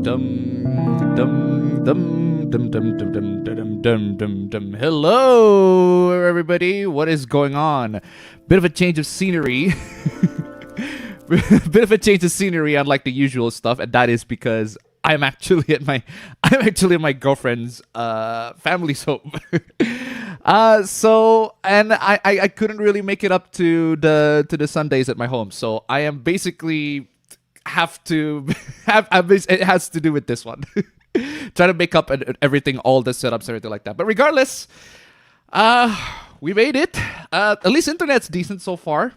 Dum dum dum dum dum dum dum dum dum dum dum. Hello, everybody. What is going on? Bit of a change of scenery. Bit of a change of scenery, unlike the usual stuff, and that is because I'm actually at my girlfriend's family's home. I couldn't really make it up to the Sundays at my home, so I am basically it has to do with this one. Try to make up everything, all the setups, everything like that. But regardless, we made it. At least internet's decent so far.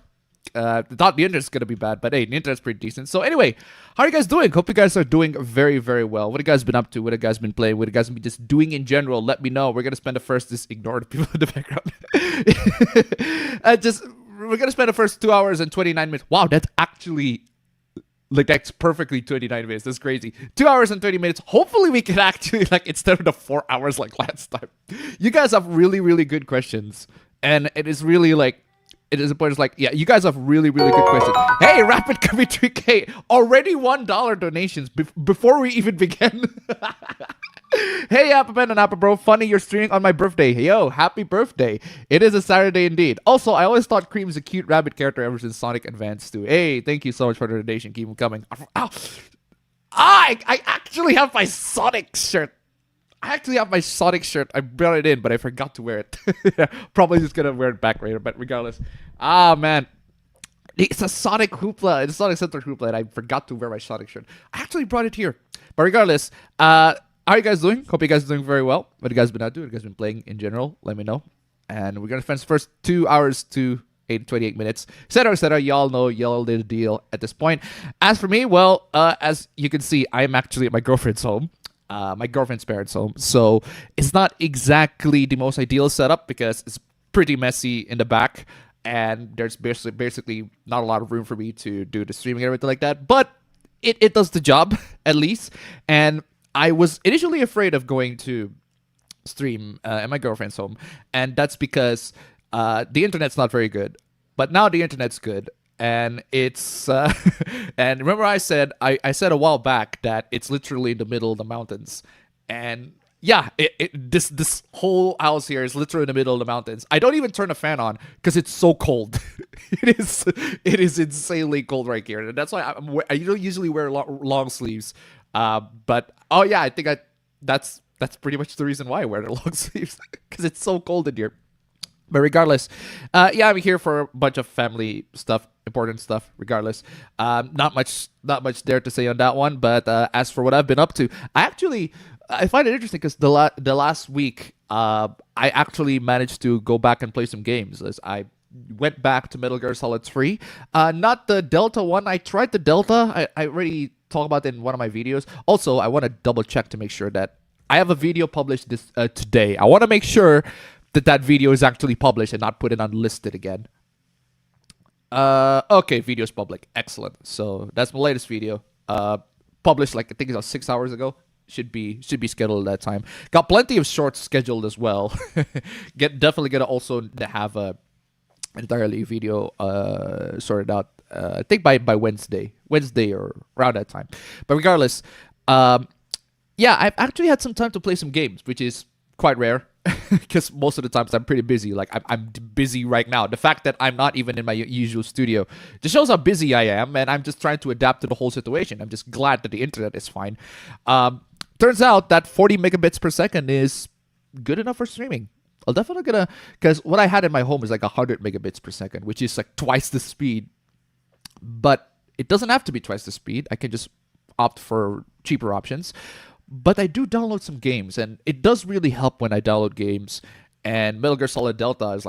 Thought the internet's gonna be bad, but hey, the internet's pretty decent. So anyway, how are you guys doing? Hope you guys are doing very, very well. What have you guys been up to? What have you guys been playing? What have you guys been just doing in general? Let me know. We're gonna spend the first, just ignore the people in the background. We're gonna spend the first 2 hours and 29 minutes. Wow, that's actually that's perfectly 29 minutes. That's crazy. 2 hours and 30 minutes. Hopefully we can actually, instead of the 4 hours like last time. You guys have really, really good questions. And it is really it is a point. It's yeah, you guys have really, really good questions. Hey, Rapid Cubby 3K, already $1 donations before we even begin. Hey, Appaben and Appabro, funny you're streaming on my birthday. Yo, happy birthday. It is a Saturday indeed. Also, I always thought Cream is a cute rabbit character ever since Sonic Advance 2. Hey, thank you so much for the donation. Keep them coming. Ow. I actually have my Sonic shirt. I brought it in, but I forgot to wear it. Probably just gonna wear it back later, but regardless. Man. It's a Sonic hoopla. It's a Sonic Center hoopla, and I forgot to wear my Sonic shirt. I actually brought it here. But regardless, how are you guys doing? Hope you guys are doing very well. What have you guys been out doing? What have you guys been playing in general? Let me know. And we're gonna spend the first 2 hours to 28 minutes, etc. Y'all know, y'all did a deal at this point. As for me, well, as you can see, I'm actually at my girlfriend's home. My girlfriend's parents' home. So it's not exactly the most ideal setup because it's pretty messy in the back. And there's basically not a lot of room for me to do the streaming and everything like that. But it does the job, at least. And I was initially afraid of going to stream at my girlfriend's home. And that's because the internet's not very good. But now the internet's good. And it's and remember I said a while back that it's literally in the middle of the mountains. And yeah, this whole house here is literally in the middle of the mountains. I don't even turn a fan on because it's so cold. It is insanely cold right here, and that's why I don't usually wear long sleeves. But oh yeah, I think that's pretty much the reason why I wear the long sleeves, because it's so cold in here. But regardless, yeah, I'm here for a bunch of family stuff, important stuff. Regardless, not much there to say on that one. But as for what I've been up to, I find it interesting because the last week, I actually managed to go back and play some games. As I went back to Metal Gear Solid 3, not the Delta one. I tried the Delta. I already talked about it in one of my videos. Also, I want to double check to make sure that I have a video published this today. I want to make sure that video is actually published and not put it unlisted again. Okay, video's public. Excellent. So that's my latest video. Published I think it's 6 hours ago. Should be scheduled at that time. Got plenty of shorts scheduled as well. Definitely gonna also have a entirely video sorted out. I think by Wednesday or around that time. But regardless, yeah, I've actually had some time to play some games, which is quite rare. Because most of the times I'm pretty busy. I'm busy right now. The fact that I'm not even in my usual studio just shows how busy I am, and I'm just trying to adapt to the whole situation. I'm just glad that the internet is fine. Turns out that 40 megabits per second is good enough for streaming. I'm definitely gonna, because what I had in my home is 100 megabits per second, which is twice the speed. But it doesn't have to be twice the speed. I can just opt for cheaper options. But I do download some games, and it does really help when I download games. And Metal Gear Solid Delta is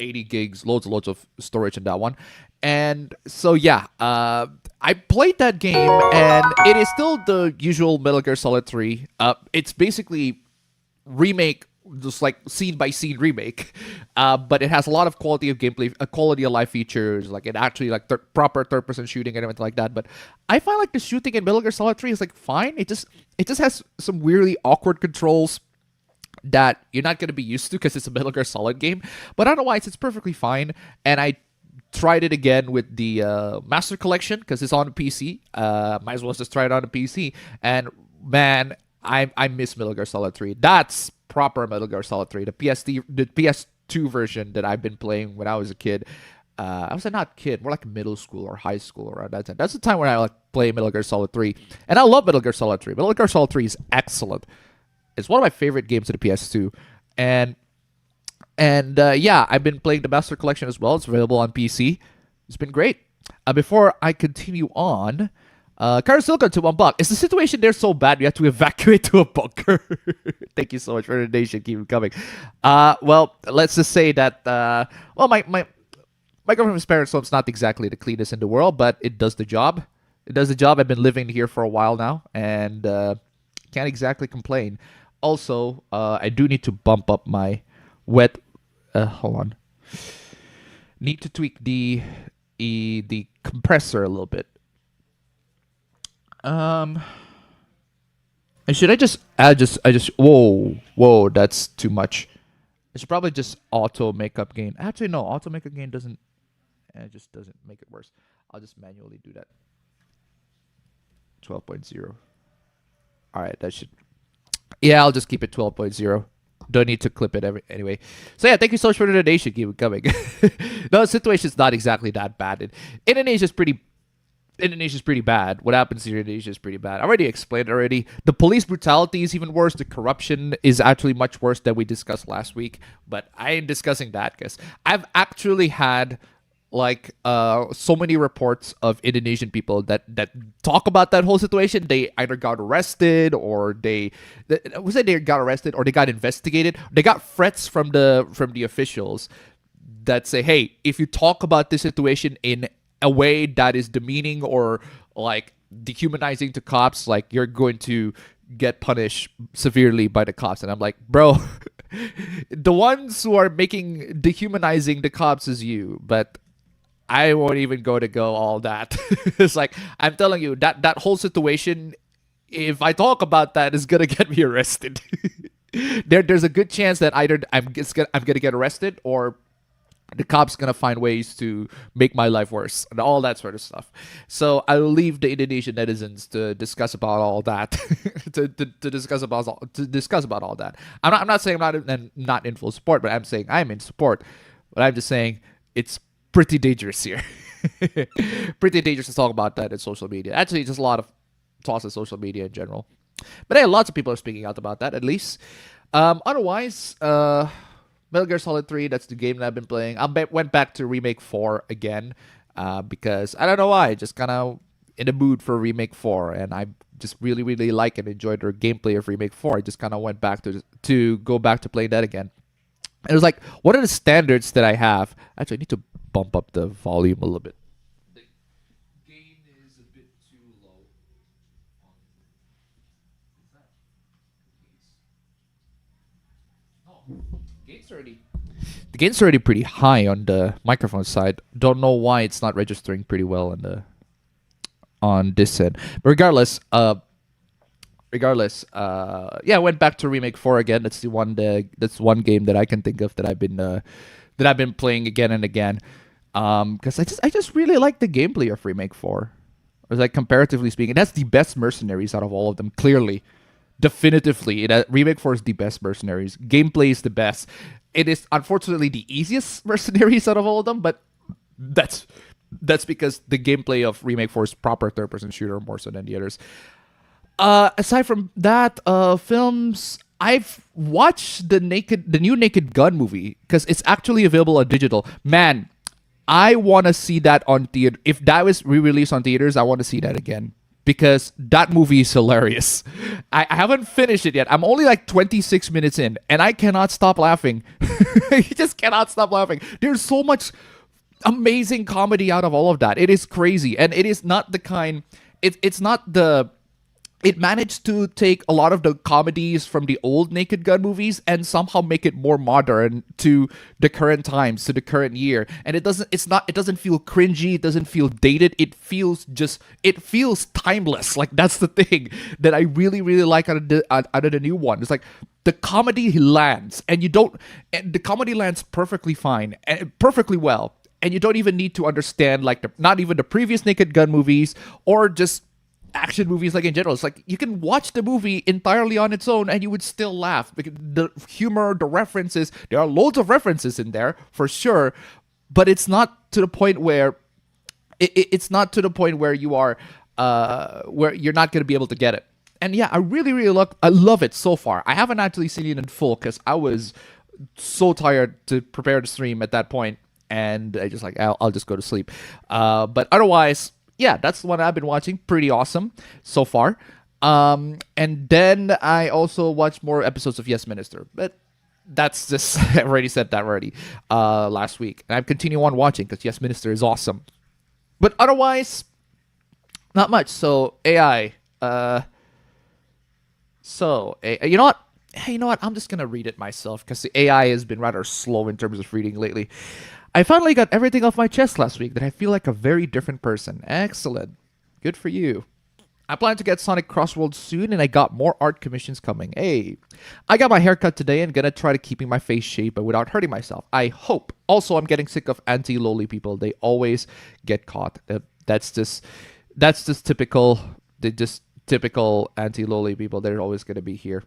80 gigs, loads of storage in that one. And so yeah, I played that game, and it is still the usual Metal Gear Solid 3. It's basically remake, just scene by scene remake, but it has a lot of quality of gameplay, quality of life features. It actually proper third-person shooting and everything like that. But I find the shooting in Metal Gear Solid 3 is fine. It just has some weirdly awkward controls that you're not gonna be used to because it's a Metal Gear Solid game. But otherwise, it's perfectly fine. And I tried it again with the Master Collection because it's on the PC. Might as well just try it on the PC. And man, I miss Metal Gear Solid 3. That's proper Metal Gear Solid 3. The PS2 version that I've been playing when I was a kid. I was not kid, more like middle school or high school around that time. That's the time when I like play Metal Gear Solid 3. And I love Metal Gear Solid 3. Metal Gear Solid 3 is excellent. It's one of my favorite games of the PS2. And yeah, I've been playing the Master Collection as well. It's available on PC. It's been great. Before I continue on, Silicon to $1. Is the situation there so bad we have to evacuate to a bunker? Thank you so much for the donation. Keep it coming. Well, let's just say that well, my girlfriend's parents' home's not exactly the cleanest in the world, but it does the job. It does the job. I've been living here for a while now, and can't exactly complain. Also, I do need to bump up my wet. Hold on. Need to tweak the compressor a little bit. And should I just whoa, that's too much. I should probably just auto makeup gain. Actually, no, auto makeup gain doesn't. It just doesn't make it worse. I'll just manually do that. 12.0. All right, that should. Yeah, I'll just keep it 12.0. Don't need to clip it anyway. So yeah, thank you so much for the donation. Keep it coming. No, the situation's not exactly that bad. Indonesia's pretty bad. What happens in Indonesia is pretty bad. I already explained it already. The police brutality is even worse. The corruption is actually much worse than we discussed last week. But I ain't discussing that because I've actually had like so many reports of Indonesian people that talk about that whole situation. They either got arrested or they got arrested or they got investigated. They got threats from the officials that say, hey, if you talk about this situation in a way that is demeaning or like dehumanizing to cops, like you're going to get punished severely by the cops. And I'm like, bro, the ones who are making dehumanizing the cops is you, but I won't even go all that. It's like, I'm telling you that whole situation, if I talk about that, is gonna get me arrested. There's a good chance that either I'm gonna get arrested or the cops gonna find ways to make my life worse and all that sort of stuff. So I will leave the Indonesian netizens to discuss about all that. to discuss about all that. I'm not saying I'm not in full support, but I'm saying I'm in support. But I'm just saying it's pretty dangerous here. Pretty dangerous to talk about that in social media. Actually, just a lot of talks in social media in general. But hey, lots of people are speaking out about that, at least. Otherwise, Metal Gear Solid 3, that's the game that I've been playing. Went back to Remake 4 again because I don't know why. Just kind of in the mood for Remake 4. And I just really, really like and enjoyed their gameplay of Remake 4. I just kind of went back to go back to playing that again. And it was like, what are the standards that I have? Actually, I need to bump up the volume a little bit. The gain is a bit too low. The gain's already pretty high on the microphone side. Don't know why it's not registering pretty well on this end. But regardless, yeah, I went back to Remake 4 again. That's one game that I can think of that I've been playing again and again. Because I just really like the gameplay of Remake 4. Or like comparatively speaking, that's the best mercenaries out of all of them. Clearly, definitively, Remake 4 is the best mercenaries. Gameplay is the best. It is unfortunately the easiest mercenaries out of all of them, but that's because the gameplay of Remake 4 is proper third-person shooter more so than the others. Aside from that, films, I've watched the new Naked Gun movie because it's actually available on digital. Man, I want to see that on theater. If that was re-released on theaters, I want to see that again because that movie is hilarious. I haven't finished it yet. I'm only like 26 minutes in, and I cannot stop laughing. You just cannot stop laughing. There's so much amazing comedy out of all of that. It is crazy, and it is not the kind. It's not the. It managed to take a lot of the comedies from the old Naked Gun movies and somehow make it more modern to the current times, to the current year. And it doesn't feel cringy, it doesn't feel dated, it feels timeless. Like that's the thing that I really, really like out of the new one. It's like the comedy lands and the comedy lands perfectly fine and perfectly well. and you don't even need to understand like not even the previous Naked Gun movies or just action movies like in general. It's like you can watch the movie entirely on its own and you would still laugh because the humor, the references, there are loads of references in there for sure, but it's not to the point where it's not to the point where you are where you're not going to be able to get it. And yeah, I really love it so far. I haven't actually seen it in full because I was so tired to prepare the stream at that point, and I just like I'll just go to sleep. But otherwise, yeah, that's the one I've been watching. Pretty awesome so far. And then I also watched more episodes of Yes Minister, but that's just I already said that already last week, and I'm continuing on watching because Yes Minister is awesome. But otherwise, not much. So AI. You know what? Hey, you know what? I'm just gonna read it myself because the AI has been rather slow in terms of reading lately. I finally got everything off my chest last week that I feel like a very different person. Excellent. Good for you. I plan to get Sonic Crossworld soon, and I got more art commissions coming. Hey, I got my haircut today and gonna try to keeping my face shape but without hurting myself. I hope. Also, I'm getting sick of anti-Loli people. They always get caught. That's just typical. They just typical anti-Loli people. They're always gonna be here.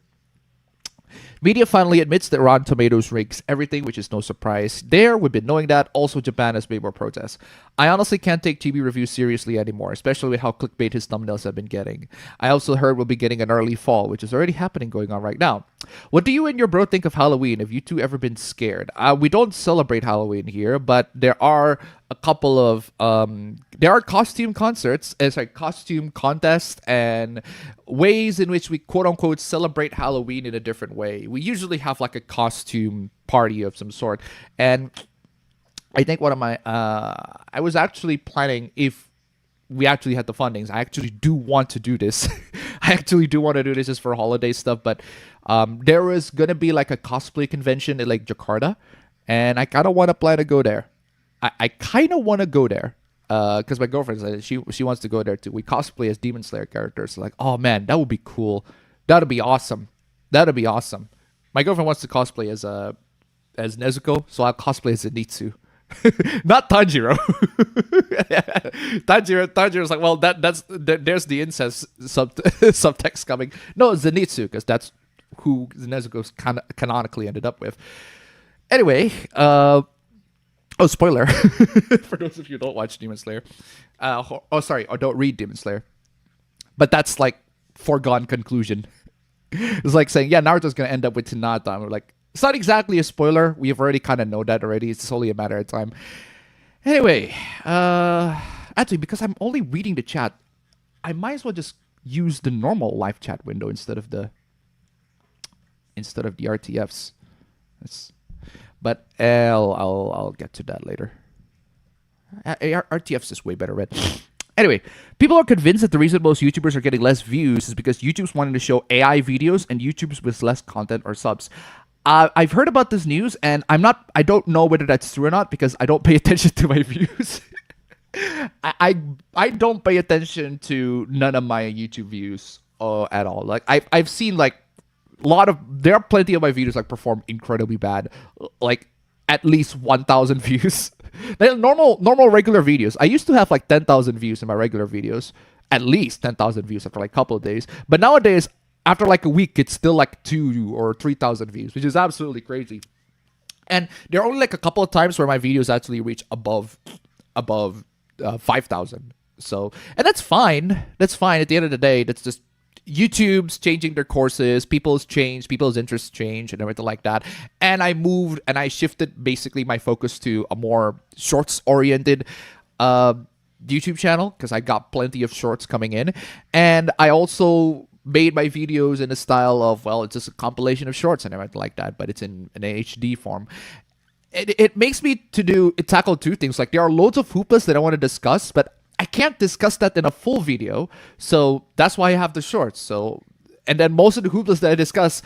Media finally admits that Rotten Tomatoes rigs everything, which is no surprise. We've been knowing that. Also, Japan has made more protests. I honestly can't take TV reviews seriously anymore, especially with how clickbait his thumbnails have been getting. I also heard we'll be getting an early fall, which is already happening going on right now. What do you and your bro think of Halloween? Have you two ever been scared? We don't celebrate Halloween here, but there are a couple of there are costume concerts, costume contests, and ways in which we quote unquote celebrate Halloween in a different way. We usually have like a costume party of some sort, and I think one of my I was actually planning, if we actually had the fundings, I actually do want to do this. I actually do want to do this just for holiday stuff, but there was gonna be like a cosplay convention in like Jakarta, and I kind of want to plan to go there. I kind of want to go there because my girlfriend said she wants to go there too. We cosplay as Demon Slayer characters. Like, oh man, that would be cool. That'd be awesome. That'd be awesome. My girlfriend wants to cosplay as Nezuko, so I'll cosplay as Zenitsu. Not Tanjiro. Tanjiro's like, well, there's the incest subtext coming. No, Zenitsu, because that's who Nezuko's canonically ended up with. Anyway, oh, spoiler for those of you who don't watch Demon Slayer. Or don't read Demon Slayer. But that's like foregone conclusion. It's like saying, yeah, Naruto's gonna end up with Hinata. And we're like, it's not exactly a spoiler. We've already kind of know that already. It's only a matter of time. Anyway, actually, because I'm only reading the chat, I might as well just use the normal live chat window instead of the RTFs. But I'll get to that later. RTFs is way better read. Anyway, people are convinced that the reason most YouTubers are getting less views is because YouTube's wanting to show AI videos and YouTube's with less content or subs. I've heard about this news, and I don't know whether that's true or not because I don't pay attention to my views. I don't pay attention to none of my YouTube views at all. Like I've seen like there are plenty of my videos like perform incredibly bad, like at least 1,000 views. normal regular videos, I used to have like 10,000 views in my regular videos, at least 10,000 views after like a couple of days. But nowadays, after like a week, it's still like 2,000 or 3,000 views, which is absolutely crazy. And there are only like a couple of times where my videos actually reach above 5,000. So, and that's fine. That's fine. At the end of the day, that's just YouTube's changing their courses, people's interests change, and everything like that. And I shifted basically my focus to a more shorts-oriented YouTube channel because I got plenty of shorts coming in. And I also made my videos in a style of, well, it's just a compilation of shorts and everything like that, but it's in an HD form. It makes me tackle two things. Like, there are loads of hooplas that I want to discuss, but I can't discuss that in a full video, so that's why I have the shorts. So, and then most of the hooplas that I discuss,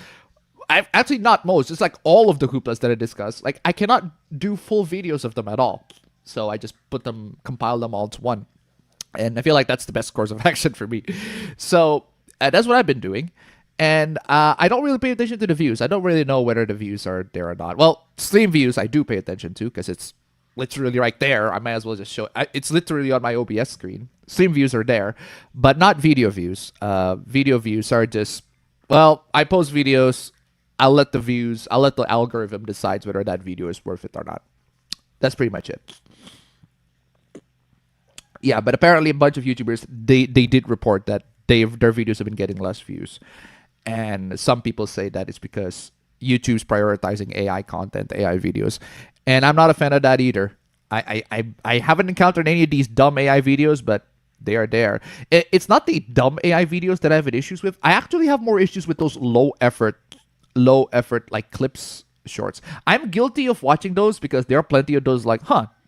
I've actually not most, just like all of the hooplas that I discuss, like I cannot do full videos of them at all. So I just compile them all into one, and I feel like that's the best course of action for me. So that's what I've been doing, and I don't really pay attention to the views. I don't really know whether the views are there or not. Well, stream views I do pay attention to because it's literally right there. I might as well just show it. It's literally on my OBS screen. Stream views are there, but not video views. Video views are just, well, I post videos. I'll let the algorithm decides whether that video is worth it or not. That's pretty much it. Yeah, but apparently a bunch of YouTubers, they did report that their videos have been getting less views. And some people say that it's because YouTube's prioritizing AI content, AI videos. And I'm not a fan of that either. I haven't encountered any of these dumb AI videos, but they are there. It's not the dumb AI videos that I have issues with. I actually have more issues with those low effort like clips, shorts. I'm guilty of watching those because there are plenty of those like,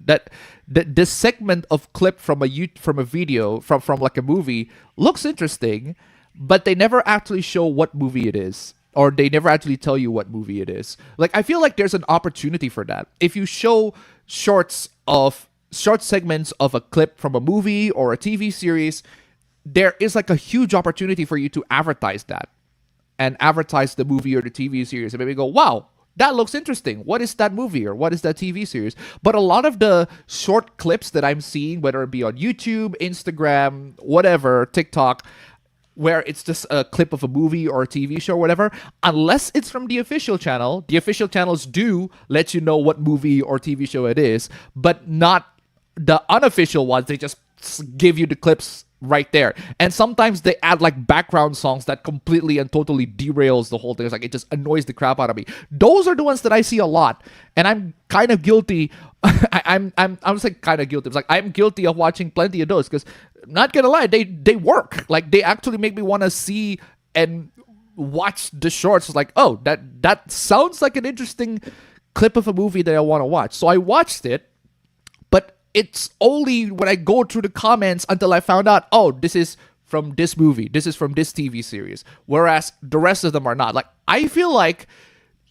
that this segment of clip from a video from like a movie looks interesting, but they never actually show what movie it is. Or they never actually tell you what movie it is. Like, I feel like there's an opportunity for that. If you show short segments of a clip from a movie or a TV series, there is like a huge opportunity for you to advertise that and advertise the movie or the TV series and maybe go, wow, that looks interesting. What is that movie or what is that TV series? But a lot of the short clips that I'm seeing, whether it be on YouTube, Instagram, whatever, TikTok, where it's just a clip of a movie or a TV show or whatever, unless it's from the official channel, the official channels do let you know what movie or TV show it is, but not the unofficial ones. They just give you the clips right there. And sometimes they add like background songs that completely and totally derails the whole thing. It's like, it just annoys the crap out of me. Those are the ones that I see a lot. And I'm kind of guilty. I'm saying kind of guilty. It's like, I'm guilty of watching plenty of those because, not gonna lie, they work. Like, they actually make me want to see and watch the shorts. It's like, oh, that sounds like an interesting clip of a movie that I want to watch. So I watched it, but it's only when I go through the comments until I found out, oh, this is from this movie, this is from this TV series, whereas the rest of them are not. Like, I feel like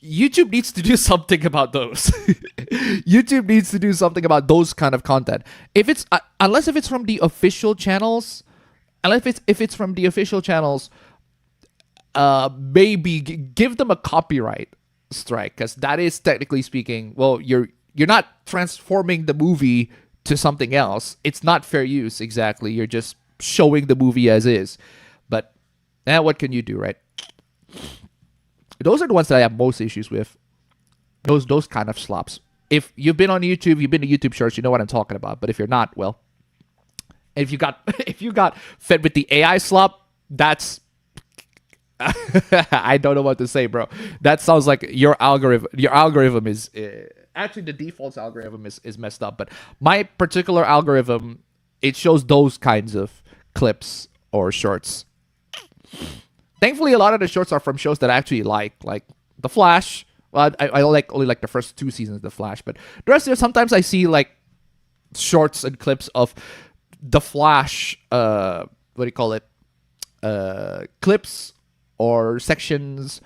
YouTube needs to do something about those. YouTube needs to do something about those kind of content. If it's unless if it's from the official channels, maybe give them a copyright strike, because that is technically speaking, well, you're not transforming the movie to something else. It's not fair use exactly. You're just showing the movie as is. But now what can you do, right? Those are the ones that I have most issues with. Those kind of slops. If you've been on YouTube, you've been to YouTube Shorts, you know what I'm talking about. But if you're not, well, if you got fed with the AI slop, that's I don't know what to say, bro. That sounds like your algorithm is actually the default algorithm is messed up. But my particular algorithm, it shows those kinds of clips or shorts. Thankfully, a lot of the shorts are from shows that I actually like The Flash. Well, I only like the first 2 seasons of The Flash, but the rest of it, sometimes I see like shorts and clips of The Flash. What do you call it? Clips or sections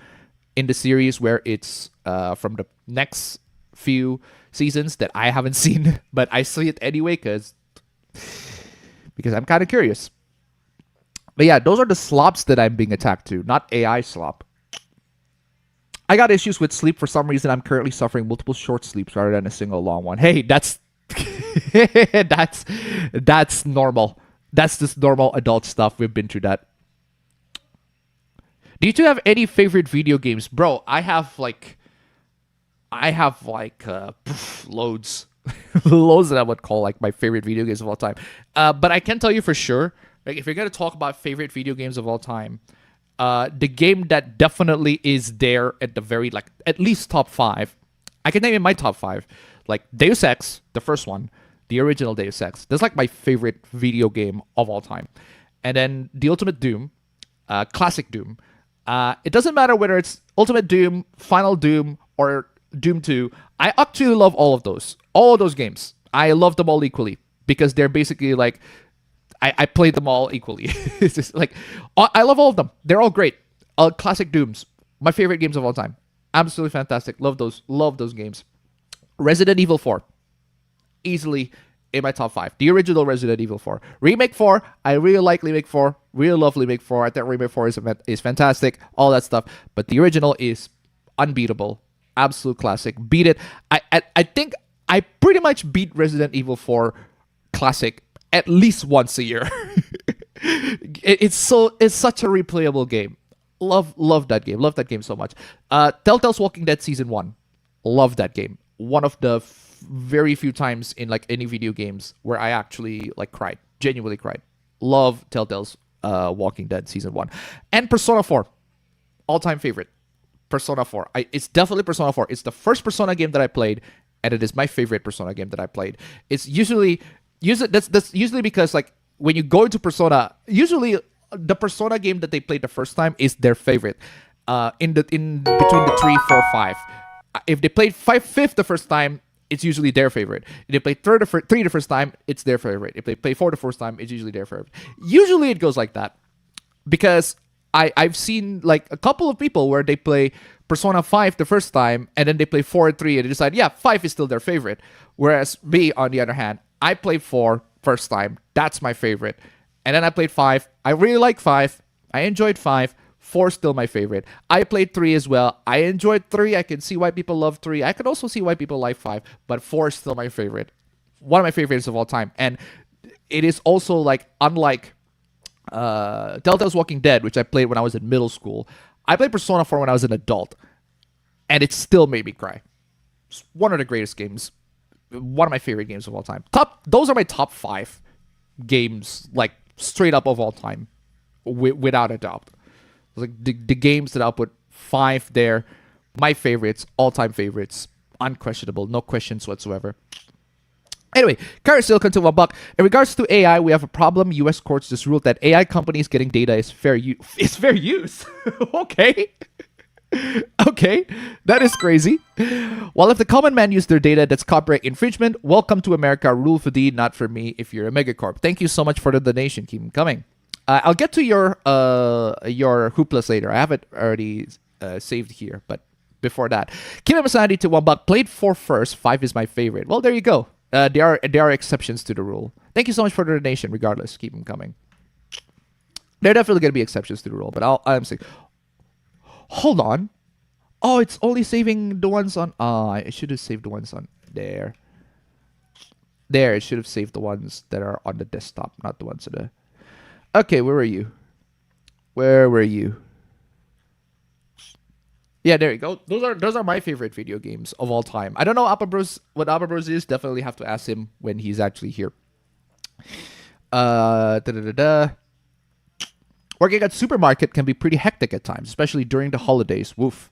in the series where it's from the next few seasons that I haven't seen, but I see it anyway because I'm kind of curious. But yeah, those are the slops that I'm being attacked to, not AI slop. I got issues with sleep for some reason. I'm currently suffering multiple short sleeps rather than a single long one. Hey, that's that's normal. That's just normal adult stuff. We've been through that. Do you two have any favorite video games? Bro, I have like loads. Loads that I would call like my favorite video games of all time. But I can tell you for sure, like, if you're going to talk about favorite video games of all time, the game that definitely is there at the very, like, at least top 5. I can name in my top 5. Like, Deus Ex, the first one. The original Deus Ex. That's, like, my favorite video game of all time. And then the Ultimate Doom. Classic Doom. It doesn't matter whether it's Ultimate Doom, Final Doom, or Doom 2. I actually love all of those. All of those games. I love them all equally. Because they're basically, like... I played them all equally. It's just like, I love all of them. They're all great. Classic Dooms. My favorite games of all time. Absolutely fantastic. Love those games. Resident Evil 4. Easily in my top 5. The original Resident Evil 4. Remake 4. I really like Remake 4. Really love Remake 4. I think Remake 4 is fantastic. All that stuff. But the original is unbeatable. Absolute classic. Beat it. I think I pretty much beat Resident Evil 4 Classic at least once a year. It's such a replayable game. Love that game. Love that game so much. Telltale's Walking Dead Season 1. Love that game. One of the very few times in like any video games where I actually like cried. Genuinely cried. Love Telltale's Walking Dead Season 1. And Persona 4. All-time favorite. Persona 4. It's definitely Persona 4. It's the first Persona game that I played, and it is my favorite Persona game that I played. It's usually that's usually because like when you go into Persona, usually the Persona game that they played the first time is their favorite. In between the 3, 4, 5. If they played fifth the first time, it's usually their favorite. If they play three the first time, it's their favorite. If they play 4 the first time, it's usually their favorite. Usually it goes like that. Because I've seen like a couple of people where they play Persona 5 the first time, and then they play 4 and 3, and they decide, yeah, 5 is still their favorite. Whereas me, on the other hand, I played 4 first time. That's my favorite. And then I played 5. I really like 5. I enjoyed 5. 4 still my favorite. I played 3 as well. I enjoyed 3. I can see why people love 3. I can also see why people like 5. But 4 is still my favorite. One of my favorites of all time. And it is also like, unlike Telltale's Walking Dead, which I played when I was in middle school, I played Persona 4 when I was an adult. And it still made me cry. It's one of the greatest games. One of my favorite games of all time. Those are my top 5 games, like straight up of all time. Without a doubt. Like the games that I'll put 5 there, my favorites, all-time favorites, unquestionable, no questions whatsoever. Anyway, Carrot Silicon to $1. In regards to AI, we have a problem. U.S. courts just ruled that AI companies getting data is fair use. Okay. Okay, that is crazy. Well, if the common man used their data, that's copyright infringement. Welcome to America. Rule for thee, not for me if you're a megacorp. Thank you so much for the donation. Keep them coming. I'll get to your hooplas later. I have it already saved here, but before that, Kim Masandi to $1. Played 4 first. 5 is my favorite. Well, there you go. There are exceptions to the rule. Thank you so much for the donation. Regardless, keep them coming. There are definitely gonna be exceptions to the rule, but I'm saying, hold on. Oh, it's only saving the ones on. I should have saved the ones on there. There, it should have saved the ones that are on the desktop, not the ones on the. Okay, where were you? Where were you? Yeah, there you go. Those are my favorite video games of all time. I don't know what Appa Bros is. Definitely have to ask him when he's actually here. Working at supermarket can be pretty hectic at times, especially during the holidays. Woof.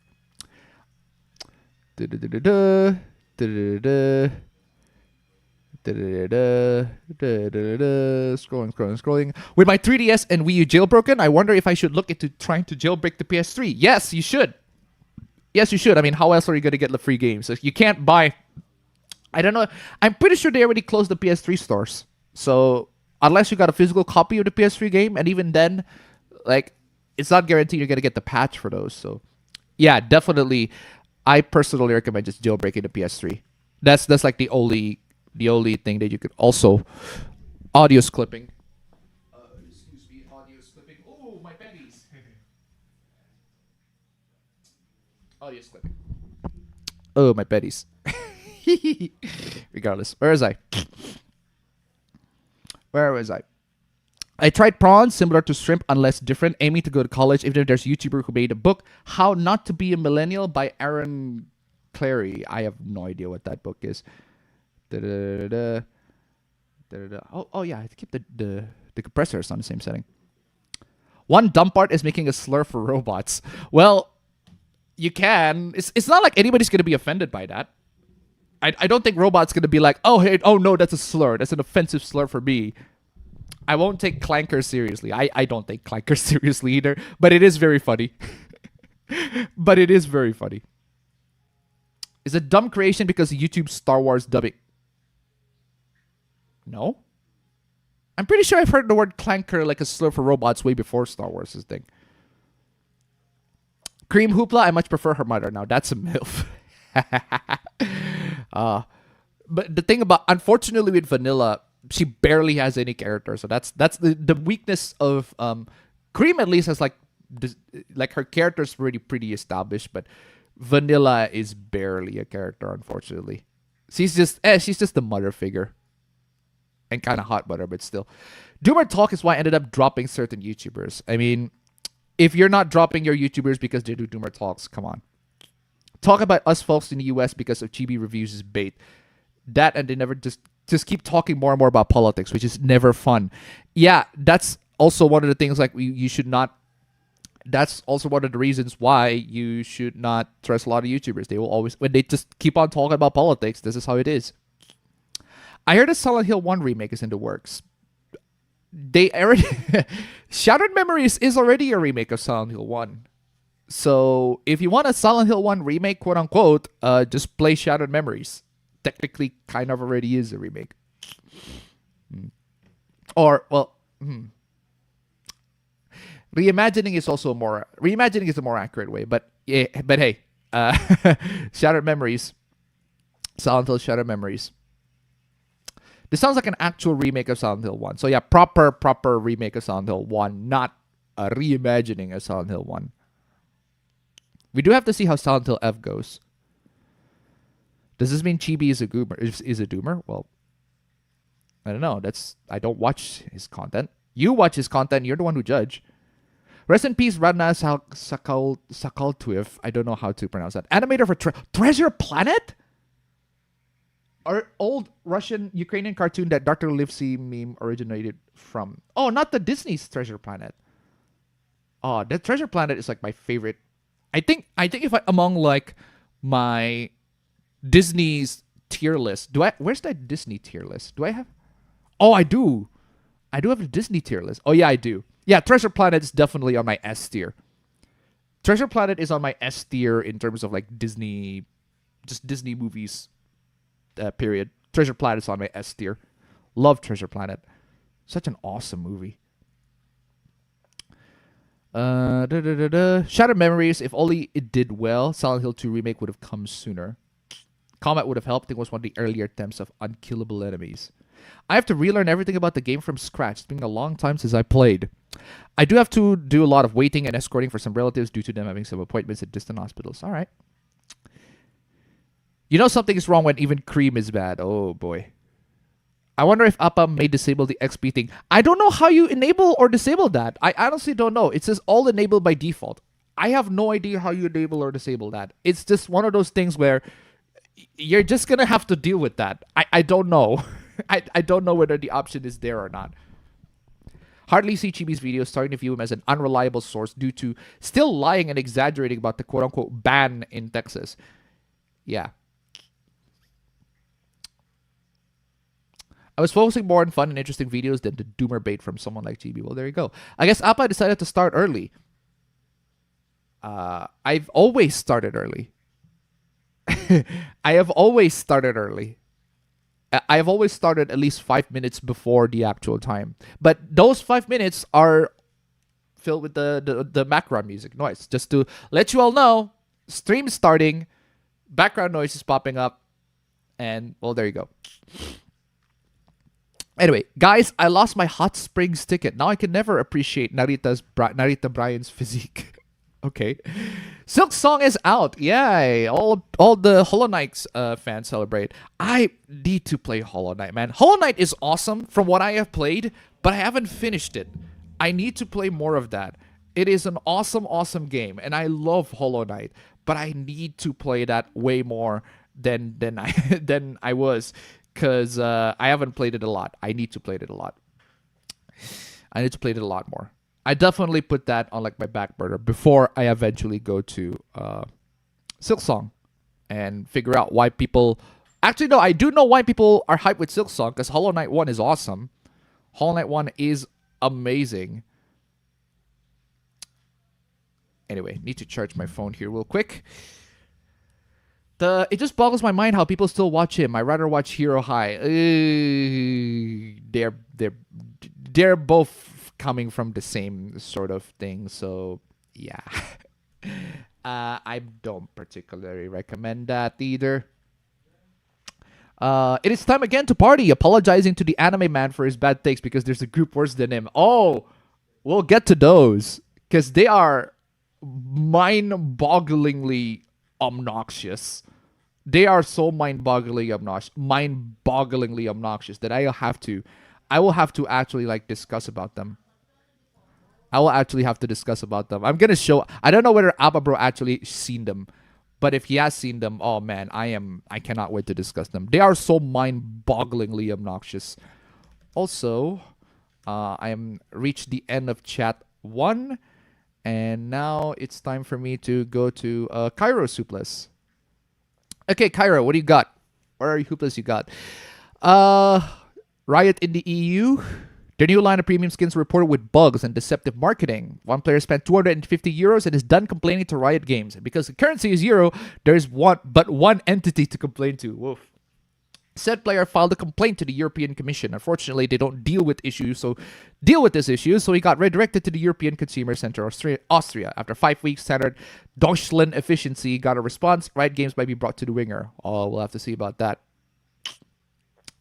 Scrolling. With my 3DS and Wii U jailbroken, I wonder if I should look into trying to jailbreak the PS3. Yes, you should. Yes, you should. I mean, how else are you going to get the free games? So you can't buy. I don't know. I'm pretty sure they already closed the PS3 stores. So unless you got a physical copy of the PS3 game, and even then, like, it's not guaranteed you're going to get the patch for those. So yeah, definitely. I personally recommend just jailbreaking the PS3. That's like the only thing that you could also audio clipping. Excuse me, audio clipping. Oh, my pennies. Audio clipping. Oh, my pennies. Regardless, where was I? Where was I? I tried prawns, similar to shrimp, unless different. Aiming to go to college. Even if there's a YouTuber who made a book, "How Not to Be a Millennial" by Aaron Clary. I have no idea what that book is. Oh yeah, I keep the compressors on the same setting. One dumb part is making a slur for robots. Well, you can. It's not like anybody's gonna be offended by that. I don't think robots gonna be like, oh hey, oh no, that's a slur. That's an offensive slur for me. I won't take Clanker seriously. I don't take Clanker seriously either. But it is very funny. But it is very funny. Is it dumb creation because of YouTube Star Wars dubbing? No. I'm pretty sure I've heard the word clanker like a slur for robots way before Star Wars' thing. Cream Hoopla, I much prefer her mother. Now that's a MILF. But the thing about, unfortunately with Vanilla, she barely has any character. So that's the weakness of Cream. At least has like her character's already pretty established, but Vanilla is barely a character, unfortunately. she's just the mother figure. And kind of hot butter, but still. Doomer talk is why I ended up dropping certain YouTubers. I mean, if you're not dropping your YouTubers because they do Doomer talks, come on. Talk about us folks in the US because of chibi reviews is bait. That and they never just keep talking more and more about politics, which is never fun. Yeah, that's also one of the things like you should not. That's also one of the reasons why you should not trust a lot of YouTubers. They will always, when they just keep on talking about politics, this is how it is. I heard a Silent Hill 1 remake is in the works. They already Shattered Memories is already a remake of Silent Hill 1. So if you want a Silent Hill 1 remake, quote unquote, just play Shattered Memories. Technically kind of already is a remake. Or well, reimagining is also reimagining is a more accurate way, but yeah, but hey, Shattered Memories. Silent Hill Shattered Memories. This sounds like an actual remake of Silent Hill 1. So yeah, proper remake of Silent Hill 1, not a reimagining of Silent Hill 1. We do have to see how Silent Hill F goes. Does this mean Chibi is a goomer? Is a doomer? Well, I don't know. I don't watch his content. You watch his content. You're the one who judge. Rest in peace, Radna Sakaltwif. I don't know how to pronounce that. Animator for Treasure Planet? Our old Russian Ukrainian cartoon that Dr. Livesey meme originated from. Oh, not the Disney's Treasure Planet. Oh, that Treasure Planet is like my favorite. I think if among like my Disney's tier list, where's that Disney tier list? Do I have? Oh, I do. I do have a Disney tier list. Oh yeah, I do. Yeah, Treasure Planet is definitely on my S tier. Treasure Planet is on my S tier in terms of like Disney, just Disney movies. Period. Treasure Planet is on my S tier. Love Treasure Planet. Such an awesome movie. Shattered Memories. If only it did well, Silent Hill 2 remake would have come sooner. Combat would have helped. It was one of the earlier attempts of unkillable enemies. I have to relearn everything about the game from scratch. It's been a long time since I played. I do have to do a lot of waiting and escorting for some relatives due to them having some appointments at distant hospitals. All right. You know something is wrong when even cream is bad. Oh, boy. I wonder if Appa may disable the XP thing. I don't know how you enable or disable that. I honestly don't know. It says all enabled by default. I have no idea how you enable or disable that. It's just one of those things where you're just going to have to deal with that. I don't know. I don't know whether the option is there or not. Hardly see Chibi's videos, starting to view him as an unreliable source due to still lying and exaggerating about the quote-unquote ban in Texas. Yeah. I was focusing more on fun and interesting videos than the doomer bait from someone like Chibi. Well, there you go. I guess Appa decided to start early. I've always started early. I have always started early. I have always started at least 5 minutes before the actual time. But those 5 minutes are filled with the background music noise. Just to let you all know, stream starting, background noise is popping up, and, well, there you go. Anyway, guys, I lost my Hot Springs ticket. Now I can never appreciate Narita Bryan's physique. Okay. Silk Song is out. Yay. All the Hollow Knight fans celebrate. I need to play Hollow Knight, man. Hollow Knight is awesome from what I have played, but I haven't finished it. I need to play more of that. It is an awesome, awesome game, and I love Hollow Knight, but I need to play that way more than I was. Because I haven't played it a lot. I need to play it a lot. I need to play it a lot more. I definitely put that on like my back burner before I eventually go to Silksong and figure out why people... Actually, no, I do know why people are hyped with Silksong because Hollow Knight 1 is awesome. Hollow Knight 1 is amazing. Anyway, need to charge my phone here real quick. It just boggles my mind how people still watch him. I'd rather watch Hero High. They're both coming from the same sort of thing. So yeah, I don't particularly recommend that either. It is time again to party. Apologizing to the anime man for his bad takes because there's a group worse than him. Oh, we'll get to those because they are mind-bogglingly obnoxious. They are so mind-bogglingly obnoxious that I will have to actually like discuss about them. I will actually have to discuss about them. I'm gonna show. I don't know whether Abba Bro actually seen them, but if he has seen them, oh man, I cannot wait to discuss them. They are so mind-bogglingly obnoxious. Also, I am reached the end of chat 1, and now it's time for me to go to Cairo Suples. Okay, Cairo, what do you got? What are you hoopless you got? Riot in the EU. Their new line of premium skins reported with bugs and deceptive marketing. One player spent 250 euros and is done complaining to Riot Games. Because the currency is euro, there's but one entity to complain to. Woof. Said player filed a complaint to the European Commission. Unfortunately, they don't deal with this issue, so he got redirected to the European Consumer Center, Austria. After 5 weeks, standard Deutschland efficiency got a response. Riot Games might be brought to the ringer. Oh, we'll have to see about that.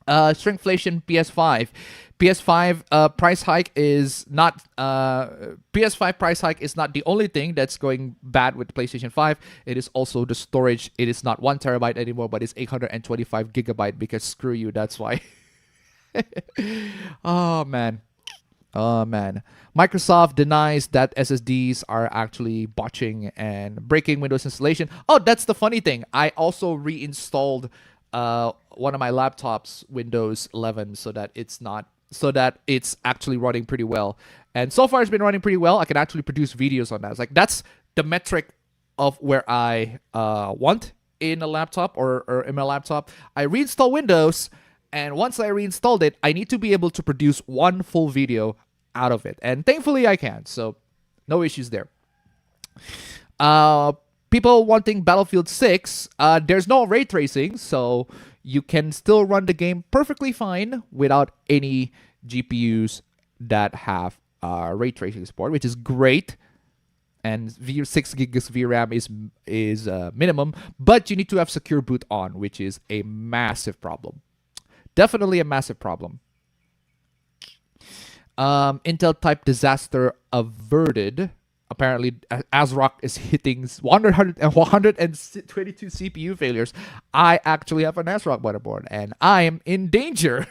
Shrinkflation PS5. PS5 price hike is not PS5 price hike is not the only thing that's going bad with PlayStation 5. It is also the storage. It is not 1 terabyte anymore, but it's 825 gigabyte because screw you, that's why. Oh man. Microsoft denies that SSDs are actually botching and breaking Windows installation. Oh, that's the funny thing. I also reinstalled one of my laptop's Windows 11 so that it's actually running pretty well. And so far it's been running pretty well. I can actually produce videos on that. It's like that's the metric of where I want in a laptop or in my laptop. I reinstall Windows, and once I reinstalled it, I need to be able to produce one full video out of it. And thankfully I can. So no issues there. People wanting Battlefield 6, there's no ray tracing, so you can still run the game perfectly fine without any GPUs that have ray tracing support, which is great. And 6 gigs of VRAM is minimum, but you need to have secure boot on, which is a massive problem. Definitely a massive problem. Intel type disaster averted. Apparently, ASRock is hitting 122 CPU failures. I actually have an ASRock motherboard, and I am in danger.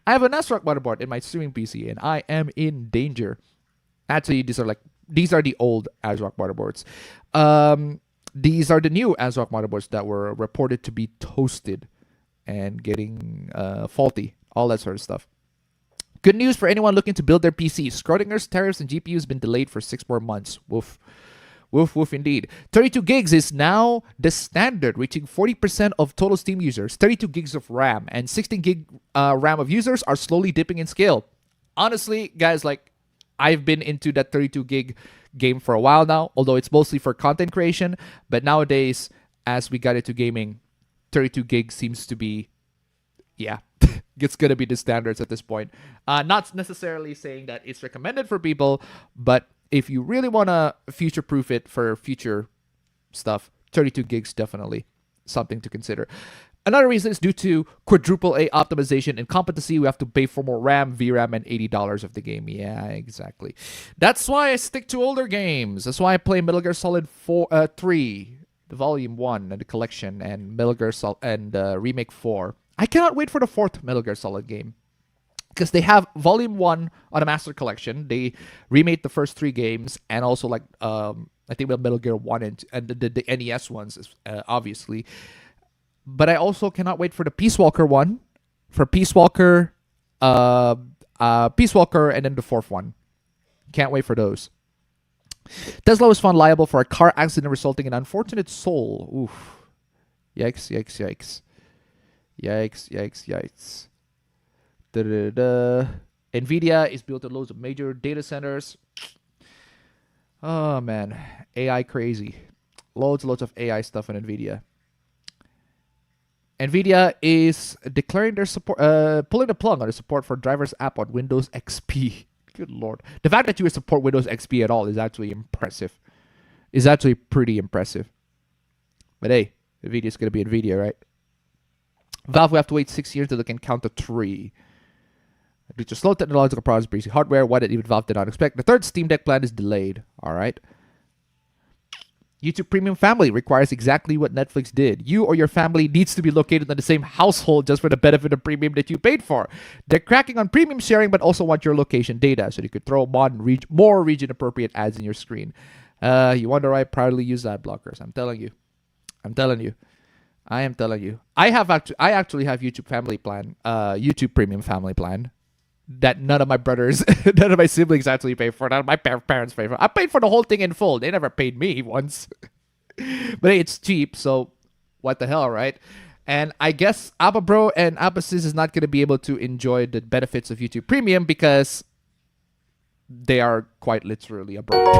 I have an ASRock motherboard in my streaming PC, and I am in danger. Actually, these are the old ASRock motherboards. These are the new ASRock motherboards that were reported to be toasted and getting faulty, all that sort of stuff. Good news for anyone looking to build their PC. Schrodinger's tariffs and GPUs been delayed for 6 more months. Woof. Woof, woof indeed. 32 gigs is now the standard, reaching 40% of total Steam users. 32 gigs of RAM and 16 gig RAM of users are slowly dipping in scale. Honestly, guys, like, I've been into that 32 gig game for a while now, although it's mostly for content creation. But nowadays, as we got into gaming, 32 gigs seems to be, yeah, it's going to be the standards at this point. Not necessarily saying that it's recommended for people, but if you really want to future-proof it for future stuff, 32 gigs definitely something to consider. Another reason is due to quadruple A optimization and competency. We have to pay for more RAM, VRAM, and $80 of the game. Yeah, exactly. That's why I stick to older games. That's why I play Metal Gear Solid 3, the Volume 1 and the collection, and Metal Gear Solid and Remake 4. I cannot wait for the 4th Metal Gear Solid game, because they have Volume 1 on a Master Collection. They remade the first 3 games, and also like I think Metal Gear 1 and the NES ones, obviously. But I also cannot wait for the Peace Walker one, for Peace Walker, and then the 4th one. Can't wait for those. Tesla was found liable for a car accident resulting in unfortunate soul. Oof. Yikes, yikes, yikes. Yikes, yikes, yikes. NVIDIA is built on loads of major data centers. Oh, man. AI crazy. Loads of AI stuff on NVIDIA. NVIDIA is declaring their support, pulling the plug on the support for drivers app on Windows XP. Good Lord. The fact that you support Windows XP at all is actually impressive. Is actually pretty impressive. But hey, NVIDIA is going to be NVIDIA, right? Valve will have to wait 6 years till they can count to 3. Due to slow technological progress, breezy hardware, what even Valve did not expect. The 3rd Steam Deck plan is delayed. All right. YouTube Premium Family requires exactly what Netflix did. You or your family needs to be located in the same household just for the benefit of premium that you paid for. They're cracking on premium sharing, but also want your location data so you could throw more region-appropriate ads in your screen. You wonder why I proudly use ad blockers. I'm telling you. I'm telling you. I am telling you. I actually have YouTube Family Plan, YouTube Premium Family Plan, that none of my brothers, none of my siblings actually pay for. None of my parents pay for. I paid for the whole thing in full. They never paid me once. But hey, it's cheap, so what the hell, right? And I guess Appa Bro and Appa Sis is not going to be able to enjoy the benefits of YouTube Premium because they are quite literally abroad.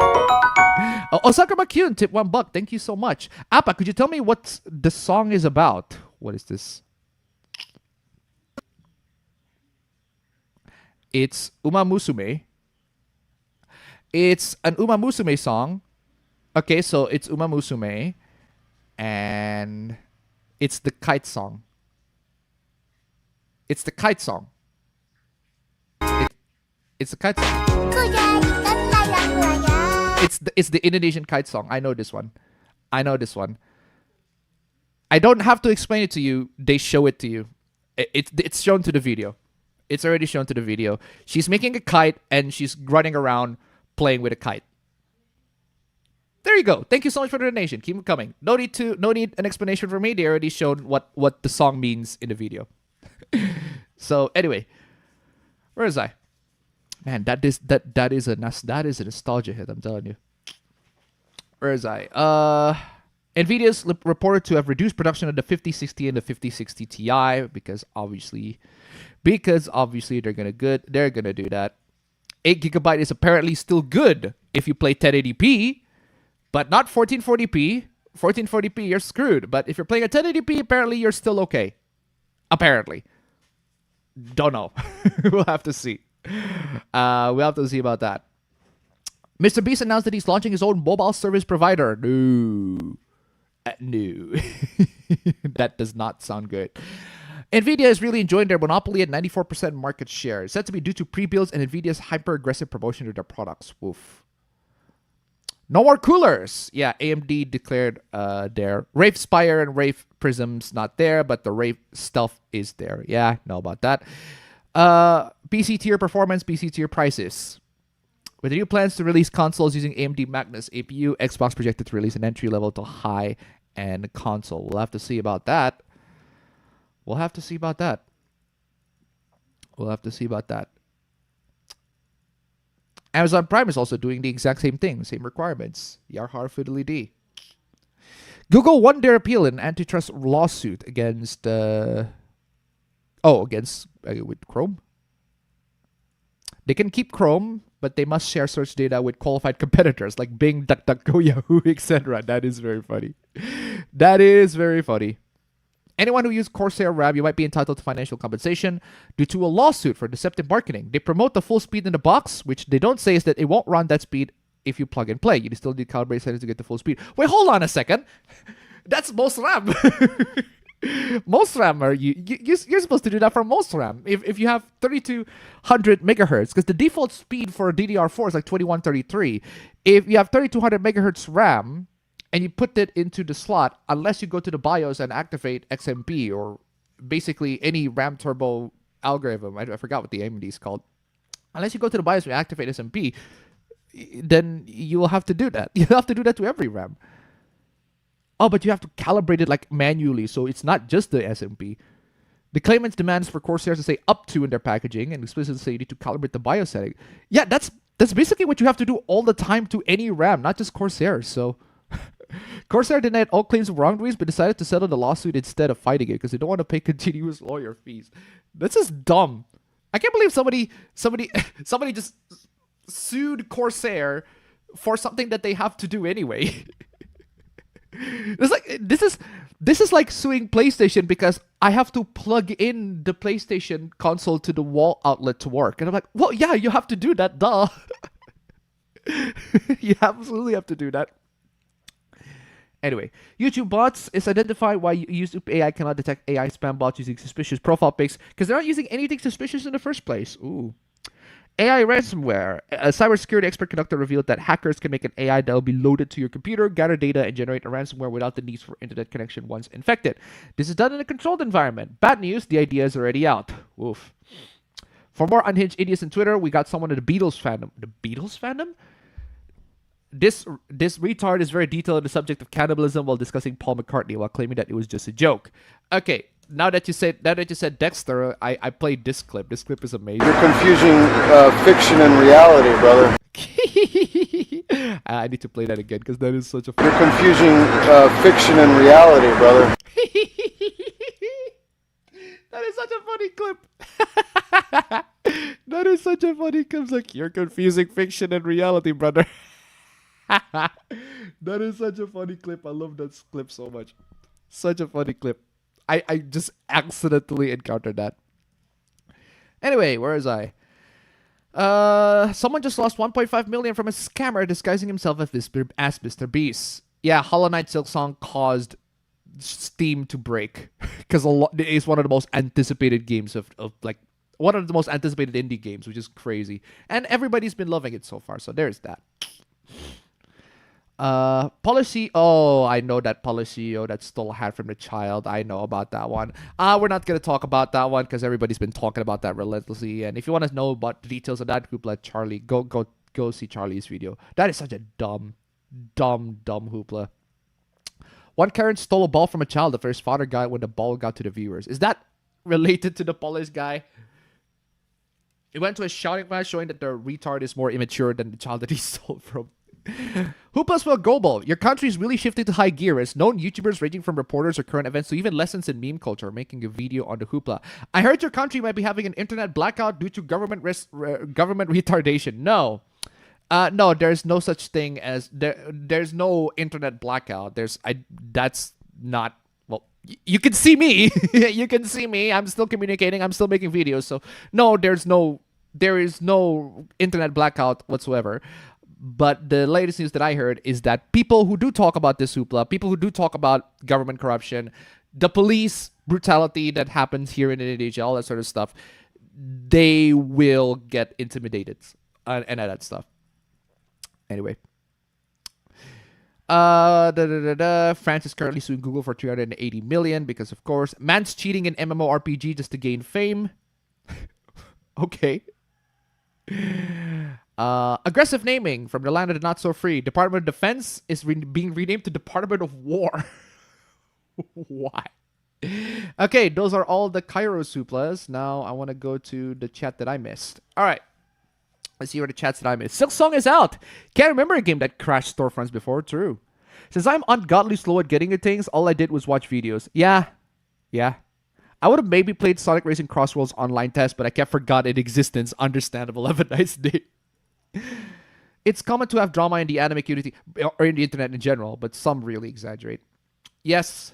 Osaka Makyun, tip $1. Thank you so much. Appa, could you tell me what the song is about? What is this? It's Uma Musume. It's an Uma Musume song. Okay, so it's Uma Musume. And it's the kite song. It's the kite song. It's the kite song. It's the Indonesian kite song. I know this one. I know this one. I don't have to explain it to you. They show it to you. It's shown to the video. It's already shown to the video. She's making a kite and she's running around playing with a kite. There you go. Thank you so much for the donation. Keep it coming. No need an explanation for me. They already showed what the song means in the video. So anyway, where is I? Man, that is a nostalgia hit. I'm telling you. Where is I? Nvidia's reported to have reduced production of the 5060 and the 5060 Ti because obviously they're gonna do that. 8GB is apparently still good if you play 1080p, but not 1440p. 1440p, you're screwed. But if you're playing at 1080p, apparently you're still okay. Apparently. Don't know. We'll have to see. We'll have to see about that. Mr. Beast announced that he's launching his own mobile service provider. No. No. That does not sound good. Nvidia is really enjoying their monopoly at 94% market share. It's said to be due to pre-builds and Nvidia's hyper-aggressive promotion of their products. Woof. No more coolers. Yeah, AMD declared their Wraith Spire and Wraith Prisms not there, but the Wraith Stealth is there. Yeah, know about that. PC tier performance, PC tier prices. With the new plans to release consoles using AMD Magnus APU, Xbox projected to release an entry-level to high-end console. We'll have to see about that. We'll have to see about that. Amazon Prime is also doing the exact same thing, same requirements. Yarhar Fiddly D. Google won their appeal in an antitrust lawsuit against with Chrome. They can keep Chrome, but they must share search data with qualified competitors like Bing, DuckDuckGo, Yahoo, etc. That is very funny. That is very funny. Anyone who used Corsair RAM, you might be entitled to financial compensation due to a lawsuit for deceptive marketing. They promote the full speed in the box, which they don't say is that it won't run that speed if you plug and play. You still need calibrate settings to get the full speed. Wait, hold on a second. That's most RAM. Most RAM you're supposed to do that for most RAM. If you have 3200 megahertz, because the default speed for DDR4 is like 2133. If you have 3200 megahertz RAM and you put it into the slot, unless you go to the BIOS and activate XMP or basically any RAM turbo algorithm, I forgot what the AMD is called. Unless you go to the BIOS and activate SMP, then you will have to do that. You have to do that to every RAM. Oh, but you have to calibrate it like manually, so it's not just the SMP. The claimant's demands for Corsair to say up to in their packaging and explicitly say you need to calibrate the BIOS setting. Yeah, that's basically what you have to do all the time to any RAM, not just Corsair. So Corsair denied all claims of wrongdoings, but decided to settle the lawsuit instead of fighting it because they don't want to pay continuous lawyer fees. This is dumb. I can't believe somebody just sued Corsair for something that they have to do anyway. It's like this is like suing PlayStation because I have to plug in the PlayStation console to the wall outlet to work. And I'm like, well, yeah, you have to do that, duh. You absolutely have to do that. Anyway, YouTube bots is identified why YouTube AI cannot detect AI spam bots using suspicious profile pics because they're not using anything suspicious in the first place. Ooh. AI ransomware. A cybersecurity expert conductor revealed that hackers can make an AI that will be loaded to your computer, gather data, and generate a ransomware without the need for internet connection once infected. This is done in a controlled environment. Bad news, the idea is already out. Oof. For more unhinged idiots on Twitter, we got someone in the Beatles fandom. The Beatles fandom? This retard is very detailed on the subject of cannibalism while discussing Paul McCartney while claiming that it was just a joke. Okay, now that you said Dexter, I played this clip. This clip is amazing. You're confusing fiction and reality, brother. I need to play that again because that is such a. You're confusing fiction and reality, brother. That is such a funny clip. That is such a funny clip. It's like, you're confusing fiction and reality, brother. That is such a funny clip. I love that clip so much. Such a funny clip. I just accidentally encountered that. Anyway, where is I? Someone just lost 1.5 million from a scammer disguising himself as Mr. Beast. Yeah, Hollow Knight Silksong caused Steam to break because it is one of the most anticipated games of like one of the most anticipated indie games, which is crazy, and everybody's been loving it so far. So there's that. Policy. Oh, I know that policy. Oh, that stole a hat from the child. I know about that one. We're not gonna talk about that one because everybody's been talking about that relentlessly. And if you want to know about the details of that group, let Charlie go see Charlie's video. That is such a dumb hoopla. One Karen stole a ball from a child after his father got when the ball got to the viewers. Is that related to the police guy? It went to a shouting match showing that the retard is more immature than the child that he stole from. Hooplas will global. Your country is really shifting to high gear as known YouTubers ranging from reporters or current events to even lessons in meme culture are making a video on the hoopla. I heard your country might be having an internet blackout due to government retardation. No. No, there's no such thing as there's no internet blackout. That's not, well, you can see me. You can see me. I'm still communicating. I'm still making videos. So no, there is no internet blackout whatsoever. But the latest news that I heard is that people who do talk about this hoopla, people who do talk about government corruption, the police brutality that happens here in Indonesia, all that sort of stuff, they will get intimidated and that stuff. Anyway. France is currently suing Google for 380 million because, of course, man's cheating in MMORPG just to gain fame. Okay. Aggressive naming from the land of the not so free. Department of Defense is being renamed to Department of War. Why? Okay, those are all the Cairo suplas. Now I want to go to the chat that I missed. All right. Let's see where the chats that I missed. Silksong is out. Can't remember a game that crashed storefronts before. True. Since I'm ungodly slow at getting at things, all I did was watch videos. Yeah. I would have maybe played Sonic Racing Crossworld's online test, but I kept forgot its existence. Understandable. Have a nice day. It's common to have drama in the anime community or in the internet in general, but some really exaggerate. Yes,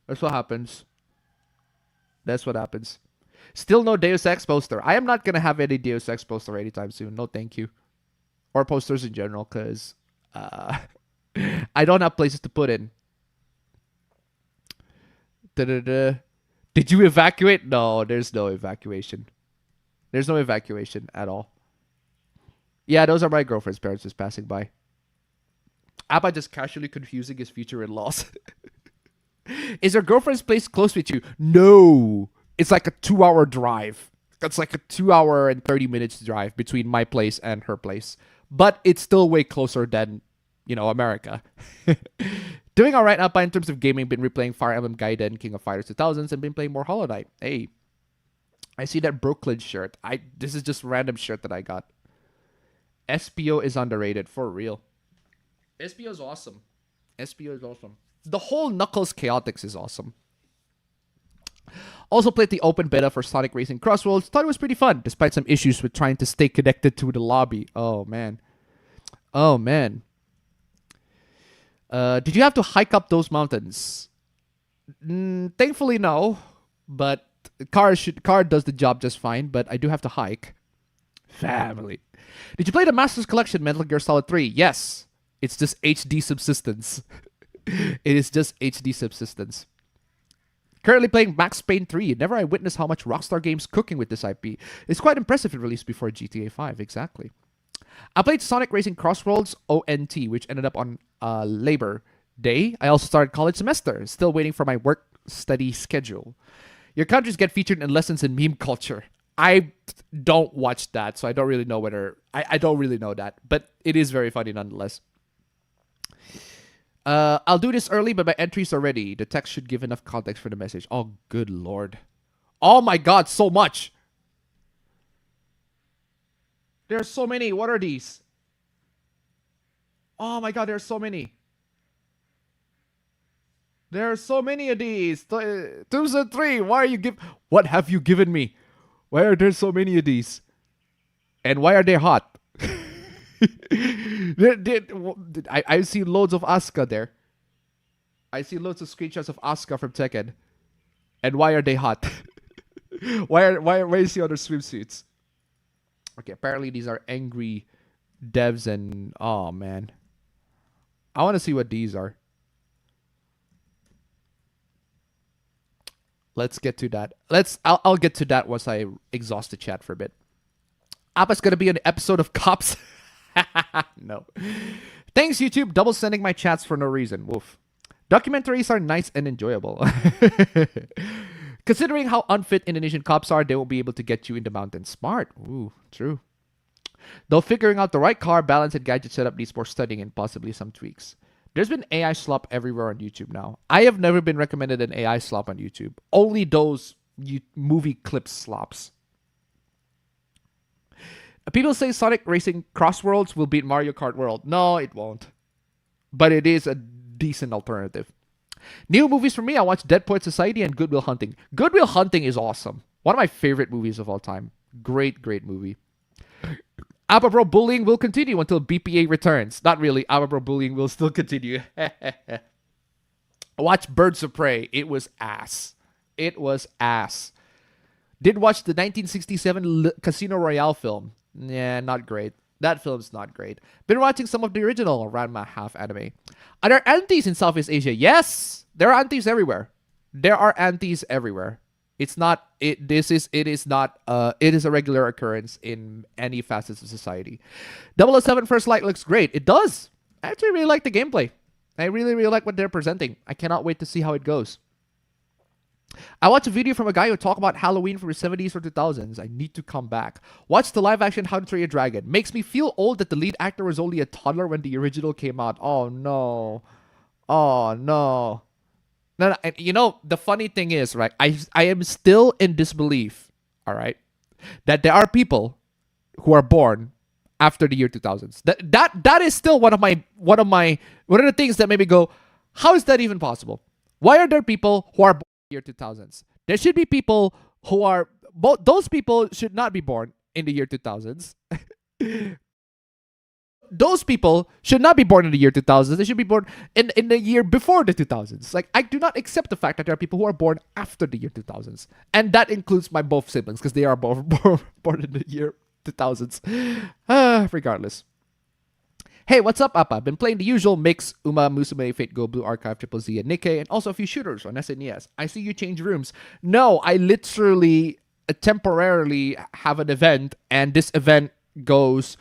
that's what happens. That's what happens. Still no Deus Ex poster. I am not gonna have any Deus Ex poster anytime soon. No, thank you. Or posters in general, because I don't have places to put in. Did you evacuate? No, there's no evacuation. There's no evacuation at all. Yeah, those are my girlfriend's parents just passing by. Abba just casually confusing his future in-laws. Is your girlfriend's place close with you? No. It's like a 2-hour drive. It's like a 2-hour and 30 minutes drive between my place and her place. But it's still way closer than, America. Doing all right, Appa, in terms of gaming. Been replaying Fire Emblem Gaiden, King of Fighters 2000s, and been playing more Hollow Knight. Hey. I see that Brooklyn shirt. This is just random shirt that I got. SPO is underrated, for real. SPO is awesome. SPO is awesome. The whole Knuckles Chaotix is awesome. Also played the open beta for Sonic Racing Crossworlds. Thought it was pretty fun, despite some issues with trying to stay connected to the lobby. Oh, man. Oh, man. Did you have to hike up those mountains? Thankfully, no. But car does the job just fine, but I do have to hike. Family. Did you play the Masters Collection Metal Gear Solid 3? Yes. It's just HD subsistence. It is just HD subsistence. Currently playing Max Payne 3. Never I witnessed how much Rockstar Games cooking with this IP. It's quite impressive it released before GTA 5. Exactly. I played Sonic Racing Crossroads ONT, which ended up on Labor Day. I also started college semester. Still waiting for my work study schedule. Your countries get featured in lessons in meme culture. I don't watch that, so I don't really know whether... I don't really know that. But it is very funny nonetheless. I'll do this early, but my entries are ready. The text should give enough context for the message. Oh, good lord. Oh my god, so much. There are so many. What are these? Oh my god, there are so many. There are so many of these. 2 and 3. Why are you What have you given me? Why are there so many of these? And why are they hot? I see loads of Asuka there. I see loads of screenshots of Asuka from Tekken. And why are they hot? why is he on their swimsuits? Okay, apparently these are angry devs and oh man. I want to see what these are. Let's get to that. I'll get to that once I exhaust the chat for a bit. Appa's gonna be an episode of Cops. No. Thanks, YouTube. Double sending my chats for no reason. Woof. Documentaries are nice and enjoyable. Considering how unfit Indonesian cops are, they won't be able to get you in the mountains. Smart. Ooh, true. Though figuring out the right car, balance, and gadget setup needs more studying and possibly some tweaks. There's been AI slop everywhere on YouTube now. I have never been recommended an AI slop on YouTube. Only those movie clip slops. People say Sonic Racing Crossworlds will beat Mario Kart World. No, it won't. But it is a decent alternative. New movies for me, I watched Dead Poet Society and Good Will Hunting. Good Will Hunting is awesome. One of my favorite movies of all time. Great, great movie. APB bullying will continue until BPA returns. Not really. APB bullying will still continue. Watch Birds of Prey. It was ass. It was ass. Did watch the 1967 Casino Royale film. Yeah, not great. That film's not great. Been watching some of the original Ranma half anime. Are there aunties in Southeast Asia? Yes! There are aunties everywhere. There are aunties everywhere. It is a regular occurrence in any facets of society. 007 First Light looks great. It does. I actually really like the gameplay. I really, really like what they're presenting. I cannot wait to see how it goes. I watched a video from a guy who talked about Halloween from the 70s or 2000s. I need to come back. Watch the live action How to Train Your Dragon. Makes me feel old that the lead actor was only a toddler when the original came out. Oh no. Oh no. No, you know, the funny thing is, right? I am still in disbelief, all right, that there are people who are born after the year 2000s. That is still one of the things that made me go, how is that even possible? Why are there people who are born in the year 2000s? There should be people who are those people should not be born in the year 2000s. Those people should not be born in the year 2000s. They should be born in the year before the 2000s. Like, I do not accept the fact that there are people who are born after the year 2000s. And that includes my both siblings, because they are both born in the year 2000s. Regardless. Hey, what's up, Appa? Been playing the usual mix, Uma, Musume, Fate Go, Blue Archive, Triple Z, and Nikkei, and also a few shooters on SNES. I see you change rooms. No, I literally temporarily have an event, and this event goes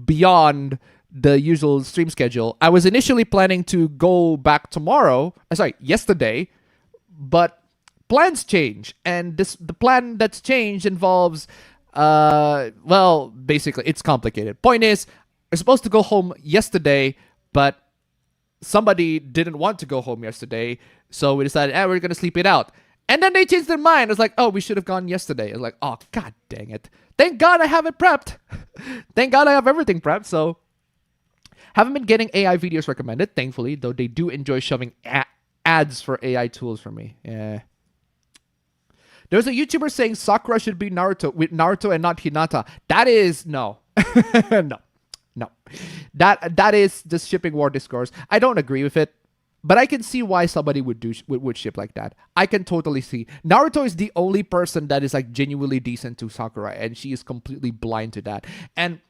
beyond the usual stream schedule. I was initially planning to go back yesterday, but plans change, and the plan that's changed involves basically it's complicated. Point is, I was supposed to go home yesterday, but somebody didn't want to go home yesterday, so we decided, we're gonna sleep it out. And then they changed their mind. It's like, oh, we should have gone yesterday. It's like, oh, god dang it. Thank God I have it prepped. Thank God I have everything prepped. So, haven't been getting AI videos recommended, thankfully, though they do enjoy shoving ads for AI tools for me. Yeah. There's a YouTuber saying Sakura should be Naruto with Naruto and not Hinata. That is no. No. That is just shipping war discourse. I don't agree with it. But I can see why somebody would ship like that. I can totally see. Naruto is the only person that is like genuinely decent to Sakura, and she is completely blind to that. And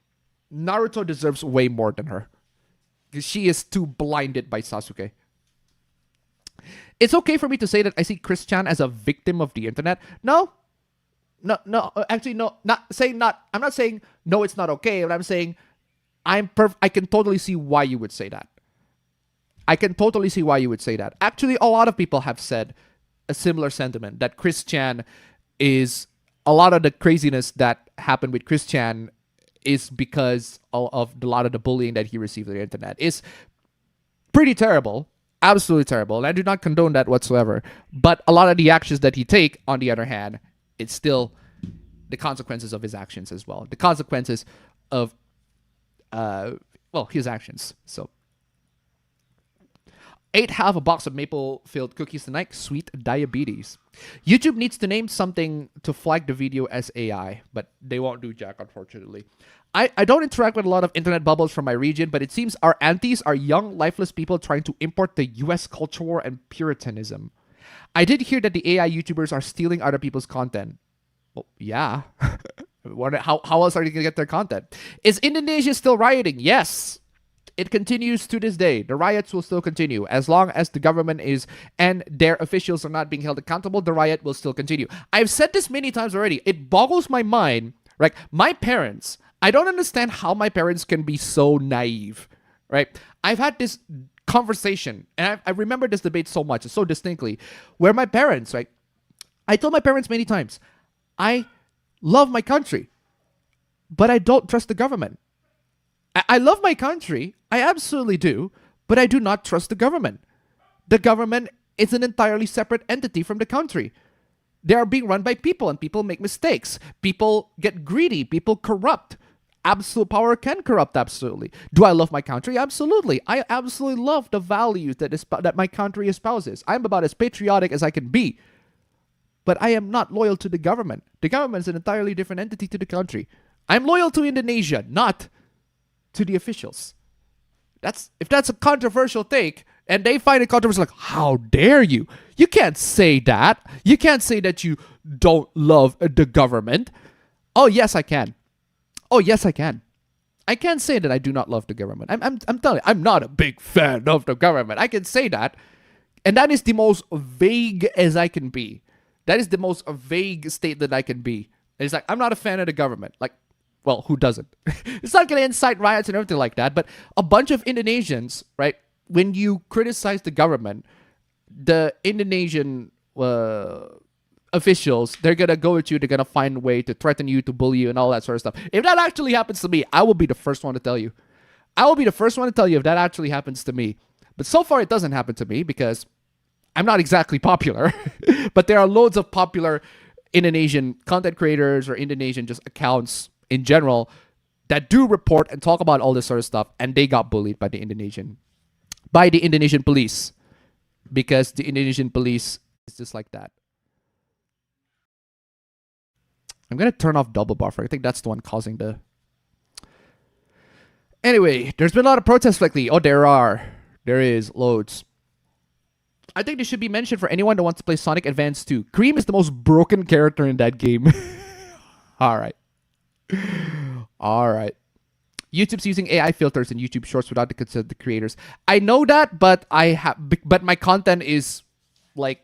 Naruto deserves way more than her, because she is too blinded by Sasuke. It's okay for me to say that I see Chris Chan as a victim of the internet. No. No, actually, no, I'm not saying no, it's not okay, but I'm saying I can totally see why you would say that. I can totally see why you would say that. Actually, a lot of people have said a similar sentiment that Chris Chan is a lot of the craziness that happened with Chris Chan is because of a lot of the bullying that he received on the internet. It's pretty terrible. Absolutely terrible. And I do not condone that whatsoever. But a lot of the actions that he take, on the other hand, it's still the consequences of his actions as well. The consequences of, his actions. So, 8 half a box of maple-filled cookies tonight. Sweet diabetes. YouTube needs to name something to flag the video as AI, but they won't do jack, unfortunately. I don't interact with a lot of internet bubbles from my region, but it seems our aunties are young, lifeless people trying to import the US culture war and puritanism. I did hear that the AI YouTubers are stealing other people's content. Well, yeah. How else are they going to get their content? Is Indonesia still rioting? Yes. It continues to this day. The riots will still continue. As long as the government is and their officials are not being held accountable, the riot will still continue. I've said this many times already. It boggles my mind. Right? My parents, I don't understand how my parents can be so naive. Right? I've had this conversation, and I remember this debate so much, so distinctly, where my parents, right? I told my parents many times, I love my country, but I don't trust the government. I love my country, I absolutely do, but I do not trust the government. The government is an entirely separate entity from the country. They are being run by people, and people make mistakes. People get greedy, people corrupt. Absolute power can corrupt, absolutely. Do I love my country? Absolutely. I absolutely love the values that my country espouses. I'm about as patriotic as I can be. But I am not loyal to the government. The government is an entirely different entity to the country. I'm loyal to Indonesia, not to the officials. If that's a controversial take, and they find it controversial, like, how dare you? You can't say that. You can't say that you don't love the government. Oh, yes, I can. Oh, yes, I can. I can't say that I do not love the government. I'm telling you, I'm not a big fan of the government. I can say that. And that is the most vague as I can be. That is the most vague state that I can be. It's like, I'm not a fan of the government. Like, well, who doesn't? It's not going to incite riots and everything like that. But a bunch of Indonesians, right, when you criticize the government, the Indonesian officials, they're going to go at you. They're going to find a way to threaten you, to bully you, and all that sort of stuff. If that actually happens to me, I will be the first one to tell you. I will be the first one to tell you if that actually happens to me. But so far, it doesn't happen to me because I'm not exactly popular. But there are loads of popular Indonesian content creators or Indonesian just accounts in general that do report and talk about all this sort of stuff, and they got bullied by the Indonesian police, because the Indonesian police is just like that. I'm gonna turn off double buffer. I think that's the one causing the... Anyway, there's been a lot of protests lately. Oh, there is loads. I think this should be mentioned for anyone that wants to play Sonic Advance 2. Cream is the most broken character in that game. Alright. YouTube's using AI filters in YouTube Shorts without the consent of the creators. I know that, but but my content is like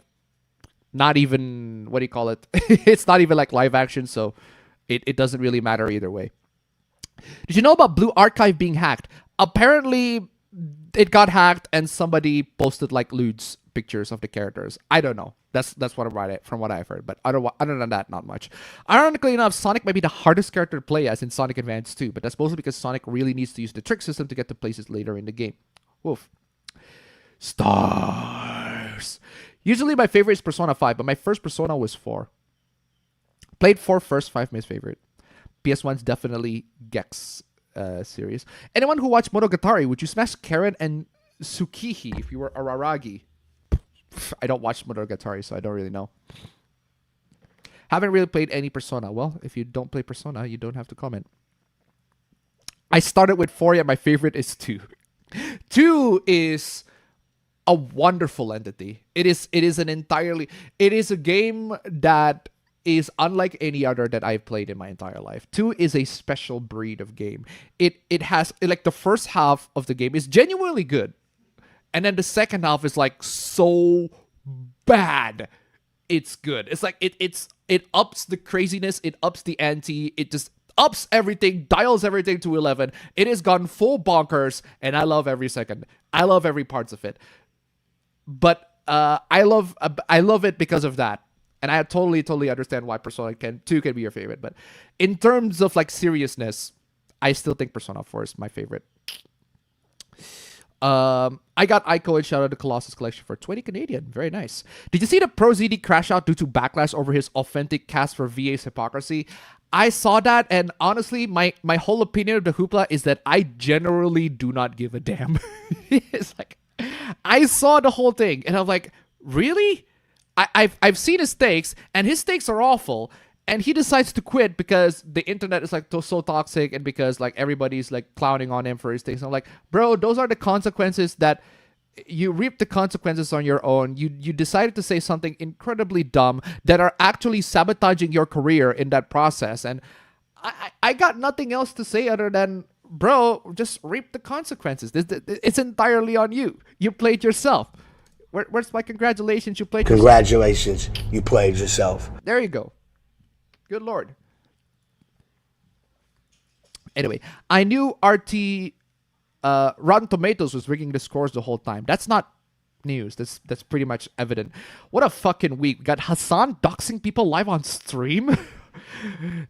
not even, what do you call it? It's not even like live action, so it doesn't really matter either way. Did you know about Blue Archive being hacked? Apparently, it got hacked and somebody posted like lewds pictures of the characters. I don't know. That's what I read from what I've heard. But other than that, not much. Ironically enough, Sonic might be the hardest character to play as in Sonic Advance 2, but that's mostly because Sonic really needs to use the trick system to get to places later in the game. Woof. Stars. Usually my favorite is Persona 5, but my first Persona was 4. Played 4 first, 5 my favorite. PS1's definitely Gex series. Anyone who watched Monogatari, would you smash Karen and Tsukihi if you were Araragi? I don't watch Monogatari, so I don't really know. Haven't really played any Persona. Well, if you don't play Persona, you don't have to comment. I started with 4, yet my favorite is 2. 2 is a wonderful entity. It is a game that is unlike any other that I've played in my entire life. 2 is a special breed of game. It has, like, the first half of the game is genuinely good. And then the second half is like so bad. It's good. It's like it ups the craziness, it ups the ante, it just ups everything, dials everything to 11. It has gone full bonkers, and I love every second. I love every parts of it. But I love it because of that. And I totally understand why Persona 2 can be your favorite. But in terms of like seriousness, I still think Persona 4 is my favorite. I got Ico and shout out to Colossus Collection for 20 Canadian. Very nice. Did you see the Pro ZD crash out due to backlash over his authentic cast for VA's hypocrisy? I saw that, and honestly, my whole opinion of the hoopla is that I generally do not give a damn. It's like, I saw the whole thing, and I'm like, really? I've seen his takes, and his takes are awful. And he decides to quit because the internet is like so toxic, and because like everybody's like clowning on him for his things. I'm like, bro, those are the consequences that you reap the consequences on your own. You decided to say something incredibly dumb that are actually sabotaging your career in that process. And I got nothing else to say other than, bro, just reap the consequences. It's entirely on you. You played yourself. Where's my congratulations? You played. Congratulations, you played yourself. There you go. Good Lord. Anyway, I knew RT Rotten Tomatoes was rigging the scores the whole time. That's not news. That's pretty much evident. What a fucking week. We got Hassan doxing people live on stream.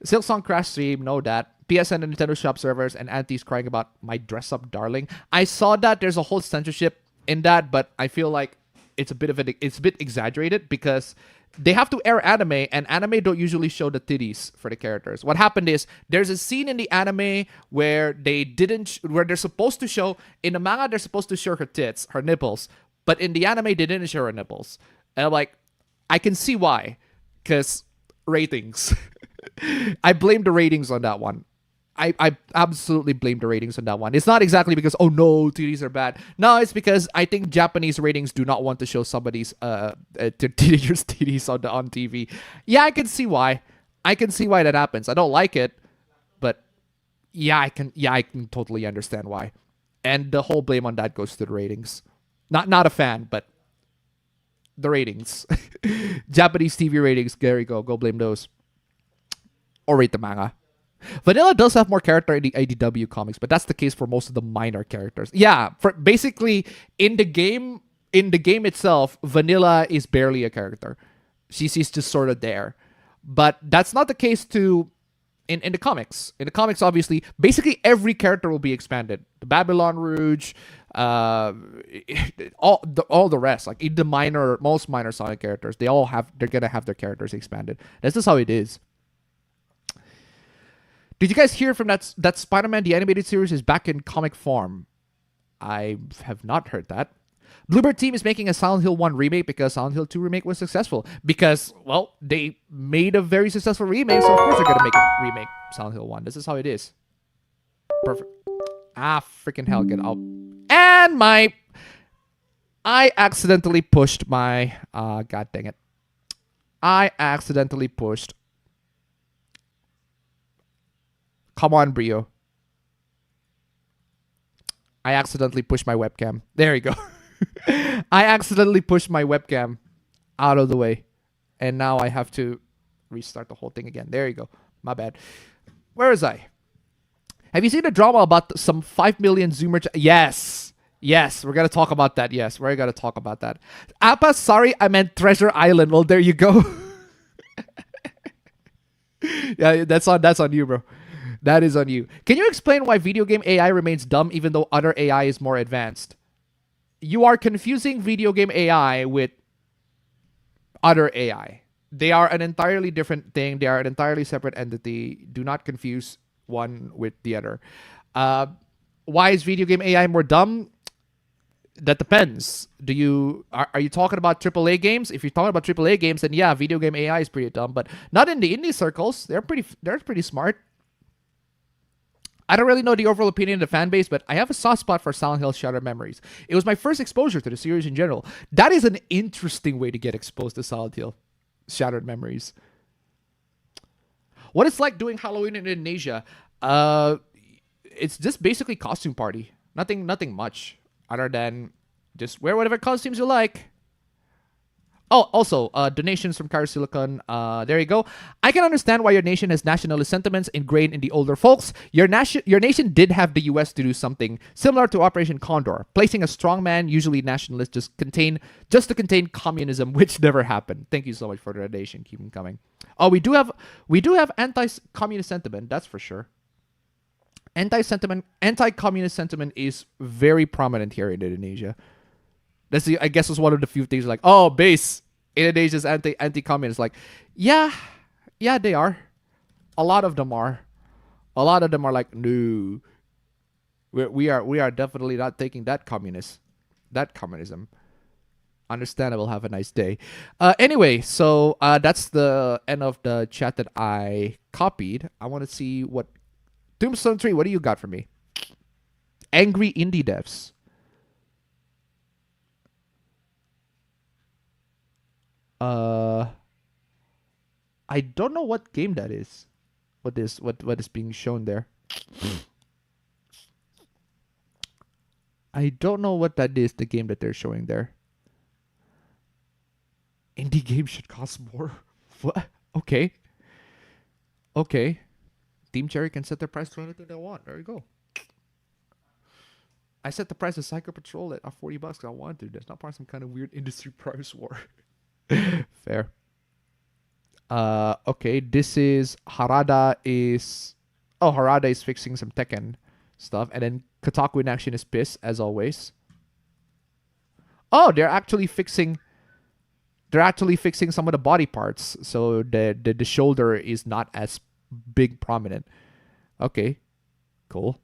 Silksong crash stream, know that. PSN and Nintendo Shop servers, and aunties crying about my dress up darling. I saw that. There's a whole censorship in that, but I feel like it's a bit exaggerated because they have to air anime, and anime don't usually show the titties for the characters. What happened is there's a scene in the anime where where they're supposed to show, in the manga they're supposed to show her tits, her nipples, but in the anime they didn't show her nipples. And I'm like, I can see why, because ratings. I blame the ratings on that one. I absolutely blame the ratings on that one. It's not exactly because, oh no, titties are bad. No, it's because I think Japanese ratings do not want to show somebody's titties on TV. Yeah, I can see why. I can see why that happens. I don't like it, but yeah, I can totally understand why. And the whole blame on that goes to the ratings. Not a fan, but the ratings. Japanese TV ratings, there you go. Go blame those. Or rate the manga. Vanilla does have more character in the IDW comics, but that's the case for most of the minor characters. Yeah, for basically in the game itself, Vanilla is barely a character. She's just sort of there. But that's not the case in the comics. In the comics, obviously, basically every character will be expanded. The Babylon Rouge, all the rest, like the most minor Sonic characters, they're gonna have their characters expanded. That's just how it is. Did you guys hear from that Spider-Man the animated series is back in comic form? I have not heard that. Bluebird Team is making a Silent Hill 1 remake because Silent Hill 2 remake was successful. Because, well, they made a very successful remake, so of course they're going to make a remake Silent Hill 1. This is how it is. Perfect. Freaking hell, get out. And I accidentally pushed my... God dang it. I accidentally pushed... Come on, Brio. I accidentally pushed my webcam. There you go. I accidentally pushed my webcam out of the way. And now I have to restart the whole thing again. There you go. My bad. Where is I? Have you seen the drama about some 5 million Zoomer... Yes. Yes, we're going to talk about that. Yes, we're going to talk about that. Appa, sorry, I meant Treasure Island. Well, there you go. Yeah, that's on you, bro. That is on you. Can you explain why video game AI remains dumb even though other AI is more advanced? You are confusing video game AI with other AI. They are an entirely different thing. They are an entirely separate entity. Do not confuse one with the other. Why is video game AI more dumb? That depends. Are you talking about AAA games? If you're talking about AAA games, then yeah, video game AI is pretty dumb, but not in the indie circles. They're pretty smart. I don't really know the overall opinion of the fan base, but I have a soft spot for Silent Hill Shattered Memories. It was my first exposure to the series in general. That is an interesting way to get exposed to Silent Hill Shattered Memories. What it's like doing Halloween in Indonesia? It's just basically costume party. Nothing much other than Just wear whatever costumes you like. Oh, also, donations from Car Silicon. There you go. I can understand why your nation has nationalist sentiments ingrained in the older folks. Your nation did have the US to do something similar to Operation Condor, placing a strongman, usually nationalist, just to contain communism, which never happened. Thank you so much for the donation. Keep them coming. Oh, we do have anti-communist sentiment, that's for sure. Anti-communist sentiment is very prominent here in Indonesia. I guess was one of the few things like, oh, base Indonesia's anti-communist. Like, yeah, they are. A lot of them are. A lot of them are like, no, we are definitely not taking that communism. Understandable. Have a nice day. Anyway, so that's the end of the chat that I copied. I want to see what Tombstone 3. What do you got for me? Angry indie devs. I don't know what game that is. What is being shown there? I don't know what that is. The game that they're showing there. Indie games should cost more. What? Okay. Team Cherry can set their price to anything they want. There you go. I set the price of Psycho Patrol at $40 because I wanted to. That's not part of some kind of weird industry price war. Fair. Okay, this is Harada is fixing some Tekken stuff, and then Kotaku in action is pissed as always. Oh, they're actually fixing some of the body parts, so the shoulder is not as big prominent. Okay, cool.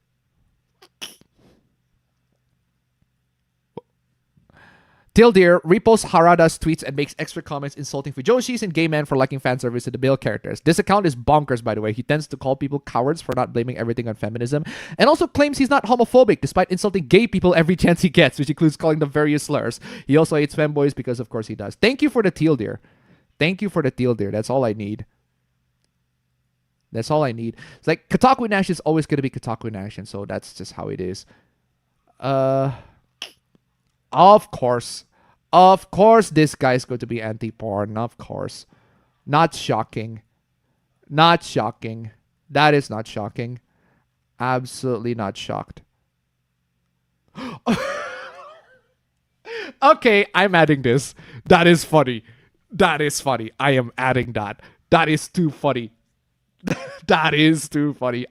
Tildeer reposts Harada's tweets and makes extra comments insulting Fujoshis and gay men for liking fan service to the male characters. This account is bonkers, by the way. He tends to call people cowards for not blaming everything on feminism, and also claims he's not homophobic despite insulting gay people every chance he gets, which includes calling them various slurs. He also hates femboys because, of course, he does. Thank you for the Tildeer. That's all I need. It's like Kotaku in action is always going to be Kotaku in action, so that's just how it is. Of course, this guy's going to be anti-porn. Of course. Not shocking. That is not shocking. Absolutely not shocked. Okay, I'm adding this. That is funny. I am adding that. That is too funny.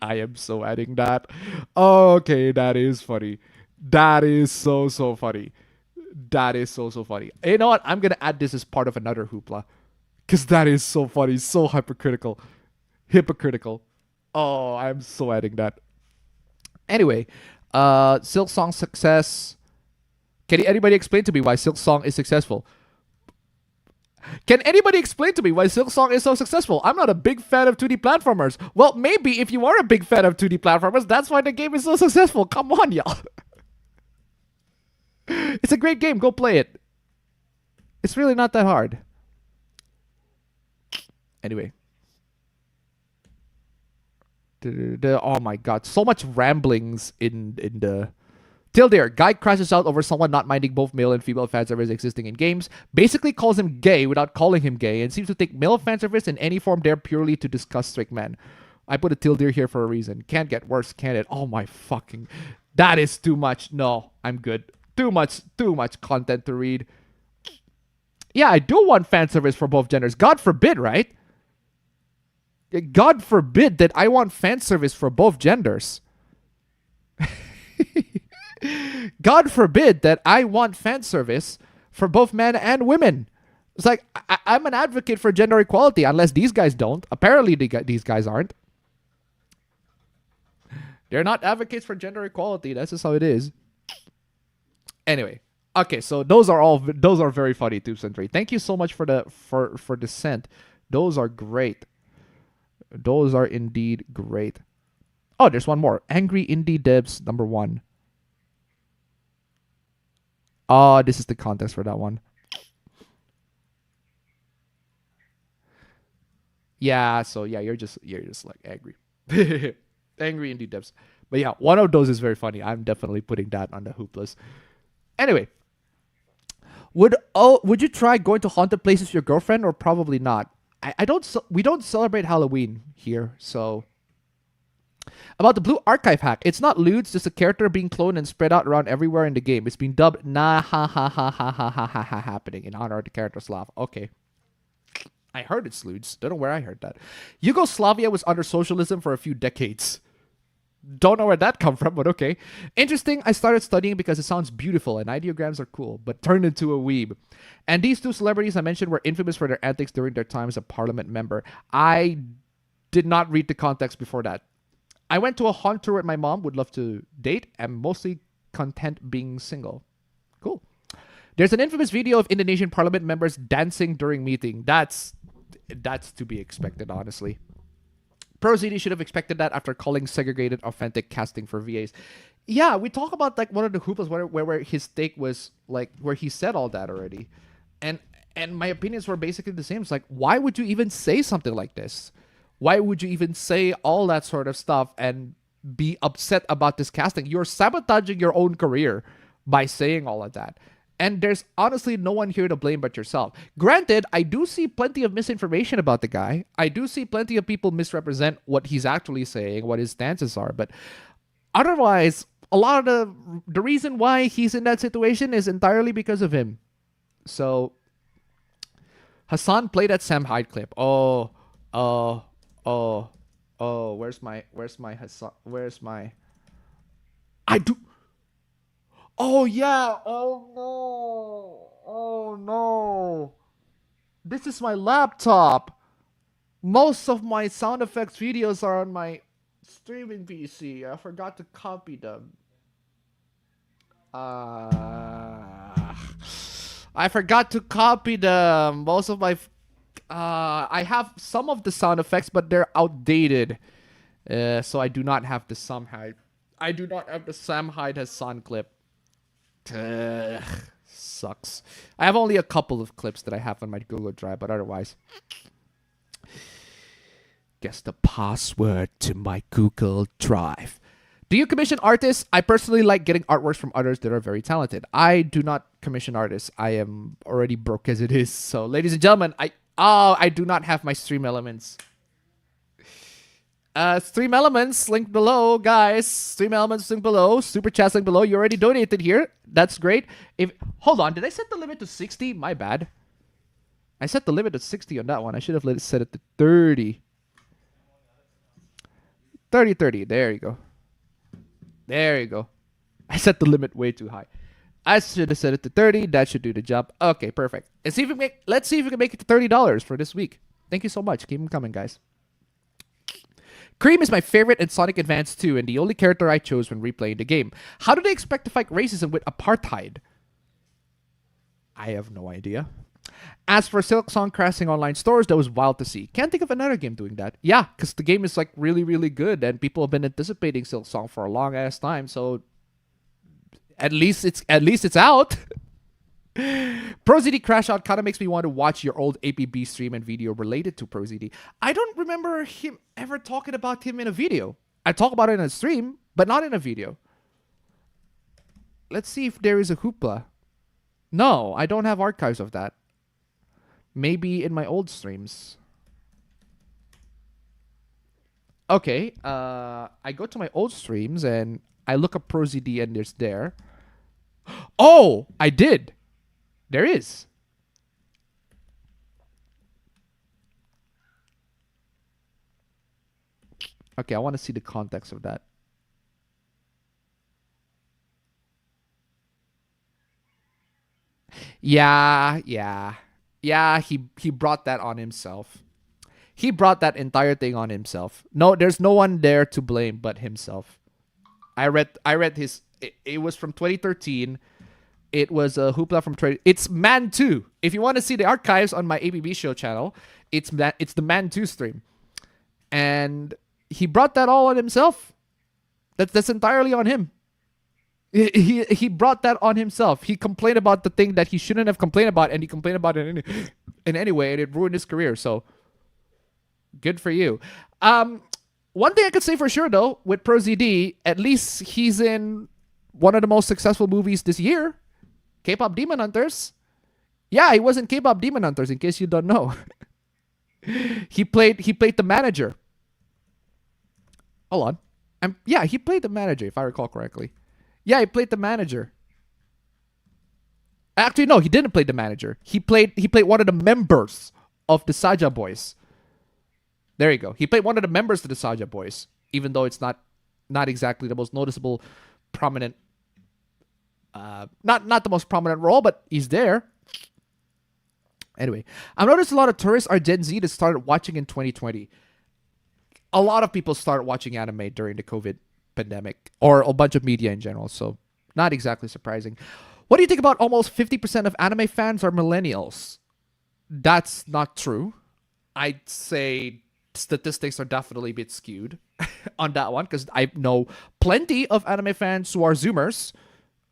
I am so adding that. Okay, that is funny. That is so funny. That is so funny. You know what? I'm going to add this as part of another hoopla. Because that is so funny. So hypocritical. Oh, I'm so adding that. Anyway, Silk Song's success. Can anybody explain to me why Silk Song is successful? Can anybody explain to me why Silk Song is so successful? I'm not a big fan of 2D platformers. Well, maybe if you are a big fan of 2D platformers, that's why the game is so successful. Come on, y'all. It's a great game. Go play it. It's really not that hard. Anyway. Oh my god. So much ramblings in the... Tildeer. Guy crashes out over someone not minding both male and female fan service existing in games. Basically calls him gay without calling him gay. And seems to take male fan service in any form there purely to discuss strict men. I put a Tildeer here for a reason. Can't get worse, can it? Oh my fucking... That is too much. No, I'm good. Too much content to read. Yeah, I do want fan service for both genders. God forbid, right? God forbid that I want fan service for both genders. God forbid that I want fan service for both men and women. It's like, I'm an advocate for gender equality, unless these guys don't. Apparently, these guys aren't. They're not advocates for gender equality. That's just how it is. Anyway, okay, so those are very funny, Tubes and 3. Thank you so much for the sent. Those are great. Those are indeed great. Oh, there's one more. Angry Indie Devs number 1. Oh, this is the context for that one. Yeah, so yeah, you're just like angry. Angry Indie Devs. But yeah, one of those is very funny. I'm definitely putting that on the hoop list. Anyway, Would you try going to haunted places with your girlfriend, or probably not? We don't celebrate Halloween here, so. About the blue archive hack, it's not lewds, just a character being cloned and spread out around everywhere in the game. It's been dubbed nah ha ha ha ha ha ha ha ha happening in honor of the character's laugh. Okay. I heard it's lewds. Don't know where I heard that. Yugoslavia was under socialism for a few decades. Don't know where that come from, but okay. Interesting, I started studying because it sounds beautiful and ideograms are cool, but turned into a weeb. And these two celebrities I mentioned were infamous for their antics during their time as a parliament member. I did not read the context before that. I went to a haunt tour with my mom, would love to date, and mostly content being single. Cool. There's an infamous video of Indonesian parliament members dancing during meeting. That's to be expected, honestly. ProZD should have expected that after calling segregated authentic casting for VAs. Yeah, we talk about like one of the hooplas where his take was like where he said all that already. And my opinions were basically the same. It's like, why would you even say something like this? Why would you even say all that sort of stuff and be upset about this casting? You're sabotaging your own career by saying all of that. And there's honestly no one here to blame but yourself. Granted, I do see plenty of misinformation about the guy. I do see plenty of people misrepresent what he's actually saying, what his stances are. But otherwise, a lot of the reason why he's in that situation is entirely because of him. So, Hassan played that Sam Hyde clip. Oh, where's my Hassan? Where's my... I do... Oh, yeah. Oh, no. This is my laptop. Most of my sound effects videos are on my streaming PC. I forgot to copy them. I forgot to copy them. Most of my... I have some of the sound effects, but they're outdated. So I do not have the Sam Hyde. I do not have the Sam Hyde Hassan clip. Sucks. I have only a couple of clips that I have on my Google Drive, but otherwise, guess the password to my Google Drive. Do you commission artists? I personally like getting artworks from others that are very talented. I do not commission artists. I am already broke as it is. So, ladies and gentlemen, I do not have my Stream Elements. Stream Elements, link below, guys. Stream Elements, link below. Super Chat, link below. You already donated here. That's great. Hold on, did I set the limit to 60? My bad. I set the limit to 60 on that one. I should have set it to 30. 30. There you go. There you go. I set the limit way too high. I should have set it to 30. That should do the job. Okay, perfect. Let's see if we can make it to $30 for this week. Thank you so much. Keep them coming, guys. Cream is my favorite in Sonic Advance 2 and the only character I chose when replaying the game. How do they expect to fight racism with apartheid? I have no idea. As for Silk Song crashing online stores, that was wild to see. Can't think of another game doing that. Yeah, because the game is like really, really good and people have been anticipating Silk Song for a long ass time, so at least it's out. ProZD Crash Out kind of makes me want to watch your old APB stream and video related to ProZD. I don't remember him ever talking about him in a video. I talk about it in a stream, but not in a video. Let's see if there is a hoopla. No, I don't have archives of that. Maybe in my old streams. Okay, I go to my old streams and I look up ProZD and there's there. Oh, I did. There is. Okay, I want to see the context of that. Yeah, he brought that on himself. He brought that entire thing on himself. No, there's no one there to blame but himself. I read his it was from 2013. It was a hoopla from it's Man 2. If you want to see the archives on my APB Show channel, it's the Man 2 stream. And he brought that all on himself. That's entirely on him. He brought that on himself. He complained about the thing that he shouldn't have complained about, and he complained about it in any way, and it ruined his career. So, good for you. One thing I could say for sure, though, with ProZD, at least he's in one of the most successful movies this year, K-Pop Demon Hunters. Yeah, he was in K-pop Demon Hunters. In case you don't know, he played the manager. Hold on, yeah, he played the manager if I recall correctly. Yeah, he played the manager. Actually, no, he didn't play the manager. He played one of the members of the Saja Boys. There you go. He played one of the members of the Saja Boys, even though it's not exactly the most noticeable, prominent. Not the most prominent role, but he's there. Anyway, I've noticed a lot of tourists are Gen Z that started watching in 2020. A lot of people started watching anime during the COVID pandemic, or a bunch of media in general, so not exactly surprising. What do you think about almost 50% of anime fans are millennials? That's not true. I'd say statistics are definitely a bit skewed on that one, because I know plenty of anime fans who are Zoomers.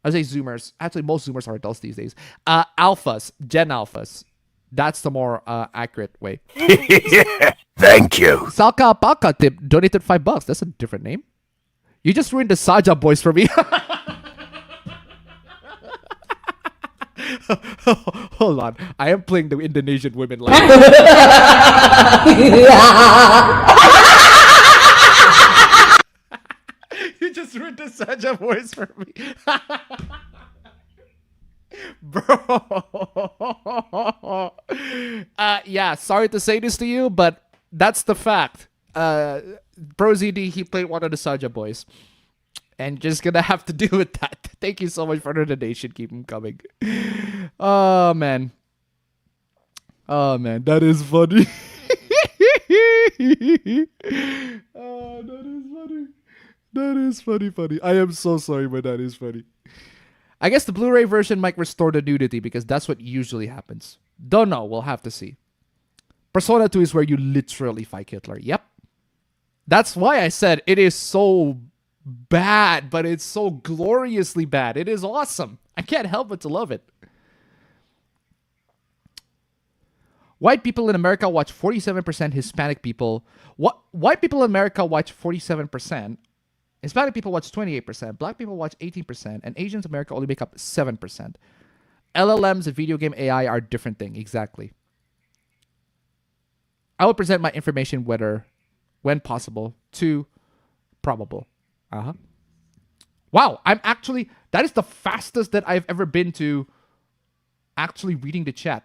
I say Zoomers. Actually, most Zoomers are adults these days. Alphas, Gen Alphas. That's the more accurate way. Yeah, thank you. Salka Palka tip donated $5. That's a different name. You just ruined the Saja Boys for me. Hold on. I am playing the Indonesian women like You just ruined the Saja Boys for me. Bro. Yeah, sorry to say this to you, but that's the fact. Pro ZD, he played one of the Saja Boys. And just gonna have to deal with that. Thank you so much for the donation. Keep them coming. Oh, man. Oh, man. That is funny. Oh, that is funny. That is funny. I am so sorry, but that is funny. I guess the Blu-ray version might restore the nudity because that's what usually happens. Don't know. We'll have to see. Persona 2 is where you literally fight Hitler. Yep. That's why I said it is so bad, but it's so gloriously bad. It is awesome. I can't help but to love it. White people in America watch 47%. Hispanic people... White people in America watch 47%. Hispanic people watch 28%. Black people watch 18%. And Asians in America only make up 7%. LLMs and video game AI are a different thing. Exactly. I will present my information when possible, to probable. Wow, that is the fastest that I've ever been to actually reading the chat.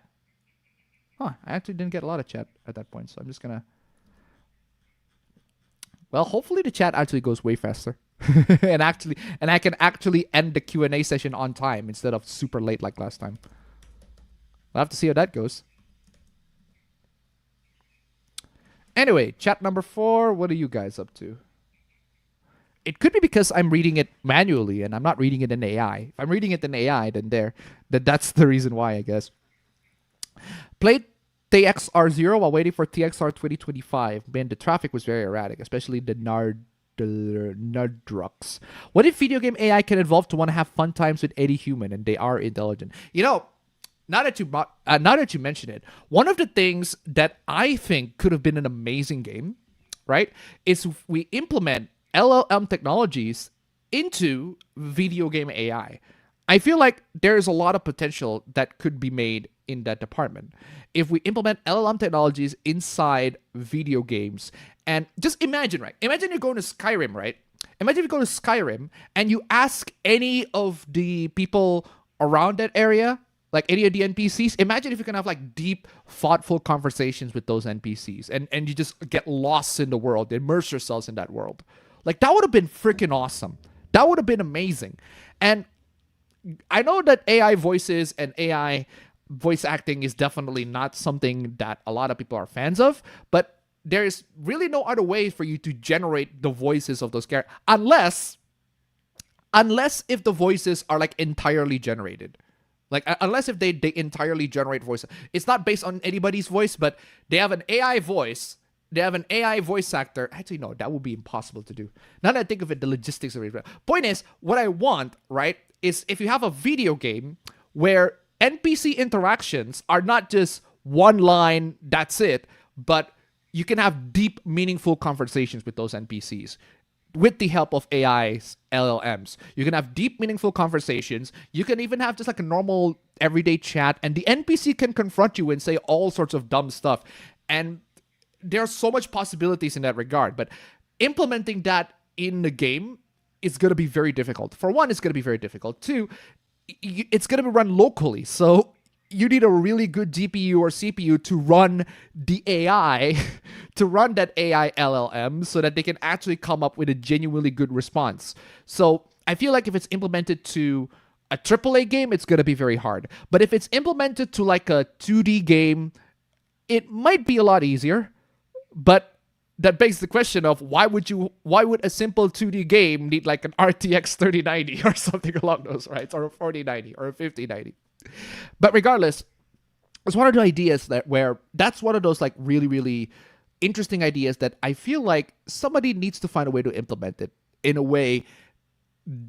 I actually didn't get a lot of chat at that point, so I'm just gonna... Well, hopefully the chat actually goes way faster. and I can actually end the Q&A session on time instead of super late like last time. We'll have to see how that goes. Anyway, chat number 4, what are you guys up to? It could be because I'm reading it manually and I'm not reading it in AI. If I'm reading it in AI, then that's the reason why, I guess. Played TXR0 while waiting for TXR 2025. Man, the traffic was very erratic, especially the Nerdrucks. What if video game AI can evolve to want to have fun times with any human and they are intelligent? You know, now that you mention it, one of the things that I think could have been an amazing game, right, is if we implement LLM technologies into video game AI. I feel like there's a lot of potential that could be made in that department. If we implement LLM technologies inside video games, and just imagine, right? Imagine you're going to Skyrim, right? Imagine you go to Skyrim and you ask any of the people around that area, like any of the NPCs, imagine if you can have like deep, thoughtful conversations with those NPCs and you just get lost in the world, immerse yourselves in that world. Like, that would have been freaking awesome. That would have been amazing. And I know that AI voices and AI voice acting is definitely not something that a lot of people are fans of, but there is really no other way for you to generate the voices of those characters unless if the voices are like entirely generated. Like, unless if they entirely generate voices. It's not based on anybody's voice, but they have an AI voice. They have an AI voice actor. Actually, no, that would be impossible to do. Now that I think of it, the logistics of it. Point is, what I want, right, is if you have a video game where NPC interactions are not just one line, that's it, but you can have deep, meaningful conversations with those NPCs. with the help of AI's LLMs. You can have deep, meaningful conversations. You can even have just like a normal everyday chat, and the NPC can confront you and say all sorts of dumb stuff. And there's so much possibilities in that regard. But implementing that in the game is going to be very difficult. For one, it's going to be very difficult. Two, it's going to be run locally. So you need a really good GPU or CPU to run the AI, to run that AI LLM so that they can actually come up with a genuinely good response. So I feel like if it's implemented to a AAA game, it's going to be very hard. But if it's implemented to like a 2D game, it might be a lot easier. But that begs the question of why would a simple 2D game need like an RTX 3090 or something along those lines, or a 4090 or a 5090? But regardless, it's one of the ideas that's one of those like really, really interesting ideas that I feel like somebody needs to find a way to implement it in a way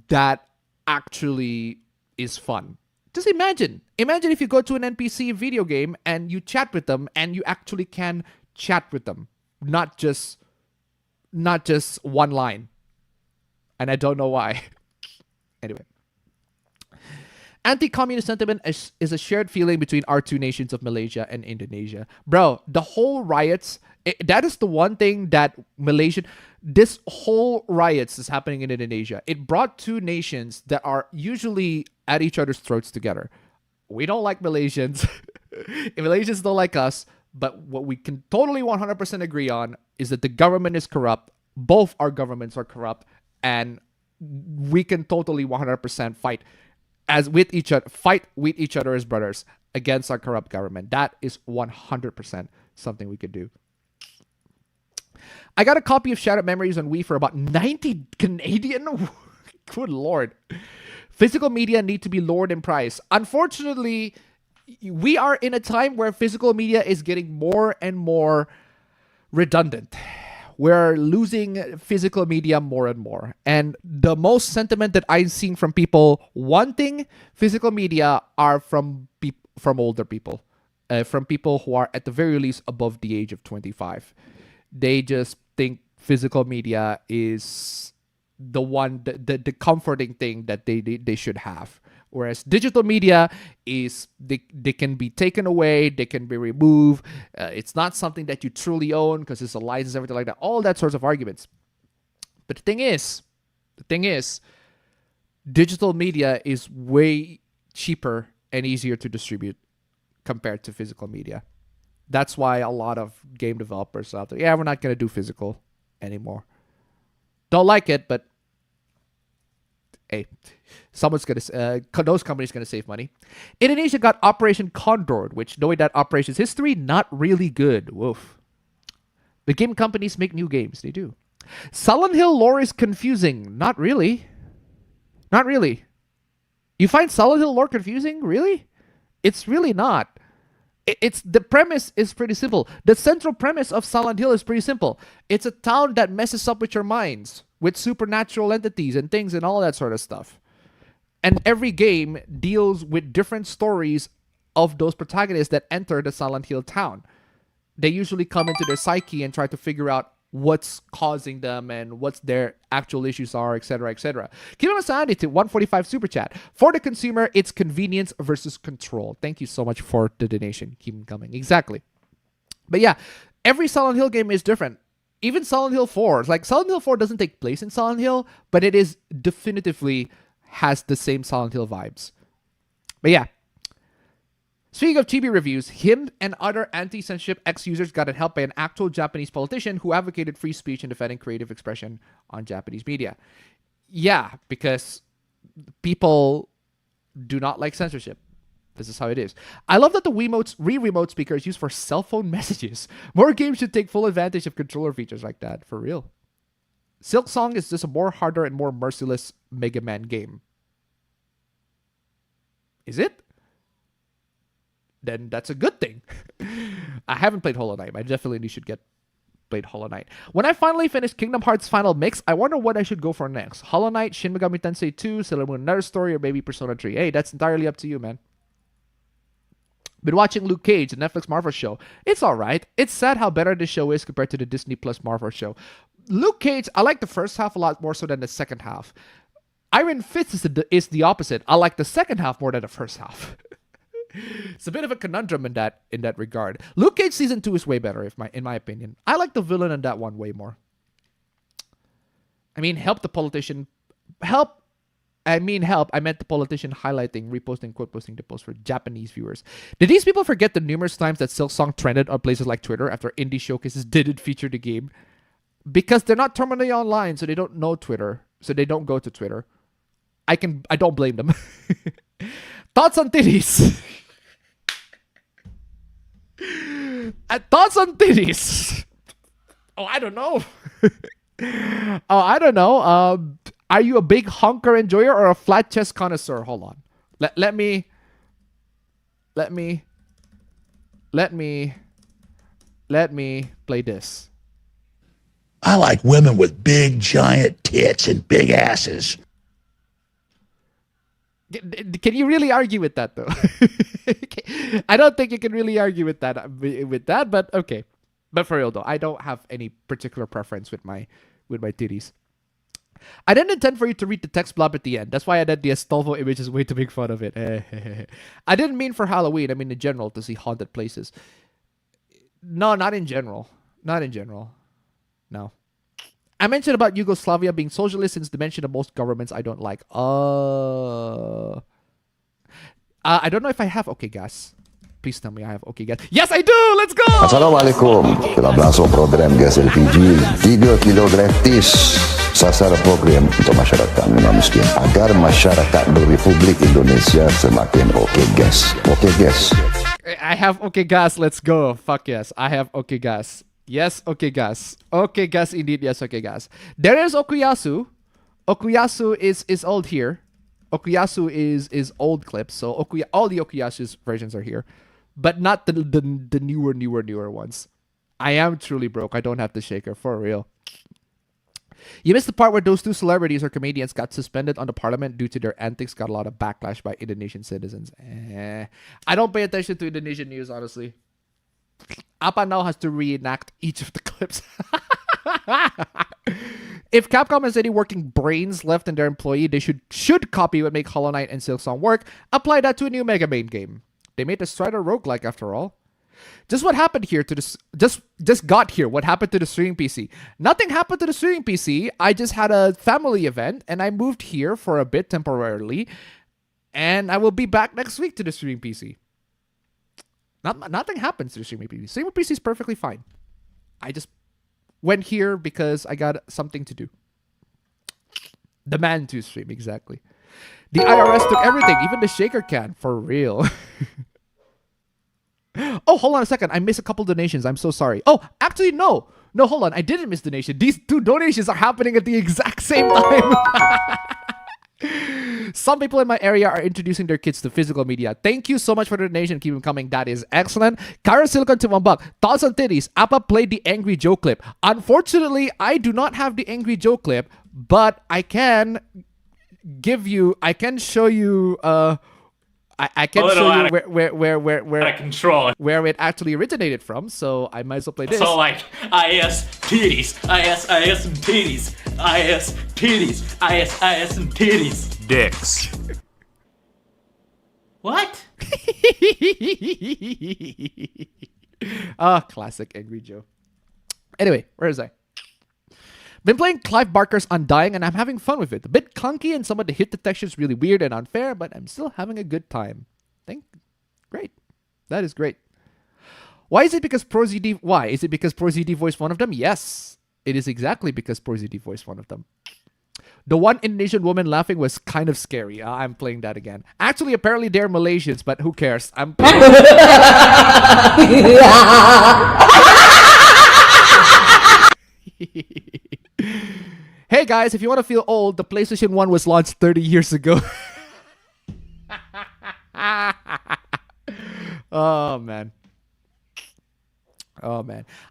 that actually is fun. Just imagine if you go to an NPC video game and you chat with them and you actually can chat with them, not just one line. And I don't know why. Anyway. Anti-communist sentiment is a shared feeling between our two nations of Malaysia and Indonesia. Bro, the whole riots, that is the one thing that this whole riots is happening in Indonesia. It brought two nations that are usually at each other's throats together. We don't like Malaysians. Malaysians don't like us. But what we can totally 100% agree on is that the government is corrupt. Both our governments are corrupt. And we can totally 100% fight with each other as brothers against our corrupt government. That is 100% something we could do. I got a copy of Shattered Memories on Wii for about 90 Canadian. Good Lord. Physical media need to be lowered in price. Unfortunately, we are in a time where physical media is getting more and more redundant. We're losing physical media more and more. And the most sentiment that I've seen from people wanting physical media are from older people. From people who are at the very least above the age of 25. They just think physical media is the comforting thing that they should have. Whereas digital media is, they can be taken away, they can be removed. It's not something that you truly own because it's a license, everything like that. All that sorts of arguments. But the thing is, digital media is way cheaper and easier to distribute compared to physical media. That's why a lot of game developers out there, we're not going to do physical anymore. Don't like it, but hey, those companies gonna save money. Indonesia got Operation Condor, which, knowing that operation's history, not really good. Woof. The game companies make new games. They do. Silent Hill lore is confusing. Not really. Not really. You find Silent Hill lore confusing? Really? It's really not. The premise is pretty simple. The central premise of Silent Hill is pretty simple. It's a town that messes up with your minds, with supernatural entities and things and all that sort of stuff. And every game deals with different stories of those protagonists that enter the Silent Hill town. They usually come into their psyche and try to figure out what's causing them and what's their actual issues are, etc., etc. Keep on Sandy to 145 Super Chat. For the consumer, it's convenience versus control. Thank you so much for the donation. Keep them coming. Exactly. But yeah, every Silent Hill game is different. Even Silent Hill 4. Like, Silent Hill 4 doesn't take place in Silent Hill, but it is definitively has the same Silent Hill vibes. But yeah. Speaking of chibi reviews, him and other anti-censorship ex-users got help by an actual Japanese politician who advocated free speech and defending creative expression on Japanese media. Yeah, because people do not like censorship. This is how it is. I love that the Wiimote's remote speaker is used for cell phone messages. More games should take full advantage of controller features like that, for real. Silk Song is just a more harder and more merciless Mega Man game. Is it? Then that's a good thing. I haven't played Hollow Knight. I definitely should get played Hollow Knight. When I finally finish Kingdom Hearts Final Mix, I wonder what I should go for next. Hollow Knight, Shin Megami Tensei 2, Sailor Moon Another Story, or maybe Persona 3. Hey, that's entirely up to you, man. Been watching Luke Cage, the Netflix Marvel show. It's alright. It's sad how better this show is compared to the Disney Plus Marvel show. Luke Cage, I like the first half a lot more so than the second half. Iron Fist is the opposite. I like the second half more than the first half. It's a bit of a conundrum in that regard. Luke Cage season 2 is way better, in my opinion. I like the villain in that one way more. I mean, help the politician. I meant the politician highlighting, reposting, quote posting the post for Japanese viewers. Did these people forget the numerous times that Silk Song trended on places like Twitter after indie showcases didn't feature the game? Because they're not terminally online, so they don't know Twitter. So they don't go to Twitter. I don't blame them. Thoughts on titties? Thoughts on titties? Oh, I don't know. Are you a big honker enjoyer or a flat chest connoisseur? Hold on. Let me play this. I like women with big, giant tits and big asses. Can you really argue with that, though? I don't think you can really argue with that, but okay. But for real, though, I don't have any particular preference with my titties. I didn't intend for you to read the text blob at the end. That's why I did the Astolfo images way to make fun of it. I didn't mean for Halloween. I mean in general, to see haunted places. No, not in general. Not in general. No. I mentioned about Yugoslavia being socialist since the mention of most governments I don't like. I don't know if I have okay gas. Please tell me I have okay gas. Yes, I do! Let's go! Assalamualaikum. Telah berlangsung program gas LPG 3 kilo gratis sasar program untuk masyarakat non miskin agar masyarakat Republik Indonesia semakin okay gas. Okay gas. I have okay gas. Let's go. Fuck yes. I have okay gas. Yes, okay gas. Okay gas indeed. Yes, okay gas. There is Okuyasu. Okuyasu is old here. Okuyasu is old clips. So all the Okuyasu's versions are here. But not the newer ones. I am truly broke. I don't have the shaker. For real. You missed the part where those two celebrities or comedians got suspended on the parliament due to their antics. Got a lot of backlash by Indonesian citizens. I don't pay attention to Indonesian news, honestly. Appa now has to reenact each of the clips. If Capcom has any working brains left in their employee, they should copy what made Hollow Knight and Silksong work. Apply that to a new Mega Man game. They made the Strider roguelike after all. Just what happened here to this? Just got here. What happened to the streaming PC? Nothing happened to the streaming PC. I just had a family event and I moved here for a bit temporarily, and I will be back next week to the streaming PC. Nothing happens to the streaming PC. Streaming PC is perfectly fine. I just went here because I got something to do. The man to stream, exactly. The IRS took everything, even the shaker can, for real. Oh, hold on a second. I missed a couple donations. I'm so sorry. Oh, actually, no. No, hold on. I didn't miss donation. These two donations are happening at the exact same time. Some people in my area are introducing their kids to physical media. Thank you so much for the donation. Keep them coming. That is excellent. Kyra Silicon to $1. Thoughts on titties. Appa played the Angry Joe clip. Unfortunately, I do not have the Angry Joe clip, but I can show you I can show you where it actually originated from, so I might as well play this. So like IS titties, IS and titties, IS titties, IS and titties. Dicks. What? Classic Angry Joe. Anyway, where is I? Been playing Clive Barker's Undying, and I'm having fun with it. A bit clunky, and some of the hit detection is really weird and unfair, but I'm still having a good time. Great. That is great. Why is it because ProZD? Why? Is it because ProZD voiced one of them? Yes. It is exactly because ProZD voiced one of them. The one Indonesian woman laughing was kind of scary. I'm playing that again. Actually, apparently they're Malaysians, but who cares? I'm playing. Hey guys, if you want to feel old, the PlayStation 1 was launched 30 years ago. Oh man.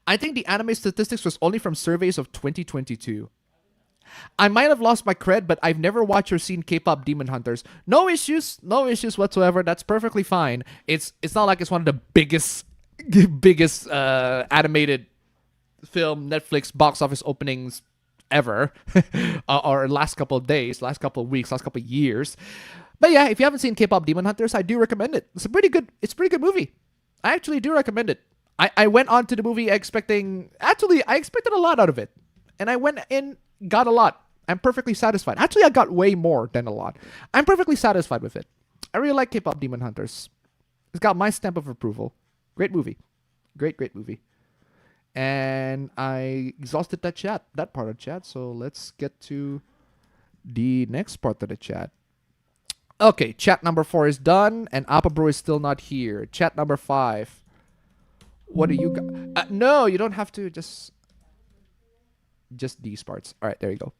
I think the anime statistics was only from surveys of 2022. I might have lost my cred, but I've never watched or seen K-pop Demon Hunters. No issues whatsoever. That's perfectly fine. It's not like it's one of the biggest animated film Netflix box office openings ever, or last couple of days, last couple of weeks, last couple of years. But yeah, if you haven't seen K-pop Demon Hunters, I do recommend it. It's a pretty good movie. I actually do recommend it. I went on to the movie I expected a lot out of it. And I went in, got a lot. I'm perfectly satisfied. Actually, I got way more than a lot. I'm perfectly satisfied with it. I really like K-pop Demon Hunters. It's got my stamp of approval. Great movie. Great movie. And I exhausted that part of chat. So let's get to the next part of the chat. Okay, chat number 4 is done, and Appa Bro is still not here. Chat number 5. What do you got? No, you don't have to. Just these parts. All right, there you go.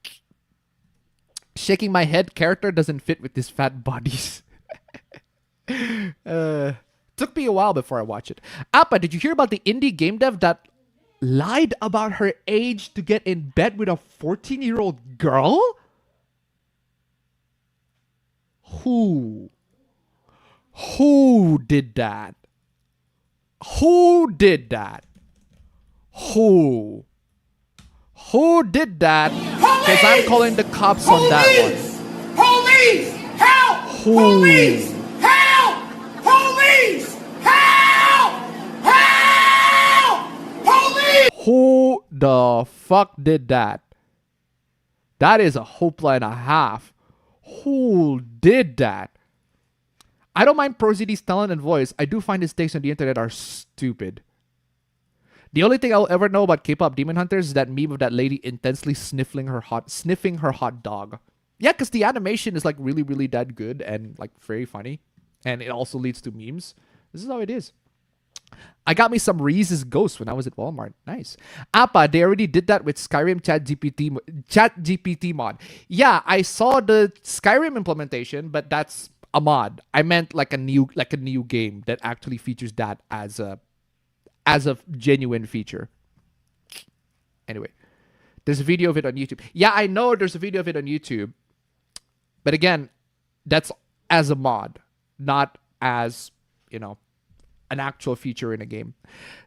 Shaking my head. Character doesn't fit with these fat bodies. Took me a while before I watched it. Appa, did you hear about the indie game dev that lied about her age to get in bed with a 14-year-old girl? Who did that? Who did that? Who did that? Because I'm calling the cops on that one. Police! Help! Who? Police! Help! Police! Help! Help! Police! Who the fuck did that? That is a hoopla and a half. Who did that? I don't mind ProZD's talent and voice. I do find his takes on the internet are stupid. The only thing I'll ever know about K-pop Demon Hunters is that meme of that lady intensely sniffing her hot dog. Yeah, because the animation is like really, really that good and like very funny. And it also leads to memes. This is how it is. I got me some Reese's Ghost when I was at Walmart. Nice. Appa, they already did that with Skyrim ChatGPT mod. Yeah, I saw the Skyrim implementation, but that's a mod. I meant like a new game that actually features that as a genuine feature. Anyway, there's a video of it on YouTube. Yeah, I know there's a video of it on YouTube. But again, that's as a mod, not as, an actual feature in a game.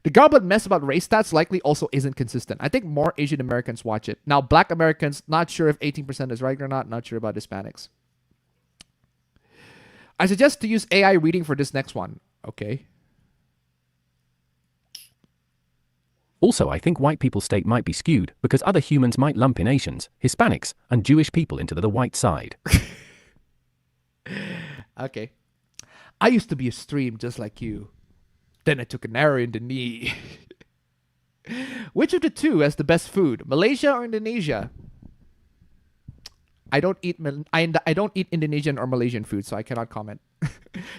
The garbled mess about race stats likely also isn't consistent. I think more Asian Americans watch it. Now, Black Americans, not sure if 18% is right or not sure about Hispanics. I suggest to use AI reading for this next one. Okay. Also, I think white people's state might be skewed because other humans might lump in Asians, Hispanics, and Jewish people into the white side. Okay. I used to be a stream just like you. Then I took an arrow in the knee. Which of the two has the best food, Malaysia or Indonesia? I don't eat Indonesian or Malaysian food, so I cannot comment.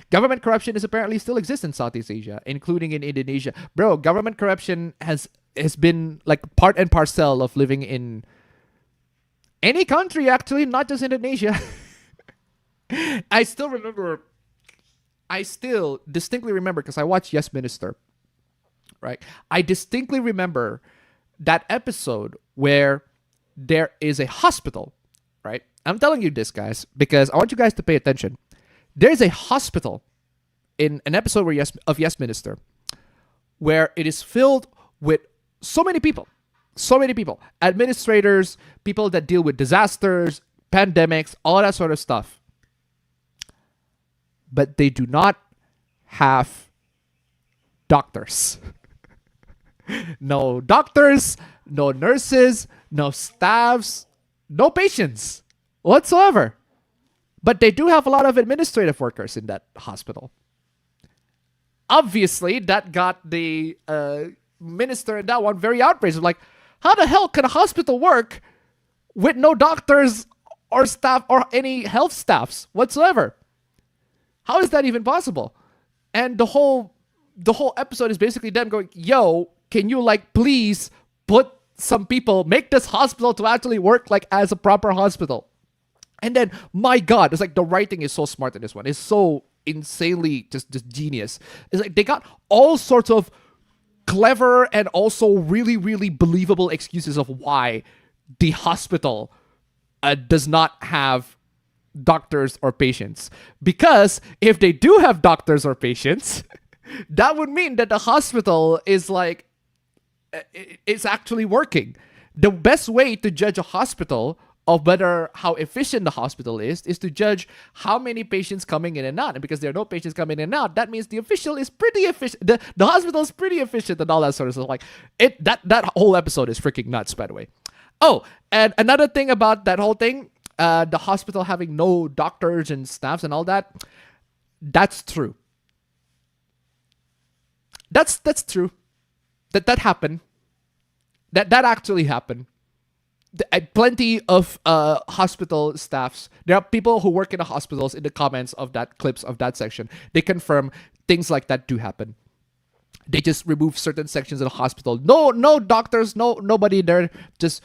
Government corruption is apparently still exists in Southeast Asia, including in Indonesia. Bro, government corruption has been like part and parcel of living in any country, actually, not just Indonesia. I still distinctly remember, because I watched Yes Minister, right? I distinctly remember that episode where there is a hospital, right? I'm telling you this, guys, because I want you guys to pay attention. There's a hospital in an episode of Yes Minister where it is filled with so many people, administrators, people that deal with disasters, pandemics, all that sort of stuff. But they do not have doctors. No doctors, no nurses, no staffs, no patients whatsoever. But they do have a lot of administrative workers in that hospital. Obviously, that got the minister in that one very outraged. Like, how the hell can a hospital work with no doctors or staff or any health staffs whatsoever? How is that even possible? And the whole episode is basically them going, yo, can you please put some people, make this hospital to actually work as a proper hospital? And then, my God, it's the writing is so smart in this one. It's so insanely just genius. It's they got all sorts of clever and also really, really believable excuses of why the hospital does not have doctors or patients. Because if they do have doctors or patients, that would mean that the hospital is it's actually working. The best way to judge a hospital of whether how efficient the hospital is to judge how many patients coming in and out. And because there are no patients coming in and out, that means the official is pretty efficient. The hospital is pretty efficient and all that sort of stuff. Like that whole episode is freaking nuts, by the way. Oh, and another thing about that whole thing, the hospital having no doctors and staffs and all that, that's true. That's true. That happened. That actually happened. Plenty of hospital staffs. There are people who work in the hospitals in the comments of that clips of that section. They confirm things like that do happen. They just remove certain sections of the hospital. No doctors, nobody there. Just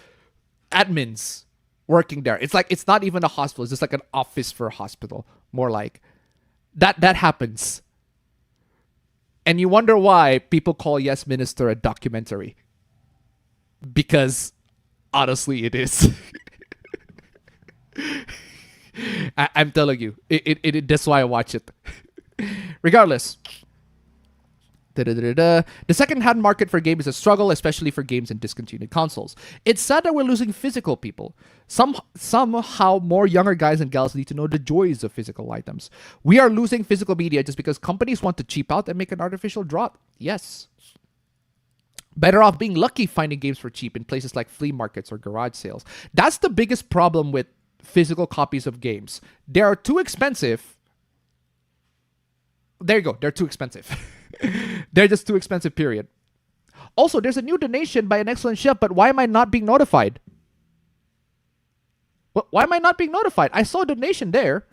admins working there. It's like it's not even a hospital. It's just like an office for a hospital. More like that happens. And you wonder why people call Yes Minister a documentary. Because honestly, it is. I'm telling you, that's why I watch it. Regardless, the second-hand market for games is a struggle, especially for games in discontinued consoles. It's sad that we're losing physical people. Somehow more younger guys and gals need to know the joys of physical items. We are losing physical media just because companies want to cheap out and make an artificial drop. Yes. Better off being lucky finding games for cheap in places like flea markets or garage sales. That's the biggest problem with physical copies of games. They are too expensive. There you go. They're too expensive. They're just too expensive, period. Also, there's a new donation by an excellent chef, but why am I not being notified? Why am I not being notified? I saw a donation there.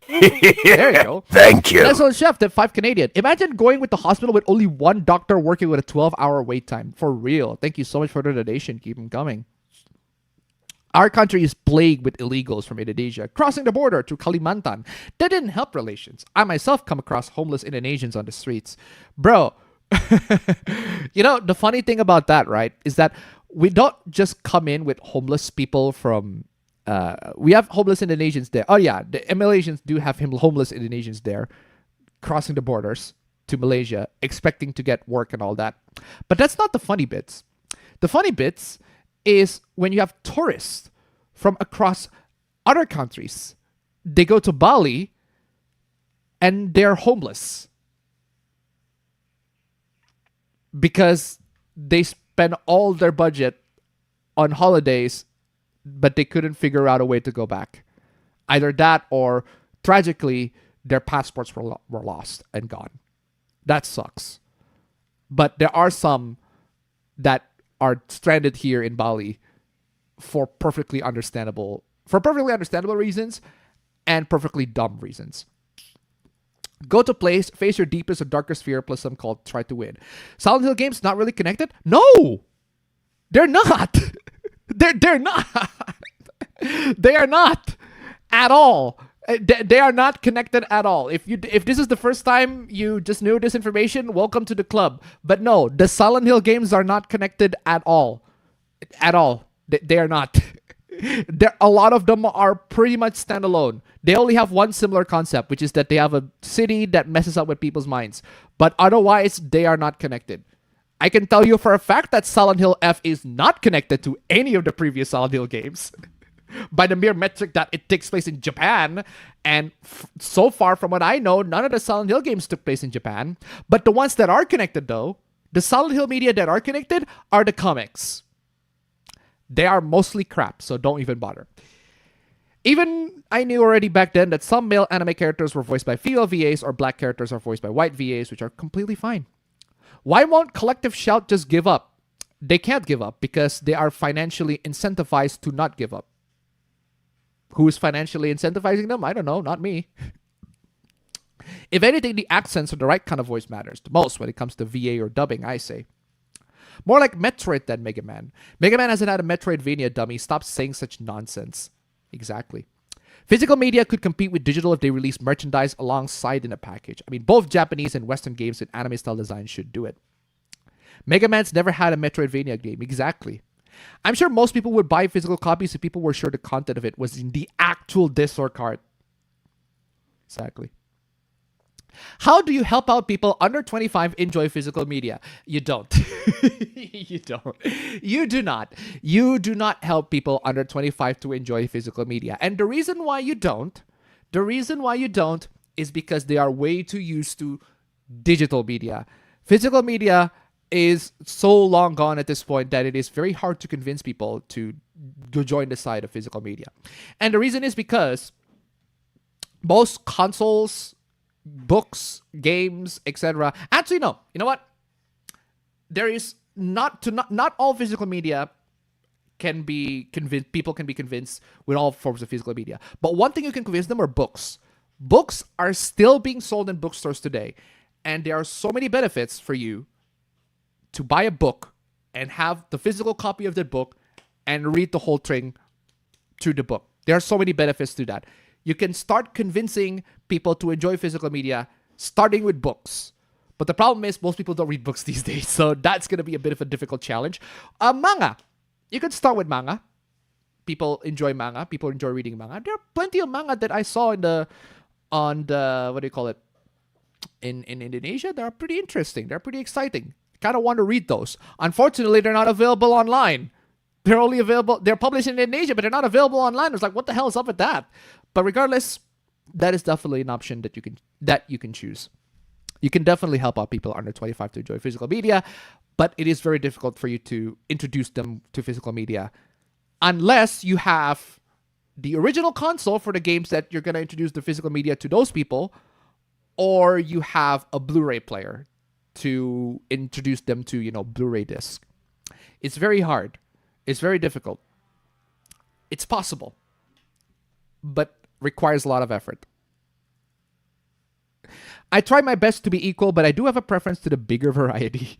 There you go. Thank you. Excellent chef, that 5 Canadian. Imagine going with the hospital with only one doctor working with a 12-hour wait time. For real. Thank you so much for the donation. Keep them coming. Our country is plagued with illegals from Indonesia crossing the border to Kalimantan. That didn't help relations. I myself come across homeless Indonesians on the streets. Bro, you know, the funny thing about that, right, is that we don't just come in with homeless people from... we have homeless Indonesians there. Oh yeah, the Malaysians do have homeless Indonesians there crossing the borders to Malaysia, expecting to get work and all that. But that's not the funny bits. The funny bits is when you have tourists from across other countries. They go to Bali and they're homeless because they spend all their budget on holidays, but they couldn't figure out a way to go back. Either that or, tragically, their passports were lost and gone. That sucks. But there are some that are stranded here in Bali for perfectly understandable reasons and perfectly dumb reasons. Go to place, face your deepest or darkest fear, plus some called try to win. Silent Hill games not really connected? No! They're not! They're not! They are not! At all! They are not connected at all. If this is the first time you just knew this information, welcome to the club. But no, the Silent Hill games are not connected at all. At all. They are not. A lot of them are pretty much standalone. They only have one similar concept, which is that they have a city that messes up with people's minds. But otherwise, they are not connected. I can tell you for a fact that Silent Hill F is not connected to any of the previous Silent Hill games. By the mere metric that it takes place in Japan. And so far, from what I know, none of the Silent Hill games took place in Japan. But the ones that are connected, though, the Silent Hill media that are connected are the comics. They are mostly crap, so don't even bother. Even I knew already back then that some male anime characters were voiced by female VAs or black characters are voiced by white VAs, which are completely fine. Why won't Collective Shout just give up? They can't give up because they are financially incentivized to not give up. Who is financially incentivizing them? I don't know, not me. If anything, the accents or the right kind of voice matters the most when it comes to VA or dubbing, I say. More like Metroid than Mega Man. Mega Man hasn't had a Metroidvania dummy. Stop saying such nonsense. Exactly. Physical media could compete with digital if they release merchandise alongside in a package. I mean, both Japanese and Western games with anime-style design should do it. Mega Man's never had a Metroidvania game. Exactly. I'm sure most people would buy physical copies if people were sure the content of it was in the actual disc or card. Exactly. How do you help out people under 25 enjoy physical media? You don't. You don't. You do not. You do not help people under 25 to enjoy physical media. And the reason why you don't is because they are way too used to digital media. Physical media is so long gone at this point that it is very hard to convince people to join the side of physical media. And the reason is because most consoles, books, games, etc. Actually, no. You know what? There is not all physical media can be convinced. People can be convinced with all forms of physical media. But one thing you can convince them are books. Books are still being sold in bookstores today, and there are so many benefits for you to buy a book and have the physical copy of that book and read the whole thing through the book. There are so many benefits to that. You can start convincing people to enjoy physical media starting with books. But the problem is most people don't read books these days, so that's going to be a bit of a difficult challenge. Manga. You can start with manga. People enjoy manga. People enjoy reading manga. There are plenty of manga that I saw on the what do you call it? In Indonesia. They are pretty interesting. They're pretty exciting. Kind of want to read those. Unfortunately, they're not available online. They're published in Indonesia, but they're not available online. It's like, what the hell is up with that? But regardless, that is definitely an option that you can choose. You can definitely help out people under 25 to enjoy physical media, but it is very difficult for you to introduce them to physical media unless you have the original console for the games that you're going to introduce the physical media to those people, or you have a Blu-ray player to introduce them to, Blu-ray disc. It's very hard. It's very difficult. It's possible, but requires a lot of effort. I try my best to be equal, but I do have a preference to the bigger variety.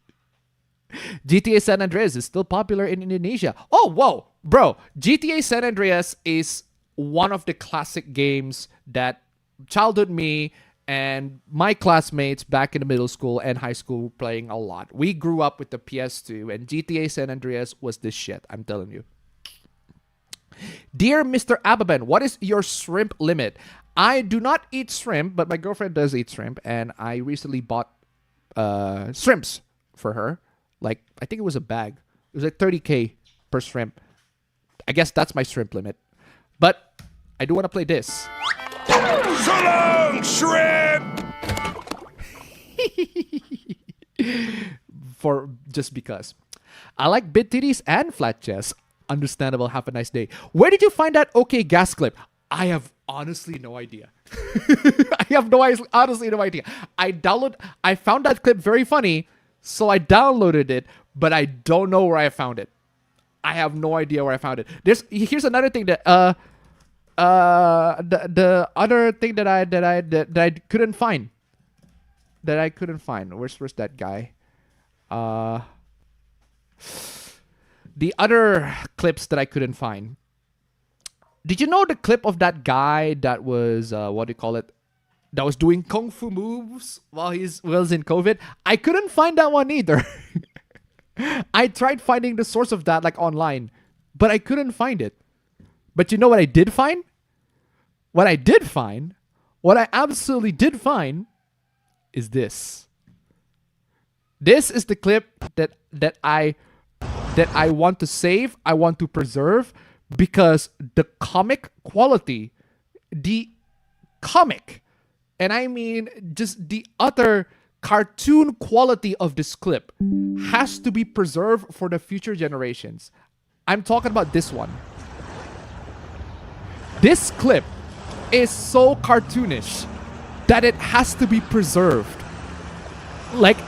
GTA San Andreas is still popular in Indonesia. Oh, whoa, bro. GTA San Andreas is one of the classic games that childhood me and my classmates back in the middle school and high school were playing a lot. We grew up with the PS2, and GTA San Andreas was the shit, I'm telling you. Dear Mr. Ababen, what is your shrimp limit? I do not eat shrimp, but my girlfriend does eat shrimp, and I recently bought shrimps for her. Like, I think it was a bag. It was like 30K per shrimp. I guess that's my shrimp limit. But I do want to play this. So long, shrimp! For just because. I like big titties and flat chests. Understandable. Have a nice day. Where did you find that OK gas clip? I have honestly no idea. I have honestly no idea. I found that clip very funny, so I downloaded it, but I don't know where I found it. I have no idea where I found it. Here's another thing that the other thing that I couldn't find. Where's that guy? The other clips that I couldn't find. Did you know the clip of that guy that was that was doing kung fu moves while he was in COVID? I couldn't find that one either. I tried finding the source of that like online, but I couldn't find it. But you know what I did find? What I absolutely did find is this. This is the clip that I want to save, I want to preserve, because the comic quality, and I mean just the utter cartoon quality of this clip has to be preserved for the future generations. I'm talking about this one. This clip is so cartoonish that it has to be preserved. Like,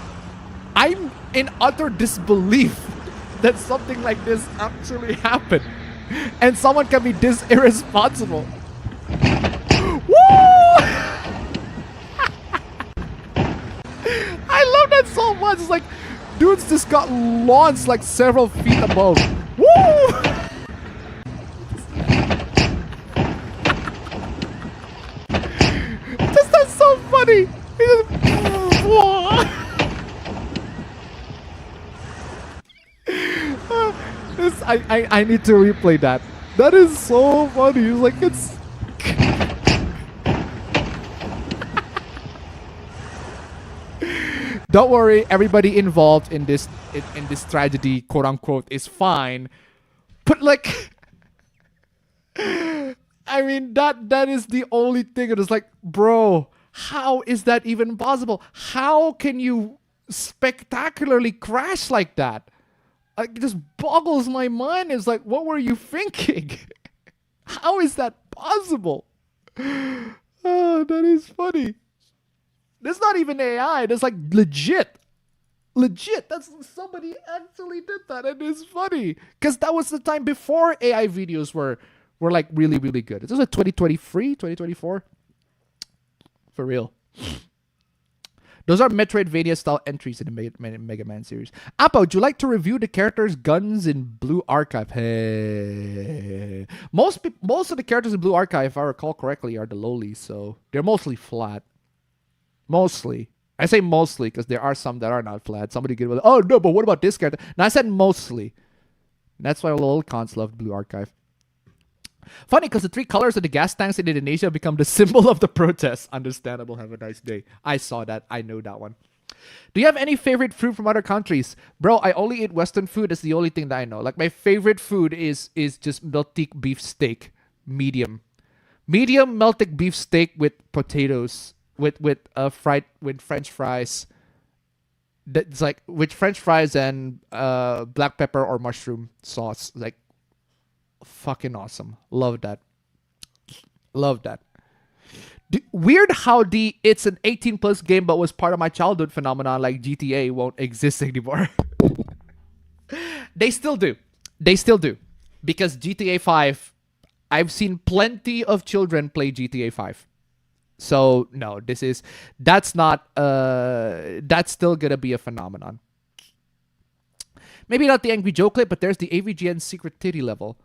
I'm in utter disbelief that something like this actually happened. And someone can be this irresponsible. Woo! I love that so much. It's like, dudes just got launched like several feet above. Woo! That's so funny. I need to replay that. That is so funny. It's like, it's Don't worry, everybody involved in this in this tragedy, quote unquote, is fine. But like, I mean, that is the only thing. It is like, bro, how is that even possible? How can you spectacularly crash like that? Like, it just boggles my mind. It's like, what were you thinking? How is that possible? Oh, that is funny. That's not even AI. That's like legit. Legit. That's somebody actually did that, and it's funny because that was the time before AI videos were like really, really good. This was a 2023, 2024. For real. Those are Metroidvania style entries in the Mega Man series. Appa, would you like to review the characters' guns in Blue Archive? Hey. Most of the characters in Blue Archive, if I recall correctly, are the Loli, so they're mostly flat. Mostly. I say mostly because there are some that are not flat. Somebody could be, oh no, but what about this character? No, I said mostly. That's why Lol cons love Blue Archive. Funny because the 3 colors of the gas tanks in Indonesia become the symbol of the protest. Understandable. Have a nice day. I saw that. I know that one. Do you have any favorite food from other countries? Bro, I only eat Western food. That's the only thing that I know. Like, my favorite food is just meltic beef steak. Medium. Medium meltic beef steak with potatoes. With French fries. That's like with French fries and black pepper or mushroom sauce. Like, fucking awesome. Love that. Love that. Weird how it's an 18 plus game but was part of my childhood phenomenon like GTA won't exist anymore. They still do. They still do. Because GTA 5, I've seen plenty of children play GTA 5. So no, that's still gonna be a phenomenon. Maybe not the Angry Joe clip, but there's the AVGN secret titty level.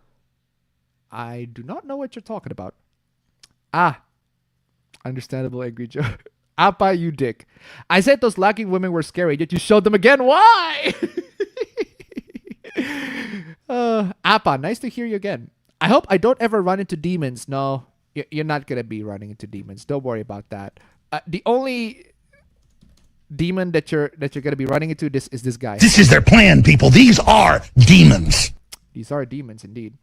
I do not know what you're talking about. Ah, understandable, Angry Joe. Appa, you dick. I said those lacking women were scary, yet you showed them again. Why? Appa, nice to hear you again. I hope I don't ever run into demons. No, you're not gonna be running into demons. Don't worry about that. The only demon that you're gonna be running into is this guy. This is their plan, people. These are demons. These are demons indeed.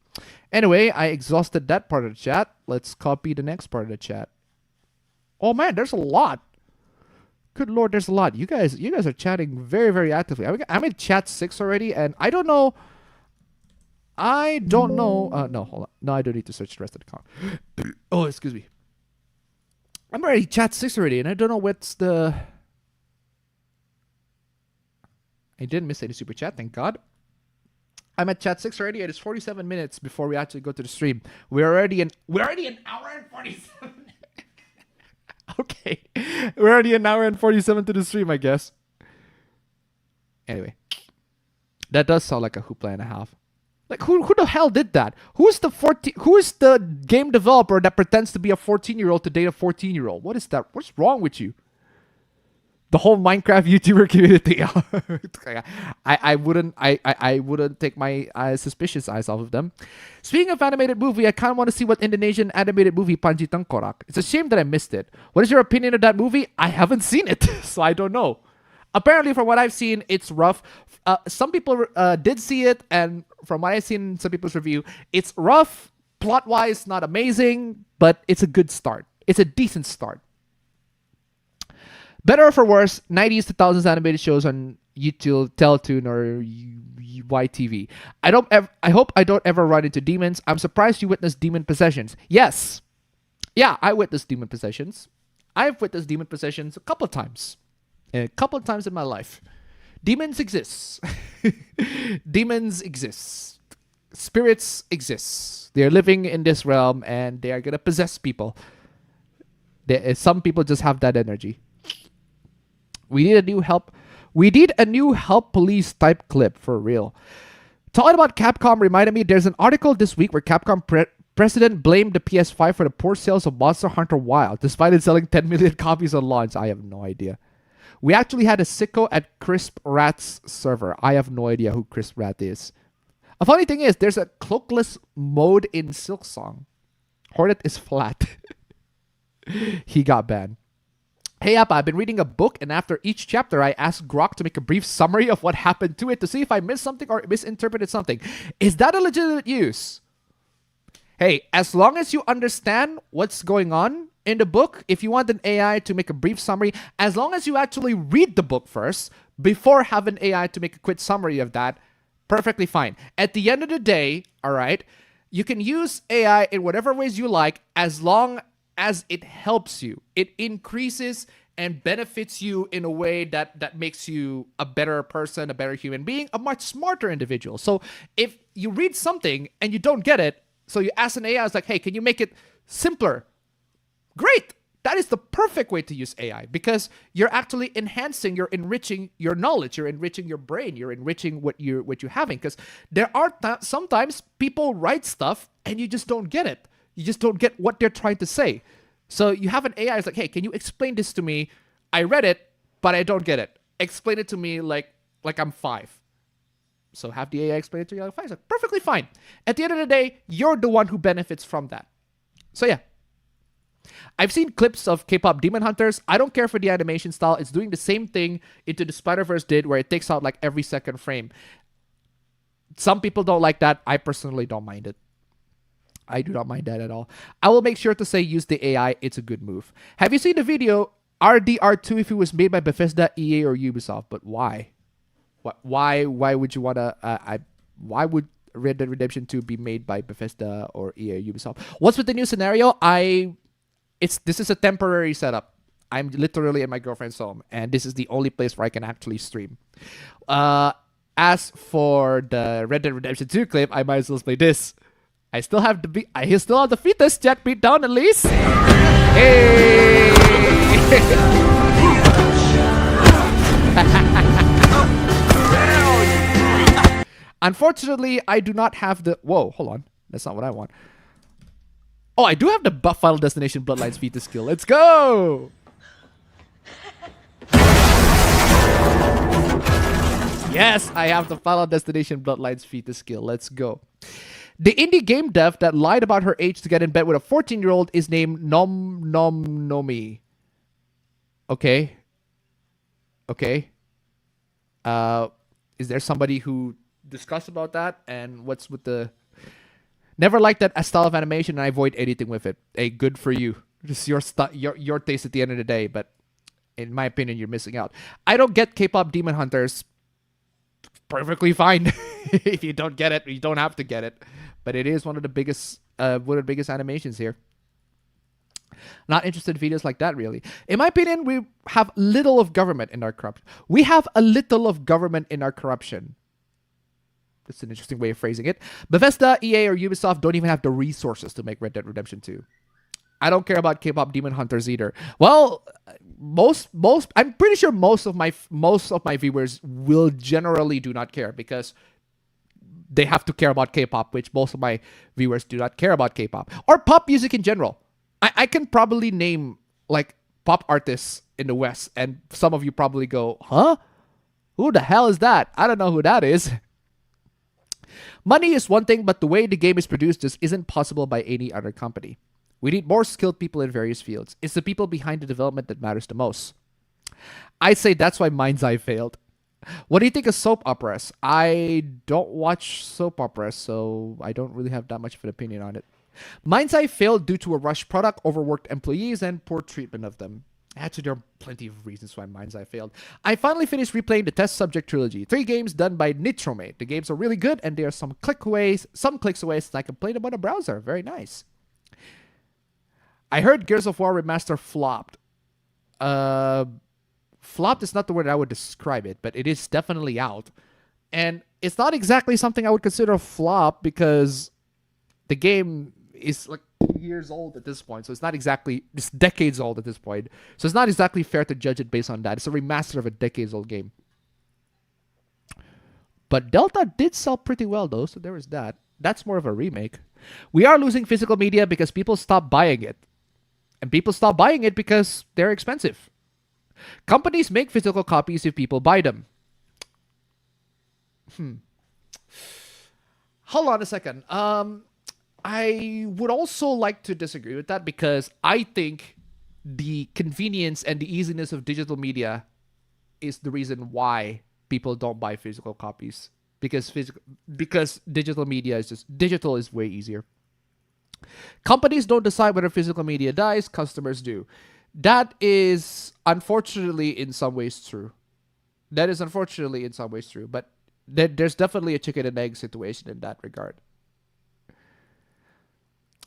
Anyway, I exhausted that part of the chat. Let's copy the next part of the chat. Oh man, there's a lot. Good lord, there's a lot. You guys are chatting very, very actively. I'm in chat 6 already, and I don't know. No, hold on. No, I don't need to search the rest of the comment. Oh, excuse me. I'm already chat 6 already, and I don't know what's the... I didn't miss any super chat, thank God. I'm at chat 6 already. It is 47 minutes before we actually go to the stream. We're already an hour and 47. Okay. We're already an hour and 47 to the stream, I guess. Anyway. That does sound like a hoopla and a half. Like, who the hell did that? Who is the game developer that pretends to be a 14-year-old to date a 14-year-old? What is that? What's wrong with you? The whole Minecraft YouTuber community. I wouldn't take my suspicious eyes off of them. Speaking of animated movie, I kind of want to see what Indonesian animated movie Panji Tengkorak. It's a shame that I missed it. What is your opinion of that movie? I haven't seen it, so I don't know. Apparently, from what I've seen, it's rough. Some people did see it, and from what I've seen in some people's review, it's rough. Plot-wise, not amazing, but it's a good start. It's a decent start. Better or for worse, 90s to 2000s animated shows on YouTube, Teletoon, or YTV. I hope I don't ever run into demons. I'm surprised you witnessed demon possessions. Yes. Yeah, I witnessed demon possessions. I've witnessed demon possessions a couple of times. A couple of times in my life. Demons exist. Demons exist. Spirits exist. They're living in this realm and they are going to possess people. Some people just have that energy. We need a new help police type clip for real. Talking about Capcom reminded me there's an article this week where Capcom president blamed the PS5 for the poor sales of Monster Hunter Wild, despite it selling 10 million copies on launch. I have no idea. We actually had a sicko at Crisp Rat's server. I have no idea who Crisp Rat is. A funny thing is, there's a cloakless mode in Silksong. Hornet is flat. He got banned. Hey Appa, I've been reading a book, and after each chapter, I asked Grok to make a brief summary of what happened to it to see if I missed something or misinterpreted something. Is that a legitimate use? Hey, as long as you understand what's going on in the book, if you want an AI to make a brief summary, as long as you actually read the book first before having AI to make a quick summary of that, perfectly fine. At the end of the day, all right, you can use AI in whatever ways you like as long as it helps you. It increases and benefits you in a way that makes you a better person, a better human being, a much smarter individual. So if you read something and you don't get it, so you ask an AI, it's like, hey, can you make it simpler? Great. That is the perfect way to use AI because you're actually enhancing, you're enriching your knowledge, you're enriching your brain, you're enriching what you're having. Because there are sometimes people write stuff and you just don't get it. You just don't get what they're trying to say. So you have an AI, it's like, hey, can you explain this to me? I read it, but I don't get it. Explain it to me like I'm 5. So have the AI explain it to you like 5. It's like, perfectly fine. At the end of the day, you're the one who benefits from that. So yeah. I've seen clips of K-pop Demon Hunters. I don't care for the animation style. It's doing the same thing Into the Spider-Verse did where it takes out like every second frame. Some people don't like that. I personally don't mind it. I do not mind that at all. I will make sure to say use the AI. It's a good move. Have you seen the video RDR2 if it was made by Bethesda, EA, or Ubisoft? But why? Why would you want to... why would Red Dead Redemption 2 be made by Bethesda or EA or Ubisoft? What's with the new scenario? This is a temporary setup. I'm literally in my girlfriend's home, and this is the only place where I can actually stream. As for the Red Dead Redemption 2 clip, I might as well play this. I still have the fetus jet beat down at least. Hey! Unfortunately, I do not have the... Whoa, hold on. That's not what I want. Oh, I do have the Final Destination Bloodlines fetus skill. Let's go! Yes, I have the Final Destination Bloodlines fetus skill. Let's go. The indie game dev that lied about her age to get in bed with a 14-year-old is named Nom Nom Nomi. Okay. Okay. Is there somebody who discussed about that? And what's with the... Never liked that style of animation, and I avoid anything with it. Hey, good for you. Just your taste at the end of the day, but in my opinion, you're missing out. I don't get K-pop Demon Hunters. Perfectly fine. If you don't get it, you don't have to get it. But it is one of the biggest animations here. Not interested in videos like that, really. In my opinion, we have little of government in our corruption. We have a little of government in our corruption. That's an interesting way of phrasing it. Bethesda, EA, or Ubisoft don't even have the resources to make Red Dead Redemption 2. I don't care about K-pop Demon Hunters either. Well, I'm pretty sure most of my viewers will generally do not care because they have to care about K-pop, which most of my viewers do not care about K-pop or pop music in general. I can probably name like pop artists in the West, and some of you probably go, huh? Who the hell is that? I don't know who that is. Money is one thing, but the way the game is produced just isn't possible by any other company. We need more skilled people in various fields. It's the people behind the development that matters the most. I'd say that's why Mind's Eye failed. What do you think of soap operas? I don't watch soap operas, so I don't really have that much of an opinion on it. Mind's Eye failed due to a rushed product, overworked employees, and poor treatment of them. Actually, there are plenty of reasons why Mind's Eye failed. I finally finished replaying the Test Subject trilogy. 3 games done by Nitrome. The games are really good, and they are some clicks away since I can play them on a browser. Very nice. I heard Gears of War Remaster flopped. Flopped is not the word I would describe it, but it is definitely out. And it's not exactly something I would consider a flop because the game is like years old at this point, so it's decades old at this point, so it's not exactly fair to judge it based on that. It's a remaster of a decades old game, but Delta did sell pretty well though, so there was that. That's more of a remake. We are losing physical media because people stop buying it, and people stop buying it because they're expensive. Companies make physical copies if people buy them. Hold on a second. I would also like to disagree with that because I think the convenience and the easiness of digital media is the reason why people don't buy physical copies, because digital media is just digital is way easier. Companies don't decide whether physical media dies, customers do. That is unfortunately in some ways true. But there's definitely a chicken and egg situation in that regard.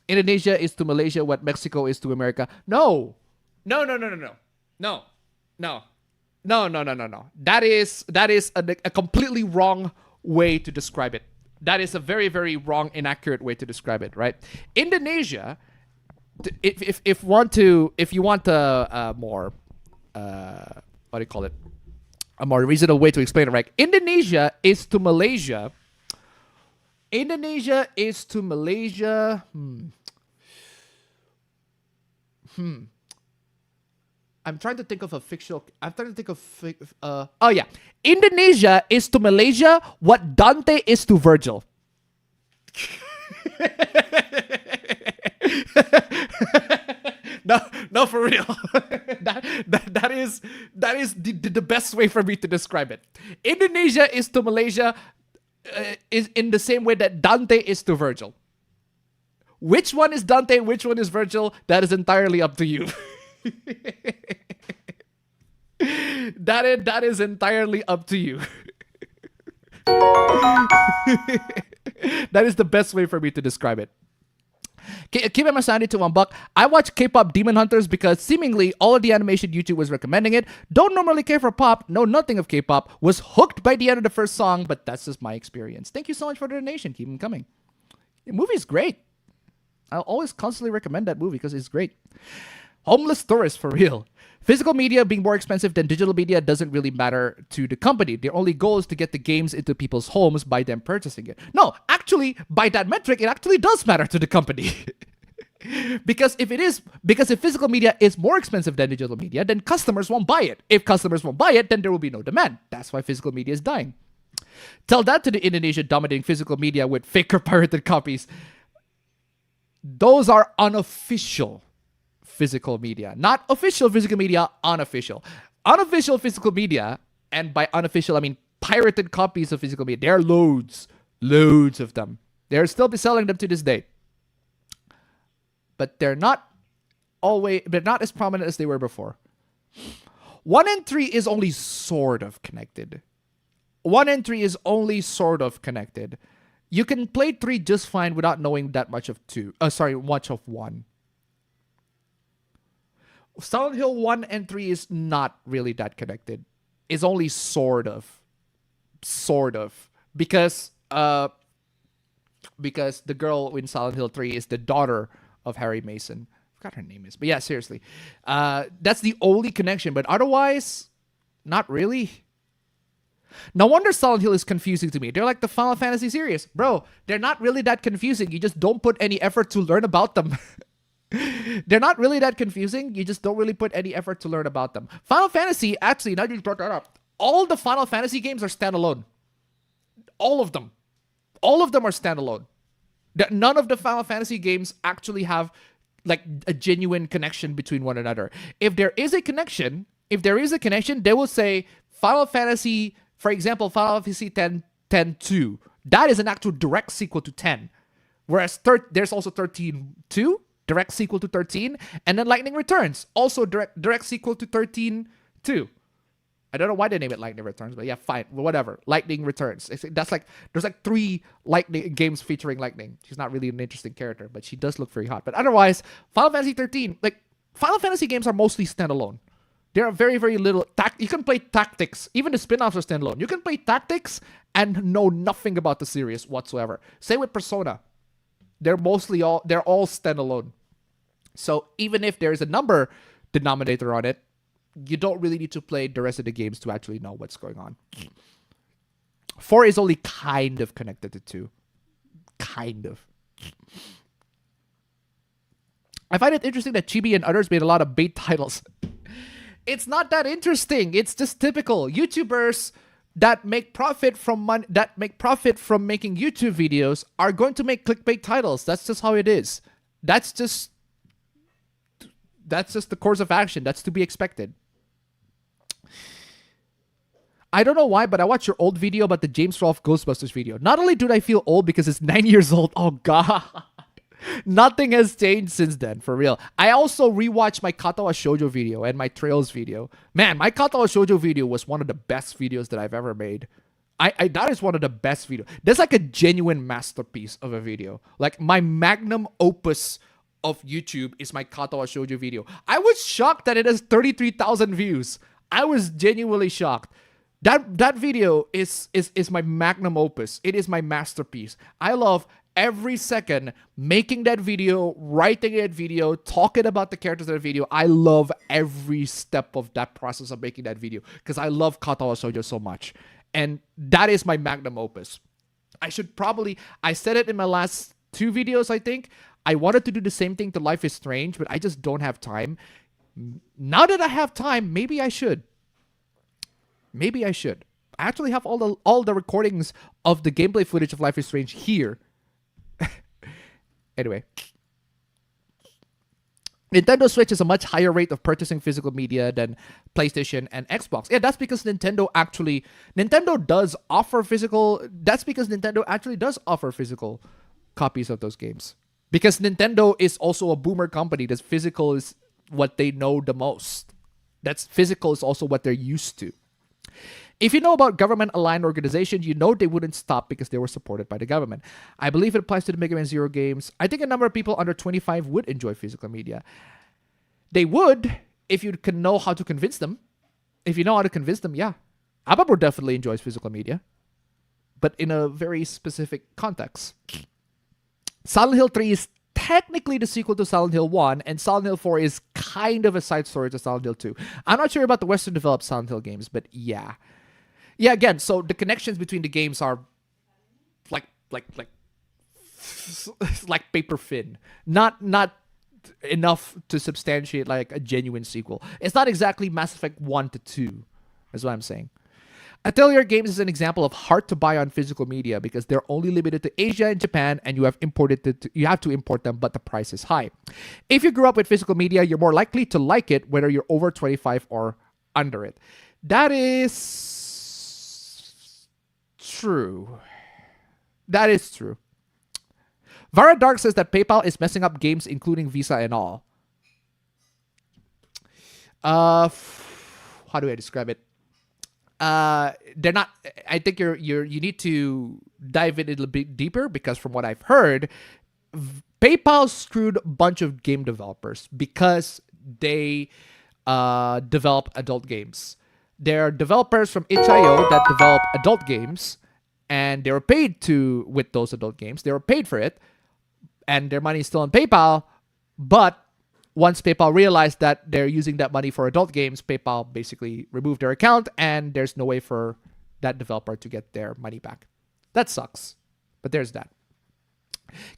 Indonesia is to Malaysia what Mexico is to America. No. That is a completely wrong way to describe it. That is a very, very wrong, inaccurate way to describe it, right? Indonesia, if you want a more what do you call it? A more reasonable way to explain it, right? Indonesia is to Malaysia. I'm trying to think of a fictional. Oh yeah, Indonesia is to Malaysia what Dante is to Virgil. No, for real. that is the best way for me to describe it. Indonesia is to Malaysia is in the same way that Dante is to Virgil. Which one is Dante? Which one is Virgil? That is entirely up to you. That is entirely up to you. That is the best way for me to describe it. Keep it Masani to $1. I watch K-pop Demon Hunters because seemingly all of the animation YouTube was recommending it. Don't normally care for pop, know nothing of K-pop, was hooked by the end of the first song, but that's just my experience. Thank you so much for the donation. Keep them coming. The movie's great. I'll always constantly recommend that movie because it's great. Homeless tourists, for real. Physical media being more expensive than digital media doesn't really matter to the company. Their only goal is to get the games into people's homes by them purchasing it. No, actually, by that metric, it actually does matter to the company. Because if physical media is more expensive than digital media, then customers won't buy it. If customers won't buy it, then there will be no demand. That's why physical media is dying. Tell that to the Indonesia dominating physical media with fake or pirated copies. Those are unofficial physical media. Not official physical media, unofficial. Unofficial physical media, and by unofficial, I mean pirated copies of physical media. There are loads of them. They're still be selling them to this day. But they're not as prominent as they were before. 1 and 3 is only sort of connected. 1 and 3 is only sort of connected. You can play 3 just fine without knowing that much of 2. Much of 1. Silent Hill 1 and 3 is not really that connected. It's only sort of. Because the girl in Silent Hill 3 is the daughter of Harry Mason. I forgot her name is. But yeah, seriously. That's the only connection. But otherwise, not really. No wonder Silent Hill is confusing to me. They're like the Final Fantasy series. Bro, they're not really that confusing. You just don't put any effort to learn about them. They're not really that confusing. You just don't really put any effort to learn about them. Final Fantasy, actually, now that you brought that up, all the Final Fantasy games are standalone. All of them. All of them are standalone. None of the Final Fantasy games actually have like a genuine connection between one another. If there is a connection, they will say Final Fantasy, for example, Final Fantasy 10-2. That is an actual direct sequel to 10. Whereas there's also 13-2. Direct sequel to 13, and then Lightning Returns, also direct sequel to 13-2. I don't know why they name it Lightning Returns, but yeah, fine, whatever. Lightning Returns. That's like there's like 3 Lightning games featuring Lightning. She's not really an interesting character, but she does look very hot. But otherwise, Final Fantasy 13, like Final Fantasy games are mostly standalone. There are very, very little you can play Tactics. Even the spin-offs are standalone. You can play Tactics and know nothing about the series whatsoever. Same with Persona. They're all standalone. So even if there's a number denominator on it, you don't really need to play the rest of the games to actually know what's going on. 4 is only kind of connected to 2. Kind of. I find it interesting that Chibi and others made a lot of bait titles. It's not that interesting. It's just typical. YouTubers that make profit from making YouTube videos are going to make clickbait titles. That's just how it is. That's just That's just the course of action. That's to be expected. I don't know why, but I watched your old video about the James Rolfe Ghostbusters video. Not only do I feel old because it's 9 years old. Oh, God. Nothing has changed since then, for real. I also rewatched my Katawa Shoujo video and my Trails video. Man, my Katawa Shoujo video was one of the best videos that I've ever made. That is one of the best videos. That's like a genuine masterpiece of a video. Like, my magnum opus of YouTube is my Katawa Shoujo video. I was shocked that it has 33,000 views. I was genuinely shocked. That video is my magnum opus. It is my masterpiece. I love every second making that video, writing that video, talking about the characters in the video. I love every step of that process of making that video because I love Katawa Shoujo so much. And that is my magnum opus. I said it in my last 2 videos, I think. I wanted to do the same thing to Life is Strange, but I just don't have time. Now that I have time, maybe I should. Maybe I should. I actually have all the recordings of the gameplay footage of Life is Strange here. Anyway. Nintendo Switch has a much higher rate of purchasing physical media than PlayStation and Xbox. Yeah, that's because Nintendo does offer physical... That's because Nintendo actually does offer physical copies of those games. Because Nintendo is also a boomer company. That's physical is what they know the most. That's physical is also what they're used to. If you know about government-aligned organizations, you know they wouldn't stop because they were supported by the government. I believe it applies to the Mega Man Zero games. I think a number of people under 25 would enjoy physical media. They would if you can know how to convince them. If you know how to convince them, yeah. Ababor definitely enjoys physical media, but in a very specific context. Silent Hill 3 is technically the sequel to Silent Hill 1, and Silent Hill 4 is kind of a side story to Silent Hill 2. I'm not sure about the Western developed Silent Hill games, but yeah. Yeah, again, so the connections between the games are like paper thin. Not enough to substantiate like a genuine sequel. It's not exactly Mass Effect 1 to 2, is what I'm saying. Atelier Games is an example of hard to buy on physical media because they're only limited to Asia and Japan, and you have to import them, but the price is high. If you grew up with physical media, you're more likely to like it, whether you're over 25 or under it. That is true. That is true. Vara Dark says that PayPal is messing up games, including Visa and all. How do I describe it? They're not. I think you need to dive in a little bit deeper because from what I've heard, PayPal screwed a bunch of game developers because they develop adult games. There are developers from itch.io that develop adult games, and they were paid with those adult games. They were paid for it, and their money is still on PayPal. But once PayPal realized that they're using that money for adult games, PayPal basically removed their account, and there's no way for that developer to get their money back. That sucks, but there's that.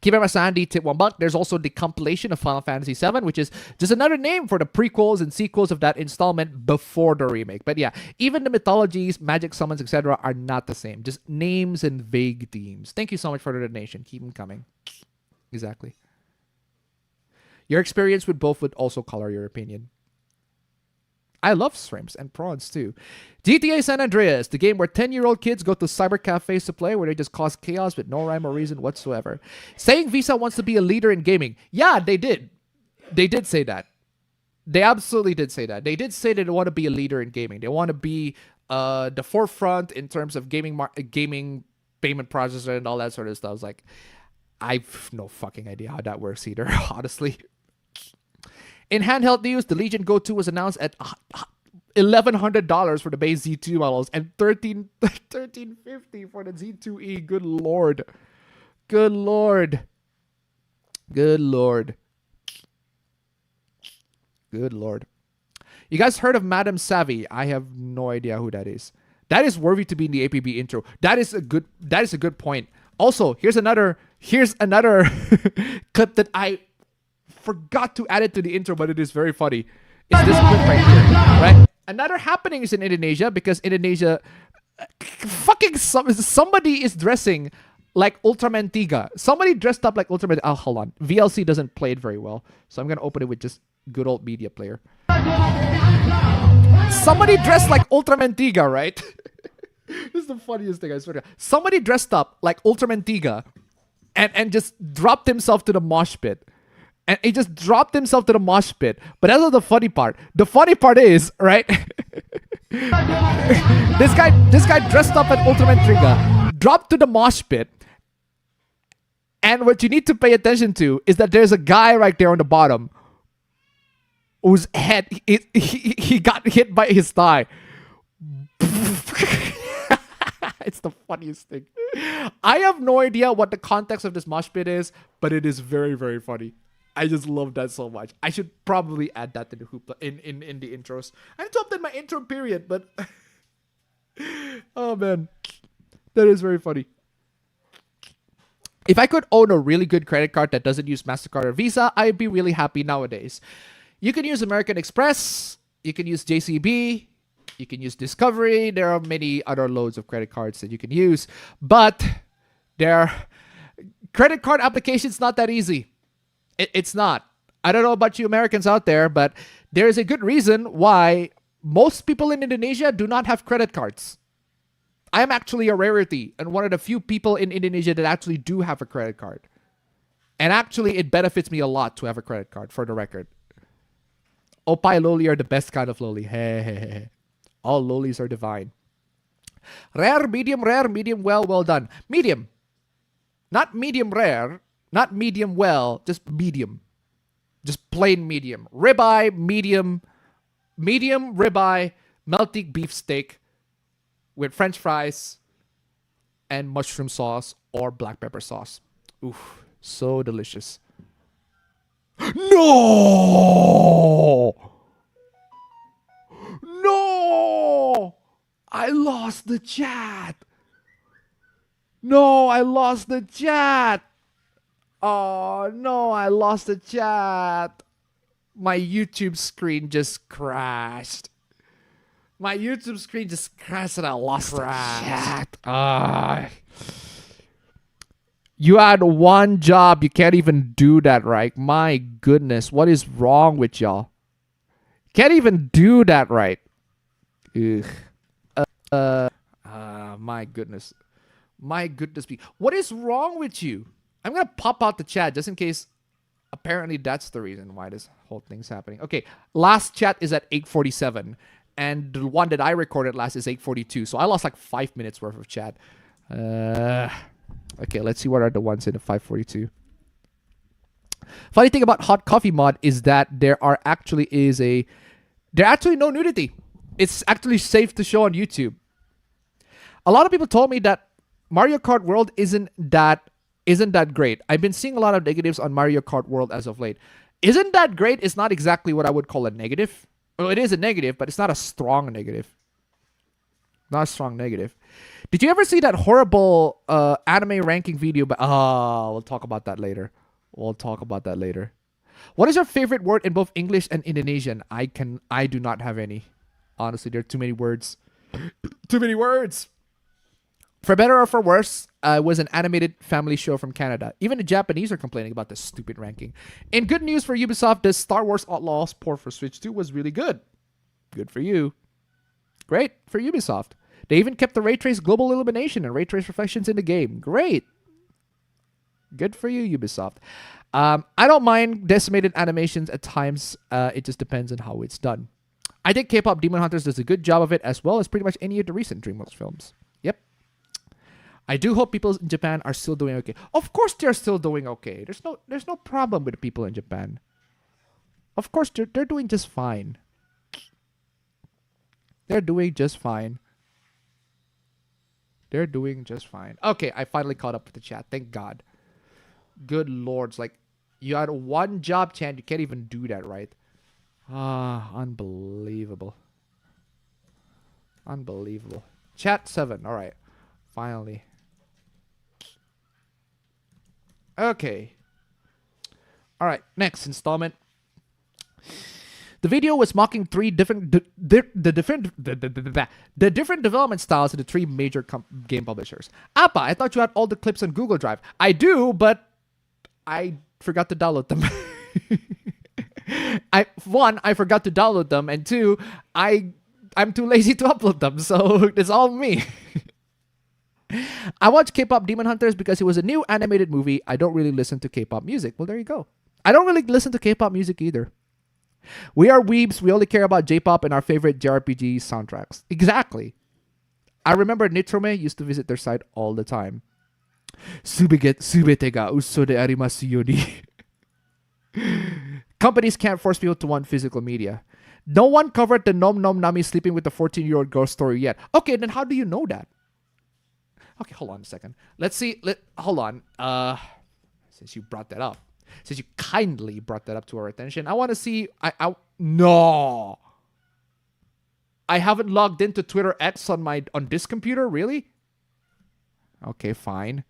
Kibera Sandy tip $1. There's also the compilation of Final Fantasy VII, which is just another name for the prequels and sequels of that installment before the remake. But yeah, even the mythologies, magic summons, etc. are not the same. Just names and vague themes. Thank you so much for the donation. Keep them coming. Exactly. Your experience with both would also color your opinion. I love shrimps and prawns too. GTA San Andreas, the game where 10-year-old kids go to cyber cafes to play where they just cause chaos with no rhyme or reason whatsoever. Saying Visa wants to be a leader in gaming. Yeah, they did. They did say that. They absolutely did say that. They did say that they want to be a leader in gaming. They want to be the forefront in terms of gaming payment processor and all that sort of stuff. I was like, I've no fucking idea how that works either, honestly. In handheld news, the Legion Go 2 was announced at $1,100 for the base Z2 models and $1,350 for the Z2E. Good lord. Good lord. Good lord. Good lord. You guys heard of Madame Savvy? I have no idea who that is. That is worthy to be in the APB intro. That is a good point. Also, here's another clip that I forgot to add it to the intro, but it is very funny. It's this clip right here, right? Another happening is in Indonesia because Indonesia, somebody is dressing like Ultraman Tiga. Somebody dressed up like Ultraman. Oh, hold on. VLC doesn't play it very well, so I'm gonna open it with just Good old media player. Somebody dressed like Ultramentiga, right? This is the funniest thing, I swear to God. Somebody dressed up like Ultramentiga and just dropped himself to the mosh pit. And he just dropped himself to the mosh pit. But that's not the funny part. The funny part is, right? this guy dressed up as Ultramentiga, dropped to the mosh pit. And what you need to pay attention to is that there's a guy right there on the bottom whose head, he got hit by his thigh. It's the funniest thing. I have no idea what the context of this mosh pit is, but it is very, very funny. I just love that so much. I should probably add that to the hoopla in the intros. I need to update my intro period, but oh man, that is very funny. If I could own a really good credit card that doesn't use MasterCard or Visa, I'd be really happy nowadays. You can use American Express, you can use JCB, you can use Discovery. There are many other loads of credit cards that you can use, but their credit card application's not that easy. It's not. I don't know about you Americans out there, but there is a good reason why most people in Indonesia do not have credit cards. I am actually a rarity and one of the few people in Indonesia that actually do have a credit card. And actually, it benefits me a lot to have a credit card, for the record. Opai Loli are the best kind of Loli. Hey. All Lolis are divine. Rare, medium, well, well done. Medium. Not medium rare. Not medium well. Just medium. Just plain medium. Ribeye, medium. Medium ribeye, melty beef steak with French fries and mushroom sauce or black pepper sauce. Oof. So delicious. No! No! I lost the chat. No, I lost the chat. Oh, no, I lost the chat. My YouTube screen just crashed. My YouTube screen just crashed and I lost the chat. You had one job. You can't even do that, right? My goodness. What is wrong with y'all? Can't even do that right. Ugh. My goodness. My goodness. What is wrong with you? I'm going to pop out the chat just in case. Apparently, that's the reason why this whole thing's happening. Okay. Last chat is at 8:47. And the one that I recorded last is 8:42. So I lost like 5 minutes worth of chat. Okay, let's see what are the ones in the 5:42. Funny thing about Hot Coffee Mod is that there actually no nudity. It's actually safe to show on YouTube. A lot of people told me that Mario Kart World isn't that great. I've been seeing a lot of negatives on Mario Kart World as of late. Isn't that great? It's not exactly what I would call a negative. Well, it is a negative, but it's not a strong negative. Not a strong negative. Did you ever see that horrible anime ranking video? We'll talk about that later. What is your favorite word in both English and Indonesian? I do not have any. Honestly, there are too many words. Too many words. For better or for worse, it was an animated family show from Canada. Even the Japanese are complaining about this stupid ranking. In good news for Ubisoft, this Star Wars Outlaws port for Switch 2 was really good. Good for you. Great for Ubisoft. They even kept the ray trace global illumination and ray trace reflections in the game. Great. Good for you, Ubisoft. I don't mind decimated animations at times. It just depends on how it's done. I think K-pop Demon Hunters does a good job of it, as well as pretty much any of the recent DreamWorks films. Yep. I do hope people in Japan are still doing okay. Of course they're still doing okay. There's no problem with the people in Japan. Of course they're doing just fine. They're doing just fine. They're doing just fine. Okay, I finally caught up with the chat. Thank God. Good lords. Like, you had one job, Chan. You can't even do that, right? Unbelievable. Unbelievable. Chat 7. All right. Finally. Okay. All right. Next installment. The video was mocking three different different development styles of the three major game publishers. Appa, I thought you had all the clips on Google Drive. I do, but I forgot to download them. I forgot to download them, and two, I'm too lazy to upload them, so it's all me. I watched K-pop Demon Hunters because it was a new animated movie. I don't really listen to K-pop music. Well, there you go. I don't really listen to K-pop music either. We are weebs. We only care about J-pop and our favorite JRPG soundtracks. Exactly. I remember Nitrome used to visit their site all the time. Subete ga uso de arimasu yoni. Companies can't force people to want physical media. No one covered the Nom Nom Nami sleeping with the 14-year-old girl story yet. Okay, then how do you know that? Okay, hold on a second. Let's see. Hold on. Since you brought that up. Since you kindly brought that up to our attention, I want to see. No. I haven't logged into Twitter X on this computer. Really? Okay, fine.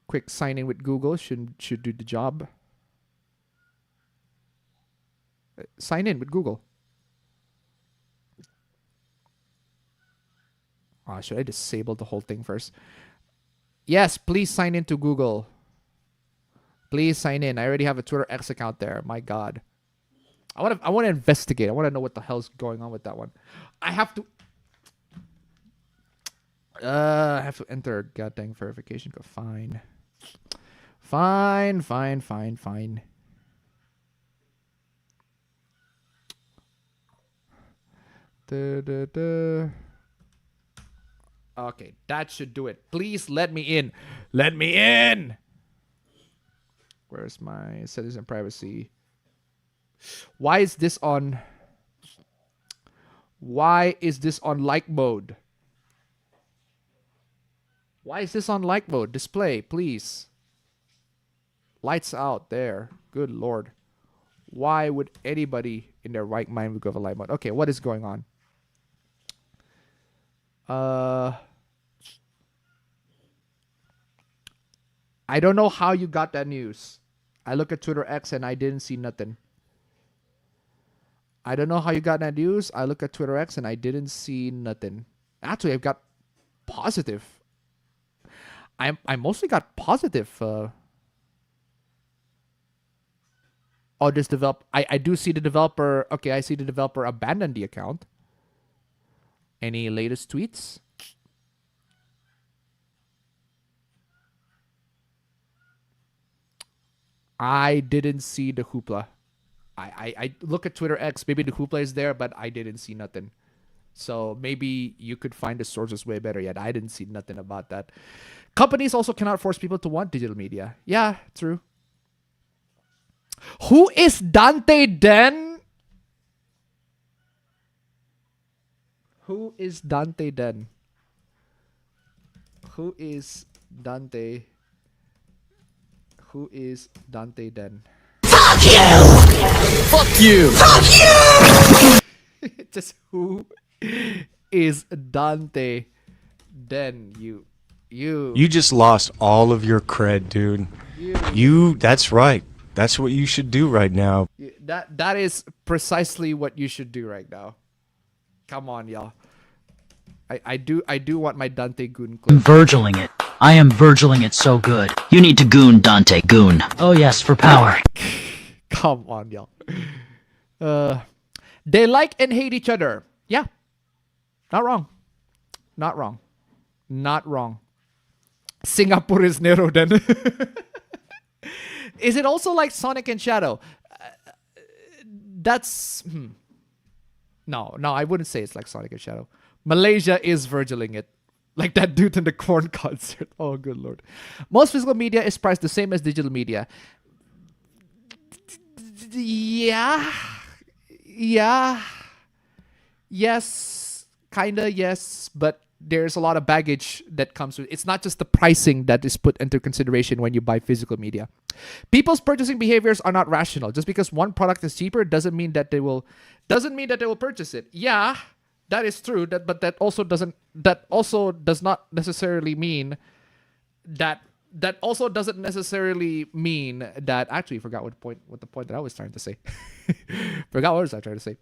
Quick sign in with Google should do the job. Sign in with Google. Should I disable the whole thing first? Yes, please sign into Google. Please sign in. I already have a Twitter X account there. My God. I want to investigate. I want to know what the hell's going on with that one. I have to enter goddamn verification code. Fine. Fine. Okay, that should do it. Please let me in. Let me in. Where's my settings and privacy? Why is this on like mode? Why is this on like mode? Display, please. Lights out there. Good Lord. Why would anybody in their right mind would go for light mode? Okay, what is going on? I don't know how you got that news. I look at Twitter X and I didn't see nothing. I don't know how you got that news. I look at Twitter X and I didn't see nothing. Actually, I've got positive. I mostly got positive. This develop. I do see the developer. Okay, I see the developer abandoned the account. Any latest tweets? I didn't see the hoopla. I look at Twitter X. Maybe the hoopla is there, but I didn't see nothing. So maybe you could find the sources way better yet. I didn't see nothing about that. Companies also cannot force people to want digital media. Yeah, true. Who is Dante Den? Who is Dante Den? Who is Dante? Who is Dante Den? Fuck you! Fuck you! Fuck you! Just who is Dante Den? You just lost all of your cred, dude. That's right. That's what you should do right now. That is precisely what you should do right now. Come on, y'all. I do want my Dante Goon clip. Virgiling it. I am Virgiling it so good. You need to goon Dante Goon. Oh yes, for power. Come on, y'all. They like and hate each other. Yeah. Not wrong. Not wrong. Not wrong. Singapore is Nero then. Is it also like Sonic and Shadow? That's... No, I wouldn't say it's like Sonic and Shadow. Malaysia is Virgiling it. Like that dude in the Korn concert. Oh, good Lord. Most physical media is priced the same as digital media. Yeah. Yes. Kinda, yes. But there's a lot of baggage that comes with it. It's not just the pricing that is put into consideration when you buy physical media. People's purchasing behaviors are not rational. Just because one product is cheaper doesn't mean that they will purchase it. Yeah, that is true. But that also does not necessarily mean that. That also doesn't necessarily mean that. Actually, forgot what the point that I was trying to say. Forgot what I was trying to say.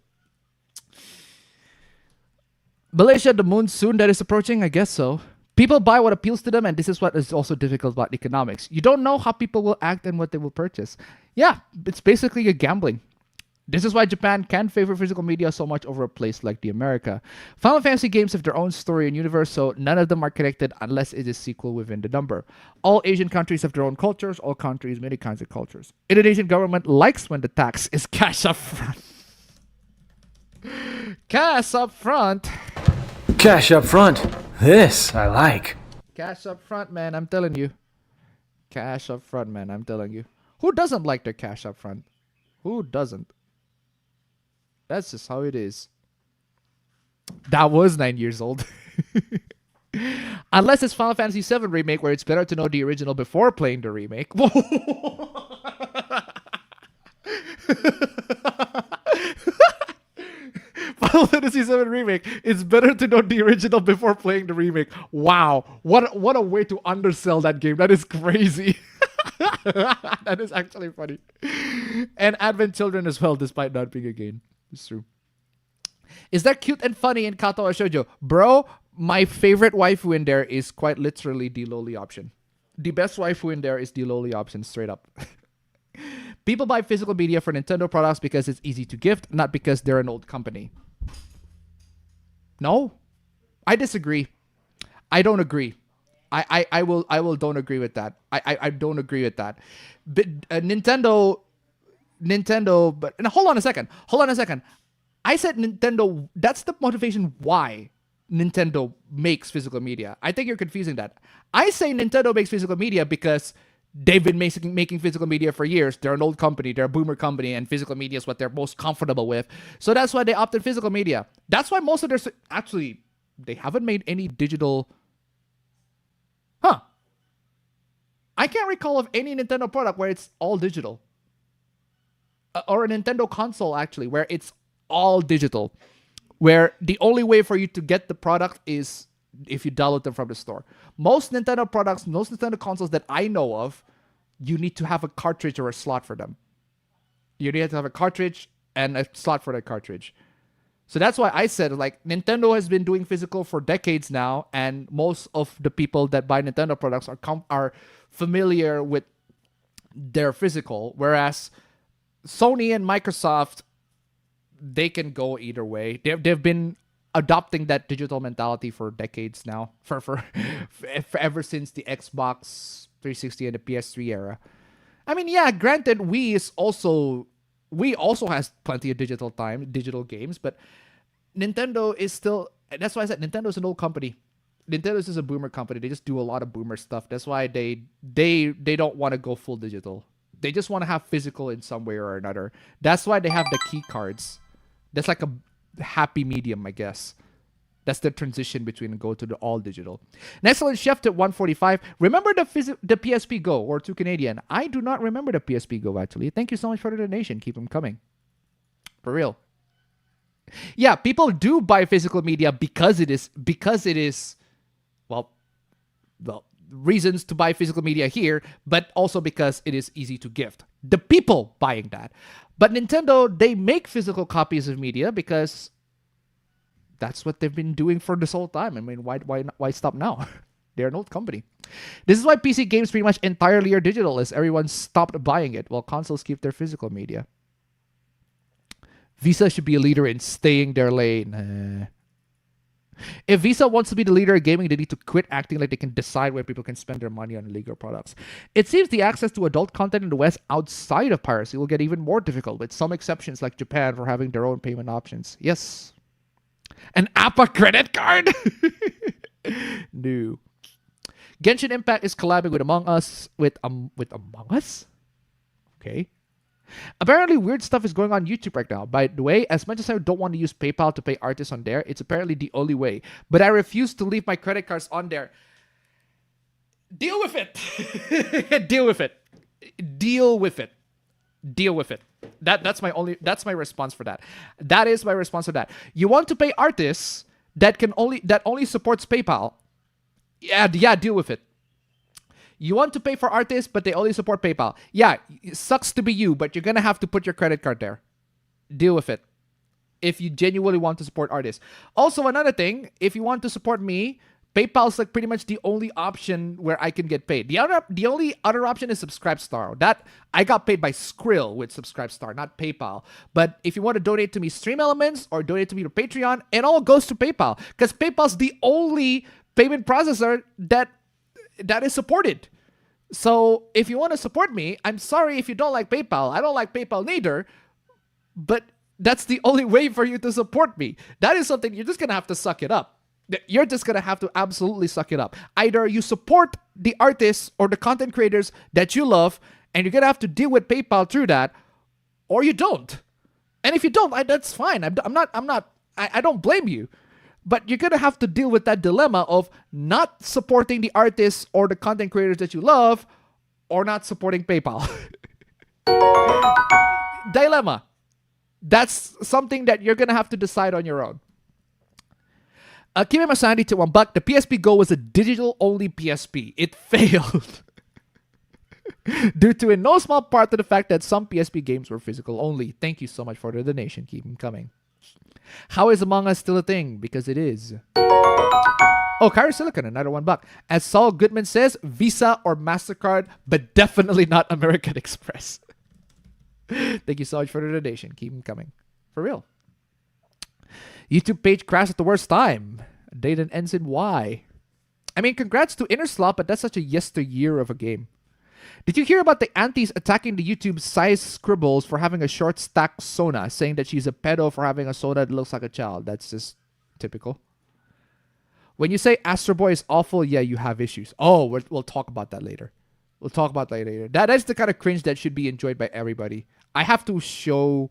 Malaysia, the monsoon that is approaching, I guess so. People buy what appeals to them, and this is what is also difficult about economics. You don't know how people will act and what they will purchase. Yeah, it's basically a gambling. This is why Japan can favor physical media so much over a place like the America. Final Fantasy games have their own story and universe, so none of them are connected unless it is sequel within the number. All Asian countries have their own cultures, all countries, many kinds of cultures. Indonesian government likes when the tax is cash up front. Cash up front. Cash up front. This I like. Cash up front, man, I'm telling you. Cash up front, man, I'm telling you. Who doesn't like their cash up front? Who doesn't? That's just how it is. That was 9 years old. Unless it's Final Fantasy VII Remake, where it's better to know the original before playing the remake. Final Fantasy VII Remake, it's better to know the original before playing the remake. Wow. What a way to undersell that game. That is crazy. That is actually funny. And Advent Children as well, despite not being a game. It's true. Is that cute and funny in Kato or Shoujo? Bro, my favorite waifu in there is quite literally the Loli option. The best waifu in there is the Loli option, straight up. People buy physical media for Nintendo products because it's easy to gift, not because they're an old company. No, I disagree. I don't agree. I will don't agree with that. I don't agree with that. But, Nintendo, but hold on a second. I said Nintendo, that's the motivation why Nintendo makes physical media. I think you're confusing that. I say Nintendo makes physical media because they've been making physical media for years. They're an old company, they're a boomer company, and physical media is what they're most comfortable with. So that's why they opted physical media. That's why most of their... Actually, they haven't made any digital... Huh. I can't recall of any Nintendo product where it's all digital. Or a Nintendo console, actually, where it's all digital. Where the only way for you to get the product is if you download them from the store. Most Nintendo products, most Nintendo consoles that I know of, you need to have a cartridge or a slot for them. You need to have a cartridge and a slot for that cartridge. So that's why I said, like, Nintendo has been doing physical for decades now, and most of the people that buy Nintendo products are familiar with their physical, whereas Sony and Microsoft, they can go either way. They've been adopting that digital mentality for decades now, for ever since the Xbox 360 and the PS3 era. I mean, yeah, granted, Wii also has plenty of digital games, but Nintendo is still... That's why I said Nintendo's an old company. Nintendo's just a boomer company. They just do a lot of boomer stuff. That's why they don't want to go full digital. They just want to have physical in some way or another. That's why they have the key cards. That's like a happy medium, I guess. That's the transition between go to the all digital. Next one, Chef at 145. Remember the PSP Go or 2 Canadian? I do not remember the PSP Go, actually. Thank you so much for the donation. Keep them coming. For real. Yeah, people do buy physical media because it is, well, reasons to buy physical media here, but also because it is easy to gift. The people buying that. But Nintendo, they make physical copies of media because that's what they've been doing for this whole time. I mean, why stop now? They're an old company. This is why PC games pretty much entirely are digital, as everyone stopped buying it, while consoles keep their physical media. Visa should be a leader in staying their lane. If Visa wants to be the leader of gaming, they need to quit acting like they can decide where people can spend their money on illegal products. It seems the access to adult content in the West outside of piracy will get even more difficult, with some exceptions like Japan for having their own payment options. Yes. An APA credit card? No. Genshin Impact is collabing with Among Us. With Among Us? Okay. Apparently, weird stuff is going on YouTube right now. By the way, as much as I don't want to use PayPal to pay artists on there, it's apparently the only way. But I refuse to leave my credit cards on there. Deal with it. Deal with it. Deal with it. Deal with it. That's my response for that. That is my response to that. You want to pay artists that only supports PayPal? Yeah, deal with it. You want to pay for artists, but they only support PayPal. Yeah, it sucks to be you, but you're going to have to put your credit card there. Deal with it. If you genuinely want to support artists. Also, another thing, if you want to support me PayPal's like pretty much the only option where I can get paid. The only other option is Subscribestar. That I got paid by Skrill with Subscribestar, not PayPal. But if you want to donate to me Stream Elements or donate to me to Patreon, it all goes to PayPal because PayPal's the only payment processor that is supported. So if you want to support me, I'm sorry if you don't like PayPal. I don't like PayPal neither, but that's the only way for you to support me. That is something you're just gonna have to suck it up. You're just going to have to absolutely suck it up. Either you support the artists or the content creators that you love, and you're going to have to deal with PayPal through that, or you don't. And if you don't, that's fine. I don't blame you. But you're going to have to deal with that dilemma of not supporting the artists or the content creators that you love, or not supporting PayPal. Dilemma. That's something that you're going to have to decide on your own. Kime Masandi to $1. The PSP Go was a digital-only PSP. It failed. Due to in no small part to the fact that some PSP games were physical only. Thank you so much for the donation. Keep them coming. How is Among Us still a thing? Because it is. Oh, Kyrie Silicon, another $1. As Saul Goodman says, Visa or MasterCard, but definitely not American Express. Thank you so much for the donation. Keep them coming. For real. YouTube page crashed at the worst time. Date and ends in Y. I mean, congrats to Innerslot, but that's such a yesteryear of a game. Did you hear about the aunties attacking the YouTube size scribbles for having a short stack Sona, saying that she's a pedo for having a Sona that looks like a child? That's just typical. When you say Astro Boy is awful, yeah, you have issues. Oh, we'll talk about that later. We'll talk about that later. That's the kind of cringe that should be enjoyed by everybody. I have to show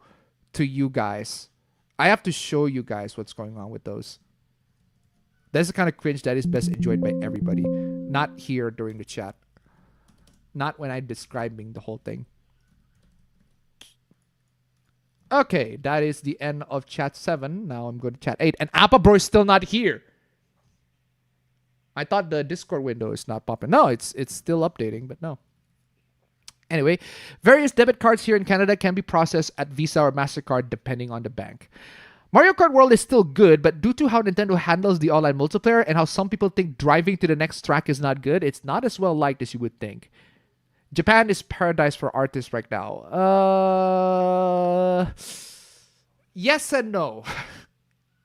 to you guys. I have to show you guys what's going on with those. That's the kind of cringe that is best enjoyed by everybody. Not here during the chat. Not when I'm describing the whole thing. Okay, that is the end of chat 7. Now I'm going to chat 8. And Appa Bro is still not here. I thought the Discord window is not popping. No, it's still updating, but no. Anyway, various debit cards here in Canada can be processed at Visa or MasterCard depending on the bank. Mario Kart World is still good, but due to how Nintendo handles the online multiplayer and how some people think driving to the next track is not good, it's not as well liked as you would think. Japan is paradise for artists right now. Yes and no.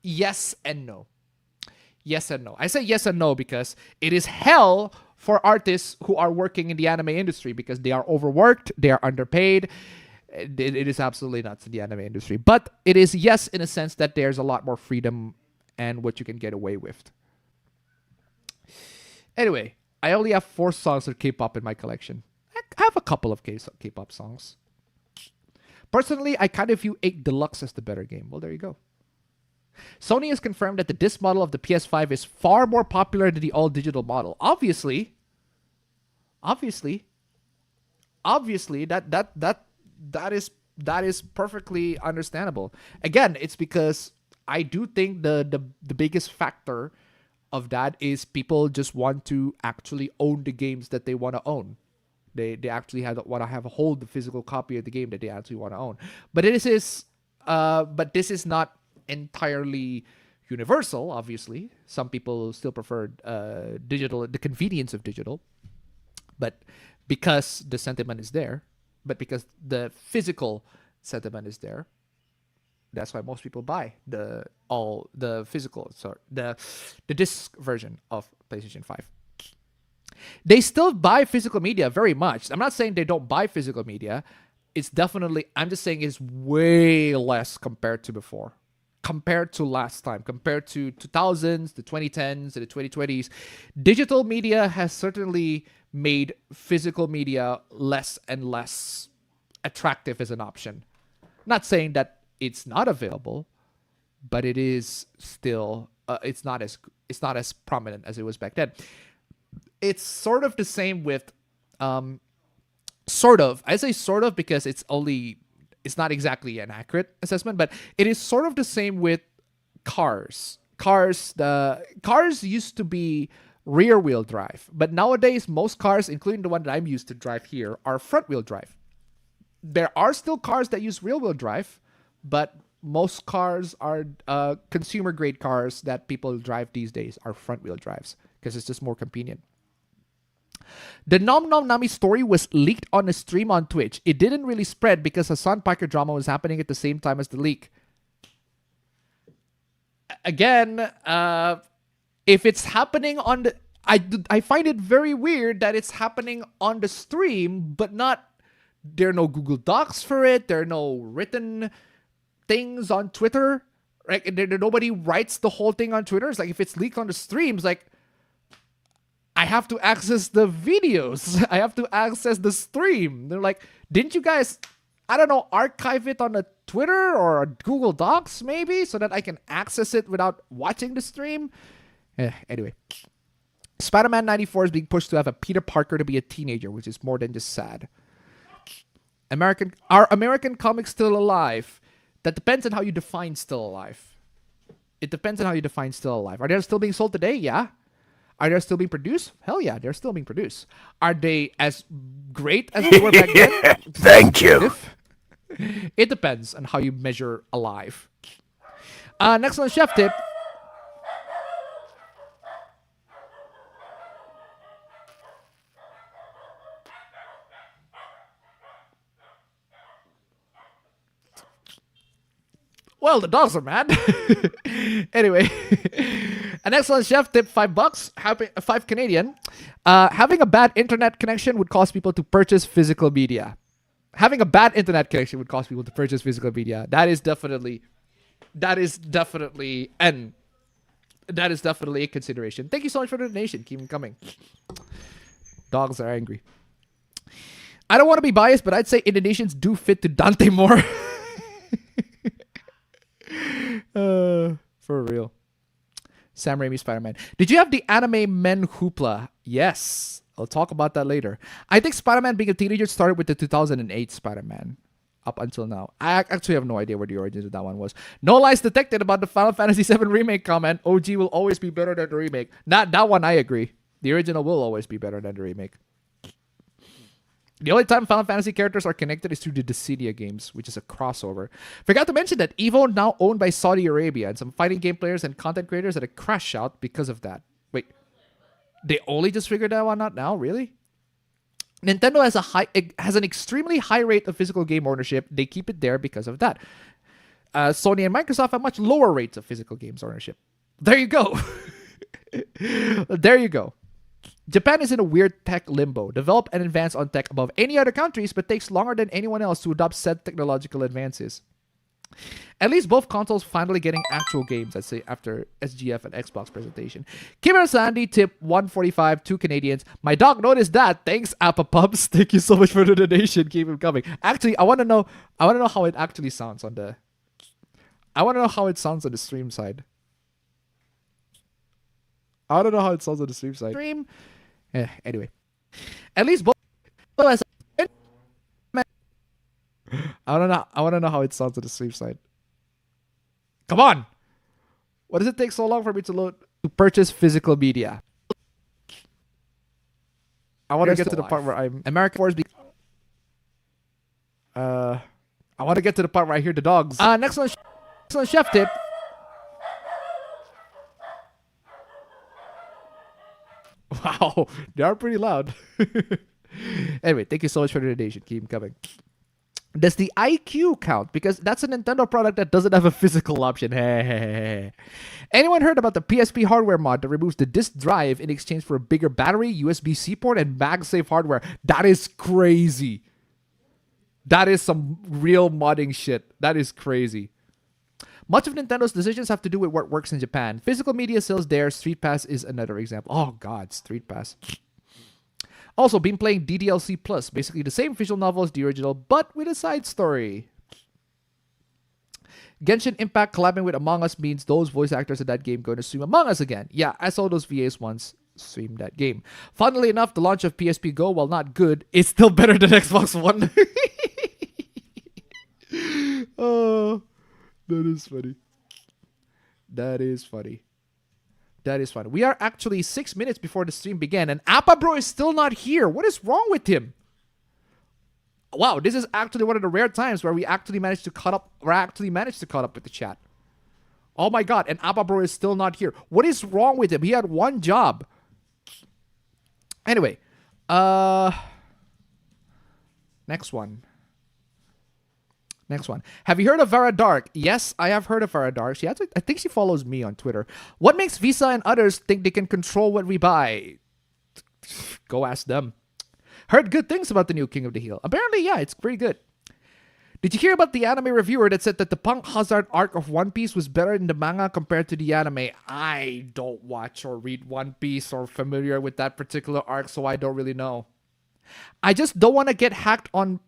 Yes and no. Yes and no. I say yes and no because it is hell for artists who are working in the anime industry because they are overworked, they are underpaid. It is absolutely nuts in the anime industry. But it is yes in a sense that there's a lot more freedom and what you can get away with. Anyway, I only have 4 songs of K-pop in my collection. I have a couple of K-pop songs. Personally, I kind of view 8 Deluxe as the better game. Well, there you go. Sony has confirmed that the disc model of the PS5 is far more popular than the all-digital model. Obviously, that is perfectly understandable. Again, it's because I do think the biggest factor of that is people just want to actually own the games that they want to own. They actually want to hold the physical copy of the game that they actually want to own. But this is not entirely universal. Obviously, some people still prefer digital, the convenience of digital. But because the sentiment is there, but because the physical sentiment is there, that's why most people buy the disc version of PlayStation 5. They still buy physical media very much. I'm not saying they don't buy physical media. It's definitely, I'm just saying it's way less compared to before. Compared to last time. Compared to 2000s, the 2010s, and the 2020s. Digital media has certainly made physical media less and less attractive as an option. Not saying that it's not available, but it is still, it's not as prominent as it was back then. It's sort of the same with, sort of. I say sort of because it's not exactly an accurate assessment, but it is sort of the same with cars. Cars used to be rear wheel drive, but nowadays most cars, including the one that I'm used to drive here, are front wheel drive. There are still cars that use rear wheel drive, but most cars are consumer grade cars that people drive these days are front wheel drives because it's just more convenient. The Nom Nom Nami story was leaked on a stream on Twitch. It didn't really spread because Hassan Piker drama was happening at the same time as the leak. Again, if it's happening on the... I find it very weird that it's happening on the stream, but not... There are no Google Docs for it. There are no written things on Twitter. Right? Nobody writes the whole thing on Twitter. It's like if it's leaked on the streams, like... I have to access the videos. I have to access the stream. They're like, didn't you guys, I don't know, archive it on a Twitter or a Google Docs maybe so that I can access it without watching the stream? Anyway. Spider-Man 94 is being pushed to have a Peter Parker to be a teenager, which is more than just sad. Are American comics still alive? That depends on how you define still alive. It depends on how you define still alive. Are they still being sold today? Yeah. Are they still being produced? Hell yeah, they're still being produced. Are they as great as they were back then? Thank you. It depends on how you measure alive. Next on Chef Tip. Well, the dogs are mad. Anyway, an excellent chef tip, $5, 5 Canadian. Having a bad internet connection would cause people to purchase physical media. Having a bad internet connection would cause people to purchase physical media. That is definitely a consideration. Thank you so much for the donation. Keep them coming. Dogs are angry. I don't want to be biased, but I'd say Indonesians do fit to Dante more. For real. Sam Raimi Spider-Man. Did you have the anime Men Hoopla? Yes. I'll talk about that later. I think Spider-Man being a teenager started with the 2008 Spider-Man. Up until now. I actually have no idea where the origins of that one was. No lies detected about the Final Fantasy VII Remake comment. OG will always be better than the remake. That one I agree. The original will always be better than the remake. The only time Final Fantasy characters are connected is through the Dissidia games, which is a crossover. Forgot to mention that EVO now owned by Saudi Arabia, and some fighting game players and content creators had a crash out because of that. Wait, they only just figured that one out now? Really? Nintendo has an extremely high rate of physical game ownership. They keep it there because of that. Sony and Microsoft have much lower rates of physical games ownership. There you go. There you go. Japan is in a weird tech limbo. Develop and advance on tech above any other countries, but takes longer than anyone else to adopt said technological advances. At least both consoles finally getting actual games, I'd say, after SGF and Xbox presentation. Kimura Sandy, tip 145, 2 Canadians. My dog noticed that. Thanks, Appa Pubs. Thank you so much for the donation. Keep them coming. Actually, I want to know how it actually sounds on the... I want to know how it sounds on the stream side. I don't know how it sounds on the stream side. Anyway. At least both... I want to know how it sounds on the stream side. Come on! Why does it take so long for me to purchase physical media? I want to get to the part where I'm... American Force... I want to get to the part where I hear the dogs. Next one, chef tip. Wow, they are pretty loud. Anyway, thank you so much for the donation. Keep them coming. Does the IQ count? Because that's a Nintendo product that doesn't have a physical option. Anyone heard about the PSP hardware mod that removes the disk drive in exchange for a bigger battery, USB-C port, and MagSafe hardware? That is crazy. That is some real modding shit. That is crazy. Much of Nintendo's decisions have to do with what works in Japan. Physical media sales there. Street Pass is another example. Oh god, Street Pass. Also, been playing DDLC Plus. Basically the same visual novel as the original, but with a side story. Genshin Impact collabing with Among Us means those voice actors in that game going to stream Among Us again. Yeah, I saw those VAs once stream that game. Funnily enough, the launch of PSP Go, while not good, is still better than Xbox One. Oh... That is funny. That is funny. That is funny. We are actually 6 minutes before the stream began, and Appa Bro is still not here. What is wrong with him? Wow, this is actually one of the rare times where we actually managed to caught up with the chat. Oh my god, and Abba Bro is still not here. What is wrong with him? He had one job. Anyway, next one. Have you heard of Vera Dark? Yes, I have heard of Vera Dark. I think she follows me on Twitter. What makes Visa and others think they can control what we buy? Go ask them. Heard good things about the new King of the Hill. Apparently, yeah, it's pretty good. Did you hear about the anime reviewer that said that the Punk Hazard arc of One Piece was better in the manga compared to the anime? I don't watch or read One Piece or familiar with that particular arc, so I don't really know. I just don't want to get hacked on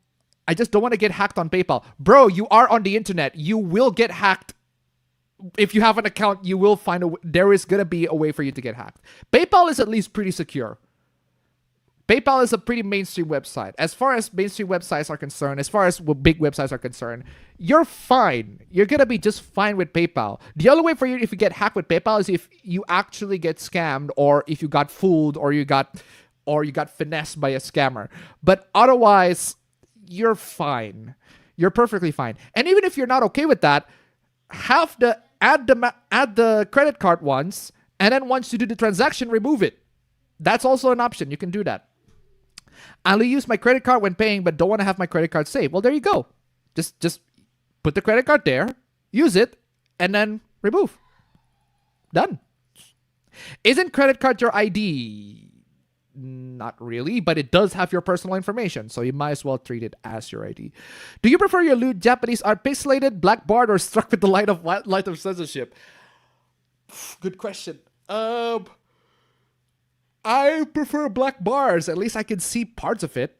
PayPal. Bro, you are on the internet. You will get hacked. If you have an account, you will find there is going to be a way for you to get hacked. PayPal is at least pretty secure. PayPal is a pretty mainstream website. As far as mainstream websites are concerned, as far as big websites are concerned, you're fine. You're going to be just fine with PayPal. The only way for you if you get hacked with PayPal is if you actually get scammed, or if you got fooled, or you got finessed by a scammer. But otherwise, you're fine. You're perfectly fine. And even if you're not okay with that, add the credit card once, and then once you do the transaction, remove it. That's also an option. You can do that. I only use my credit card when paying, but don't want to have my credit card saved. Well, there you go. Just put the credit card there, use it, and then remove. Done. Isn't credit card your ID? Not really, but it does have your personal information, so you might as well treat it as your ID. Do you prefer your lewd Japanese art pixelated, black barred, or struck with the light of censorship? Good question. I prefer black bars. At least I can see parts of it.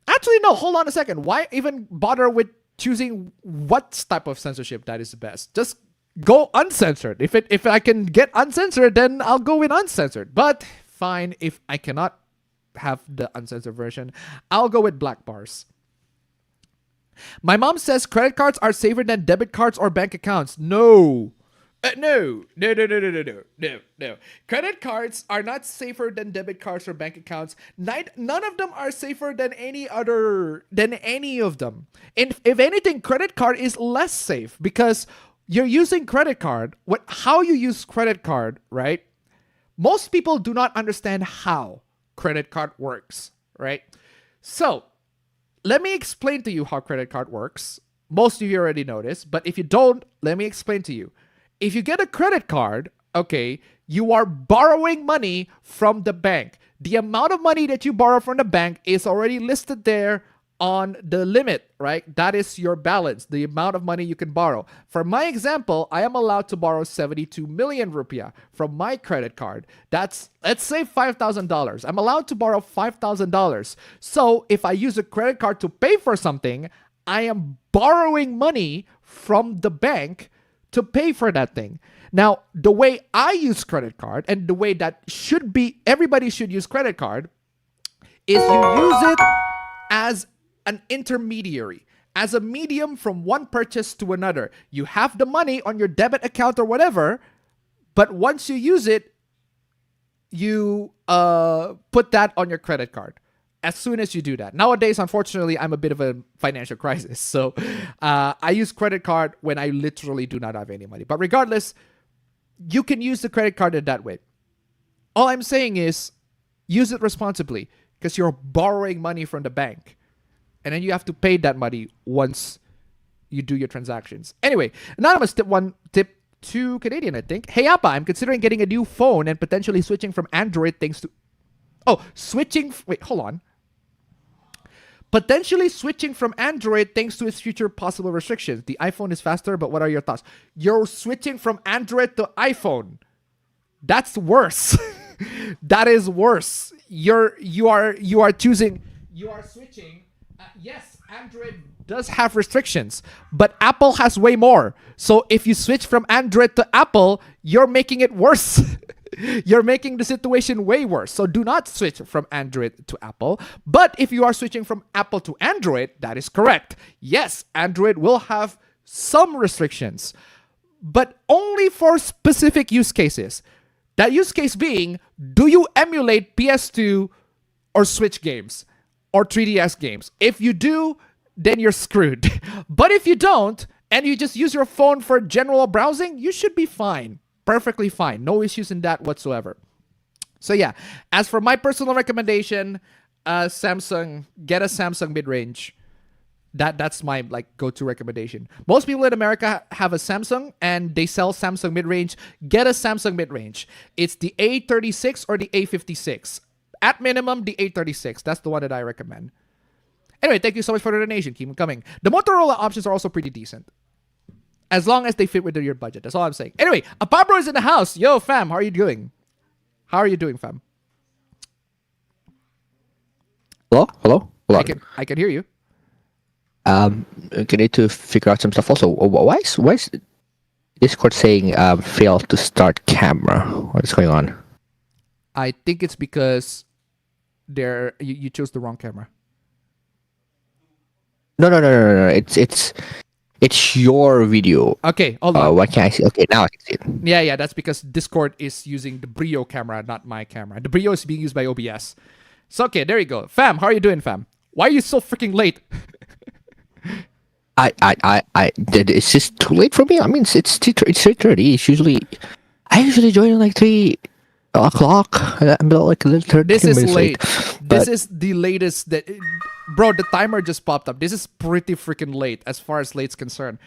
Actually, no. Hold on a second. Why even bother with choosing what type of censorship that is the best? Just go uncensored. If I can get uncensored, then I'll go with uncensored. But fine, if I cannot have the uncensored version, I'll go with black bars. My mom says credit cards are safer than debit cards or bank accounts. No. No. Credit cards are not safer than debit cards or bank accounts. None of them are safer than any of them. And if anything, credit card is less safe because you're using credit card. How you use credit card, right? Most people do not understand how credit card works, right? So let me explain to you how credit card works. Most of you already know this, but if you don't, let me explain to you. If you get a credit card, okay, you are borrowing money from the bank. The amount of money that you borrow from the bank is already listed there on the limit, right? That is your balance, the amount of money you can borrow. For my example, I am allowed to borrow 72 million rupiah from my credit card. That's, let's say, $5,000. I'm allowed to borrow $5,000. So if I use a credit card to pay for something, I am borrowing money from the bank to pay for that thing. Now, the way I use credit card and the way that should be, everybody should use credit card, is you use it as an intermediary, as a medium from one purchase to another. You have the money on your debit account or whatever, but once you use it, you put that on your credit card. As soon as you do that. Nowadays, unfortunately, I'm a bit of a financial crisis. So I use credit card when I literally do not have any money. But regardless, you can use the credit card in that way. All I'm saying is use it responsibly because you're borrowing money from the bank. And then you have to pay that money once you do your transactions. Anyway, anonymous tip 2 Canadian, I think. Hey, Appa, I'm considering getting a new phone and potentially switching from Android thanks to... Oh, wait, hold on. Potentially switching from Android thanks to its future possible restrictions. The iPhone is faster, but what are your thoughts? You're switching from Android to iPhone. That's worse. That is worse. You are switching. Yes, Android does have restrictions, but Apple has way more. So if you switch from Android to Apple, you're making it worse. You're making the situation way worse. So do not switch from Android to Apple. But if you are switching from Apple to Android, that is correct. Yes, Android will have some restrictions, but only for specific use cases. That use case being, do you emulate PS2 or Switch games or 3DS games? If you do, then you're screwed. But if you don't, and you just use your phone for general browsing, you should be fine. Perfectly fine. No issues in that whatsoever. So yeah, as for my personal recommendation, Samsung, get a Samsung mid-range. That's my like go-to recommendation. Most people in America have a Samsung and they sell Samsung mid-range. Get a Samsung mid-range. It's the A36 or the A56. At minimum, the A36. That's the one that I recommend. Anyway, thank you so much for the donation. Keep them coming. The Motorola options are also pretty decent. As long as they fit within your budget. That's all I'm saying. Anyway, Apabro is in the house. Yo, fam, how are you doing? How are you doing, fam? Hello? Hold on. I can hear you. You need to figure out some stuff also. Why is Discord saying fail to start camera? What is going on? I think it's because you chose the wrong camera. No. It's your video. Okay, hold on. Why can't I see? Okay, now I can see it. Yeah, that's because Discord is using the Brio camera, not my camera. The Brio is being used by OBS. So, okay, there you go. Fam, how are you doing, fam? Why are you so freaking late? It's just too late for me. I mean, it's 3:30. I usually join at like 3 o'clock. I'm about like 30 This is minutes late. But This is the latest that... Bro, the timer just popped up. This is pretty freaking late as far as late's concerned.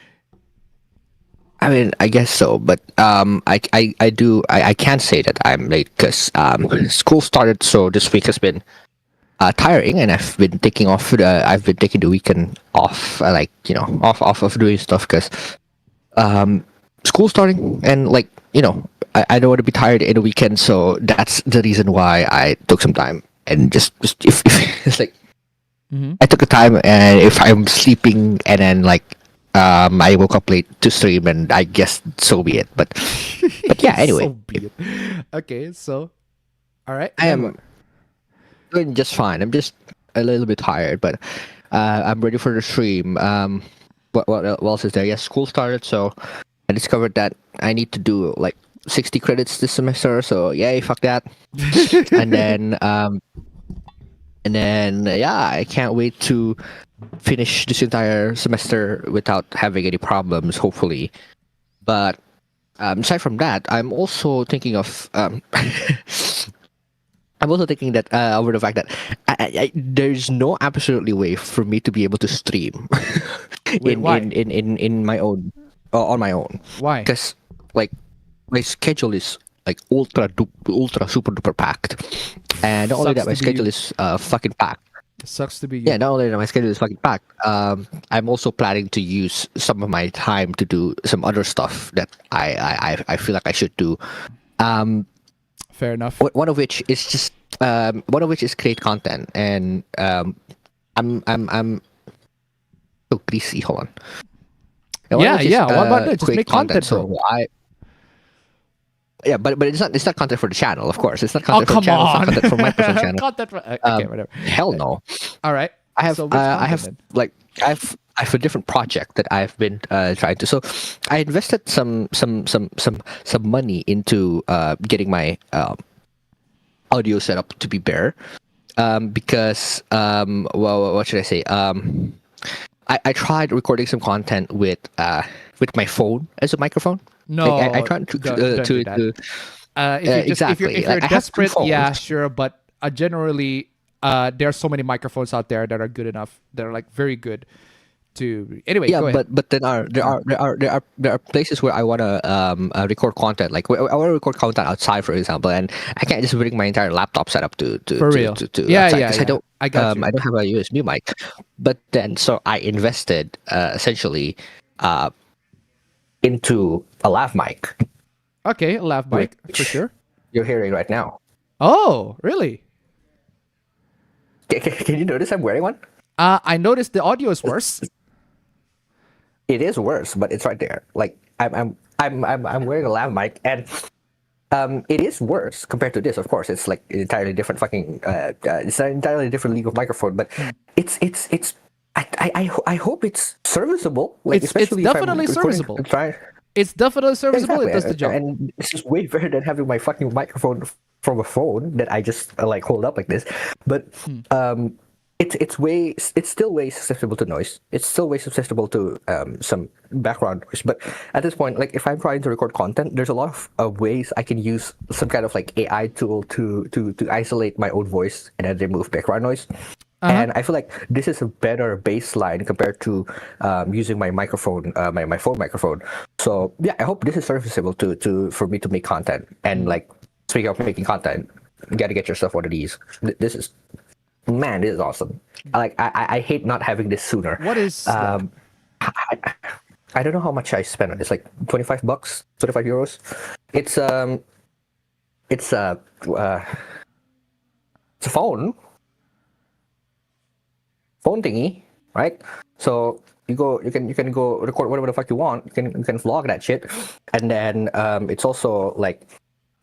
I mean, I guess so, but I can't say that I'm late because school started, so this week has been tiring, and I've been taking the weekend off, off of doing stuff because school's starting, and I don't want to be tired in the weekend, so that's the reason why I took some time and just if it's like. Mm-hmm. I took the time, and if I'm sleeping and then I woke up late to stream, and I guess so be it. But yeah, anyway. So be it. Okay, so all right. I am doing just fine. I'm just a little bit tired, but I'm ready for the stream. What else is there? Yes, school started, so I discovered that I need to do 60 credits this semester. So yay, fuck that. And then, yeah, I can't wait to finish this entire semester without having any problems, hopefully. But aside from that, I'm also thinking of... I'm also thinking that over the fact that there's no absolutely way for me to be able to stream in my own on my own. Why? Because my schedule is ultra super duper packed, and not only that, my schedule is fucking packed. It sucks to be you. Yeah, not only that, my schedule is fucking packed. I'm also planning to use some of my time to do some other stuff that I feel like I should do. Fair enough. One of which is create content, and I'm so greasy. Hold on. Yeah. What about that? Just make content, so bro. Yeah, but it's not content for the channel, of course. It's not content for the channel. It's not content for my personal channel. Content for, okay, whatever. Hell no. All right. I have a different project that I've been trying to. So I invested some money into getting my audio set up to be better. Because what should I say? I tried recording some content with my phone as a microphone. No, I tried to do that. Exactly. If you're desperate, yeah, sure. But generally, there are so many microphones out there that are good enough. That are very good to. Anyway, yeah, go ahead. but then there are places where I wanna record content. I wanna record content outside, for example, and I can't just bring my entire laptop setup to for real. Yeah. I got you. I don't have a USB mic. But then, so I invested essentially into a lav mic. Okay, a lav mic for sure. You're hearing right now. Oh, really? Can you notice I'm wearing one? I noticed the audio is worse. It is worse, but it's right there. I'm wearing a lav mic, and it is worse compared to this. Of course, it's an entirely different fucking. It's an entirely different league of microphone, but it's. I hope it's serviceable. It's definitely serviceable. It's definitely serviceable. Exactly. It does the job. And it's just way better than having my fucking microphone from a phone that I just hold up like this. But it's still way susceptible to noise. It's still way susceptible to some background noise. But at this point, like if I'm trying to record content, there's a lot of ways I can use some kind of like AI tool to isolate my own voice and then remove background noise. And I feel like this is a better baseline compared to using my microphone, my phone microphone. So yeah, I hope this is serviceable for me to make content. And like speaking of making content, you gotta get yourself one of these. This is awesome. I hate not having this sooner. What is? I don't know how much I spent on it. It's like €25, €25. It's a phone thingy, right? So you can go record whatever the fuck you want. You can vlog that shit, and then it's also like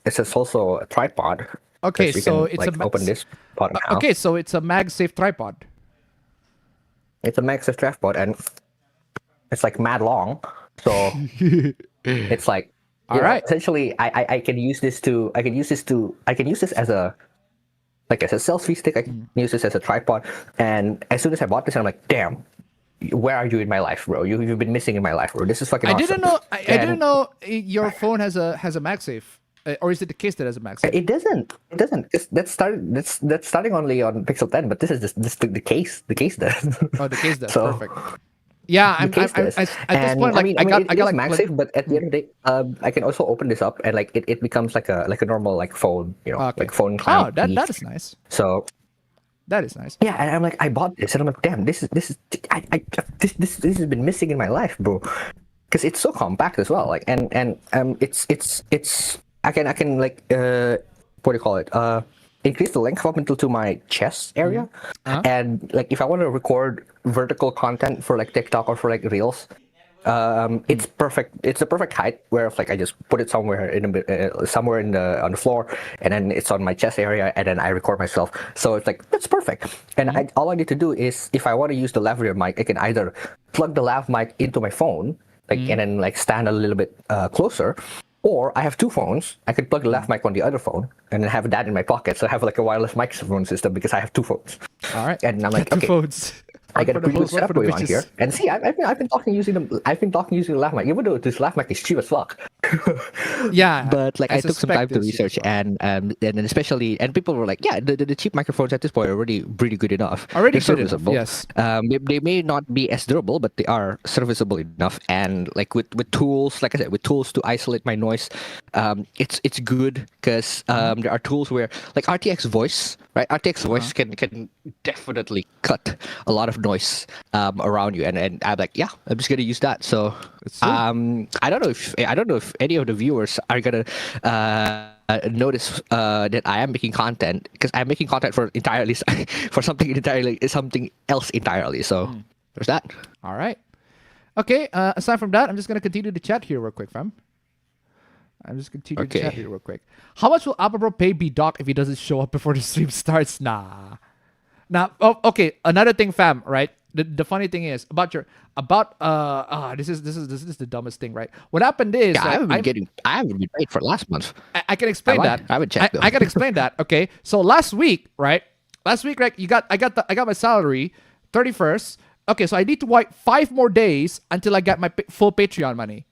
it's also a tripod. Okay, so can, it's like, open this part now. Okay, so it's a MagSafe tripod. It's a MagSafe tripod, and it's like mad long. So it's like all right. Essentially, I can use this as a selfie stick. I can use this as a tripod. And as soon as I bought this, I'm like, damn, where are you in my life, bro? You've been missing in my life, bro. This is fucking awesome. I didn't know your phone has a MagSafe. Or is it the case that has a MagSafe? It doesn't. That's starting only on Pixel 10, but this is just the case. The case does. Oh, the case does. So, perfect. Yeah, at this point, like I got like MagSafe, but at the end of the day, I can also open this up and like it becomes like a normal like phone, like phone clamp. Oh, that is nice. So that is nice. Yeah, and I'm like, I bought this, and I'm like, damn, this has been missing in my life, bro, because it's so compact as well. Like, and it's I can like what do you call it? Increase the length up until to my chest area, and like if I want to record vertical content for like TikTok or for like Reels, it's perfect. It's the perfect height where if, like I just put it somewhere on the floor, and then it's on my chest area, and then I record myself. So it's like that's perfect. And all I need to do is if I want to use the lavalier mic, I can either plug the lav mic into my phone, like and then like stand a little bit closer. Or I have two phones. I could plug the lav mic on the other phone and then have that in my pocket. So I have like a wireless microphone system because I have two phones. All right. And I'm like, okay, phones. I got a pretty good setup going on here. And see, I've been talking using the lav mic, even though this lav mic is cheap as fuck. Yeah. But like I took some time to research and especially people were like, yeah, the cheap microphones at this point are already pretty good enough. Already They're good serviceable. Enough, yes. They may not be as durable, but they are serviceable enough. And like with tools, like I said, with tools to isolate my noise, it's good because there are tools where like RTX voice, right? RTX voice can definitely cut a lot of noise around you, and I'm like, yeah, I'm just gonna use that. So I don't know if any of the viewers are gonna notice that I am making content because I'm making content for something else entirely. So there's that. All right. Okay. Aside from that, I'm just gonna continue to chat here real quick, fam. I'm just continuing to chat here real quick. How much will APB pay B-Doc if he doesn't show up before the stream starts? Nah. Now, okay. Another thing, fam. Right. The funny thing is this is the dumbest thing, right? What happened is I haven't been paid for last month. I can explain that. I haven't checked. I can explain that. Okay. So last week, right? I got my salary 31st. Okay, so I need to wait 5 more days until I get my full Patreon money.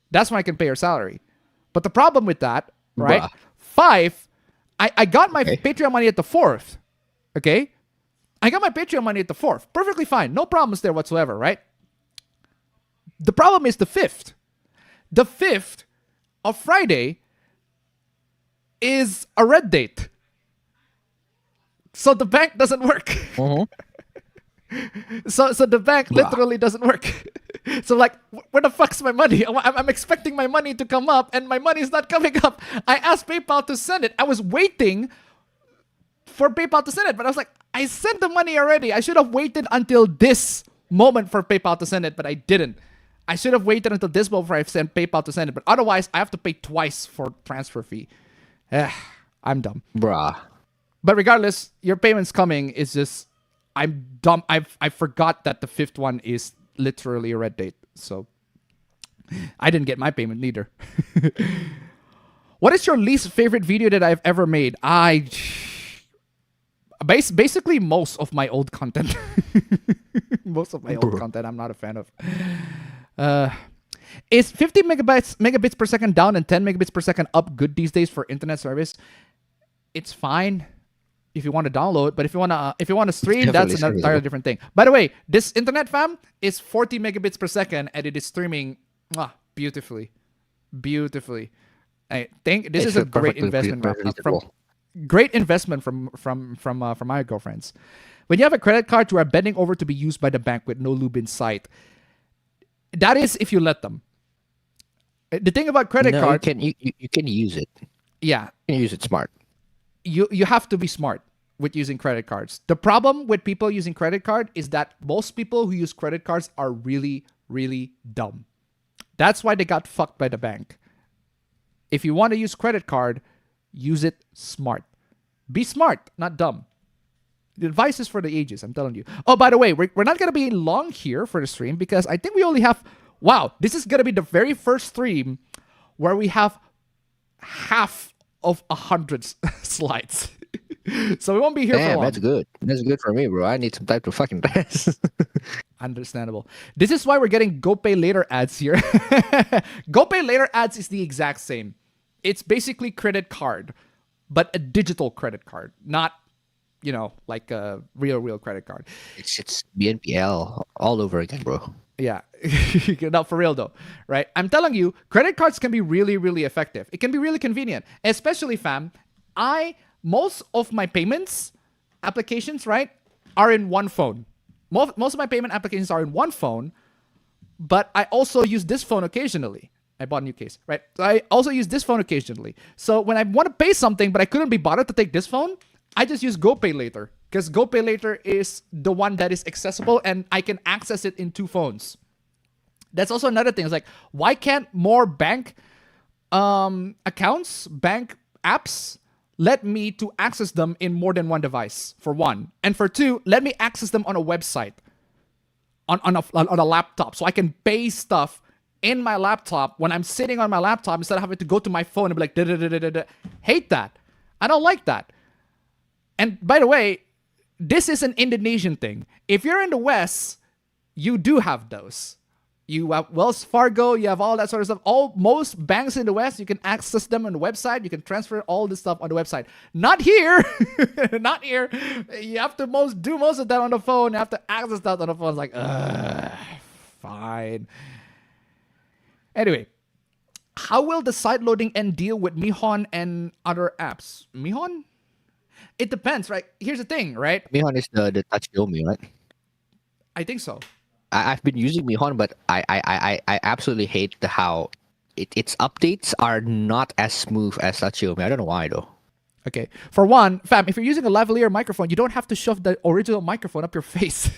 That's when I can pay your salary. But the problem with that, right? 5, I got my Patreon money at the 4th. Okay? I got my Patreon money at the 4th. Perfectly fine. No problems there whatsoever, right? The problem is the 5th. The 5th of Friday is a red date. So the bank doesn't work. So the bank literally doesn't work. So like, where the fuck's my money? I'm expecting my money to come up and my money is not coming up. I asked PayPal to send it. I was waiting for PayPal to send it, but I was like, I sent the money already. I should have waited until this moment for PayPal to send it, but I didn't. I should have waited until this moment before I sent PayPal to send it, but otherwise I have to pay twice for transfer fee. I'm dumb. Bruh. But regardless, your payment's coming. It's just, I'm dumb. I forgot that the 5th one is literally a red date. So I didn't get my payment neither. What is your least favorite video that I've ever made? Basically, most of my old content. Most of my old content, I'm not a fan of. Is 50 megabits per second down and 10 megabits per second up good these days for internet service? It's fine if you want to download, but if you want to stream, that's another entirely different thing. By the way, this internet fam is 40 megabits per second, and it is streaming beautifully. I think this is a great investment. Great investment from my girlfriends. When you have a credit card, you are bending over to be used by the bank with no lube in sight. That is if you let them. The thing about credit card, you can use it. Yeah, you can use it smart. You have to be smart with using credit cards. The problem with people using credit card is that most people who use credit cards are really, really dumb. That's why they got fucked by the bank. If you want to use credit card, use it smart. Be smart, not dumb. The advice is for the ages, I'm telling you. Oh, by the way, we're not going to be long here for the stream because I think we only have... Wow, this is going to be the very first stream where we have half of 100 slides. So we won't be here for long. That's good. That's good for me, bro. I need some time to fucking rest. Understandable. This is why we're getting GoPay Later ads here. GoPay Later ads is the exact same. It's basically credit card, but a digital credit card, not, like a real credit card. It's BNPL all over again, bro. Yeah. Not for real though, right? I'm telling you, credit cards can be really, really effective. It can be really convenient, especially fam. Most of my payments applications, right, are in one phone. Most of my payment applications are in one phone, but I also use this phone occasionally. I bought a new case, right? So I also use this phone occasionally. So when I want to pay something, but I couldn't be bothered to take this phone, I just use GoPay Later. Because GoPay Later is the one that is accessible and I can access it in two phones. That's also another thing. It's like, why can't more bank accounts, bank apps, let me to access them in more than one device, for one. And for two, let me access them on a website, on a laptop. So I can pay stuff in my laptop when I'm sitting on my laptop instead of having to go to my phone and be like, da-da-da-da-da-da. Hate that. I don't like that. And by the way, this is an Indonesian thing. If you're in the West, you do have those. You have Wells Fargo, you have all that sort of stuff. Most banks in the West, you can access them on the website. You can transfer all this stuff on the website. Not here. Not here. You have to do most of that on the phone. You have to access that on the phone. It's like, fine. Anyway, how will the side loading end deal with Mihon and other apps? Mihon? It depends, right? Here's the thing, right? Mihon is the Touch.iomi, right? I think so. I've been using Mihon, but I absolutely hate how its updates are not as smooth as Touch.iomi. I don't know why though. Okay, for one, fam, if you're using a lavalier microphone, you don't have to shove the original microphone up your face.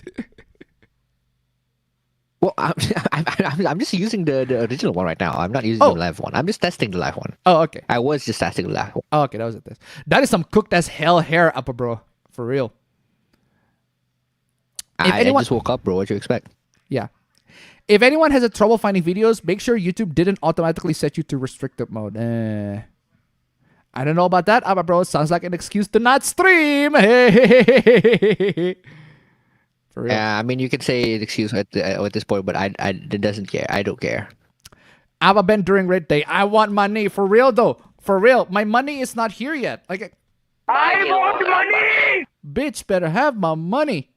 Well, I'm just using the original one right now. I'm not using the live one. I'm just testing the live one. Oh, okay. I was just testing the live one. Oh, okay, that was it. That is some cooked as hell hair, Upper Bro. For real. I just woke up, bro. What you expect? Yeah. If anyone has a trouble finding videos, make sure YouTube didn't automatically set you to restricted mode. I don't know about that, Upper Bro. Sounds like an excuse to not stream. For real. Yeah, I mean, you can say an excuse at this point, but I doesn't care. I don't care. APB during Red Day. I want money. For real, though. For real. My money is not here yet. Like, I want money! Bitch, better have my money.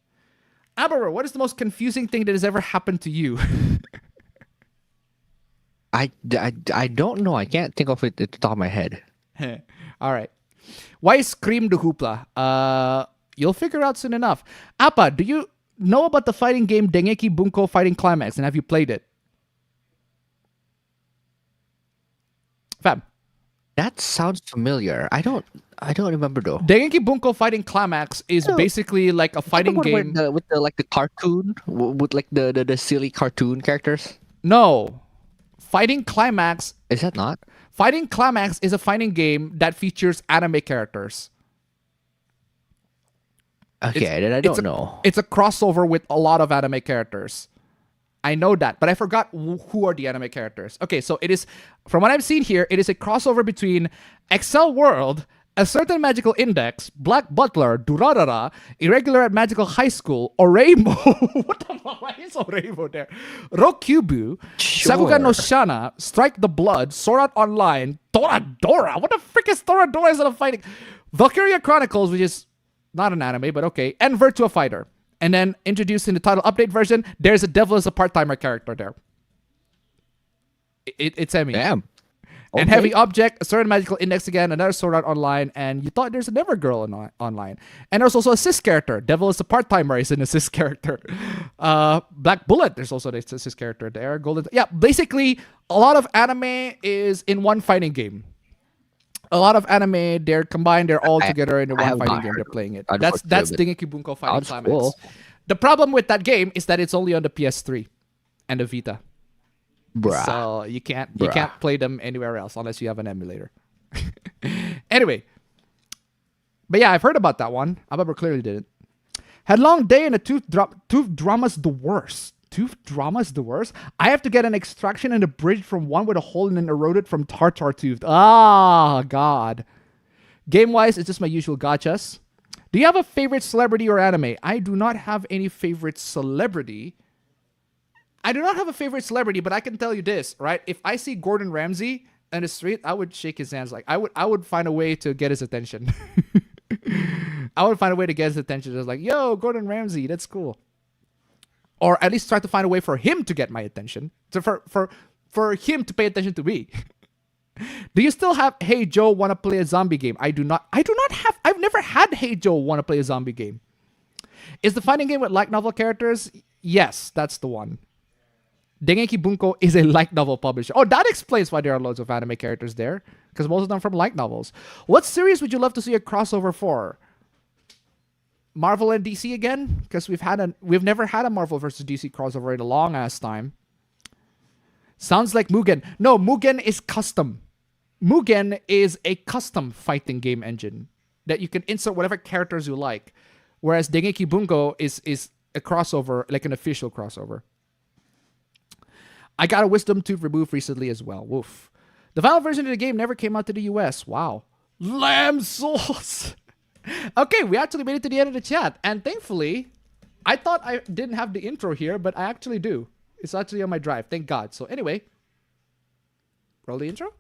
APB, what is the most confusing thing that has ever happened to you? I don't know. I can't think of it at the top of my head. All right. Why Scream the Hoopla? You'll figure out soon enough. Appa, do you know about the fighting game Dengeki Bunko Fighting Climax, and have you played it? Fam. That sounds familiar. I don't remember though. Dengeki Bunko Fighting Climax is basically like a fighting game with the cartoon, with like the silly cartoon characters. No, Fighting Climax is that not? Fighting Climax is a fighting game that features anime characters. Okay, then I don't know. It's a crossover with a lot of anime characters. I know that, but I forgot who are the anime characters. Okay, so it is, from what I've seen here, it is a crossover between Excel World a certain magical index, Black Butler, Durarara, Irregular at Magical High School, Oremo, what the fuck, why is Oremo there? Rokubu, Sakuga no Shana, Strike the Blood, Sword Art Online, Toradora, what the frick is Toradora instead of fighting? Valkyria Chronicles, which is not an anime, but okay, and Virtua Fighter. And then introduced in the title update version, there's a Devil as a part-timer character there. It's Emmy. Damn. And Okay. Heavy Object, a certain magical index again, another Sword Art Online, and you thought there's a Never Girl online. And there's also a cis character. Devil is a part-timer is an assist character. Black Bullet, there's also the assist character there. Yeah, basically, a lot of anime is in one fighting game. A lot of anime, they're combined, they're all together in the one fighting game, they're playing it. That's Dengeki Bunko Fighting Climax. Cool. The problem with that game is that it's only on the PS3 and the Vita. Bruh. So you can't play them anywhere else unless you have an emulator. Anyway. But yeah, I've heard about that one. However, clearly didn't. Had long day and a tooth drama's the worst. Tooth drama's the worst? I have to get an extraction and a bridge from one with a hole and then eroded from Tartar Tooth. Ah, God. Game-wise, it's just my usual gachas. Do you have a favorite celebrity or anime? I do not have any favorite celebrity. I do not have a favorite celebrity, but I can tell you this, right? If I see Gordon Ramsay in the street, I would shake his hands. Like I would find a way to get his attention. I would find a way to get his attention. Just like, yo, Gordon Ramsay, that's cool. Or at least try to find a way for him to get my attention. So for him to pay attention to me. Do you still have Hey Joe wanna play a zombie game? I do not have. I've never had Hey Joe wanna play a zombie game. Is the fighting game with light novel characters? Yes, that's the one. Dengeki Bunko is a light novel publisher. Oh, that explains why there are loads of anime characters there. Because most of them are from light novels. What series would you love to see a crossover for? Marvel and DC again? Because we've never had a Marvel versus DC crossover in a long ass time. Sounds like Mugen. No, Mugen is custom. Mugen is a custom fighting game engine that you can insert whatever characters you like. Whereas Dengeki Bunko is a crossover, like an official crossover. I got a wisdom tooth removed recently as well. Woof. The final version of the game never came out to the US. Wow. Lamb sauce. Okay, we actually made it to the end of the chat. And thankfully, I thought I didn't have the intro here, but I actually do. It's actually on my drive. Thank God. So anyway, roll the intro.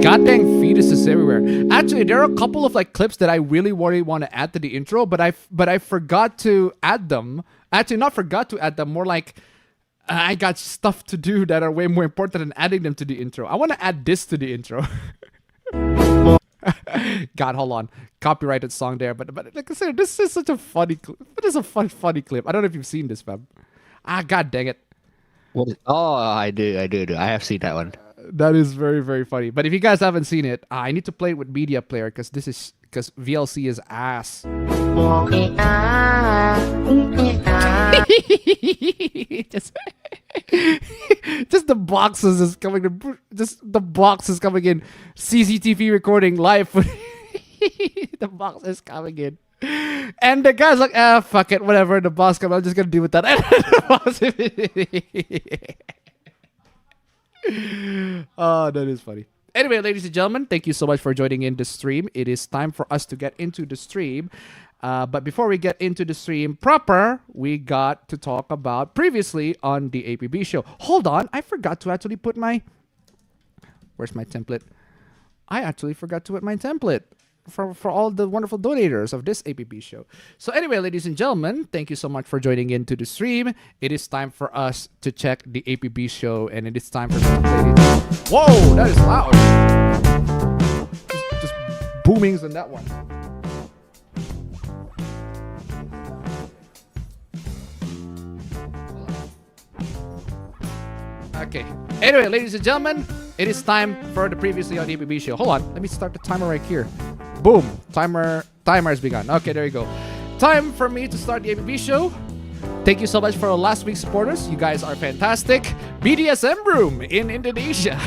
Goddamn fetuses everywhere. Actually, there are a couple of like clips that I really want to add to the intro, but I forgot to add them. Actually, not forgot to add them. More like I got stuff to do that are way more important than adding them to the intro. I want to add this to the intro. God, hold on. Copyrighted song there, but like I said, this is such a funny clip. It is a funny clip. I don't know if you've seen this, fam. Ah, god dang it. What is, oh, I do. I have seen that one. That is very, very funny. But if you guys haven't seen it, I need to play it with Media Player because VLC is ass. just the boxes is coming in. Just the box is coming in. CCTV recording live. The box is coming in. And the guy's like, fuck it, whatever. The boss comes, I'm just gonna deal with that. And the boss Oh, that is funny. Anyway, ladies and gentlemen, thank you so much for joining in the stream. It is time for us to get into the stream. But before we get into the stream proper, we got to talk about previously on the APB show. Hold on, I forgot to actually put my... Where's my template? I actually forgot to put my template for all the wonderful donators of this APB show. So anyway, ladies and gentlemen, thank you so much for joining into the stream. It is time for us to check the APB show, and it is time for us to play it. Whoa, that is loud. Just boomings on that one. Okay. Anyway, ladies and gentlemen, it is time for the previously on the APB show. Hold on, let me start the timer right here. Boom, timer has begun. Okay, there you go. Time for me to start the APB show. Thank you so much for last week's supporters. You guys are fantastic. BDSM room in Indonesia,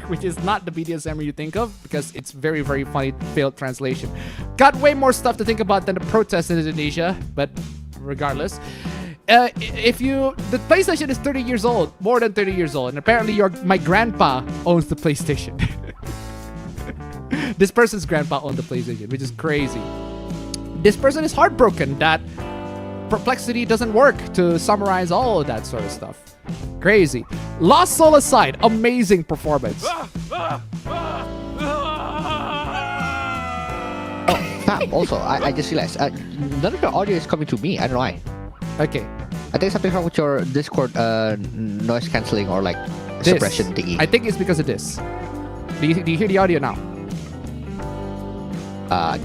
which is not the BDSM room you think of because it's very, very funny failed translation. Got way more stuff to think about than the protests in Indonesia, but regardless. The PlayStation is 30 years old, more than 30 years old, and apparently my grandpa owns the PlayStation. This person's grandpa owned the PlayStation, which is crazy. This person is heartbroken that Perplexity doesn't work to summarize all of that sort of stuff. Crazy. Lost Soul aside, amazing performance. Also, I just realized none of the audio is coming to me. I don't know why. Okay. I think something wrong with your Discord noise cancelling or like suppression thingy. I think it's because of this. Do you hear the audio now?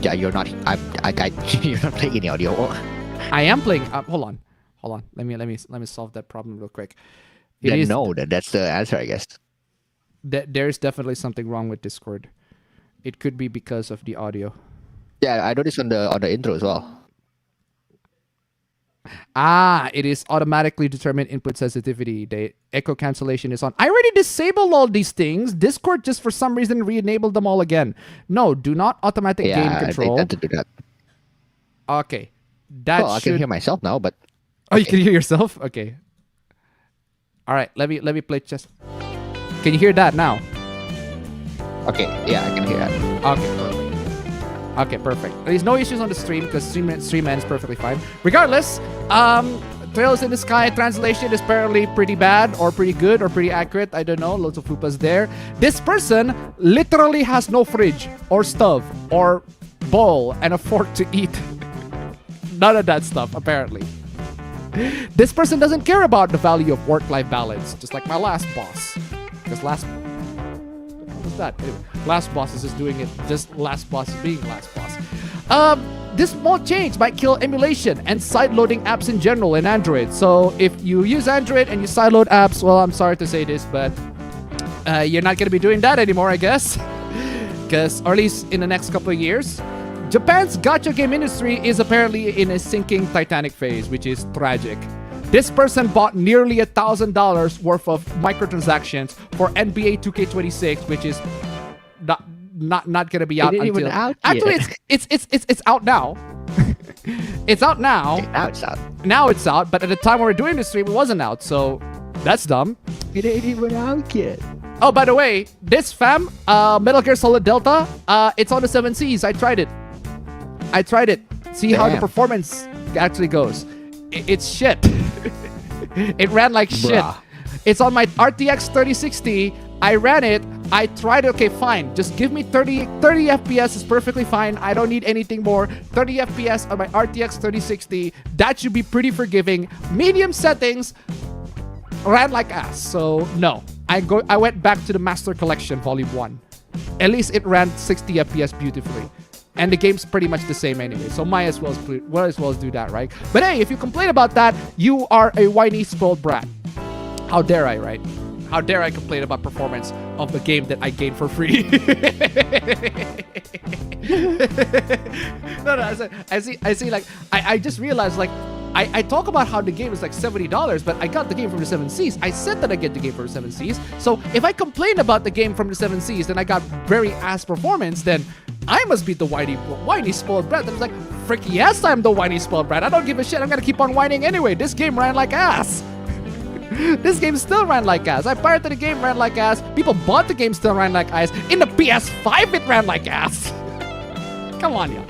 Yeah, you're not. You're not playing any audio. I am playing. Hold on. Let me solve that problem real quick. That's the answer, I guess. There's definitely something wrong with Discord. It could be because of the audio. Yeah, I noticed on the intro as well. It is automatically determined input sensitivity. The echo cancellation is on. I already disabled all these things. Discord just for some reason re-enabled them all again. No, do not automatic gain control. I to do that. Okay. I can hear myself now, but... Oh, you can hear yourself? Okay. All right, let me play chess. Can you hear that now? Okay, yeah, I can hear that. Okay, perfect. Okay, perfect. There's no issues on the stream because stream ends perfectly fine. Regardless, Trails in the Sky translation is apparently pretty bad or pretty good or pretty accurate. I don't know. Lots of fupas there. This person literally has no fridge or stove or bowl and a fork to eat. None of that stuff, apparently. This person doesn't care about the value of work-life balance, just like my last boss. Because last boss is just doing it. Just last boss is being last boss. This small change might kill emulation and side-loading apps in general in Android. So if you use Android and you side-load apps, well, I'm sorry to say this, but you're not going to be doing that anymore, I guess. Because, or at least in the next couple of years. Japan's gacha game industry is apparently in a sinking Titanic phase, which is tragic. This person bought nearly $1,000 worth of microtransactions for NBA 2K26, which is not gonna be out until actually it's out now. It's out now. Okay, now it's out. Now it's out, but at the time we were doing the stream, it wasn't out, so that's dumb. It ain't even out yet. Oh, by the way, this fam, Metal Gear Solid Delta, it's on the 7 Cs. I tried it. See how the performance actually goes. It's shit. It ran like shit. It's on my RTX 3060. I ran it. I tried it. Okay, fine. Just give me 30 FPS is perfectly fine. I don't need anything more. 30 FPS on my RTX 3060. That should be pretty forgiving. Medium settings ran like ass. So no. I went back to the Master Collection Volume 1. At least it ran 60 FPS beautifully. And the game's pretty much the same anyway, so might as well do that, right? But hey, if you complain about that, you are a whiny, spoiled brat. How dare I, right? How dare I complain about performance of a game that I gained for free? No, I see. Like, I just realized, like, I talk about how the game is like $70, but I got the game from the 7Cs. I said that I get the game from the 7Cs. So if I complain about the game from the 7Cs, then I got very ass performance, then I must be the whiny spoiled brat. I was like, frick yes, I'm the whiny spoiled brat. I don't give a shit. I'm gonna keep on whining anyway. This game ran like ass. This game still ran like ass. I pirated the game, ran like ass. People bought the game, still ran like ass. In the PS5, it ran like ass. Come on, yo.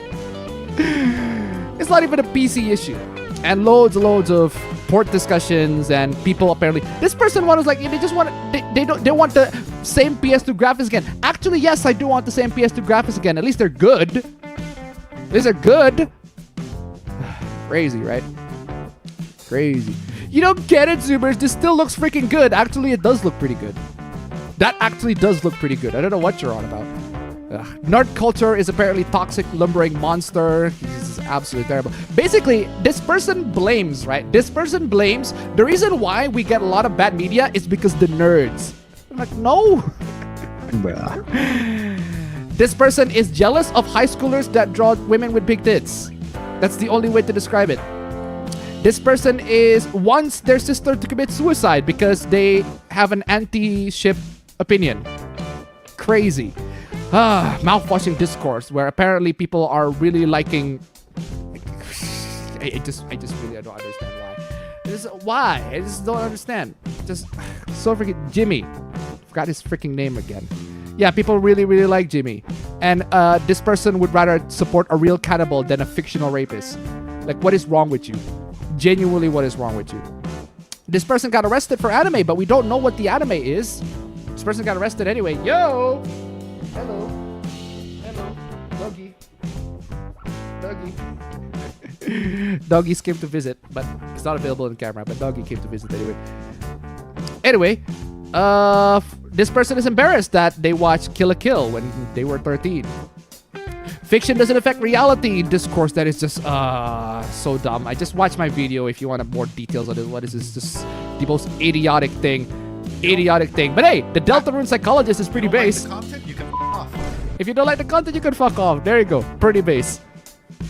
It's not even a PC issue. And loads of port discussions and people apparently. This person was like, they just want they want the same PS2 graphics again. Actually, yes, I do want the same PS2 graphics again. At least they're good. At least they're good. Crazy, right? Crazy. You don't get it, Zoomers. This still looks freaking good. Actually, it does look pretty good. That actually does look pretty good. I don't know what you're on about. Nerd culture is apparently toxic, lumbering monster. This is absolutely terrible. Basically, this person blames, right? This person blames the reason why we get a lot of bad media is because the nerds. I'm like, no. This person is jealous of high schoolers that draw women with big tits. That's the only way to describe it. This person wants their sister to commit suicide because they have an anti-ship opinion. Crazy. Mouthwashing discourse where apparently people are really liking. I just really don't understand why. I just don't understand. Just so freaking Jimmy. Forgot his freaking name again. Yeah, people really like Jimmy, and this person would rather support a real cannibal than a fictional rapist. Like, what is wrong with you? Genuinely, what is wrong with you? This person got arrested for anime, but we don't know what the anime is. This person got arrested anyway. Yo! Hello. Doggy. Doggies came to visit, but it's not available on camera, but Doggy came to visit anyway. This person is embarrassed that they watched Kill la Kill when they were 13. Fiction doesn't affect reality discourse. That is just so dumb. I just watched my video if you want more details on it. What is this? Just the most idiotic thing. But hey, the Deltarune psychologist is pretty base. If you don't like the content, you can fuck off. There you go. Pretty base.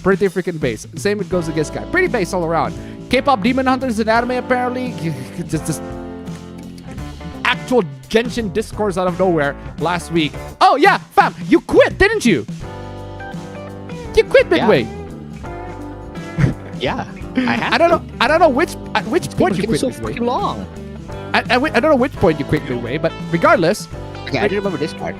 Pretty freaking base. Same it goes against guy. Pretty base all around. K-pop Demon Hunters in anime apparently. Just actual Genshin discourse out of nowhere last week. Oh yeah, fam, you quit, didn't you? You quit midway. Yeah, I have. I don't know which point you quit so midway. freaking long. I don't know which point you quit midway, but regardless. Okay, I do remember this part.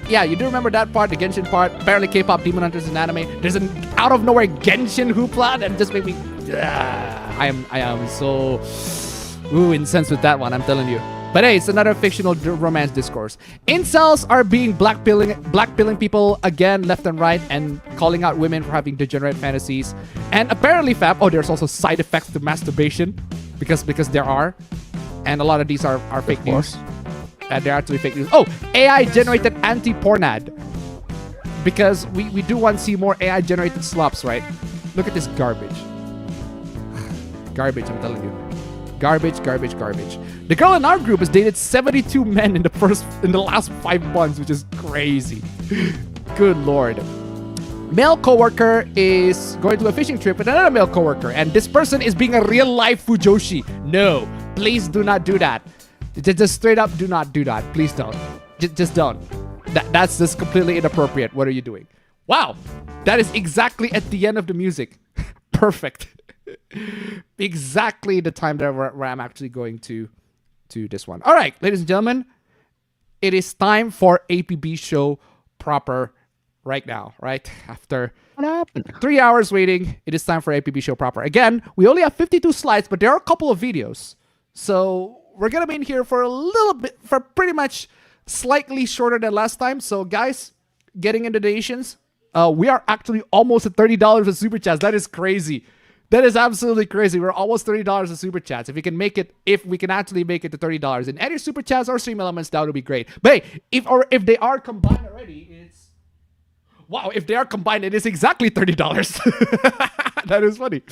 Yeah, you do remember that part, the Genshin part. Apparently, K-pop Demon Hunters in anime. There's an out of nowhere Genshin hoopla that just made me. I am so incensed with that one. I'm telling you. But hey, it's another fictional romance discourse. Incels are being blackpilling people again, left and right, and calling out women for having degenerate fantasies. And apparently, there's also side effects to masturbation, because there are, and a lot of these are fake news. They're actually fake news. Oh, AI generated anti-porn ad, because we do want to see more AI generated slops, right? Look at this garbage. Garbage, I'm telling you. Garbage. The girl in our group has dated 72 men in the last 5 months, which is crazy. Good lord. Male coworker is going to a fishing trip with another male coworker, and this person is being a real life Fujoshi. No, please do not do that. Just straight up, do not do that. Please don't. Just don't. That's just completely inappropriate. What are you doing? Wow, that is exactly at the end of the music. Perfect. Exactly the time that where I'm actually going to this one. All right, ladies and gentlemen, it is time for APB show proper right now, right? After 3 hours waiting, it is time for APB show proper. Again, we only have 52 slides, but there are a couple of videos. So we're going to be in here for a little bit, for pretty much slightly shorter than last time. So guys, getting into donations, we are actually almost at $30 in super chats. That is crazy. That is absolutely crazy. We're almost $30 in super chats. If we can actually make it to $30 in any super chats or stream elements, that would be great. But hey, if they are combined already, if they are combined, it is exactly $30. That is funny.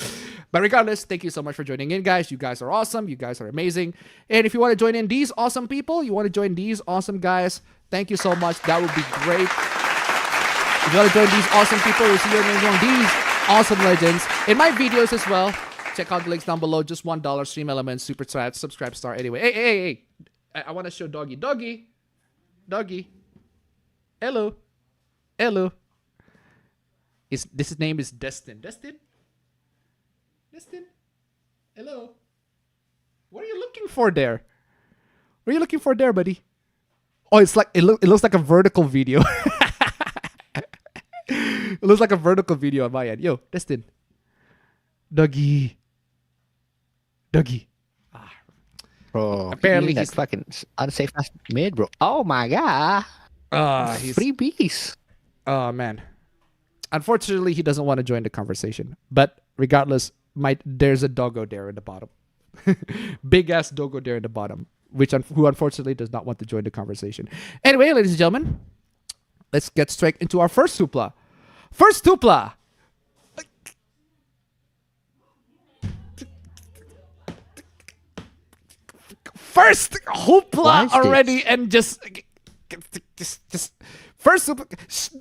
But regardless, thank you so much for joining in, guys. You guys are awesome. You guys are amazing. And if you want to join in these awesome people, you want to join these awesome guys, thank you so much. That would be great. If you want to join these awesome people, we'll see your names on these awesome legends in my videos as well. Check out the links down below. Just $1 stream elements, super chat, subscribe star. Anyway, hey, I want to show Doggy. Hello. His name is Destin. Hello. What are you looking for there? What are you looking for there, buddy? Oh, it's like it looks like a vertical video. It looks like a vertical video on my end. Yo, Destin. Dougie. Bro, Apparently that he's fucking unsafe ass mid, bro. Oh my god. he's Freebies. Oh man. Unfortunately, he doesn't want to join the conversation. But regardless, there's a doggo there in the bottom. Big ass doggo there in the bottom, who unfortunately does not want to join the conversation. Anyway, ladies and gentlemen, let's get straight into our first hoopla. First hoopla. First hoopla already, and just first hoopla.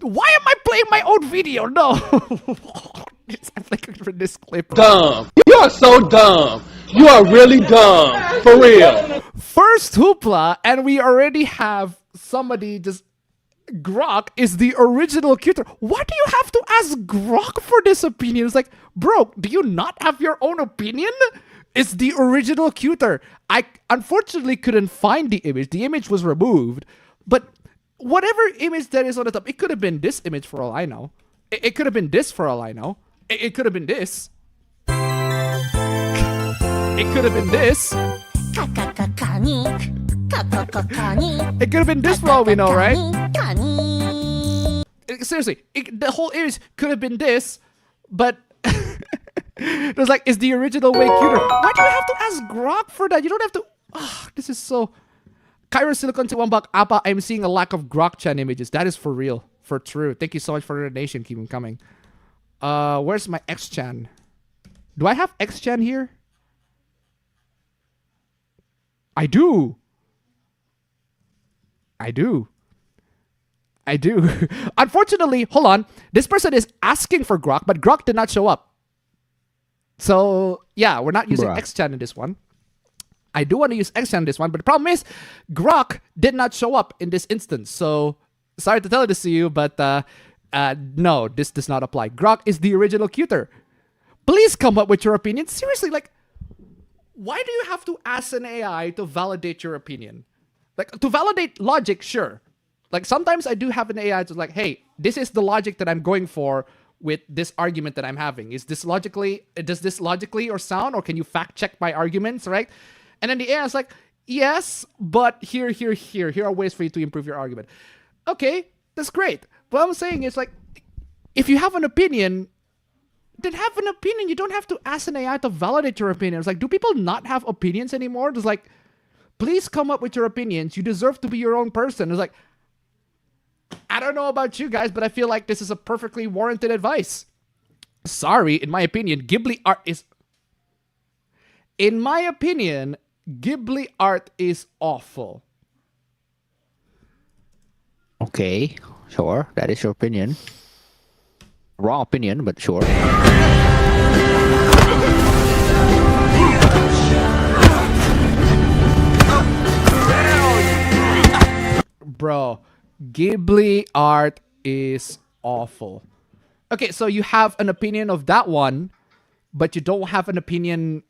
Why am I playing my own video? No. I'm looking for this clip. Dumb. You are so dumb. You are really dumb. For real. First hoopla, and we already have somebody just... Grok is the original cuter. Why do you have to ask Grok for this opinion? It's like, bro, do you not have your own opinion? It's the original cuter. I unfortunately couldn't find the image. The image was removed. But whatever image that is on the top, it could have been this image for all I know. It could have been this for all I know. It could have been this. It could have been this. It could have been this for all we know, right? Seriously, the whole image could have been this, but it was like, is the original way cuter? Why do you have to ask Grok for that? You don't have to... this is so... Cairo Silicon to $1, Appa, I'm seeing a lack of Grok-chan images. That is for real. For true. Thank you so much for the donation. Keep them coming. Where's my X-chan? Do I have X-chan here? I do. Unfortunately, hold on. This person is asking for Grok, but Grok did not show up. So, yeah, we're not using X-chan in this one. I do want to use X-chan in this one, but the problem is Grok did not show up in this instance. So, sorry to tell this to you, but no, this does not apply. Grok is the original cuter. Please come up with your opinion. Seriously, like, why do you have to ask an AI to validate your opinion? Like, to validate logic, sure. Like, sometimes I do have an AI to like, hey, this is the logic that I'm going for with this argument that I'm having. Does this logically or sound, or can you fact check my arguments, right? And then the AI is like, yes, but here are ways for you to improve your argument. Okay, that's great. What I'm saying is, like, if you have an opinion, then have an opinion. You don't have to ask an AI to validate your opinion. It's like, do people not have opinions anymore? It's like, please come up with your opinions. You deserve to be your own person. It's like, I don't know about you guys, but I feel like this is a perfectly warranted advice. Sorry, in my opinion, Ghibli art is... In my opinion, Ghibli art is awful. Okay, sure. That is your opinion. Wrong opinion, but sure. Bro, Ghibli art is awful. Okay, so you have an opinion of that one, but you don't have an opinion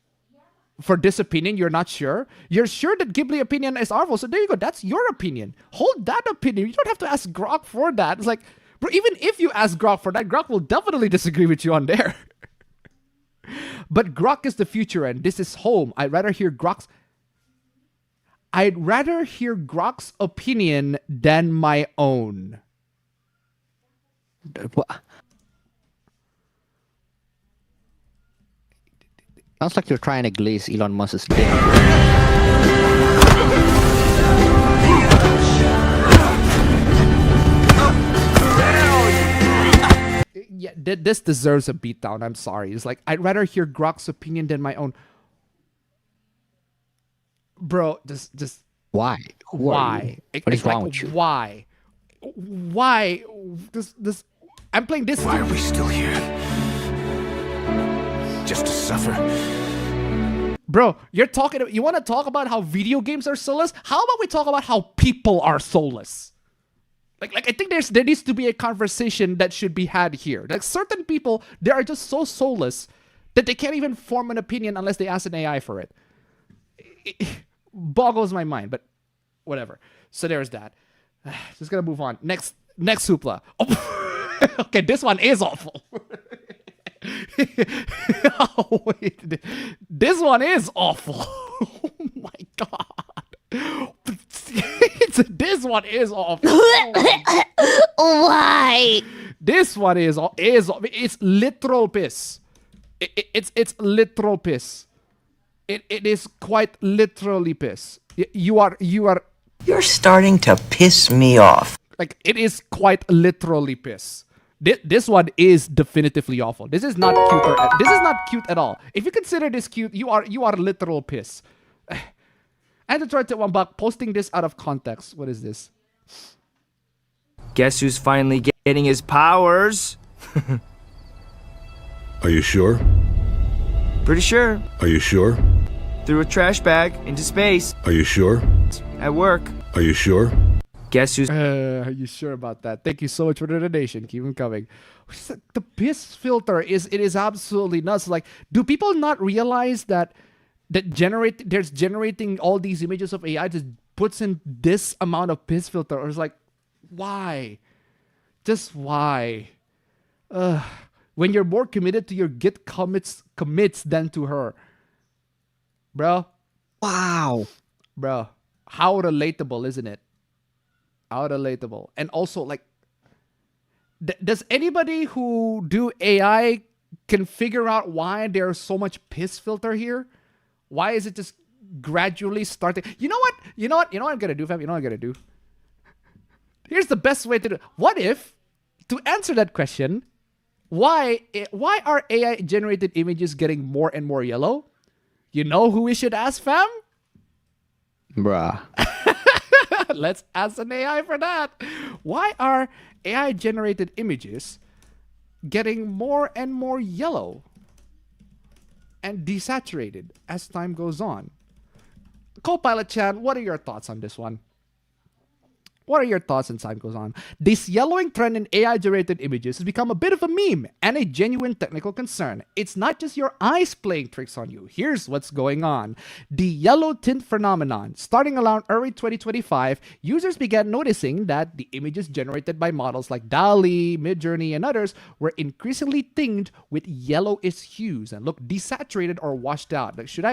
for this opinion. You're not sure. You're sure that Ghibli opinion is awful. So there you go. That's your opinion. Hold that opinion. You don't have to ask Grok for that. It's like, bro, even if you ask Grok for that, Grok will definitely disagree with you on there. But Grok is the future and this is home. I'd rather hear Grok's opinion than my own. What? Sounds like you're trying to glaze Elon Musk's dick. Yeah, this deserves a beatdown. I'm sorry. It's like, I'd rather hear Grok's opinion than my own. Bro, just why? Why? What is wrong with you? Why? This I'm playing this. Why are we still here? Just to suffer? Bro, you want to talk about how video games are soulless? How about we talk about how people are soulless? Like I think there needs to be a conversation that should be had here. Like, certain people, they are just so soulless that they can't even form an opinion unless they ask an AI for it. it boggles my mind, but whatever. So there's that. Just gonna move on. Next supla. Oh, okay, this one is awful. Oh, wait. This one is awful. Oh my god. This one is awful. Why? This one is it's literal piss. It's literal piss. It is quite literally piss. You're starting to piss me off. Like, it is quite literally piss. This one is definitively awful. This is not cute. This is not cute at all. If you consider this cute, you are literal piss. And to try to one back, posting this out of context. What is this? Guess who's finally getting his powers? Are you sure? Pretty sure. Are you sure? Threw a trash bag into space. Are you sure? At work. Are you sure? Guess who's... Are you sure about that? Thank you so much for the donation. Keep them coming. The piss filter is absolutely nuts. Like, do people not realize that there's generating all these images of AI just puts in this amount of piss filter? Or it's like, why? Just why? When you're more committed to your Git commits than to her. Bro. Wow. Bro. How relatable, isn't it? How relatable. And also, like, does anybody who do AI can figure out why there's so much piss filter here? Why is it just gradually starting? You know what I'm gonna do, fam? You know what I'm gonna do? Here's the best way to do it. What if, to answer that question, why are AI generated images getting more and more yellow? You know who we should ask, fam? Bruh. Let's ask an AI for that. Why are AI generated images getting more and more yellow and desaturated as time goes on? Copilot Chan, what are your thoughts on this one? What are your thoughts as time goes on? This yellowing trend in AI-generated images has become a bit of a meme and a genuine technical concern. It's not just your eyes playing tricks on you. Here's what's going on. The yellow tint phenomenon. Starting around early 2025, users began noticing that the images generated by models like DALL-E, Midjourney, and others were increasingly tinged with yellowish hues and look desaturated or washed out. Like, should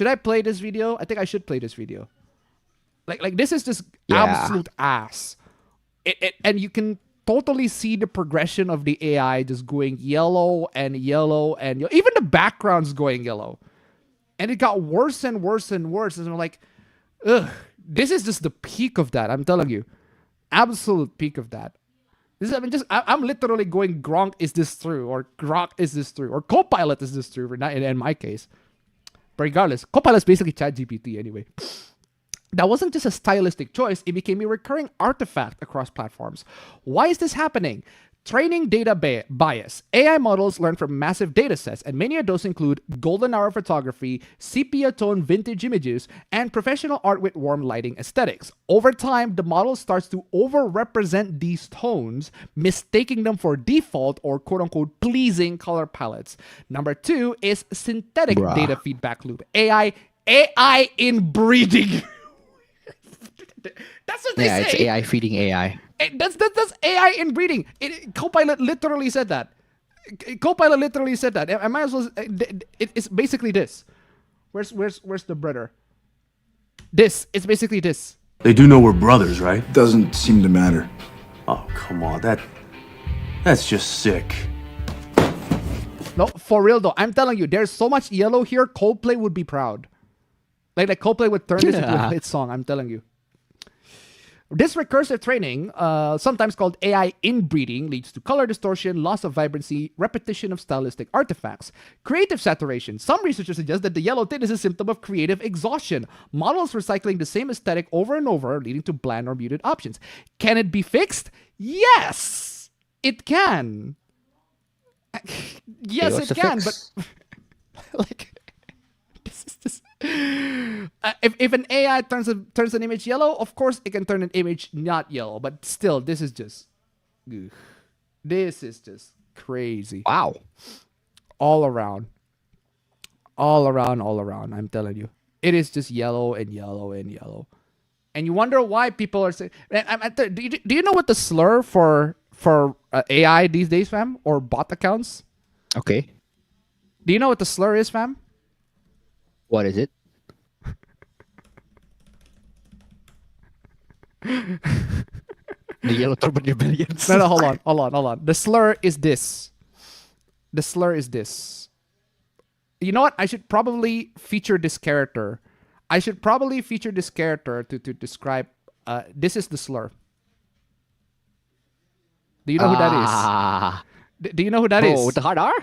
I play this video? I think I should play this video. Like this is just absolute ass. And you can totally see the progression of the AI just going yellow and yellow and yellow. Even the background's going yellow. And it got worse and worse and worse. And I'm like, ugh, this is just the peak of that. I'm telling you. Absolute peak of that. I'm literally going, Gronk, is this true? Or Grok, is this true? Or Copilot, is this true? In my case. But regardless, Copilot's basically ChatGPT anyway. That wasn't just a stylistic choice, it became a recurring artifact across platforms. Why is this happening? Training data bias. AI models learn from massive data sets, and many of those include golden hour photography, sepia tone vintage images, and professional art with warm lighting aesthetics. Over time, the model starts to overrepresent these tones, mistaking them for default or quote-unquote pleasing color palettes. Number 2 is synthetic data feedback loop. AI inbreeding. That's what they say. It's AI feeding AI. That's AI inbreeding. Copilot literally said that. Copilot literally said that. I might as well. It's basically this. Where's the brother? This. It's basically this. They do know we're brothers, right? Doesn't seem to matter. Oh, come on. That's just sick. No, for real though. I'm telling you, there's so much yellow here. Coldplay would be proud. Like Coldplay would turn this into a hit song. I'm telling you. This recursive training, sometimes called AI inbreeding, leads to color distortion, loss of vibrancy, repetition of stylistic artifacts. Creative saturation. Some researchers suggest that the yellow tint is a symptom of creative exhaustion. Models recycling the same aesthetic over and over, leading to bland or muted options. Can it be fixed? Yes, it can. Yes, it can, but like... If an AI turns an image yellow, of course it can turn an image not yellow. But still, this is just crazy. Wow. All around. I'm telling you. It is just yellow and yellow and yellow. And you wonder why people are saying... Do you know what the slur for AI these days, fam? Or bot accounts? Okay. Do you know what the slur is, fam? What is it? The yellow turban rebellions. No, hold on. The slur is this. You know what? I should probably feature this character. To describe. This is the slur. Do you know who that is? Do you know who that is? Oh, with the hard R?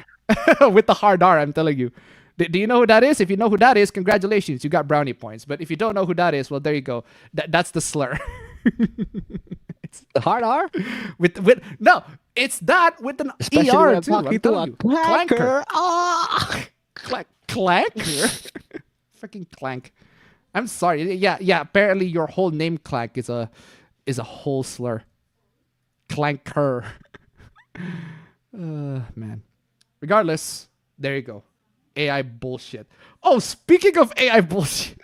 With the hard R, I'm telling you. Do you know who that is? If you know who that is, congratulations, you got brownie points. But if you don't know who that is, well, there you go. That's the slur. It's the hard R? No, it's that with an Especially ER when too. I'm talking I'm to telling a you. clanker. Clanker? Freaking clank. I'm sorry. Yeah. Apparently, your whole name clank is a whole slur. Clanker. Man. Regardless, there you go. AI bullshit. Oh, speaking of AI bullshit.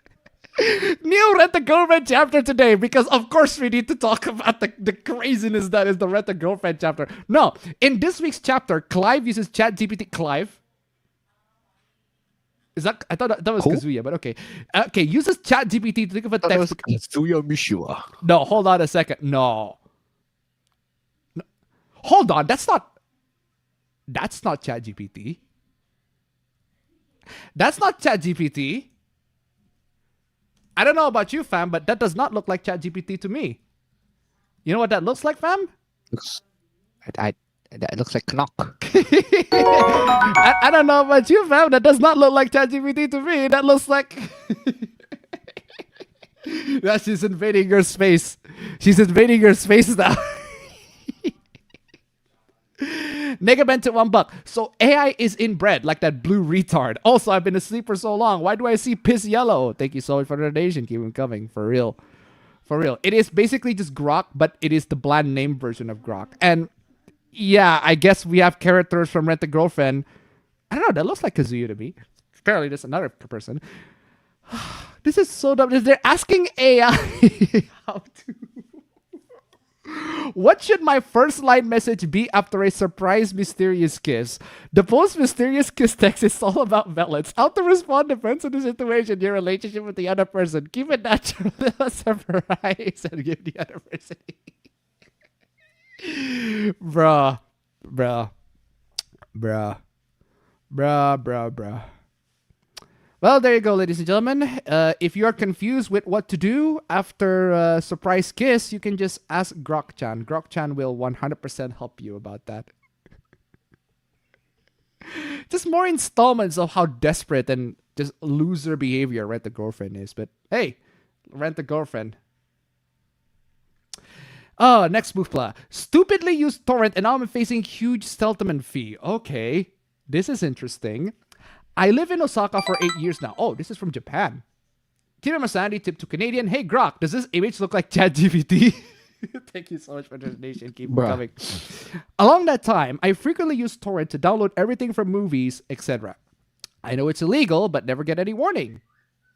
New Rent a Girlfriend chapter today, because of course we need to talk about the craziness that is the Rent a Girlfriend chapter. No, in this week's chapter, Clive uses ChatGPT. Clive? Is that? I thought that was Kazuya, but okay. Okay, uses ChatGPT to think of a text. Kazuya Mishua. No, hold on a second. No. Hold on, that's not ChatGPT. That's not ChatGPT. I don't know about you, fam, but that does not look like ChatGPT to me. You know what that looks like, fam? That looks like Knock. I don't know about you, fam. That does not look like ChatGPT to me. That looks like... She's invading your space. She's invading your space now. Negabent at $1. So AI is inbred like that blue retard. Also, I've been asleep for so long. Why do I see piss yellow? Thank you so much for the donation. Keep them coming. For real. It is basically just Grok, but it is the bland name version of Grok. And yeah, I guess we have characters from Rent a Girlfriend. I don't know. That looks like Kazuya to me. Apparently, there's another person. This is so dumb. They're asking AI how to... What should my first line message be after a surprise mysterious kiss? The post mysterious kiss text is all about balance. How to respond depends on the situation, your relationship with the other person. Keep it natural, surprise, and give the other person. Bruh. Well, there you go, ladies and gentlemen. If you are confused with what to do after surprise kiss, you can just ask Grok-chan. Grok-chan will 100% help you about that. Just more installments of how desperate and just loser behavior Rent a Girlfriend is. But hey, Rent a Girlfriend. Oh, next Moofla. Stupidly used torrent and now I'm facing huge settlement fee. Okay, this is interesting. I live in Osaka for 8 years now. Oh, this is from Japan. Kira Masandi tip to Canadian. Hey, Grok, does this image look like ChatGPT? Thank you so much for the donation. Keep coming. Along that time, I frequently use torrent to download everything from movies, etc. I know it's illegal, but never get any warning.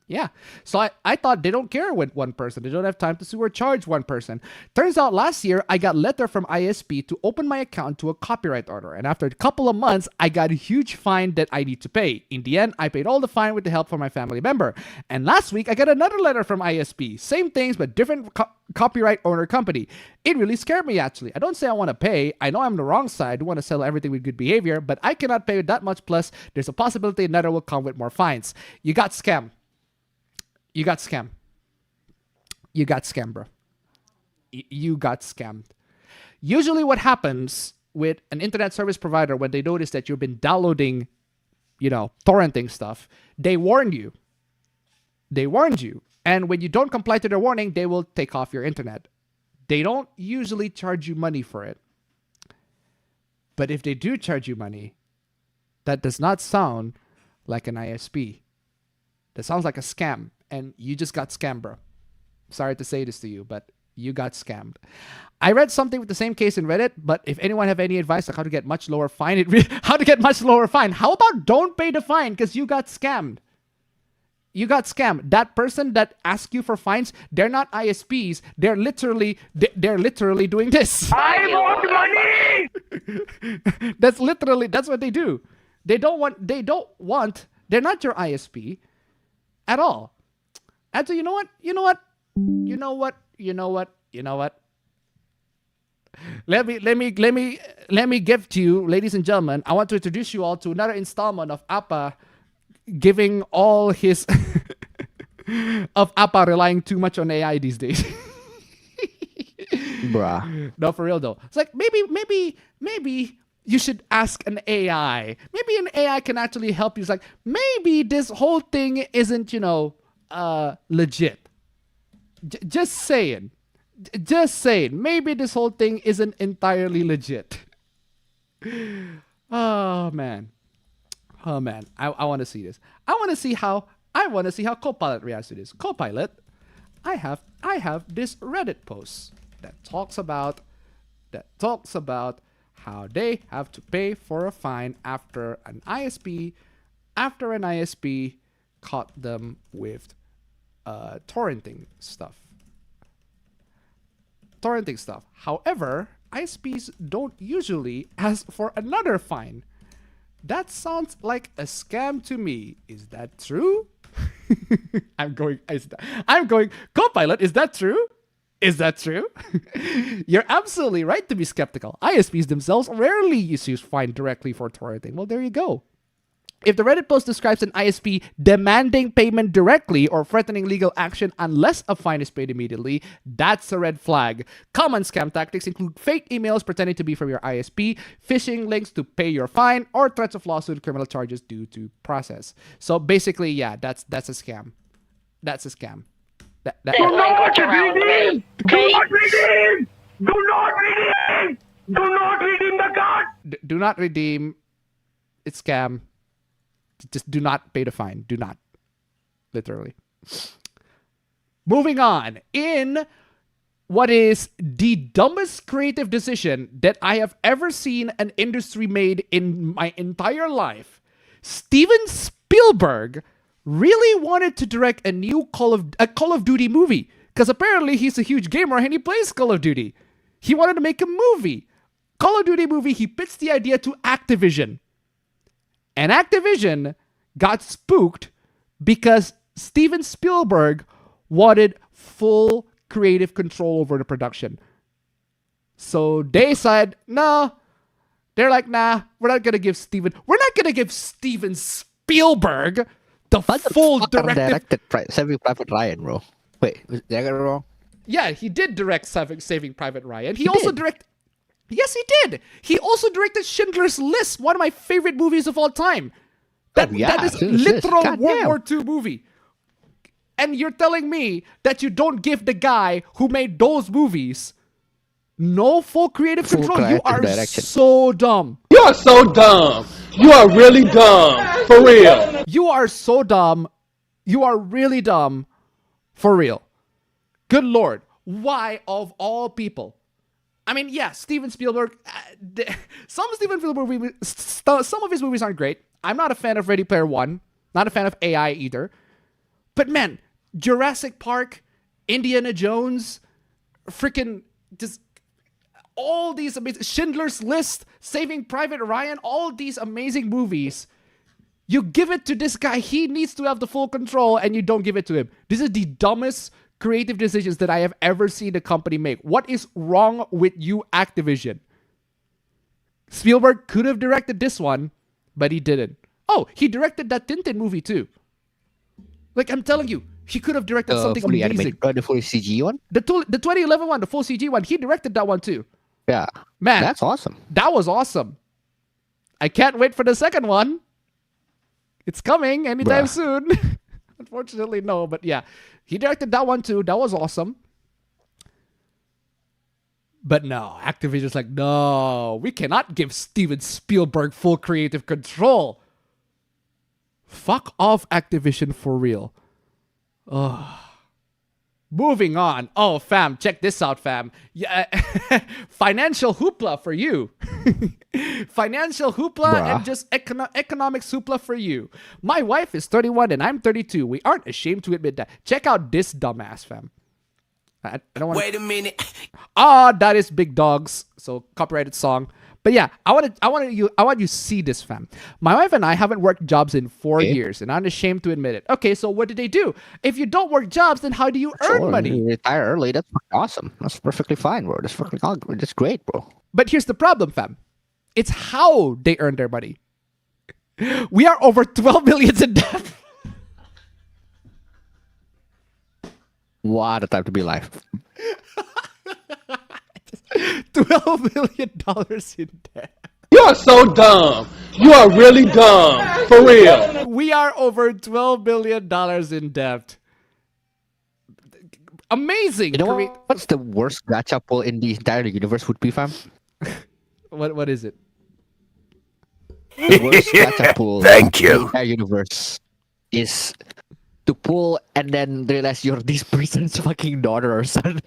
Yeah. So I thought they don't care with one person. They don't have time to sue or charge one person. Turns out last year, I got a letter from ISP to open my account to a copyright order. And after a couple of months, I got a huge fine that I need to pay. In the end, I paid all the fine with the help from my family member. And last week, I got another letter from ISP. Same things, but different copyright owner company. It really scared me, actually. I don't say I want to pay. I know I'm the wrong side. I do want to sell everything with good behavior, but I cannot pay that much. Plus, there's a possibility another will come with more fines. You got scammed. You got scammed. You got scammed, bro. You got scammed. Usually what happens with an internet service provider when they notice that you've been downloading, torrenting stuff, they warn you. They warned you. And when you don't comply to their warning, they will take off your internet. They don't usually charge you money for it. But if they do charge you money, that does not sound like an ISP. That sounds like a scam. And you just got scammed, bro. Sorry to say this to you, but you got scammed. I read something with the same case in Reddit, but if anyone have any advice on how to get much lower fine, how to get much lower fine? How about don't pay the fine because you got scammed? You got scammed. That person that asked you for fines, they're not ISPs. They're literally doing this. I want money! That's what they do. They're not your ISP at all. And so you know what? Let me give to you, ladies and gentlemen. I want to introduce you all to another installment of Appa giving all his of Appa relying too much on AI these days. Bruh. No, for real though. It's like maybe you should ask an AI. Maybe an AI can actually help you. It's like maybe this whole thing isn't, legit. Just saying. Maybe this whole thing isn't entirely legit. Oh man. I want to see this. I want to see how Copilot reacts to this. Copilot, I have this Reddit post that talks about how they have to pay for a fine after an ISP caught them with torrenting stuff. However, ISPs don't usually ask for another fine. That sounds like a scam to me. Is that true? I'm going, Copilot, is that true? Is that true? You're absolutely right to be skeptical. ISPs themselves rarely use fine directly for torrenting. Well, there you go. If the Reddit post describes an ISP demanding payment directly or threatening legal action unless a fine is paid immediately, that's a red flag. Common scam tactics include fake emails pretending to be from your ISP, phishing links to pay your fine, or threats of lawsuit or criminal charges due to process. So basically, yeah, that's a scam. That's a scam. Do not redeem! Do not redeem! Do not redeem! Do not redeem the card! Do not redeem. It's scam. Just do not pay the fine. Do not. Literally. Moving on. In what is the dumbest creative decision that I have ever seen an industry made in my entire life, Steven Spielberg really wanted to direct a new Call of Duty movie. Because apparently he's a huge gamer and he plays Call of Duty. He wanted to make a movie. Call of Duty movie. He pitched the idea to Activision. And Activision got spooked because Steven Spielberg wanted full creative control over the production. So they said, no. They're like, nah, we're not going to give Steven Spielberg the full directive. Directed Saving Private Ryan, bro. Wait, did I get it wrong? Yeah, he did direct Saving Private Ryan. He also directed... Yes, he did. He also directed Schindler's List, one of my favorite movies of all time. That is literal World War II movie. And you're telling me that you don't give the guy who made those movies no full creative control? You are so dumb. You are so dumb. You are really dumb. For real. You are so dumb. You are really dumb. For real. Good Lord. Why of all people? I mean, yeah, Steven Spielberg, some of his movies aren't great. I'm not a fan of Ready Player One. Not a fan of AI either. But man, Jurassic Park, Indiana Jones, freaking just all these amazing, Schindler's List, Saving Private Ryan, all these amazing movies. You give it to this guy, he needs to have the full control, and you don't give it to him. This is the dumbest creative decisions that I have ever seen a company make. What is wrong with you, Activision? Spielberg could have directed this one, but he didn't. Oh, he directed that Tintin movie too. Like, I'm telling you, he could have directed something amazing. The full CG one? The 2011 one, the full CG one, he directed that one too. Yeah. Man. That's awesome. That was awesome. I can't wait for the second one. It's coming anytime soon. Unfortunately, no, but yeah. He directed that one too. That was awesome. But no, Activision's like, no, we cannot give Steven Spielberg full creative control. Fuck off, Activision, for real. Ugh. Moving on. Oh, fam, check this out, fam. Yeah, financial hoopla for you. Financial hoopla and just economics hoopla for you. My wife is 31 and I'm 32. We aren't ashamed to admit that. Check out this dumbass, fam. I don't want. Wait a minute. That is Big Dogs. So copyrighted song. But yeah, I want you to see this, fam. My wife and I haven't worked jobs in 4 years, and I'm ashamed to admit it. Okay, so what do they do? If you don't work jobs, then how do you earn money? You retire early. That's awesome. That's perfectly fine, bro. That's great, bro. But here's the problem, fam. It's how they earn their money. We are over 12 million in debt. What a time to be alive. $12 million in debt. You are so dumb. You are really dumb. For real. We are over $12 million in debt. Amazing. You know what's the worst gacha pull in the entire universe would be, fam? What is it? The worst gacha pull in the entire universe is to pull and then realize you're this person's fucking daughter or son.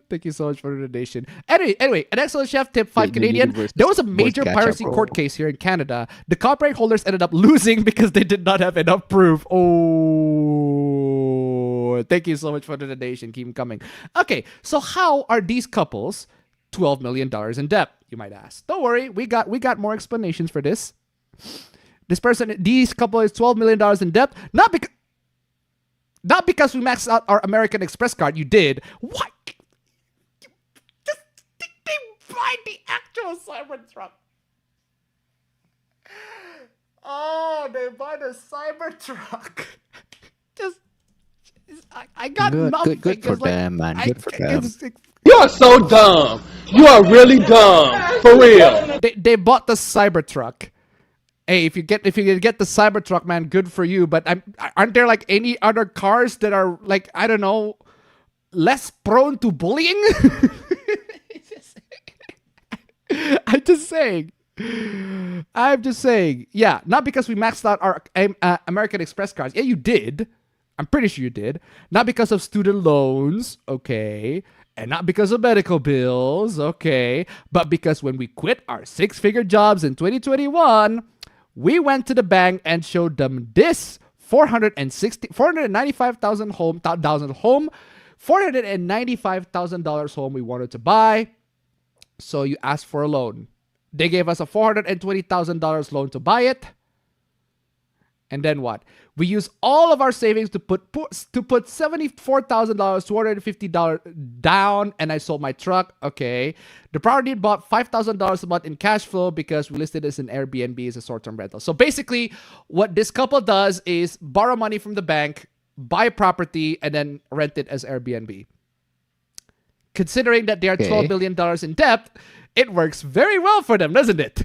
Thank you so much for the donation. Anyway, an excellent chef tip 5 Canadian. There was a major piracy court case here in Canada. The copyright holders ended up losing because they did not have enough proof. Oh, thank you so much for the donation. Keep them coming. Okay, so how are these couples $12 million in debt? You might ask. Don't worry, we got more explanations for this. These couple is $12 million in debt, not because we maxed out our American Express card. You did. What? They buy the actual Cybertruck. Oh, they buy the Cybertruck. I got nothing. Good for them, man. Good for them. You are so dumb. You are really dumb. For real. They bought the Cybertruck. Hey, if you get the Cybertruck, man, good for you. But aren't there like any other cars that are like, I don't know, less prone to bullying? I'm just saying. Yeah, not because we maxed out our American Express cards. Yeah, you did. I'm pretty sure you did. Not because of student loans, okay. And not because of medical bills, okay. But because when we quit our 6-figure jobs in 2021, we went to the bank and showed them this $495,000 home we wanted to buy. So you asked for a loan. They gave us a $420,000 loan to buy it. And then what? We used all of our savings to put $74,000, $250 down, and I sold my truck. Okay. The property bought $5,000 a month in cash flow because we listed this in Airbnb as a short-term rental. So basically, what this couple does is borrow money from the bank, buy a property, and then rent it as Airbnb. Considering that they are $12 billion in debt, it works very well for them, doesn't it?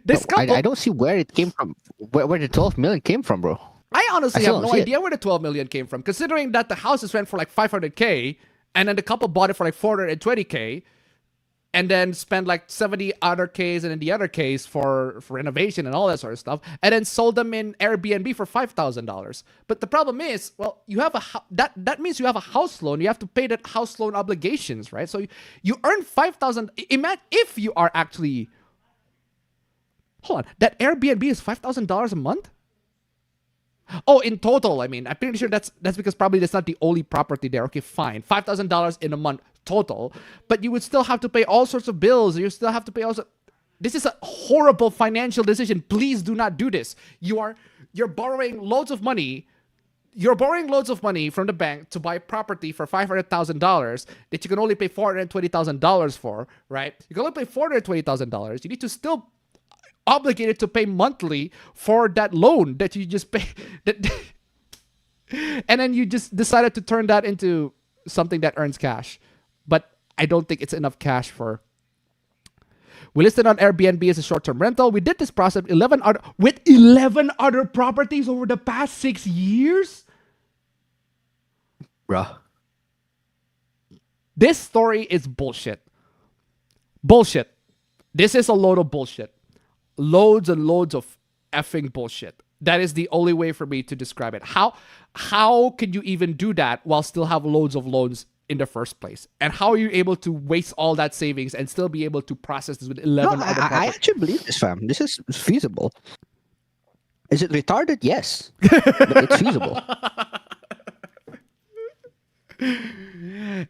This couple, I don't see where it came from. Where the 12 million came from, bro. I honestly have no idea where the 12 million came from, considering that the houses went for like $500K, and then the couple bought it for like $420K, and then spent like 70 other Ks and then the other Ks for renovation and all that sort of stuff, and then sold them in Airbnb for $5,000. But the problem is, well, you have that means you have a house loan. You have to pay that house loan obligations, right? So you earn $5,000. Imagine if you are actually. Hold on, that Airbnb is $5,000 a month? Oh, in total, I mean, I'm pretty sure that's because probably that's not the only property there. Okay, fine, $5,000 in a month total, but you would still have to pay all sorts of bills. You still have to pay also. This is a horrible financial decision. Please do not do this. You're borrowing loads of money. You're borrowing loads of money from the bank to buy property for $500,000 that you can only pay $420,000 for, right? You can only pay $420,000. You need to still obligated to pay monthly for that loan that you just pay. And then you just decided to turn that into something that earns cash. But I don't think it's enough cash for. We listed on Airbnb as a short-term rental. We did this process with 11 other properties over the past 6 years. Bruh. This story is bullshit. Bullshit. This is a load of bullshit. Loads and loads of effing bullshit. That is the only way for me to describe it. How can you even do that while still have loads of loans in the first place? And how are you able to waste all that savings and still be able to process this with 11 other properties? I actually believe this, fam. This is feasible. Is it retarded? Yes. But it's feasible.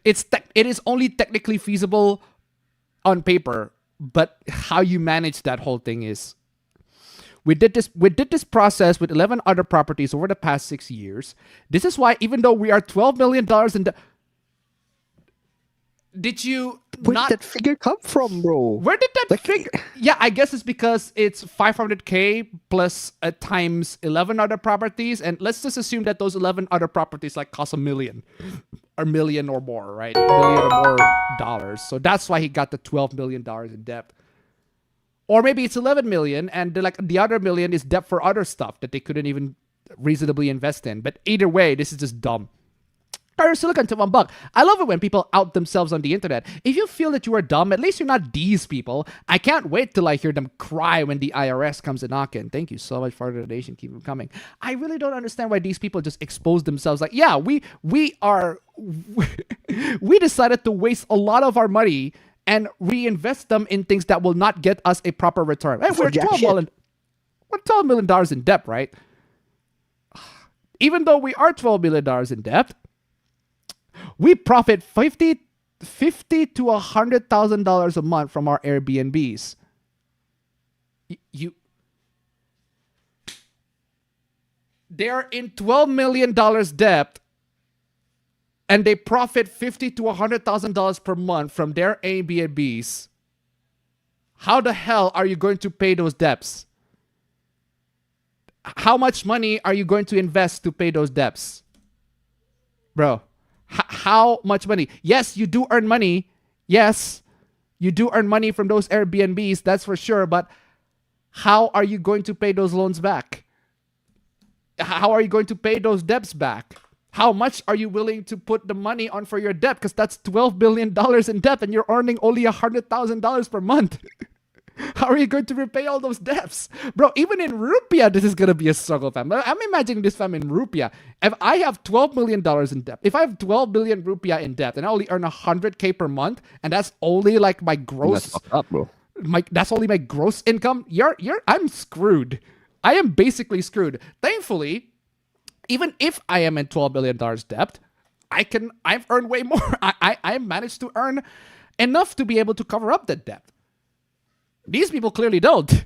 It is only technically feasible on paper, but how you manage that whole thing is we did this process with 11 other properties over the past 6 years. This is why, even though we are $12 million in debt, did you Where did that figure come from, bro? Where did that figure? Yeah, I guess it's because it's 500K plus times 11 other properties, and let's just assume that those 11 other properties like cost $1 million or more, right? $1 million or more dollars. So that's why he got the $12 million in debt. Or maybe it's 11 million, and the other million is debt for other stuff that they couldn't even reasonably invest in. But either way, this is just dumb. Silicon to $1. I love it when people out themselves on the internet. If you feel that you are dumb, at least you're not these people. I can't wait till I hear them cry when the IRS comes a knocking. Thank you so much for the donation. Keep them coming. I really don't understand why these people just expose themselves. Like, yeah, we decided to waste a lot of our money and reinvest them in things that will not get us a proper return. Hey, we're $12 million in debt, right? Even though we are $12 million in debt, we profit $50,000 to $100,000 a month from our Airbnbs. They're in $12 million debt, and they profit $50,000 to $100,000 per month from their Airbnbs. How the hell are you going to pay those debts? How much money are you going to invest to pay those debts? Bro, how much money? Yes, you do earn money. Yes, you do earn money from those Airbnbs, that's for sure. But how are you going to pay those loans back? How are you going to pay those debts back? How much are you willing to put the money on for your debt? Because that's $12 billion in debt and you're earning only $100,000 per month. How are you going to repay all those debts? Bro, even in rupiah, this is going to be a struggle, fam. I'm imagining this, fam, in rupiah. If I have $12 million in debt, if I have 12 billion rupiah in debt and I only earn 100K per month, and that's only like my gross... That's fucked up, bro. That's only my gross income, I'm screwed. I am basically screwed. Thankfully, even if I am in $12 billion debt, I've earned way more. I managed to earn enough to be able to cover up that debt. These people clearly don't.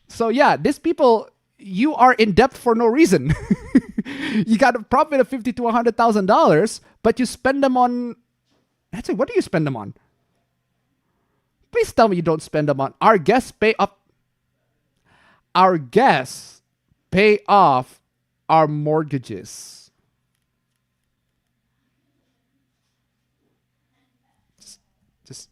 So yeah, these people, you are in debt for no reason. You got a profit of $50,000 to $100,000, but you spend them on... That's it. What do you spend them on? Please tell me you don't spend them on... Our guests pay off our mortgages. Just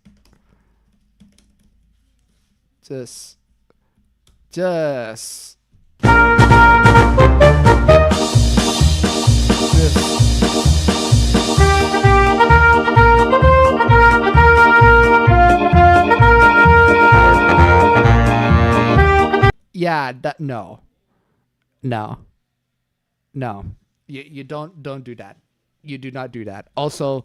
yeah, no. You don't do that. You do not do that. Also,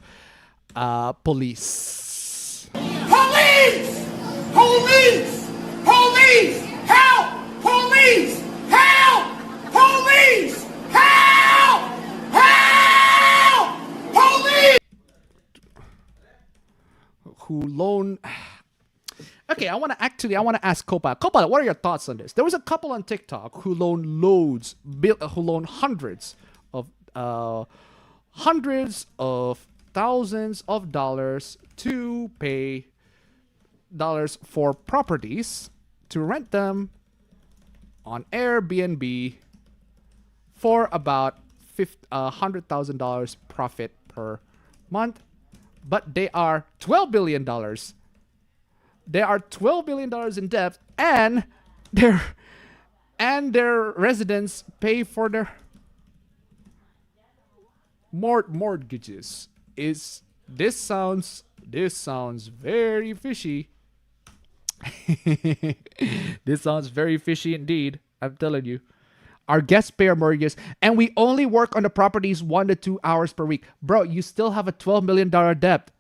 police. Police! Police! Police! Help! Police! Help! Police! Help! Help! Police! Who loan... Okay, I want to ask Copa. Copa, what are your thoughts on this? There was a couple on TikTok who loaned hundreds of thousands of dollars to pay dollars for properties to rent them on Airbnb for about $100,000 profit per month, but they are $12 billion. They are $12 billion in debt, and their residents pay for their mortgages. This sounds very fishy. This sounds very fishy indeed. I'm telling you. Our guests pay our mortgages, and we only work on the properties 1 to 2 hours per week. Bro, you still have a $12 million debt.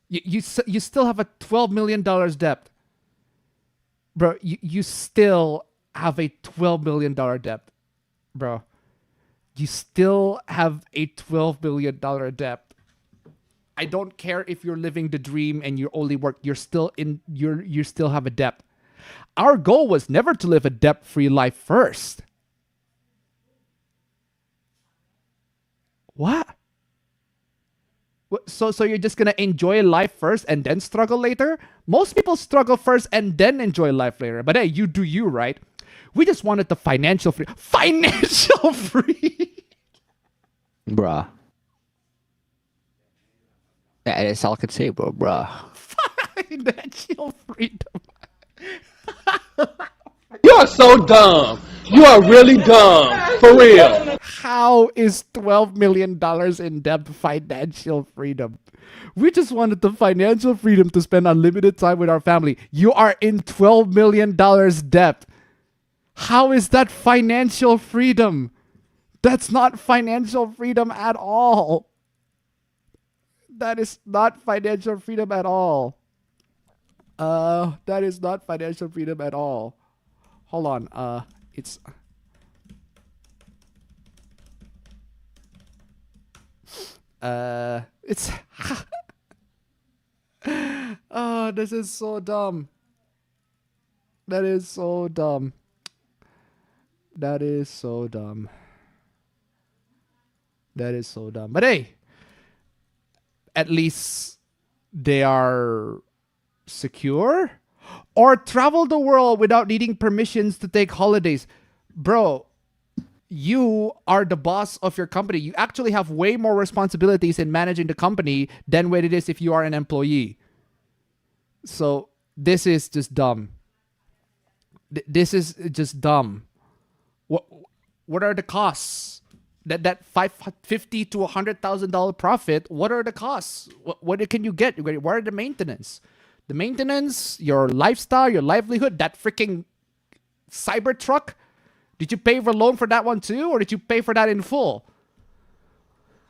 You still have a $12 million debt. Bro, you still have a $12 million debt. Bro, you still have a $12 million debt. I don't care if you're living the dream and you only work. You still have a debt. Our goal was never to live a debt-free life first. What? So you're just gonna enjoy life first and then struggle later? Most people struggle first and then enjoy life later. But hey, you do you, right? We just wanted the financial free. Financial free. Bruh. That's all I could say, bro. Bruh. Financial freedom. You are so dumb. You are really dumb. For real. How is $12 million in debt financial freedom? We just wanted the financial freedom to spend unlimited time with our family. You are in $12 million debt. How is that financial freedom? That's not financial freedom at all. That is not financial freedom at all. That is not financial freedom at all. Hold on. It's oh, this is so dumb. That is so dumb. That is so dumb. That is so dumb. But hey, at least they are secure. Or travel the world without needing permissions to take holidays. Bro, you are the boss of your company. You actually have way more responsibilities in managing the company than what it is if you are an employee. So this is just dumb. This is just dumb. What are the costs? That $50,000 to $100,000 profit, what are the costs? What can you get? What are the maintenance? The maintenance, your lifestyle, your livelihood, that freaking Cybertruck. Did you pay for loan for that one too? Or did you pay for that in full?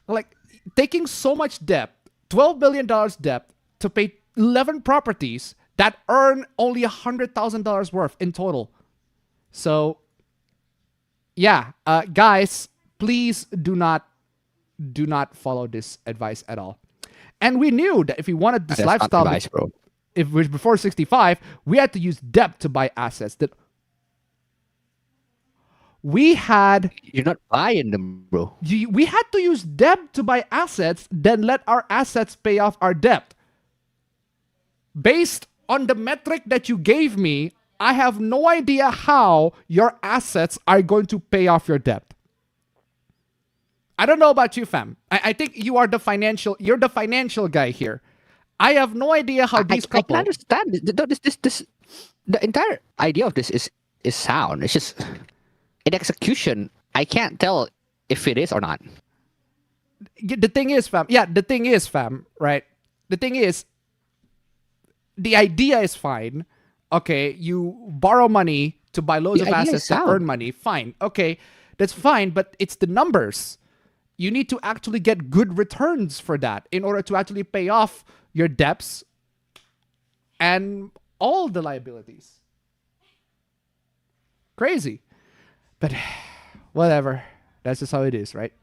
Like, taking so much debt, $12 billion debt, to pay 11 properties that earn only $100,000 worth in total. So, yeah, guys, please do not follow this advice at all. And we knew that if we wanted this lifestyle, advice, bro. If we're before 65, we had to use debt to buy assets that we had. You're not buying them, bro. We had to use debt to buy assets, then let our assets pay off our debt. Based on the metric that you gave me, I have no idea how your assets are going to pay off your debt. I don't know about you, fam. I think you're the financial guy here. I have no idea how these couple. I can understand. The entire idea of this is sound. It's just in execution, I can't tell if it is or not. The thing is, fam. Yeah, the thing is, fam. Right. The thing is, the idea is fine. Okay, you borrow money to buy loads of assets to earn money. Fine. Okay, that's fine. But it's the numbers. You need to actually get good returns for that in order to actually pay off your debts and all the liabilities. Crazy. But whatever. That's just how it is, right?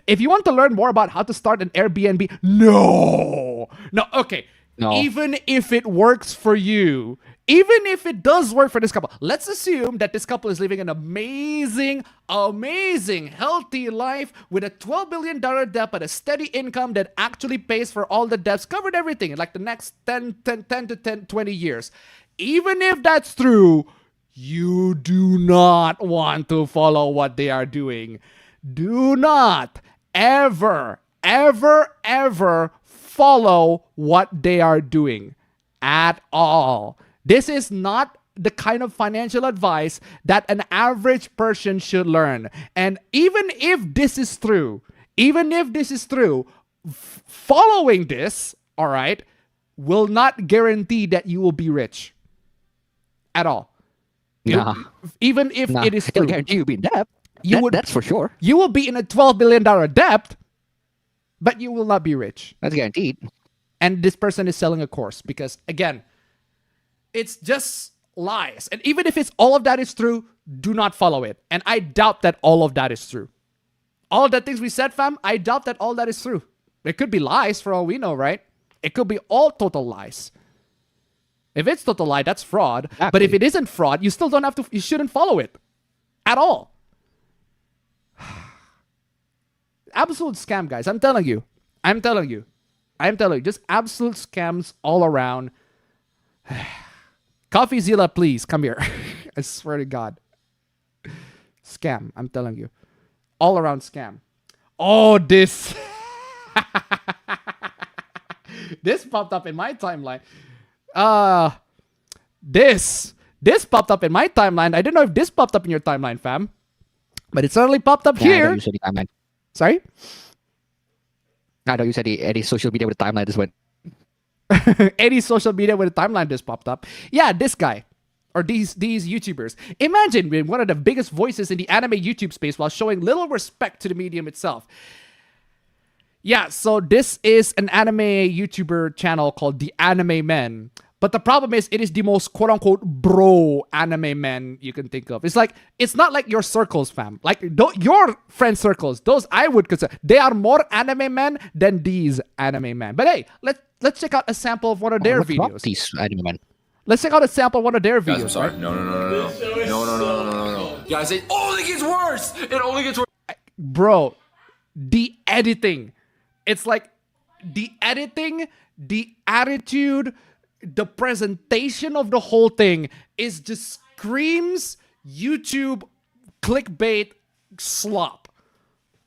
If you want to learn more about how to start an Airbnb, no, okay. No. Even if it works for you, even if it does work for this couple, let's assume that this couple is living an amazing, healthy life with a $12 billion debt but a steady income that actually pays for all the debts, covered everything in like the next 10 to 20 years. Even if that's true, you do not want to follow what they are doing. Do not ever follow what they are doing at all. This is not the kind of financial advice that an average person should learn. And even if this is true, following this, all right, will not guarantee that you will be rich at all. Nah. Even if Nah. it is It'll true, guarantee you'll be in debt. That's for sure. you will be in a $12 billion debt, but you will not be rich. That's guaranteed. And this person is selling a course because, again, it's just lies. And even if it's all of that is true, do not follow it. And I doubt that all of that is true. All of the things we said, fam, I doubt that all that is true. It could be lies for all we know, right? It could be all total lies. If it's total lie, that's fraud. Exactly. But if it isn't fraud, you still don't have to, you shouldn't follow it at all. Absolute scam, guys. I'm telling you. Just absolute scams all around. CoffeeZilla, please come here. I swear to God. Scam. I'm telling you. All around scam. Oh, this. This popped up in my timeline. This popped up in my timeline. I didn't know if this popped up in your timeline, fam. But it certainly popped up here. Sorry? I know you said any social media with a timeline just went. Any social media with a timeline just popped up. Yeah, this guy. Or these YouTubers. Imagine being one of the biggest voices in the anime YouTube space while showing little respect to the medium itself. Yeah, so this is an anime YouTuber channel called The Anime Men. But the problem is, it is the most quote-unquote bro anime men you can think of. It's not like your circles, fam. Like, your friend circles, those I would consider, they are more anime men than these anime men. But hey, let's check out a sample of one of their videos. These anime men. Let's check out a sample of one of their videos. Guys, I'm sorry. No. Guys, it only gets worse. It only gets worse. Bro, the editing. It's like the editing, the attitude, the presentation of the whole thing is just screams YouTube clickbait slop.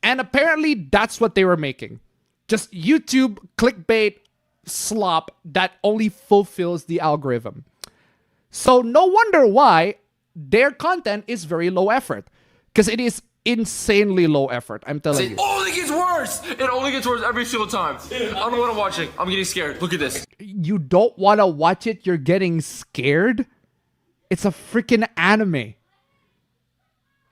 And apparently that's what they were making. Just YouTube clickbait slop that only fulfills the algorithm. So no wonder why their content is very low effort. Because it is insanely low effort, I'm telling you. It only gets worse. It only gets worse every single time. I don't know what I'm watching. I'm getting scared. Look at this. You don't want to watch it, you're getting scared? It's a freaking anime.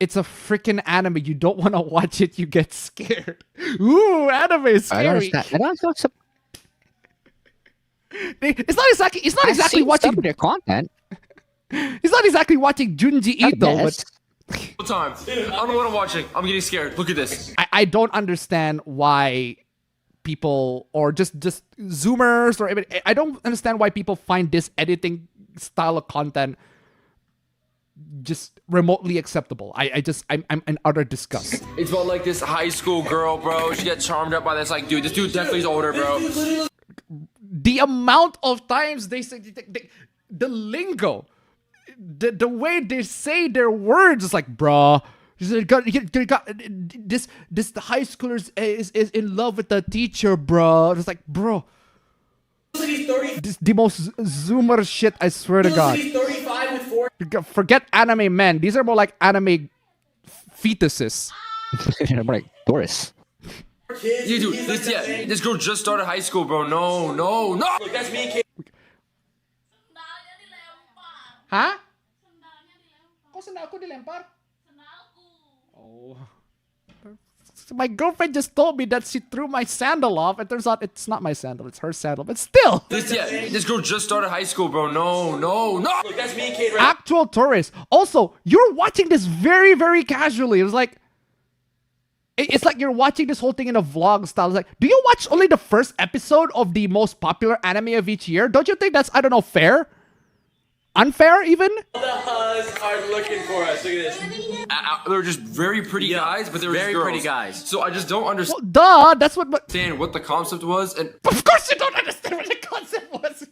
It's a freaking anime. You don't want to watch it, you get scared. Ooh, anime is scary. I don't understand. It's not exactly watching their content. It's not exactly watching Junji Ito, but Time. I don't know what I'm watching. I'm getting scared. Look at this. I don't understand why people, or just Zoomers, or even, I don't understand why people find this editing style of content just remotely acceptable. I'm in utter disgust. It's about like this high school girl, bro. She gets charmed up by this like dude. This dude definitely is older, bro. The amount of times they say the lingo. The way they say their words is like, bruh, this the high schooler is in love with the teacher, bro. It's like, bro, this the most Zoomer shit, I swear to God. Forget anime men. These are more like anime fetuses. More like Doris. Yeah, dude, this girl just started high school, bro. No. Look, that's me, kid. Huh? Kok sendalku dilempar? Oh. My girlfriend just told me that she threw my sandal off. It turns out it's not my sandal, it's her sandal. But still. This girl just started high school, bro. No. Look, that's me, kid. Right? Actual tourist. Also, you're watching this very, very casually. It's like you're watching this whole thing in a vlog style. It's like, do you watch only the first episode of the most popular anime of each year? Don't you think that's, I don't know, fair? Unfair, even? All the hugs are looking for us. Look at this. They're just very pretty guys, but they're very pretty guys. So I just don't understand. Well, duh, that's what the concept was, and of course you don't understand what the concept was.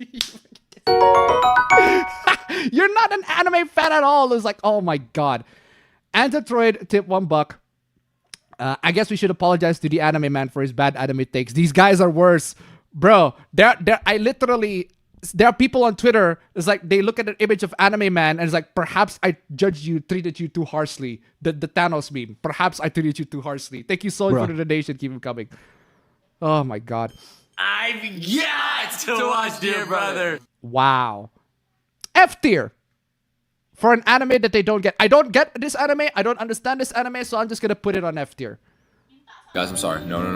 You're not an anime fan at all. It's like, oh my god. Antitroid tip $1. I guess we should apologize to the anime man for his bad anime takes. These guys are worse, bro. There are people on Twitter, it's like they look at an image of anime man and it's like, perhaps I judged you, treated you too harshly. The Thanos meme. Perhaps I treated you too harshly. Thank you so much for the donation. Keep them coming. Oh my god. I've got to watch, dear brother. Wow. F tier. for an anime that they don't get. I don't get this anime. I don't understand this anime, so I'm just gonna put it on F tier. Guys, I'm sorry. No.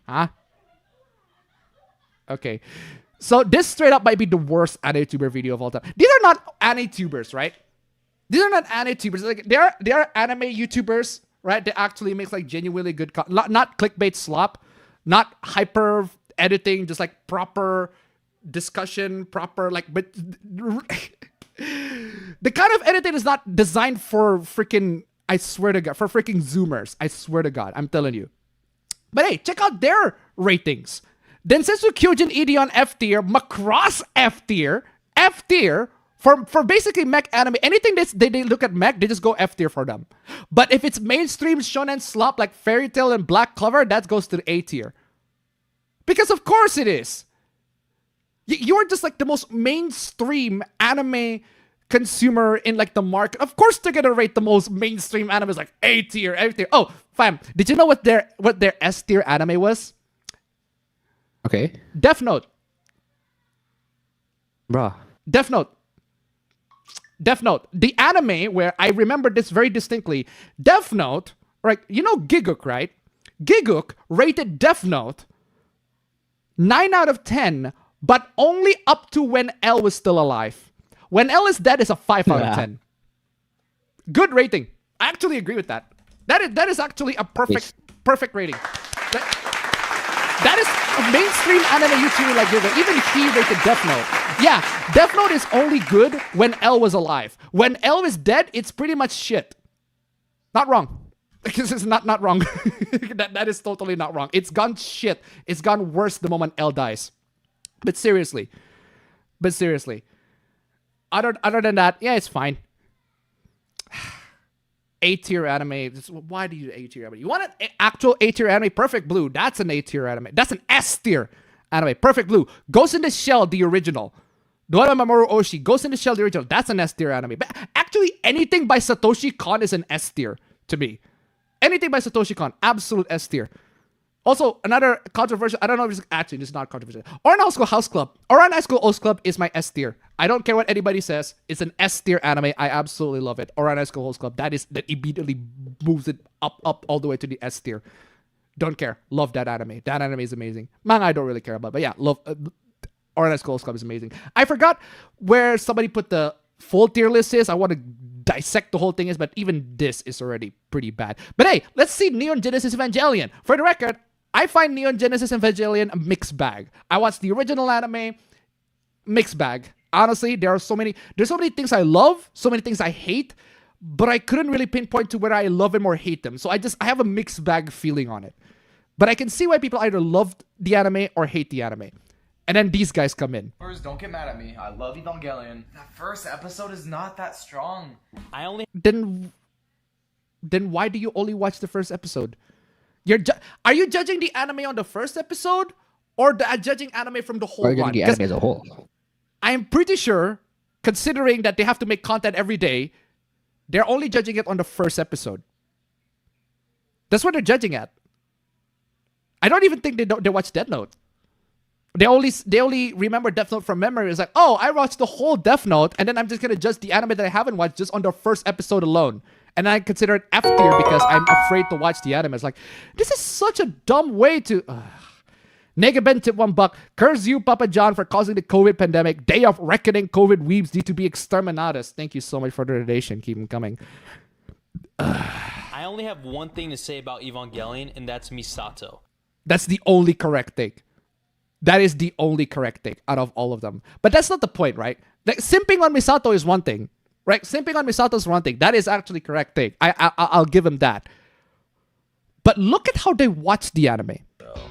Huh? Okay. So this straight up might be the worst AniTuber video of all time. These are not AniTubers, right? These are not AniTubers. Like they are anime YouTubers, right? They actually make like genuinely good content. Not clickbait slop, not hyper editing, just like proper discussion, proper like but the kind of editing is not designed for freaking, I swear to God, for freaking Zoomers. I swear to God, I'm telling you. But hey, check out their ratings. Densetsu Kyojin Ideon F tier, Macross F tier, for basically mech anime. Anything they look at mech, they just go F tier for them. But if it's mainstream shonen slop like Fairy Tail and Black Clover, that goes to the A tier. Because of course it is. You're just like the most mainstream anime consumer in like the market. Of course they're gonna rate the most mainstream animes like A tier, F tier. Oh, fam, did you know what their S tier anime was? Okay. Death Note. Bruh. Death Note. The anime where I remember this very distinctly. Death Note, right? You know Giguk, right? Giguk rated Death Note 9 out of 10, but only up to when L was still alive. When L is dead, it's a 5 out of 10. Good rating. I actually agree with that. That is actually a perfect rating. That is a mainstream anime YouTuber like Gilbert. Even he rated Death Note. Yeah, Death Note is only good when L was alive. When L is dead, it's pretty much shit. Not wrong. Because it's not wrong. that is totally not wrong. It's gone shit. It's gone worse the moment L dies. But seriously. Other than that, yeah, it's fine. A-tier anime. Why do you do A-tier anime? You want an actual A-tier anime? Perfect Blue. That's an A-tier anime. That's an S-tier anime. Perfect Blue. Ghost in the Shell, the original. The one by Mamoru Oshii. Ghost in the Shell, the original. That's an S-tier anime. But actually, anything by Satoshi Kon is an S-tier to me. Anything by Satoshi Kon, absolute S-tier. Also, another controversial, I don't know if it's actually, this is not controversial. Oran High School House Club. Oran High School House Club is my S-tier. I don't care what anybody says. It's an S-tier anime. I absolutely love it. Oran High School House Club. That immediately moves it up all the way to the S-tier. Don't care. Love that anime. That anime is amazing. Manga I don't really care about. But yeah, love Oran High School House Club is amazing. I forgot where somebody put the full tier list is. I want to dissect the whole thing but even this is already pretty bad. But hey, let's see Neon Genesis Evangelion. For the record, I find Neon Genesis Evangelion a mixed bag. I watched the original anime, mixed bag. Honestly, there's so many things I love, so many things I hate, but I couldn't really pinpoint to whether I love them or hate them. So I have a mixed bag feeling on it. But I can see why people either loved the anime or hate the anime. And then these guys come in. Don't get mad at me. I love Evangelion. That first episode is not that strong. Then why do you only watch the first episode? Are you judging the anime on the first episode or judging anime from the whole run? Judging the anime as a whole. I am pretty sure, considering that they have to make content every day, they're only judging it on the first episode. That's what they're judging at. I don't even think they watch Death Note. They only remember Death Note from memory. It's like, oh, I watched the whole Death Note, and then I'm just gonna judge the anime that I haven't watched just on the first episode alone. And I consider it F tier because I'm afraid to watch the anime. It's like, this is such a dumb way to... Negaben tip $1. Curse you, Papa John, for causing the COVID pandemic. Day of reckoning, COVID weebs need to be exterminados. Thank you so much for the donation. Keep them coming. I only have one thing to say about Evangelion, and that's Misato. That's the only correct take. That is the only correct take out of all of them. But that's not the point, right? Like, simping on Misato is one thing. Right? Simping on Misato is one thing. That is actually correct take. I'll give him that. But look at how they watch the anime.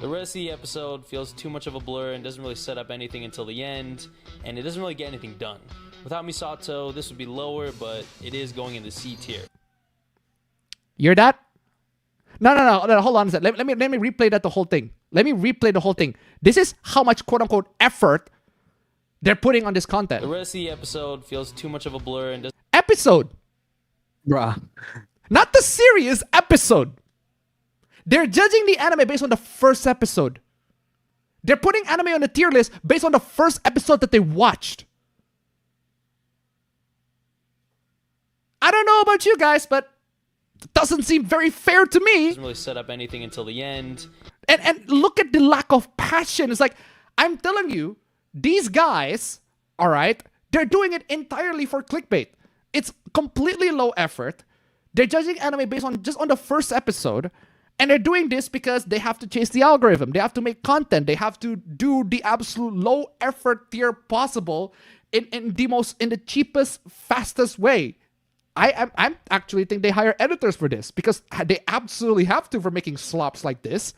The rest of the episode feels too much of a blur and doesn't really set up anything until the end, and it doesn't really get anything done. Without Misato, this would be lower, but it is going in the C tier. You're that? No, hold on a second. Let me replay that the whole thing. Let me replay the whole thing. This is how much quote-unquote effort they're putting on this content. The rest of the episode feels too much of a blur and episode. Bruh. Not the series, episode. They're judging the anime based on the first episode. They're putting anime on the tier list based on the first episode that they watched. I don't know about you guys, but it doesn't seem very fair to me. Doesn't really set up anything until the end. And look at the lack of passion. It's like, I'm telling you, these guys, all right, they're doing it entirely for clickbait. It's completely low effort. They're judging anime based on just on the first episode. And they're doing this because they have to chase the algorithm. They have to make content. They have to do the absolute low effort tier possible in the cheapest, fastest way. I'm actually think they hire editors for this because they absolutely have to for making slops like this.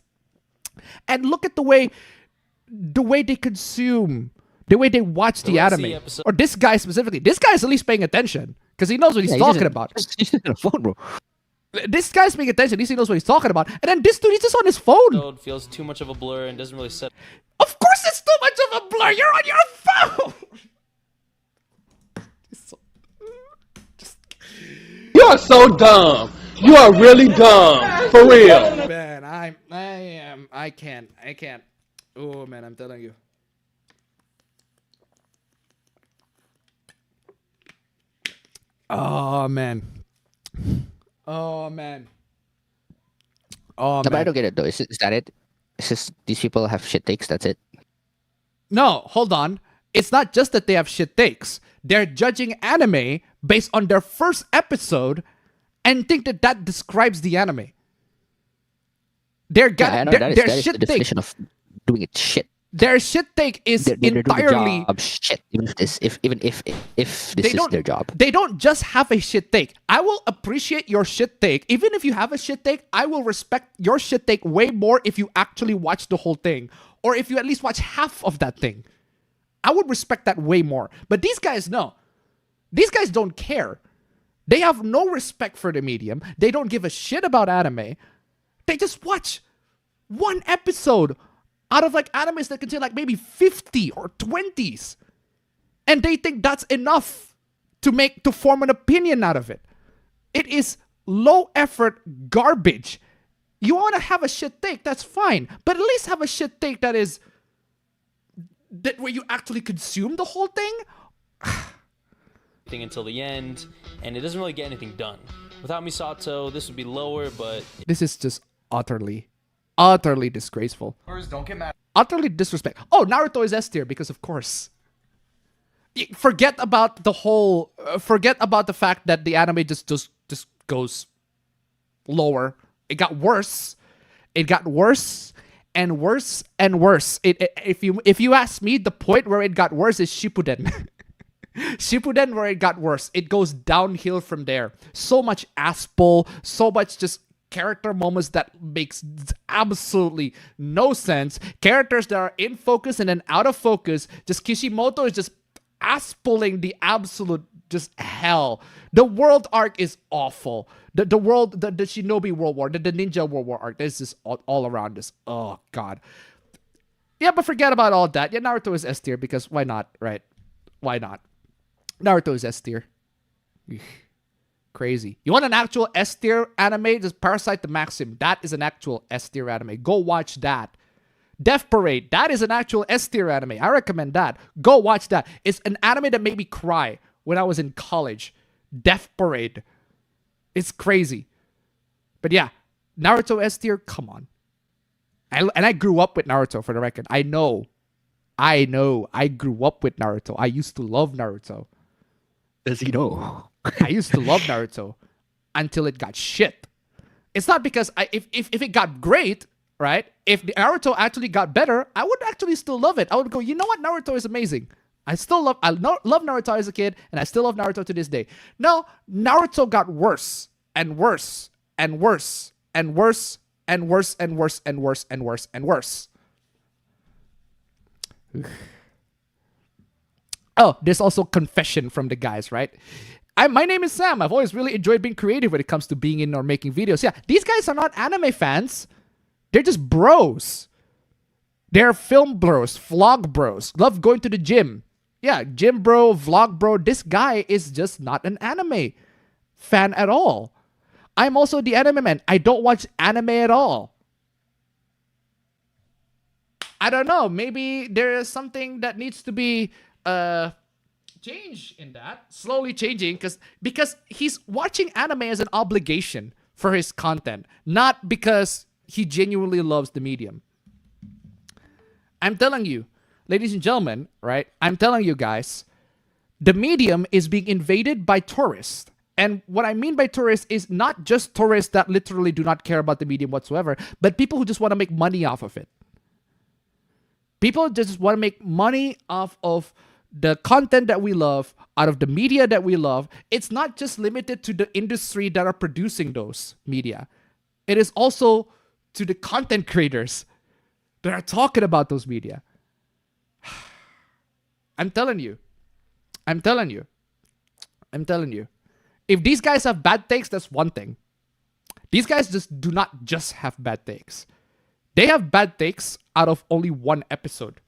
And look at the way they consume, the way they watch the anime. Or this guy specifically. This guy's at least paying attention because he knows what he's talking about. He's on the phone, bro. This guy's paying attention. At least he knows what he's talking about. And then this dude, he's just on his phone. It feels too much of a blur and doesn't really set. Of course it's too much of a blur. You're on your phone. You are so dumb. You are really dumb. For real. Man, I can't. Oh, man, I'm telling you. Oh, man. Oh, man. Oh, No, but I man. don't get it though. Is that it? It's just these people have shit takes. That's it. No, hold on. It's not just that they have shit takes. They're judging anime based on their first episode and think that that describes the anime. Their I know that is shit the take. definition of doing it shit. Their shit take is They're doing the entirely job shit. Even if this is their job. They don't just have a shit take. I will appreciate your shit take. Even if you have a shit take, I will respect your shit take way more if you actually watch the whole thing. Or if you at least watch half of that thing. I would respect that way more. But these guys, no. These guys don't care. They have no respect for the medium. They don't give a shit about anime. They just watch one episode out of like animes that contain like maybe 50 or 20s. And they think that's enough to form an opinion out of it. It is low effort garbage. You want to have a shit take, that's fine. But at least have a shit take that is that where you actually consume the whole thing. Until the end, and it doesn't really get anything done. Without Misato, this would be lower, but This is just utterly disgraceful. Don't get mad. Utterly disrespect. Oh, Naruto is S tier because of course. Forget about the whole. Forget about the fact that the anime just goes lower. It got worse. It got worse and worse and worse. If you ask me, the point where it got worse is Shippuden. Shippuden, where it got worse. It goes downhill from there. So much ass pull, so much just character moments that makes absolutely no sense. Characters that are in focus and then out of focus. Just Kishimoto is just ass pulling the absolute just hell. The world arc is awful. The Shinobi World War, the Ninja World War arc. This is all around this. Oh god. Yeah, but forget about all that. Yeah, Naruto is S tier because why not, right? Why not? Naruto is S tier. Crazy. You want an actual S tier anime? Just Parasite the Maxim. That is an actual S tier anime. Go watch that. Death Parade. That is an actual S tier anime. I recommend that. Go watch that. It's an anime that made me cry when I was in college. Death Parade. It's crazy. But yeah, Naruto S tier. Come on. And I grew up with Naruto, for the record. I know. I grew up with Naruto. I used to love Naruto. Does he know? I used to love Naruto until it got shit. It's not because if it got great, right? If the Naruto actually got better, I would actually still love it. I would go, you know what? Naruto is amazing. I love Naruto as a kid, and I still love Naruto to this day. No, Naruto got worse and worse and worse and worse and worse and worse and worse and worse and worse. Oh, there's also confession from the guys, right? My name is Sam. I've always really enjoyed being creative when it comes to being in or making videos. Yeah, these guys are not anime fans. They're just bros. They're film bros, vlog bros. Love going to the gym. Yeah, gym bro, vlog bro. This guy is just not an anime fan at all. I'm also the anime man. I don't watch anime at all. I don't know. Maybe there is something that needs to be change in that, slowly changing, because he's watching anime as an obligation for his content, not because he genuinely loves the medium. I'm telling you, ladies and gentlemen, right? I'm telling you guys, the medium is being invaded by tourists. And what I mean by tourists is not just tourists that literally do not care about the medium whatsoever, but people who just want to make money off of it. People just want to make money off of the content that we love, out of the media that we love. It's not just limited to the industry that are producing those media. It is also to the content creators that are talking about those media. I'm telling you. If these guys have bad takes, that's one thing. These guys just do not just have bad takes. They have bad takes out of only one episode,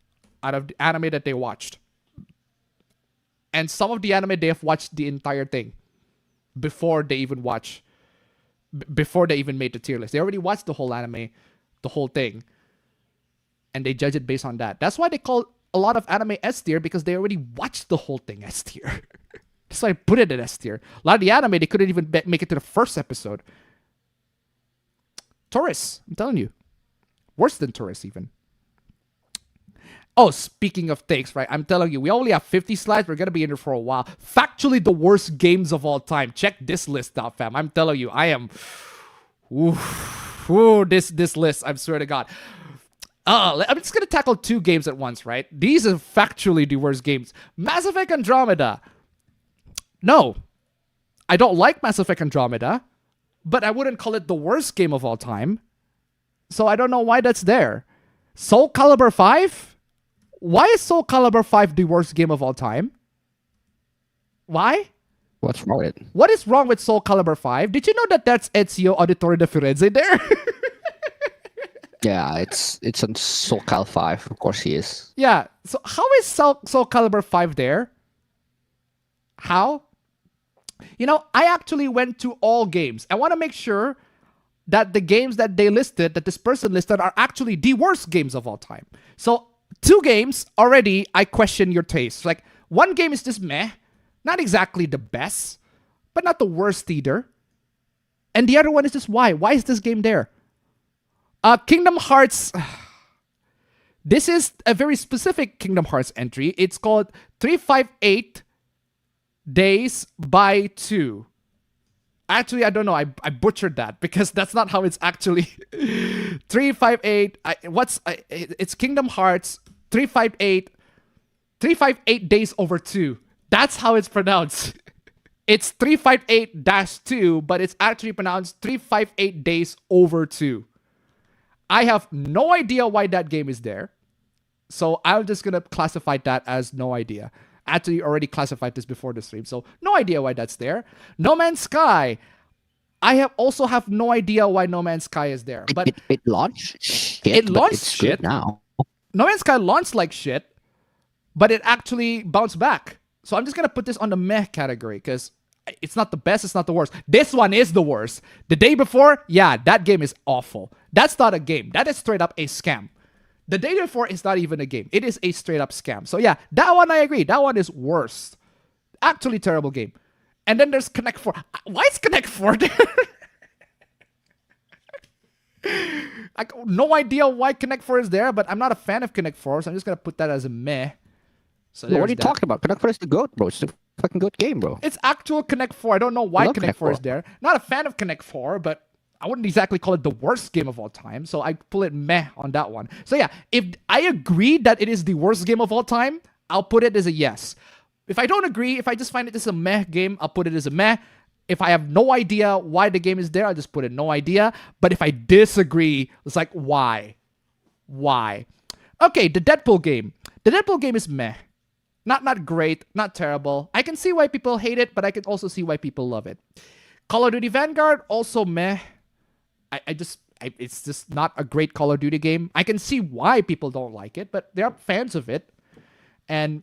out of the anime that they watched. And some of the anime, they have watched the entire thing before they even made the tier list. They already watched the whole anime, the whole thing, and they judge it based on that. That's why they call a lot of anime S tier, because they already watched the whole thing S tier. That's why I put it in S tier. A lot of the anime, they couldn't even make it to the first episode. Taurus, I'm telling you. Worse than Taurus, even. Oh, speaking of takes, right? I'm telling you, we only have 50 slides. We're going to be in here for a while. Factually, the worst games of all time. Check this list out, fam. I'm telling you, I am... this list, I swear to God. I'm just going to tackle 2 games at once, right? These are factually the worst games. Mass Effect Andromeda. No, I don't like Mass Effect Andromeda, but I wouldn't call it the worst game of all time. So I don't know why that's there. Soul Calibur 5? Why is Soul Calibur 5 the worst game of all time? Why? What's wrong with it? What is wrong with Soul Calibur 5? Did you know that that's Ezio Auditore de Firenze there? Yeah, it's on Soul Cal 5. Of course he is. Yeah, so how is Soul Calibur 5 there? How? You know, I actually went to all games. I want to make sure that the games that they listed, that this person listed, are actually the worst games of all time. So 2 games already, I question your taste. Like, one game is just meh, not exactly the best, but not the worst either. And the other one is just why? Why is this game there? Kingdom Hearts. This is a very specific Kingdom Hearts entry. It's called 358 Days by 2. Actually, I don't know. I butchered that because that's not how it's actually. 358. It's Kingdom Hearts 358 days over 2. That's how it's pronounced. It's 358-2, but it's actually pronounced 358 days over 2. I have no idea why that game is there. So I'm just going to classify that as no idea. Actually already classified this before the stream, so no idea why that's there. No Man's Sky. I also have no idea why No Man's Sky is there. But it launched shit. It launched it's shit. Good now. No Man's Sky launched like shit, but it actually bounced back. So I'm just going to put this on the meh category because it's not the best, it's not the worst. This one is the worst. The day before, yeah, that game is awful. That's not a game. That is straight up a scam. The day before is not even a game. It is a straight up scam. So yeah, that one I agree. That one is worst. Actually terrible game. And then there's Connect 4. Why is Connect 4 there? No idea why Connect 4 is there, but I'm not a fan of Connect 4, so I'm just going to put that as a meh. So what are you talking about? Connect 4 is the GOAT, bro. It's the fucking GOAT game, bro. It's actual Connect 4. I don't know why Connect 4 is there. Not a fan of Connect 4, but I wouldn't exactly call it the worst game of all time, so I pull it meh on that one. So yeah, if I agree that it is the worst game of all time, I'll put it as a yes. If I don't agree, if I just find it as a meh game, I'll put it as a meh. If I have no idea why the game is there, I'll just put it no idea. But if I disagree, it's like, why? Why? Okay, the Deadpool game. The Deadpool game is meh. Not great, not terrible. I can see why people hate it, but I can also see why people love it. Call of Duty Vanguard, also meh. It's just not a great Call of Duty game. I can see why people don't like it, but there are fans of it. And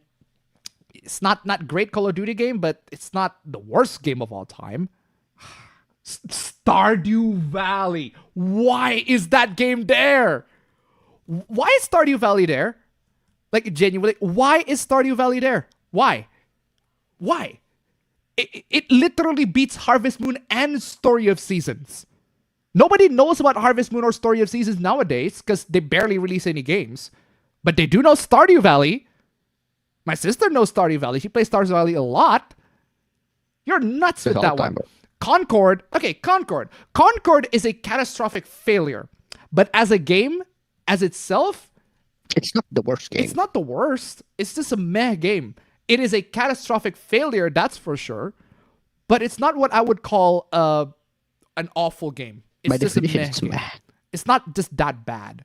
it's not great Call of Duty game, but it's not the worst game of all time. Stardew Valley. Why is that game there? Why is Stardew Valley there? Like, genuinely, why is Stardew Valley there? Why? Why? It literally beats Harvest Moon and Story of Seasons. Nobody knows about Harvest Moon or Story of Seasons nowadays because they barely release any games. But they do know Stardew Valley. My sister knows Stardew Valley. She plays Stardew Valley a lot. You're nuts with that one. Concord. Okay, Concord. Concord is a catastrophic failure. But as a game, as itself, it's not the worst game. It's not the worst. It's just a meh game. It is a catastrophic failure, that's for sure. But it's not what I would call an awful game. It's By just a definition, meh it's game. meh. It's not just that bad.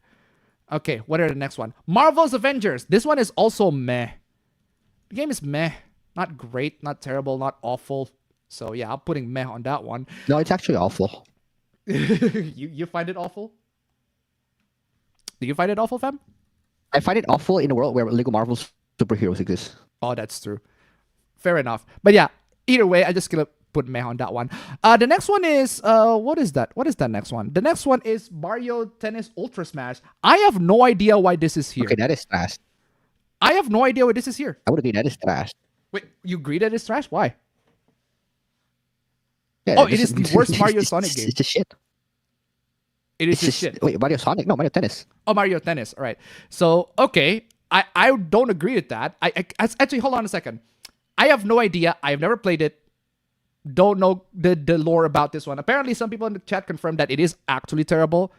Okay, what are the next one? Marvel's Avengers. This one is also meh. The game is meh. Not great, not terrible, not awful. So yeah, I'm putting meh on that one. No, it's actually awful. You find it awful? Do you find it awful, fam? I find it awful in a world where Lego Marvel's superheroes exist. Oh, that's true. Fair enough. But yeah, either way, I just gonna put meh on that one. The next one is what is that? What is that next one? The next one is Mario Tennis Ultra Smash. I have no idea why this is here. Okay, that is trash. I have no idea why this is here. I would agree that is trash. Wait, you agree that it's trash? Why? Yeah, oh, it is the worst Mario Sonic game. It's just shit. It is just shit. Wait, Mario Sonic? No, Mario Tennis. Oh, Mario Tennis. All right. So, okay. I don't agree with that. I actually, hold on a second. I have no idea. I have never played it. Don't know the lore about this one. Apparently, some people in the chat confirmed that it is actually terrible.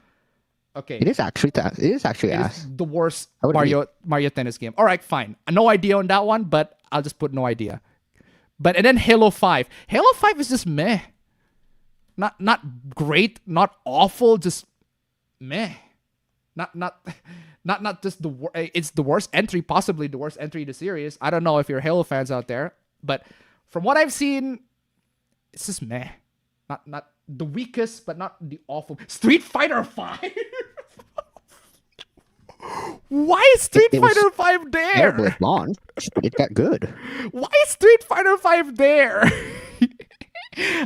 Okay. It is actually ass. The worst Mario Tennis game. All right, fine. No idea on that one, but I'll just put no idea. And then Halo 5. Halo 5 is just meh. Not great, not awful, just meh. Not just it's the worst entry, possibly the worst entry in the series. I don't know if you're Halo fans out there, but from what I've seen, it's just meh. Not the weakest, but not the awful. Street Fighter 5. Why is Street Fighter 5 there? Terrible at launch, but it got good. Why is Street Fighter 5 there?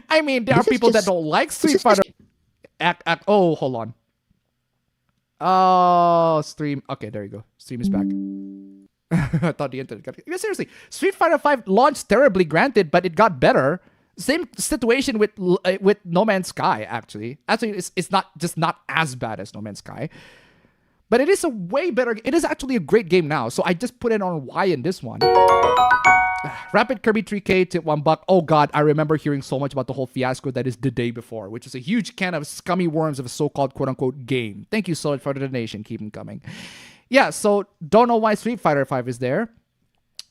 I mean, there are people that don't like Street Fighter. Oh, hold on. Oh, stream. Okay, there you go. Stream is back. I thought the internet got... Yeah, seriously, Street Fighter 5 launched terribly, granted, but it got better. Same situation with No Man's Sky, actually. Actually, it's not as bad as No Man's Sky. But it is a way better... It is actually a great game now, so I just put it on Y in this one. Rapid Kirby 3K tip $1. Oh god, I remember hearing so much about the whole fiasco that is the day before, which is a huge can of scummy worms of a so-called quote-unquote game. Thank you so much for the donation. Keep them coming. Yeah, so don't know why Street Fighter 5 is there.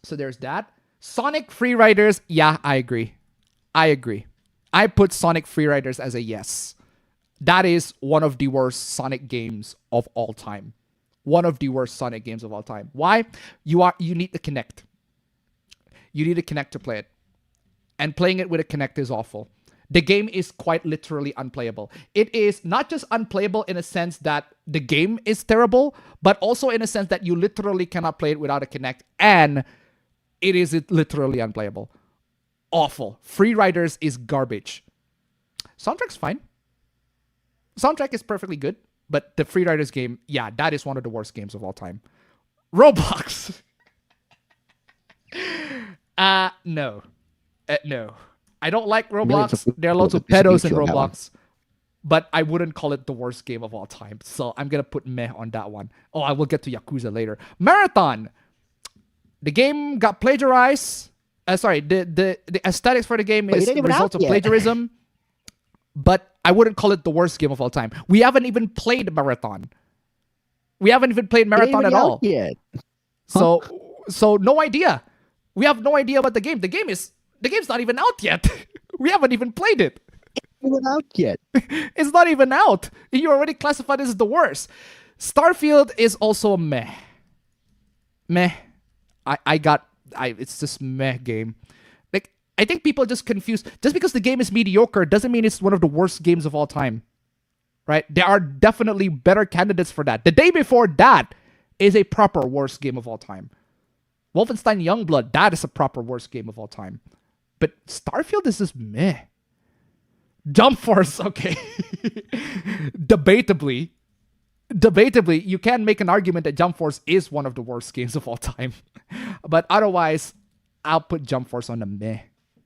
So there's that. Sonic Free Riders. Yeah, I agree. I put Sonic Free Riders as a yes. That is one of the worst Sonic games of all time. One of the worst Sonic games of all time. Why? You need to connect. You need a Kinect to play it. And playing it with a Kinect is awful. The game is quite literally unplayable. It is not just unplayable in a sense that the game is terrible, but also in a sense that you literally cannot play it without a Kinect, and it is literally unplayable. Awful. Free Riders is garbage. Soundtrack's fine. Soundtrack is perfectly good, but the Free Riders game, yeah, that is one of the worst games of all time. Roblox. No. No. I don't like Roblox. There are lots of pedos in Roblox. But I wouldn't call it the worst game of all time. So I'm going to put meh on that one. Oh, I will get to Yakuza later. Marathon. The game got plagiarized. The aesthetics for the game is the result of plagiarism. But I wouldn't call it the worst game of all time. We haven't even played Marathon. We haven't even played Marathon at all. Yet. So no idea. We have no idea about the game. The game's not even out yet. We haven't even played it. It's not out yet. It's not even out. You already classified this as the worst. Starfield is also meh. Meh. It's just meh game. Like, I think people just confuse. Just because the game is mediocre doesn't mean it's one of the worst games of all time. Right? There are definitely better candidates for that. The day before that is a proper worst game of all time. Wolfenstein Youngblood, that is a proper worst game of all time. But Starfield is just meh. Jump Force, okay. Debatably, you can make an argument that Jump Force is one of the worst games of all time. But otherwise, I'll put Jump Force on the meh.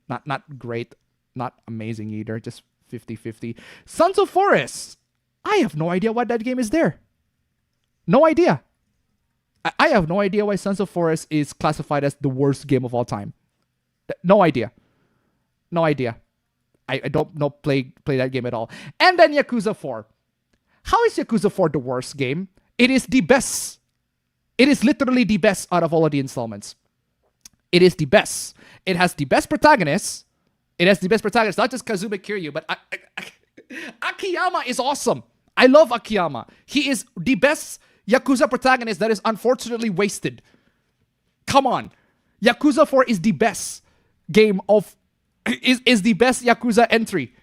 Not great, not amazing either. Just 50-50. Sons of Forest. I have no idea why that game is there. No idea. I have no idea why Sons of Forest is classified as the worst game of all time. No idea. No idea. I don't know play that game at all. And then Yakuza 4. How is Yakuza 4 the worst game? It is the best. It is literally the best out of all of the installments. It is the best. It has the best protagonists. It has the best protagonists. Not just Kazuma Kiryu, but Akiyama is awesome. I love Akiyama. He is the best Yakuza protagonist that is unfortunately wasted. Come on. Yakuza 4 is the best game of... Is the best Yakuza entry.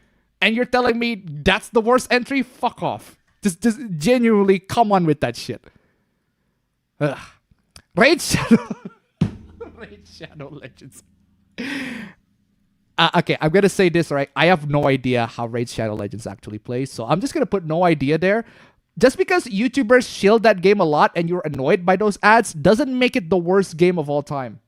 And you're telling me that's the worst entry? Fuck off. Just genuinely come on with that shit. Ugh. Raid Shadow... Raid Shadow Legends. Okay, I'm going to say this, right? I have no idea how Raid Shadow Legends actually plays. So I'm just going to put no idea there. Just because YouTubers shield that game a lot and you're annoyed by those ads doesn't make it the worst game of all time.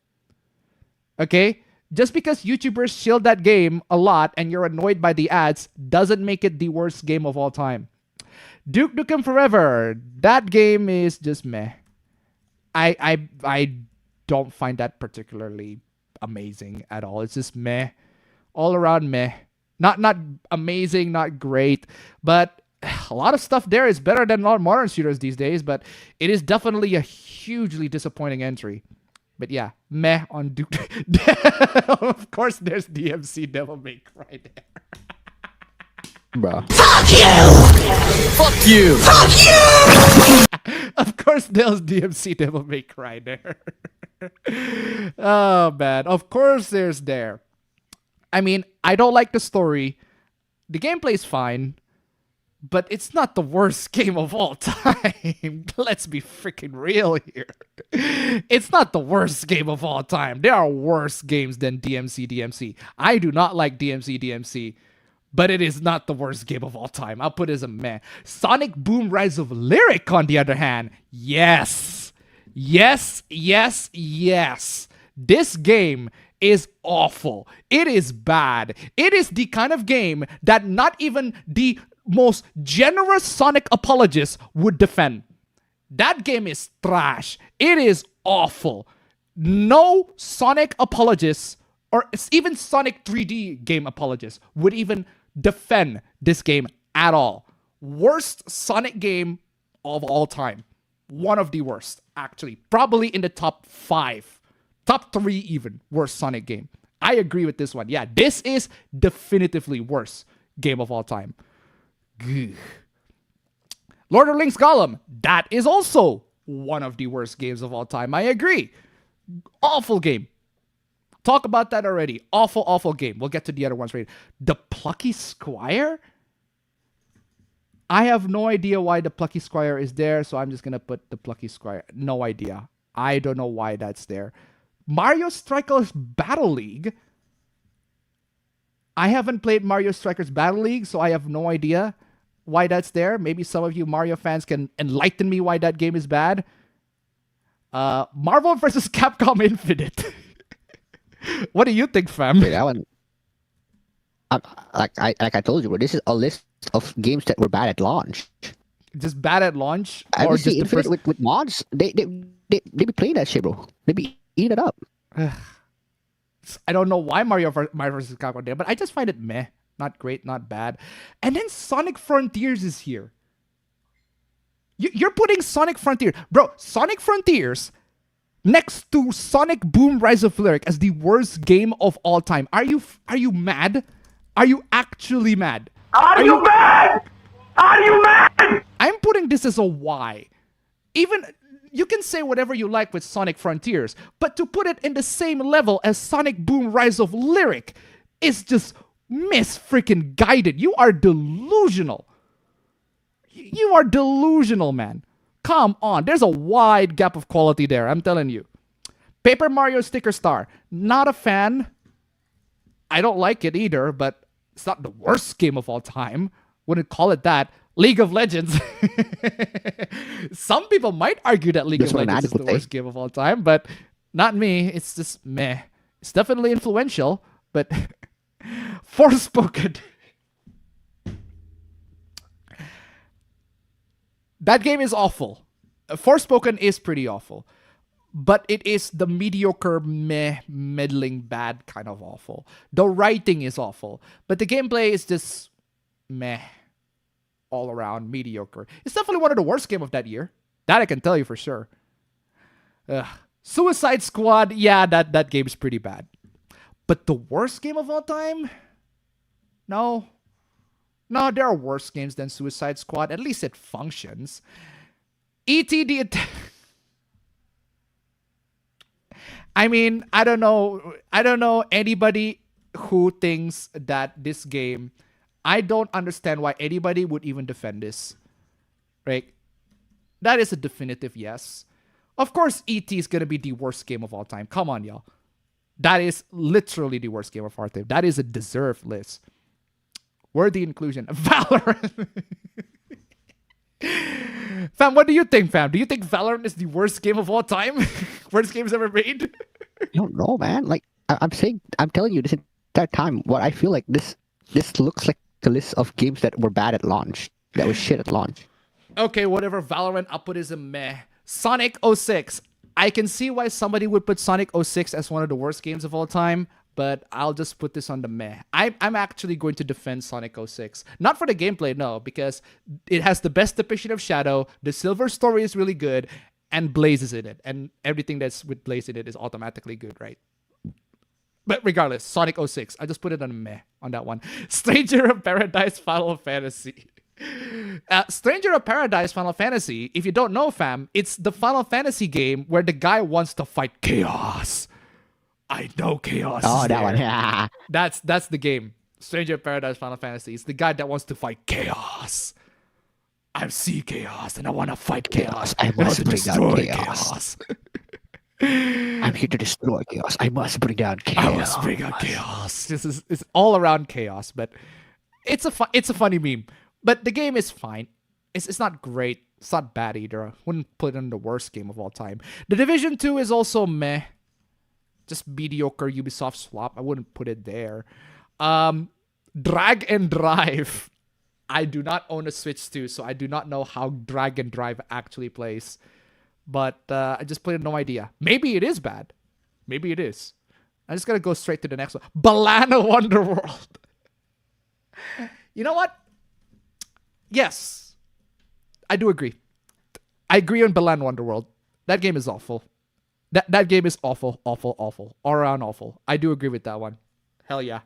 Okay? Just because YouTubers shield that game a lot and you're annoyed by the ads doesn't make it the worst game of all time. Duke Nukem Forever. That game is just meh. I don't find that particularly amazing at all. It's just meh. All around meh. Not amazing, not great. But a lot of stuff there is better than a lot of modern shooters these days. But it is definitely a hugely disappointing entry. But yeah, meh on Duke. Of course, there's DMC Devil May Cry there. Bruh. Fuck you! Fuck you! Fuck you! Of course, there's DMC Devil May Cry there. Oh, man. Of course, there's there. I mean, I don't like the story. The gameplay's fine. But it's not the worst game of all time. Let's be freaking real here. It's not the worst game of all time. There are worse games than DMC. I do not like DMC. But it is not the worst game of all time. I'll put it as a meh. Sonic Boom Rise of Lyric, on the other hand. Yes. Yes. This game is awful. It is bad. It is the kind of game that not even the most generous Sonic apologists would defend. That game is trash. It is awful. No Sonic apologists, or even Sonic 3D game apologists, would even defend this game at all. Worst Sonic game of all time. One of the worst, actually. Probably in the top 5. Top 3 even. Worst Sonic game. I agree with this one. Yeah, this is definitively worst game of all time. Gugh. Lord of the Rings Gollum. That is also one of the worst games of all time. I agree. Awful game. Talk about that already. Awful game. We'll get to the other ones later. The Plucky Squire? I have no idea why the Plucky Squire is there, so I'm just going to put the Plucky Squire. No idea. I don't know why that's there. Mario Strikers Battle League. I haven't played Mario Strikers Battle League, so I have no idea why that's there. Maybe some of you Mario fans can enlighten me why that game is bad. Marvel vs. Capcom Infinite. What do you think, fam? Wait, that one. Like I told you, bro, this is a list of games that were bad at launch. Just bad at launch? I Or just just the Infinite first... with mods. They be playing that shit, bro. They be eating it up. I don't know why Mario vs. Capcom there, but I just find it meh. Not great, not bad. And then Sonic Frontiers is here. You're putting Sonic Frontier. Bro, Sonic Frontiers next to Sonic Boom Rise of Lyric as the worst game of all time. Are you mad? Are you actually mad? Are you mad? Are you mad? I'm putting this as a Y. Even... You can say whatever you like with Sonic Frontiers, but to put it in the same level as Sonic Boom Rise of Lyric is just mis-freaking-guided. You are delusional. You are delusional, man. Come on. There's a wide gap of quality there, I'm telling you. Paper Mario Sticker Star. Not a fan. I don't like it either, but it's not the worst game of all time. Wouldn't call it that. League of Legends. Some people might argue that League of Legends is the worst game of all time, but not me. It's just meh. It's definitely influential, but Forspoken. That game is awful. Forspoken is pretty awful. But it is the mediocre, meh, meddling, bad kind of awful. The writing is awful. But the gameplay is just meh. All around mediocre. It's definitely one of the worst games of that year. That I can tell you for sure. Suicide Squad, yeah, that game's pretty bad. But the worst game of all time? No. No, there are worse games than Suicide Squad. At least it functions. E.T. the... I mean, I don't know anybody who thinks that this game... I don't understand why anybody would even defend this. Right? That is a definitive yes. Of course, E.T. is going to be the worst game of all time. Come on, y'all. That is literally the worst game of all time. That is a deserved list. Worthy inclusion. Valorant. Fam, what do you think, fam? Do you think Valorant is the worst game of all time? Worst games ever made? I don't know, man. Like, I'm telling you this entire time, what I feel like this looks like a list of games that were bad at launch. That was shit at launch. Okay, whatever. Valorant output is a meh. Sonic 06. I can see why somebody would put Sonic 06 as one of the worst games of all time, but I'll just put this on the meh. I'm actually going to defend Sonic 06. Not for the gameplay, no, because it has the best depiction of Shadow, the Silver story is really good, and Blaze is in it. And everything that's with Blaze in it is automatically good, right? But regardless, Sonic 06. I just put it on a meh on that one. Stranger of Paradise Final Fantasy. Stranger of Paradise Final Fantasy, if you don't know, fam, it's the Final Fantasy game where the guy wants to fight chaos. I know chaos. Oh, that one. Yeah. That's the game. Stranger of Paradise Final Fantasy. It's the guy that wants to fight chaos. I see chaos and I want to fight chaos. I must bring down chaos. I'm here to destroy chaos. I must bring down chaos. I must bring out chaos. It's all around chaos, but it's a funny meme. But the game is fine. It's not great. It's not bad either. I wouldn't put it in the worst game of all time. The Division 2 is also meh. Just mediocre Ubisoft swap. I wouldn't put it there. Drag and Drive. I do not own a Switch 2, so I do not know how Drag and Drive actually plays. But I just put it no idea. Maybe it is bad. Maybe it is. I'm just going to go straight to the next one. Balana Wonderworld. You know what? Yes. I do agree. I agree on Balana Wonderworld. That game is awful. That game is awful, awful, awful. All around awful. I do agree with that one. Hell yeah.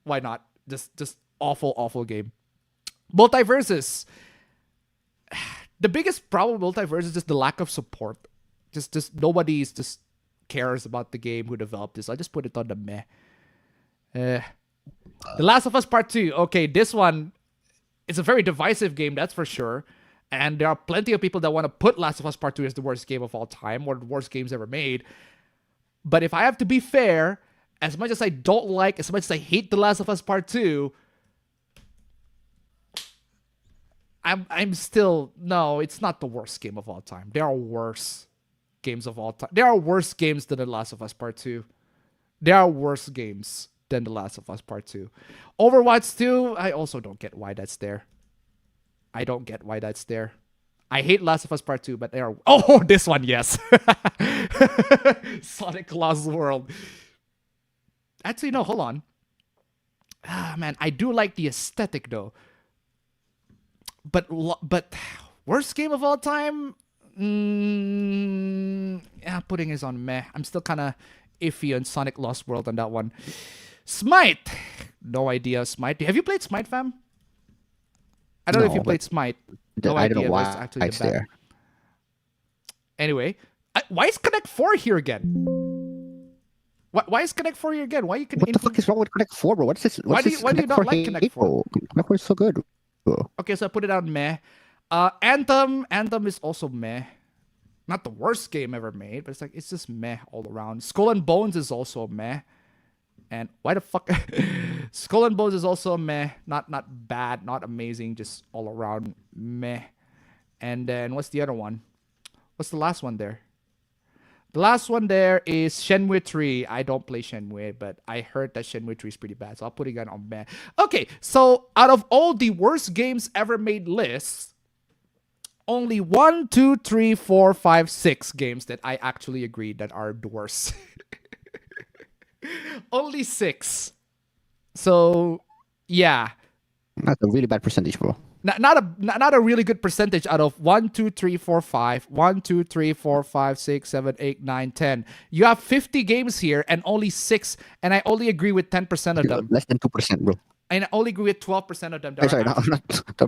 Why not? Just awful, awful game. Multiverses. The biggest problem with Multiverse is just the lack of support. Just nobody's just cares about the game who developed this. I just put it on the meh. The Last of Us Part 2. Okay, this one, it's a very divisive game, that's for sure. And there are plenty of people that want to put Last of Us Part 2 as the worst game of all time, or the worst games ever made. But if I have to be fair, as much as I don't like, as much as I hate The Last of Us Part 2, I'm still, no, it's not the worst game of all time. There are worse games of all time. There are worse games than The Last of Us Part 2. There are worse games than The Last of Us Part 2. Overwatch 2, I also don't get why that's there. I don't get why that's there. I hate Last of Us Part 2, but there are... Oh, this one, yes. Sonic Lost World. Actually, no, hold on. Ah, man, I do like the aesthetic, though. But worst game of all time? Yeah, putting is on meh. I'm still kind of iffy on Sonic Lost World on that one. Smite. No idea, Smite. Have you played Smite, fam? I don't know if you played Smite. No I idea. don't know why That's actually it's bad. there. Anyway, why is Connect 4 here again? Why is Connect 4 here again? Why you can? What the fuck is wrong with Connect 4, bro? What's this? Why do you not like Connect 4? Connect 4 is so good. Bro. Okay, so I put it on meh. Anthem is also meh. Not the worst game ever made, but it's just meh all around. Skull and Bones is also meh. And why the fuck? Skull and Bones is also meh. Not bad, not amazing, just all around meh. And then what's the other one? What's the last one there? The last one there is Shenmue 3. I don't play Shenmue, but I heard that Shenmue 3 is pretty bad, so I'll put it on bad. Okay, so out of all the worst games ever made lists, only 1, 2, 3, 4, 5, 6 games that I actually agree that are the worst. Only 6. So, yeah. That's a really bad percentage, bro. Not a really good percentage out of 1, 2, 3, 4, 5. 1, 2, 3, 4, 5, 6, 7, 8, 9, 10. You have 50 games here and only 6, and I only agree with 10% of them. Less than 2%, bro. And I only agree with 12% of them. Sorry, not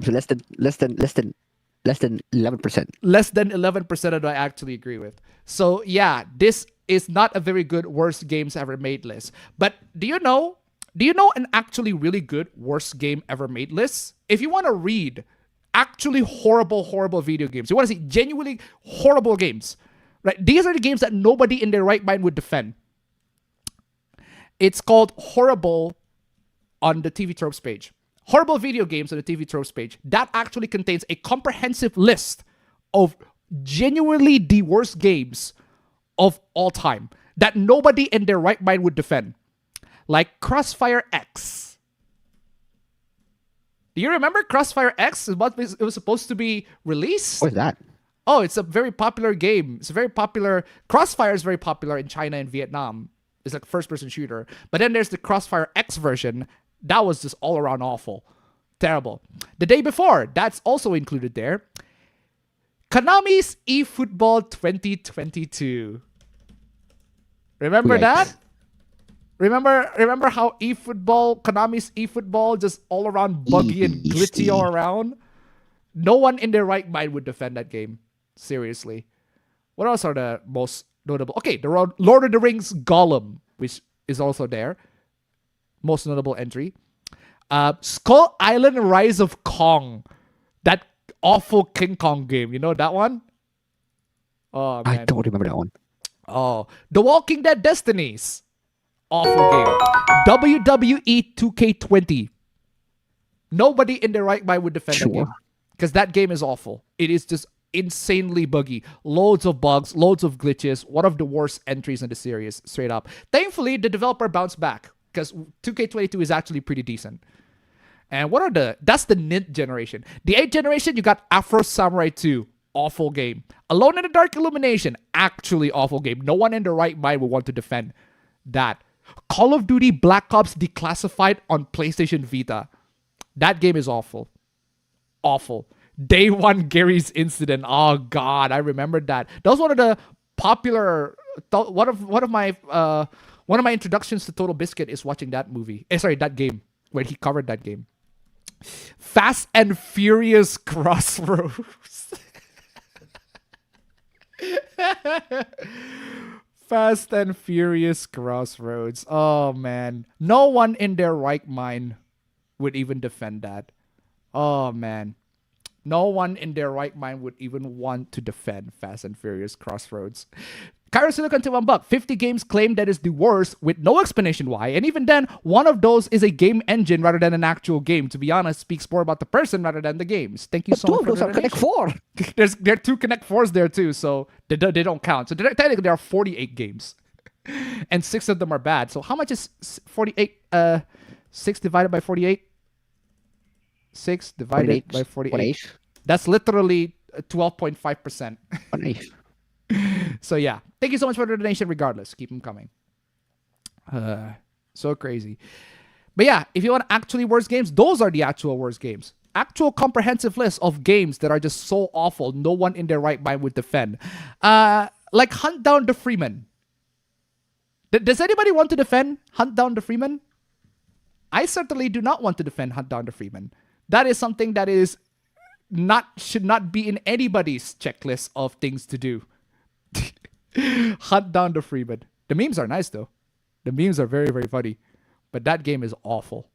less than 11%. Less than 11% of them I actually agree with. So yeah, this is not a very good worst games ever made list. But do you know an actually really good worst game ever made list? If you want to read actually horrible video games, you want to see genuinely horrible games, right? These are the games that nobody in their right mind would defend. It's called Horrible on the TV Tropes page. Horrible video games on the TV Tropes page. That actually contains a comprehensive list of genuinely the worst games of all time that nobody in their right mind would defend. Like Crossfire X. Do you remember Crossfire X? It was supposed to be released? What is that? Oh, it's a very popular game. It's a very popular... Crossfire is very popular in China and Vietnam. It's like a first-person shooter. But then there's the Crossfire X version. That was just all around awful. Terrible. The day before, that's also included there. Konami's eFootball 2022. Remember that? Remember how Konami's eFootball just all around buggy and glitchy all around? No one in their right mind would defend that game. Seriously. What else are the most notable? Okay, the Lord of the Rings Gollum, which is also there. Most notable entry. Skull Island Rise of Kong. That awful King Kong game. You know that one? Oh, man. I don't remember that one. Oh, The Walking Dead Destinies. Awful game. WWE 2K20. Nobody in their right mind would defend that game. Because that game is awful. It is just insanely buggy. Loads of bugs, loads of glitches. One of the worst entries in the series, straight up. Thankfully, the developer bounced back. Because 2K22 is actually pretty decent. And that's the Nint generation. The 8th generation, you got Afro Samurai 2. Awful game. Alone in the Dark Illumination. Actually awful game. No one in their right mind would want to defend that. Call of Duty Black Ops Declassified on PlayStation Vita. That game is awful. Awful. Day One Gary's Incident. Oh God, I remembered that. That was one of the popular. One of my introductions to Total Biscuit is watching that movie. That game where he covered that game. Fast and Furious Crossroads. Fast and Furious Crossroads. Oh, man. No one in their right mind would even defend that. Oh, man. No one in their right mind would even want to defend Fast and Furious Crossroads. Cairo Silicon to $1. 50 games claimed that is the worst with no explanation why. And even then, one of those is a game engine rather than an actual game. To be honest, speaks more about the person rather than the games. Thank you so much for those are Connect 4. There are 2 Connect 4s there too, so they don't count. So technically there are 48 games. And 6 of them are bad. So how much is 48? 6 divided by 48? 6 divided by 48. That's literally 12.5%. So yeah, thank you so much for the donation regardless. Keep them coming. So crazy. But yeah, if you want actually worst games, those are the actual worst games. Actual comprehensive list of games that are just so awful, no one in their right mind would defend. Like Hunt Down the Freeman. Does anybody want to defend Hunt Down the Freeman? I certainly do not want to defend Hunt Down the Freeman. That is something that should not be in anybody's checklist of things to do. Hunt Down the Freeman. The memes are nice though. The memes are very, very funny. But that game is awful.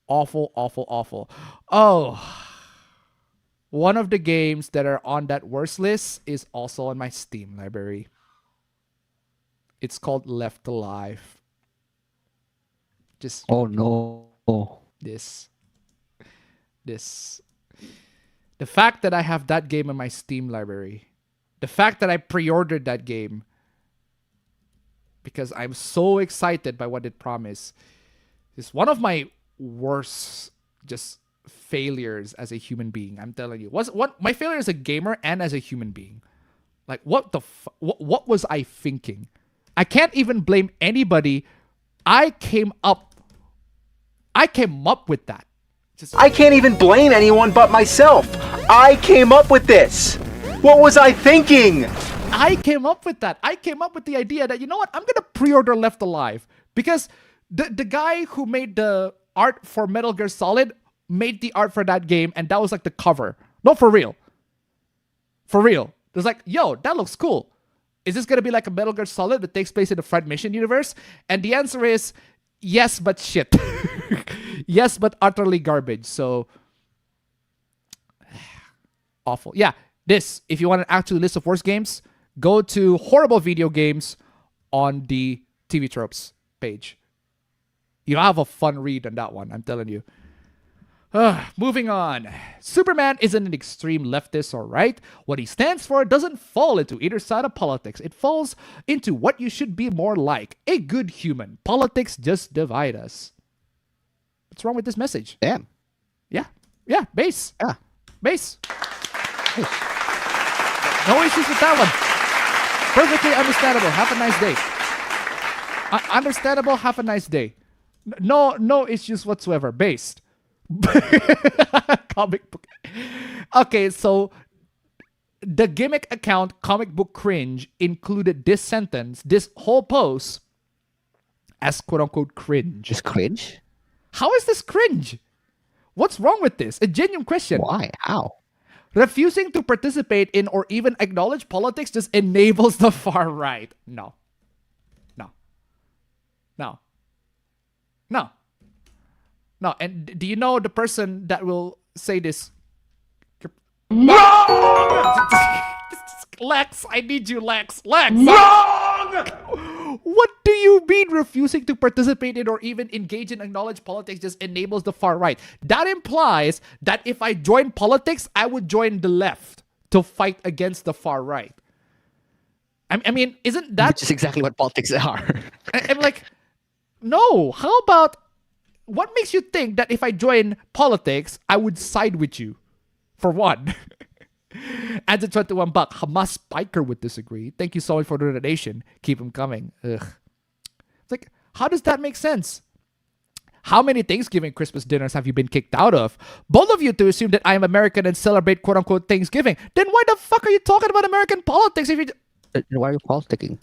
Awful, awful, awful. Oh. One of the games that are on that worst list is also on my Steam library. It's called Left Alive. Just oh no. This. The fact that I have that game in my Steam library, the fact that I pre-ordered that game, because I'm so excited by what it promised. It's one of my worst just failures as a human being. I'm telling you, what my failure as a gamer and as a human being. Like what what was I thinking? I can't even blame anybody. I came up with that. I can't even blame anyone but myself. I came up with this. What was I thinking? I came up with that. I came up with the idea that, you know what, I'm gonna pre-order Left Alive because the guy who made the art for Metal Gear Solid made the art for that game, and that was like the cover. No, for real. For real. It was like, yo, that looks cool. Is this gonna be like a Metal Gear Solid that takes place in the Fred Mission universe? And the answer is yes, but shit. Yes, but utterly garbage. So awful. Yeah, this, if you want an actual list of worst games, go to horrible video games on the TV Tropes page. You'll have a fun read on that one, I'm telling you. Moving on. Superman isn't an extreme leftist or right. What he stands for doesn't fall into either side of politics. It falls into what you should be more like. A good human. Politics just divide us. What's wrong with this message? Damn. Yeah. Yeah, base. Yeah. Base. No issues with that one. Perfectly understandable. Have a nice day. Understandable. Have a nice day. No issues whatsoever. Based. Comic book. Okay, so the gimmick account Comic Book Cringe included this sentence, this whole post, as quote-unquote cringe. Is cringe? How is this cringe? What's wrong with this? A genuine question. Why? How? Refusing to participate in or even acknowledge politics just enables the far right. No. No. No. No. No. And do you know the person that will say this? Wrong! Lex, I need you, Lex. Lex! Wrong! What do you mean refusing to participate in or even engage in acknowledged politics just enables the far right? That implies that if I join politics, I would join the left to fight against the far right. I mean, isn't that... Which is exactly what politics are. I'm like, no, how about... What makes you think that if I join politics, I would side with you? For one. Adds a $21. Hamas Spiker would disagree. Thank you so much for the donation. Keep them coming. Ugh. It's like, how does that make sense? How many Thanksgiving Christmas dinners have you been kicked out of? Both of you to assume that I am American and celebrate quote-unquote Thanksgiving. Then why the fuck are you talking about American politics if you... Why are you politicking?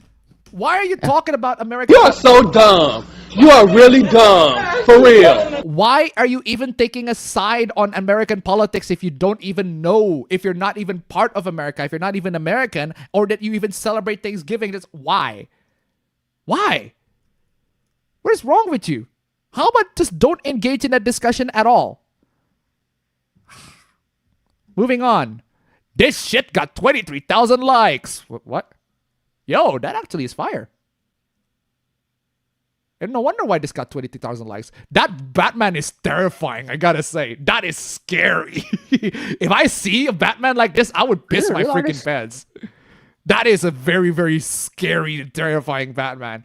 Why are you talking about American... You are so dumb. You are really dumb. For real. Why are you even taking a side on American politics if you don't even know, if you're not even part of America, if you're not even American, or that you even celebrate Thanksgiving? That's why. Why? What is wrong with you? How about just don't engage in that discussion at all? Moving on. This shit got 23,000 likes. What? Yo, that actually is fire. And no wonder why this got 23,000 likes. That Batman is terrifying, I gotta say. That is scary. If I see a Batman like this, I would piss my freaking pants. That is a very, very scary and terrifying Batman.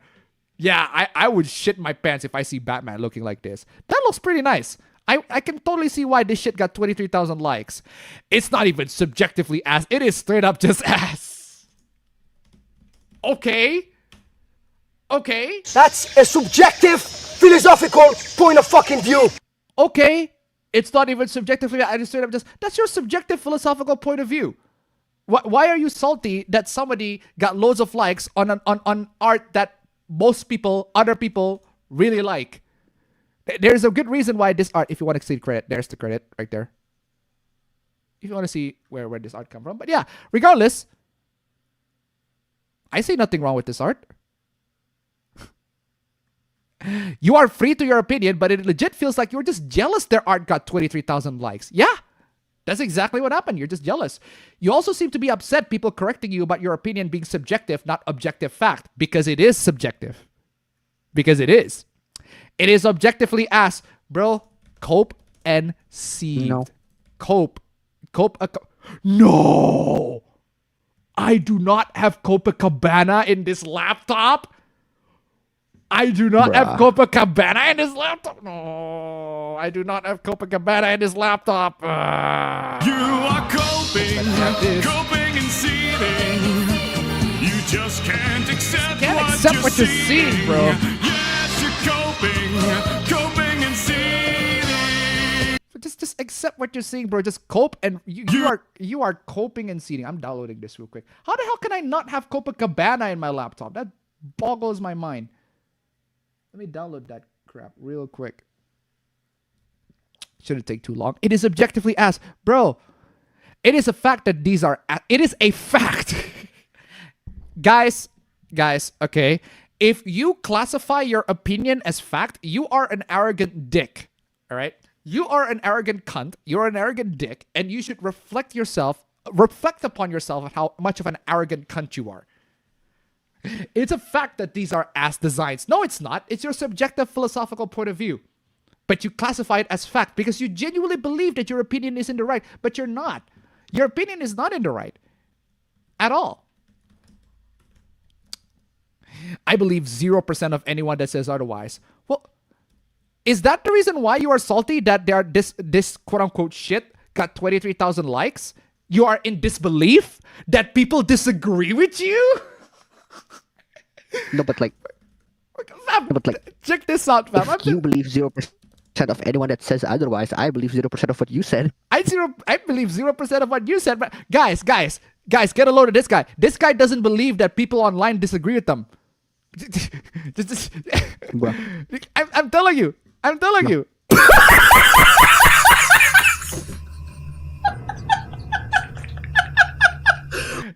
Yeah, I would shit my pants if I see Batman looking like this. That looks pretty nice. I can totally see why this shit got 23,000 likes. It's not even subjectively ass. It is straight up just ass. Okay. Okay. That's a subjective, philosophical point of fucking view. Okay. It's not even subjectively. I just straight up just... That's your subjective philosophical point of view. Why are you salty that somebody got loads of likes on art that most people, other people, really like? There's a good reason why this art, if you want to see credit, there's the credit right there. If you want to see where this art come from. But yeah, regardless... I say nothing wrong with this art. You are free to your opinion, but it legit feels like you're just jealous their art got 23,000 likes. Yeah, that's exactly what happened. You're just jealous. You also seem to be upset people correcting you about your opinion being subjective, not objective fact, because it is subjective. Because it is. It is objectively asked, bro, cope and seed. No. Cope. No! I do not have Copacabana in this laptop? I do not have Bruh. Copacabana in his laptop. No, I do not have Copacabana in his laptop. You are coping and seething. You just can't accept what you're seeing, bro. Yes, you're coping and seething. Just accept what you're seeing, bro. Just cope, and you are coping and seething. I'm downloading this real quick. How the hell can I not have Copacabana in my laptop? That boggles my mind. Let me download that crap real quick. Shouldn't take too long. It is objectively ass, bro. It is a fact that these are. It is a fact, guys. Okay, if you classify your opinion as fact, you are an arrogant dick. All right, you are an arrogant cunt. You're an arrogant dick, and you should reflect upon yourself on how much of an arrogant cunt you are. It's a fact that these are ass designs. No, it's not. It's your subjective philosophical point of view. But you classify it as fact because you genuinely believe that your opinion is in the right, but you're not. Your opinion is not in the right. At all. I believe 0% of anyone that says otherwise. Well, is that the reason why you are salty that this quote-unquote shit got 23,000 likes? You are in disbelief that people disagree with you? No, but like, check this out, fam. If you believe 0% of anyone that says otherwise, I believe 0% of what you said. I believe 0% of what you said, but guys, get a load of this guy. This guy doesn't believe that people online disagree with them. I'm telling you.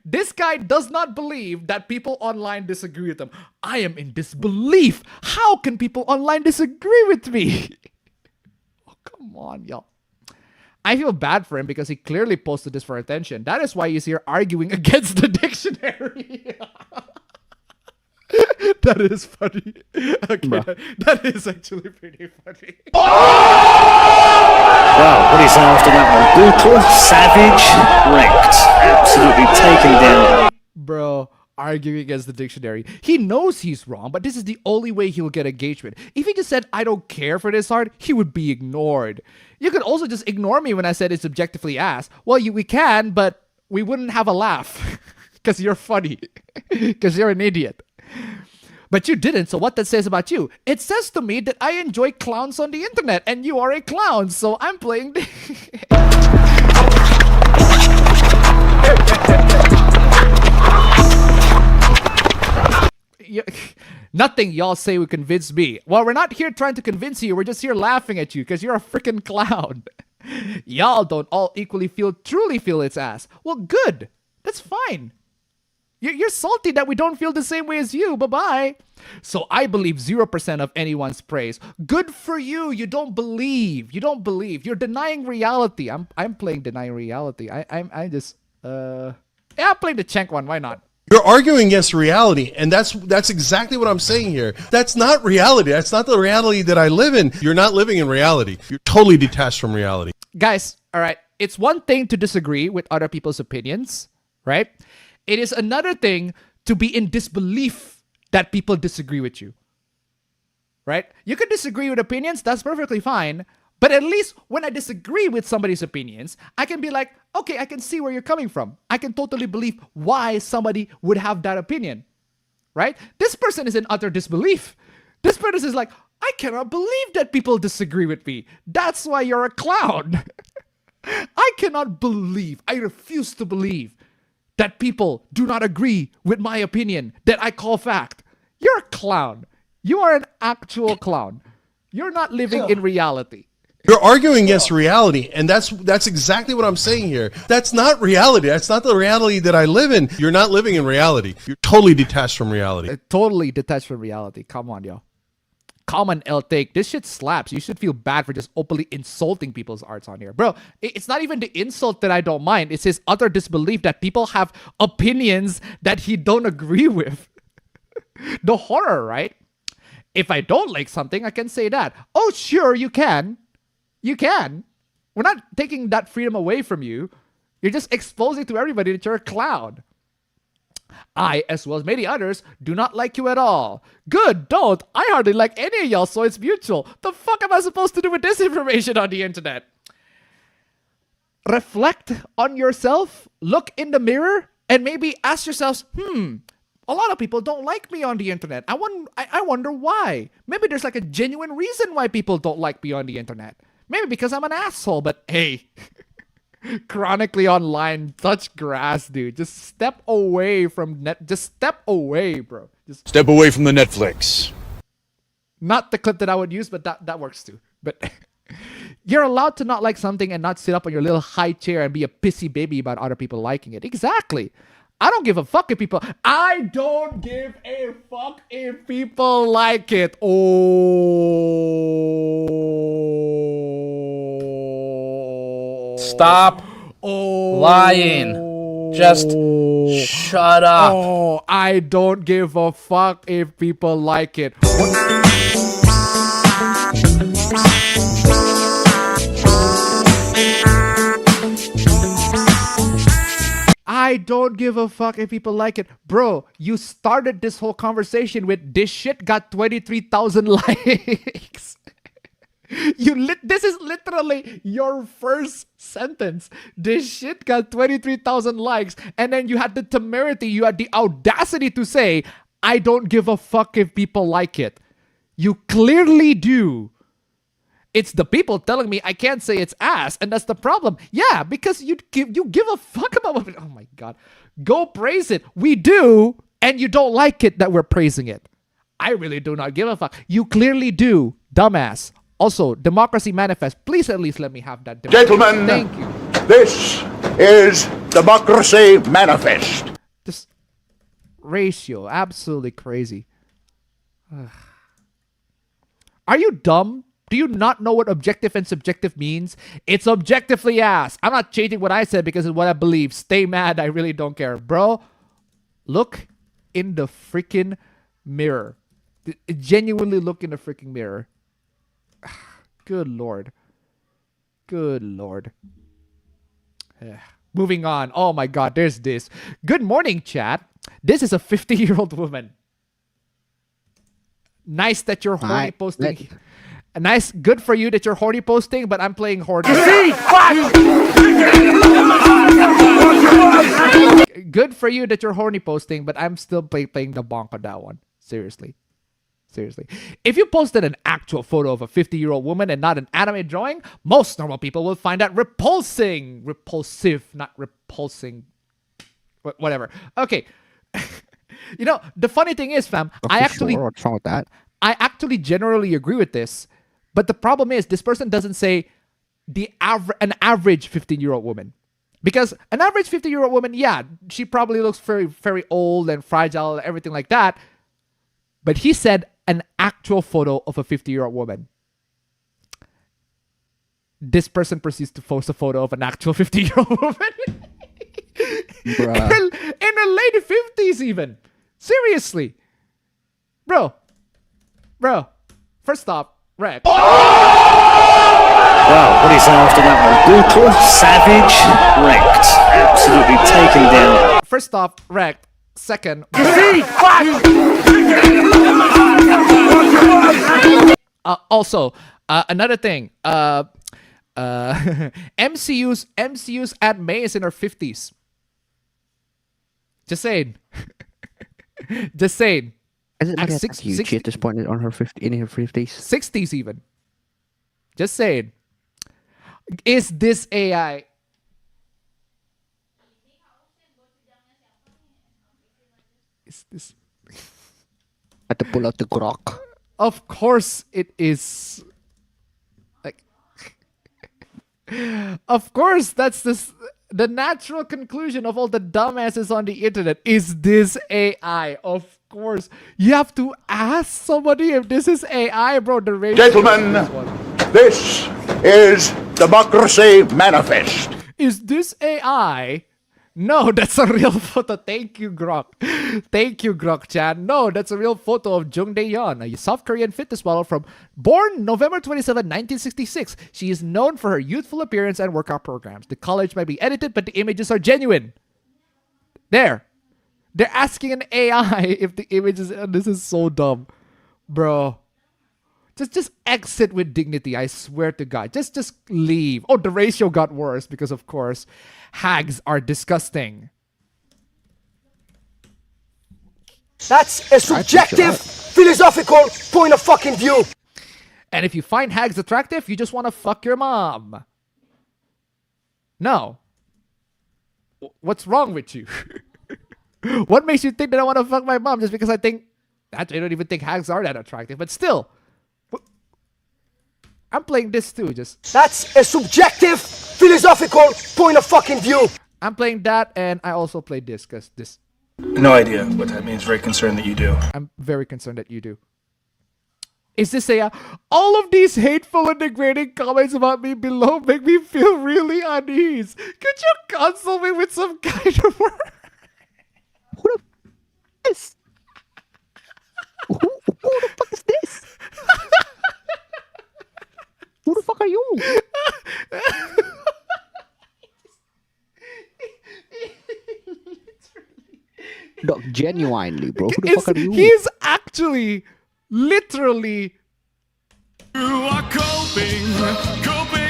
This guy does not believe that people online disagree with him. I am in disbelief. How can people online disagree with me? Oh, come on, y'all. I feel bad for him because he clearly posted this for attention. That is why he's here arguing against the dictionary. That is funny. Okay, that is actually pretty funny. Wow, what do you say after that one? Brutal, savage, wrecked. Absolutely taken down. Bro, arguing against the dictionary. He knows he's wrong, but this is the only way he'll get engagement. If he just said, I don't care for this art, he would be ignored. You could also just ignore me when I said it's objectively ass. Well, we can, but we wouldn't have a laugh. Because you're funny. Because you're an idiot. But you didn't, so what that says about you? It says to me that I enjoy clowns on the internet, and you are a clown, so I'm playing the... Nothing y'all say would convince me. Well, we're not here trying to convince you, we're just here laughing at you, because you're a freaking clown. Y'all don't all equally truly feel its ass. Well, good. That's fine. You're salty that we don't feel the same way as you. Bye-bye. So I believe 0% of anyone's praise. Good for you. You don't believe. You're denying reality. I'm playing denying reality. I'm just yeah, I'll play the Chenk one. Why not? You're arguing against reality, and that's exactly what I'm saying here. That's not reality. That's not the reality that I live in. You're not living in reality. You're totally detached from reality. Guys, all right. It's one thing to disagree with other people's opinions, right? It is another thing to be in disbelief that people disagree with you, right? You can disagree with opinions. That's perfectly fine. But at least when I disagree with somebody's opinions, I can be like, okay, I can see where you're coming from. I can totally believe why somebody would have that opinion, right? This person is in utter disbelief. This person is like, I cannot believe that people disagree with me. That's why you're a clown. I cannot believe, I refuse to believe that people do not agree with my opinion that I call fact. You're a clown. You are an actual clown. You're not living in reality. You're arguing against reality, and that's exactly what I'm saying here. That's not reality. That's not the reality that I live in. You're not living in reality. You're totally detached from reality. Totally detached from reality. Come on, yo. Common L take. This shit slaps. You should feel bad for just openly insulting people's arts on here. Bro, it's not even the insult that I don't mind. It's his utter disbelief that people have opinions that he don't agree with. The horror, right? If I don't like something, I can say that. Oh, sure, you can. You can. We're not taking that freedom away from you. You're just exposing to everybody that you're a clown. I, as well as many others, do not like you at all. Good, don't. I hardly like any of y'all, so it's mutual. The fuck am I supposed to do with this information on the internet? Reflect on yourself, look in the mirror, and maybe ask yourselves, a lot of people don't like me on the internet. I wonder why. Maybe there's like a genuine reason why people don't like me on the internet. Maybe because I'm an asshole, but hey, chronically online, touch grass, dude. Just step away from just step away, bro. Just step away from the Netflix. Not the clip that I would use, but that works too. But you're allowed to not like something and not sit up on your little high chair and be a pissy baby about other people liking it. Exactly. I don't give a fuck if people... I don't give a fuck if people like it. Oh. Stop lying. Just shut up. Oh, I don't give a fuck if people like it. I don't give a fuck if people like it. Bro, you started this whole conversation with this shit got 23,000 likes. This is literally your first sentence. This shit got 23,000 likes. And then you had the temerity, you had the audacity to say, I don't give a fuck if people like it. You clearly do. It's the people telling me I can't say it's ass, and that's the problem. Yeah, because you give a fuck about it. Oh my god. Go praise it. We do, and you don't like it that we're praising it. I really do not give a fuck. You clearly do, dumbass. Also, Democracy Manifest. Please at least let me have that. Gentlemen, thank you. This is Democracy Manifest. This ratio, absolutely crazy. Are you dumb? Do you not know what objective and subjective means? It's objectively ass. I'm not changing what I said because it's what I believe. Stay mad. I really don't care. Bro, look in the freaking mirror. Genuinely look in the freaking mirror. Good Lord. Good Lord. Moving on. Oh my god, there's this. Good morning, chat. This is a 50-year-old woman. Nice that you're horny posting. Nice, good for you that you're horny posting, but I'm playing horny. Good for you that you're horny posting, but I'm still playing the bonk on that one. Seriously. Seriously. If you posted an actual photo of a 50-year-old woman and not an anime drawing, most normal people will find that repulsing. Repulsive, not repulsing. Whatever. Okay. You know, the funny thing is, fam, what's wrong with that? I actually generally agree with this. But the problem is, this person doesn't say an average 15-year-old woman. Because an average 50-year-old woman, yeah, she probably looks very, very old and fragile and everything like that. But he said an actual photo of a 50-year-old woman. This person proceeds to post a photo of an actual 50-year-old woman. in her late 50s even. Seriously. Bro, first off, Wreck. Well, what is after that one? Brutal, savage, wrecked. Absolutely taken down. First off, wrecked. Second, also, another thing. MCU's Aunt May is in her 50s. Just saying. Just saying. Isn't it huge at this point in her 50s? 60s even. Just saying. Is this AI? Is this? I had to pull out the Grok. Of course it is. Like, of course that's the natural conclusion of all the dumbasses on the internet. Is this AI? Of course. You have to ask somebody if this is AI, bro. The Gentlemen, this is Democracy Manifest. Is this AI? No, that's a real photo. Thank you, Grok. Thank you, Grok-chan. No, that's a real photo of Jung Dae-yeon, a South Korean fitness model born November 27, 1966. She is known for her youthful appearance and workout programs. The college might be edited, but the images are genuine. There. They're asking an AI if the image is. This is so dumb, bro. Just exit with dignity. I swear to God. Just leave. Oh, the ratio got worse because of course, hags are disgusting. That's a subjective, philosophical point of fucking view. And if you find hags attractive, you just want to fuck your mom. No. What's wrong with you? What makes you think that I want to fuck my mom just because I think... I don't even think hags are that attractive, but still. I'm playing this too, just... That's a subjective, philosophical point of fucking view. I'm playing that, and I also play this, because this... No idea what that means. Very concerned that you do. I'm very concerned that you do. Is this a... all of these hateful and degrading comments about me below make me feel really unease. Could you console me with some kind of word? Who the f is? Who the fuck is this? Who the fuck are you? Dog, genuinely, bro. Who the fuck are you? He's actually, literally... You are coping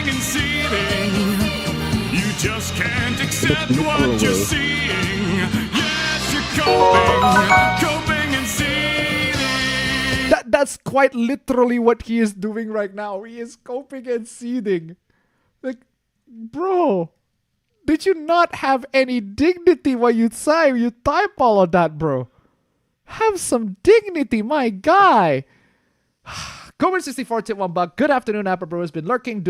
and seething. You just can't accept what you're seeing. Yes, you're coping and seething. That's quite literally what he is doing right now. He is coping and seething. Like, bro, did you not have any dignity when you type all of that, bro? Have some dignity, my guy. Comer64 tip $1. Good afternoon, Appa Bro has been lurking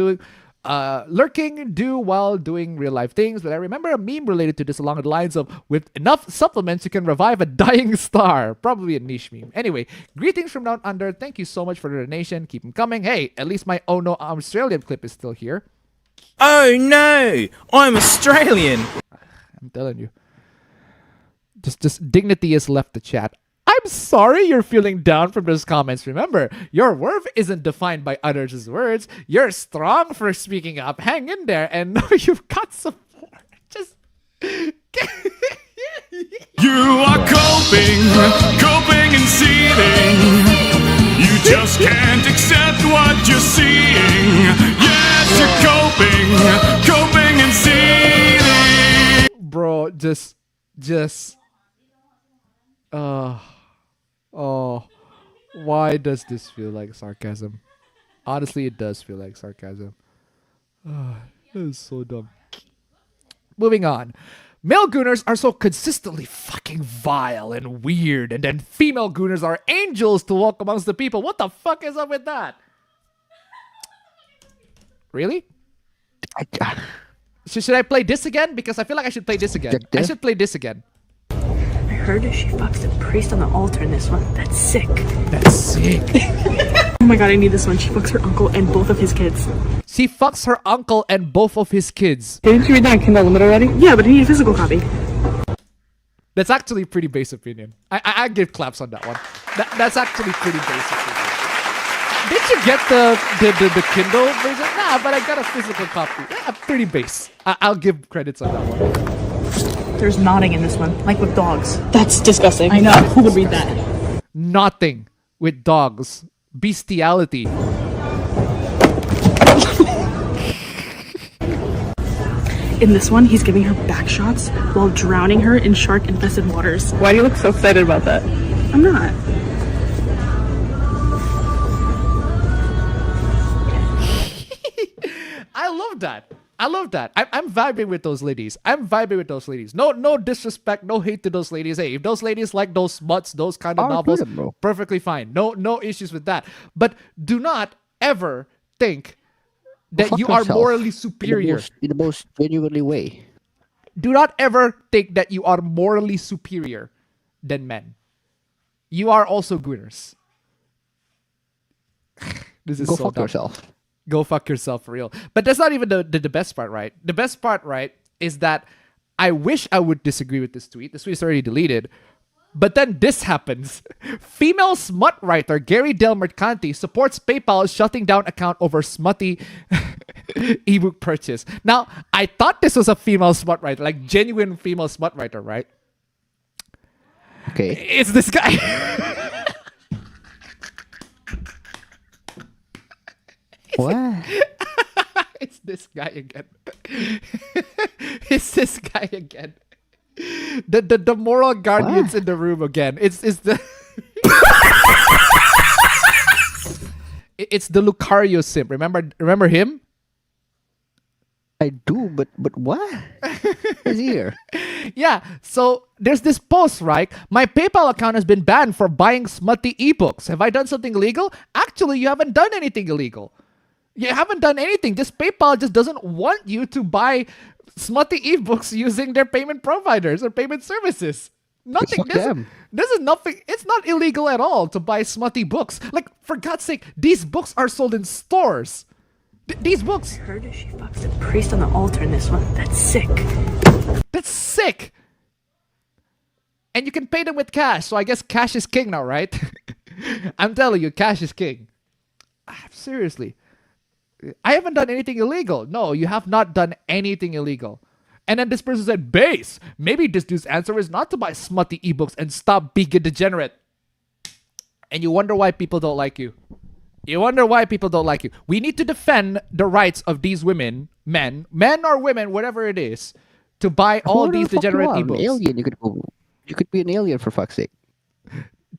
while doing real life things, but I remember a meme related to this along the lines of, with enough supplements you can revive a dying star. Probably a niche meme. Anyway, greetings from down under. Thank you so much for the donation. Keep them coming. Hey, at least my Oh No Australian clip is still here. Oh no, I'm Australian. I'm telling you. Just dignity has left the chat. I'm sorry you're feeling down from those comments. Remember, your worth isn't defined by others' words. You're strong for speaking up. Hang in there and know you've got support. Just... You are coping and seething. You just can't accept what you're seeing. Yes, you're coping and seething. Bro, just... Oh, why does this feel like sarcasm? Honestly, it does feel like sarcasm. Oh, that is so dumb. Moving on. Male Gooners are so consistently fucking vile and weird, and then female Gooners are angels to walk amongst the people. What the fuck is up with that? Really? Should I play this again? Because I feel like I should play this again. I should play this again. I heard she fucks the priest on the altar in this one. That's sick. That's sick. Oh my god, I need this one. She fucks her uncle and both of his kids. She fucks her uncle and both of his kids. Didn't you read that on Kindle Unlimited already? Yeah, but I need a physical copy. That's actually a pretty base opinion. I give claps on that one. That's actually pretty base opinion. Did you get the Kindle version? Nah, but I got a physical copy. Yeah, pretty base. I'll give credits on that one. There's nodding in this one, like with dogs. That's disgusting. I know. Who would read that? Nothing with dogs. Bestiality. In this one, he's giving her back shots while drowning her in shark-infested waters. Why do you look so excited about that? I'm not. I love that. I love that. I'm vibing with those ladies. No disrespect, no hate to those ladies. Hey, if those ladies like those smuts, those kind of novels, perfectly fine. No issues with that. But do not ever think that you are morally superior. In the most genuinely way. Do not ever think that you are morally superior than men. You are also Gooners. This is Go so fuck dumb. yourself. Go fuck yourself for real. But that's not even the best part, right? The best part, right, is that I wish I would disagree with this tweet. This tweet is already deleted. But then this happens. Female smut writer Gary Del Mercanti supports PayPal shutting down account over smutty ebook purchase. Now, I thought this was a female smut writer, like genuine female smut writer, right? Okay. It's this guy. What? It's this guy again. It's this guy again. The moral guardians in the room again. It's the it's the Lucario simp. Remember him? I do, but what? Is here? Yeah, so there's this post, right? My PayPal account has been banned for buying smutty ebooks. Have I done something illegal? Actually, you haven't done anything illegal. You haven't done anything. Just PayPal just doesn't want you to buy smutty ebooks using their payment providers or payment services. Nothing. This is nothing. It's not illegal at all to buy smutty books. Like, for God's sake, these books are sold in stores. These books. I heard she fucks a priest on the altar in this one. That's sick. That's sick. And you can pay them with cash. So I guess cash is king now, right? I'm telling you, cash is king. Seriously. I haven't done anything illegal. No, you have not done anything illegal. And then this person said, base. Maybe this dude's answer is not to buy smutty ebooks and stop being a degenerate. And you wonder why people don't like you. You wonder why people don't like you. We need to defend the rights of these women, men or women, whatever it is, to buy all these degenerate ebooks. An alien, you could be an alien for fuck's sake.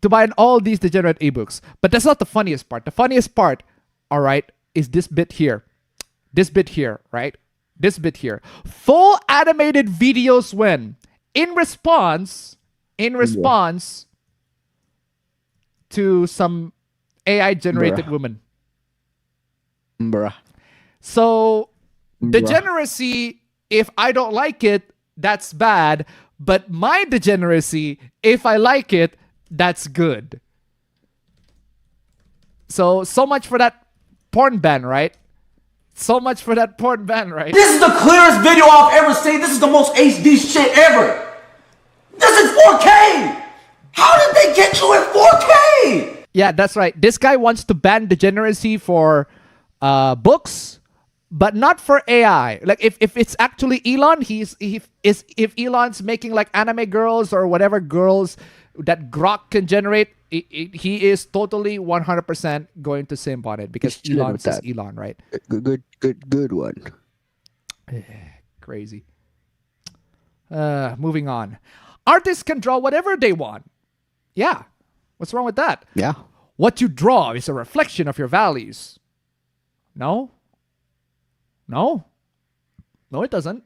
To buy all these degenerate ebooks. But that's not the funniest part. The funniest part, all right, is this bit here. This bit here, right? This bit here. Full animated videos when in response to some AI generated woman. Bruh. So degeneracy, if I don't like it, that's bad. But my degeneracy, if I like it, that's good. So much for that porn ban, right? So much for that porn ban, right? This is the clearest video I've ever seen. This is the most HD shit ever. This is 4K. How did they get you in 4K? Yeah, that's right. This guy wants to ban degeneracy for books, but not for AI. Like if it's actually Elon, if Elon's making like anime girls or whatever girls that Grok can generate, he is totally 100% going to simp on it because Elon is Elon, right? Good one. Crazy. Moving on. Artists can draw whatever they want. Yeah. What's wrong with that? Yeah. What you draw is a reflection of your values. No? No? No, it doesn't.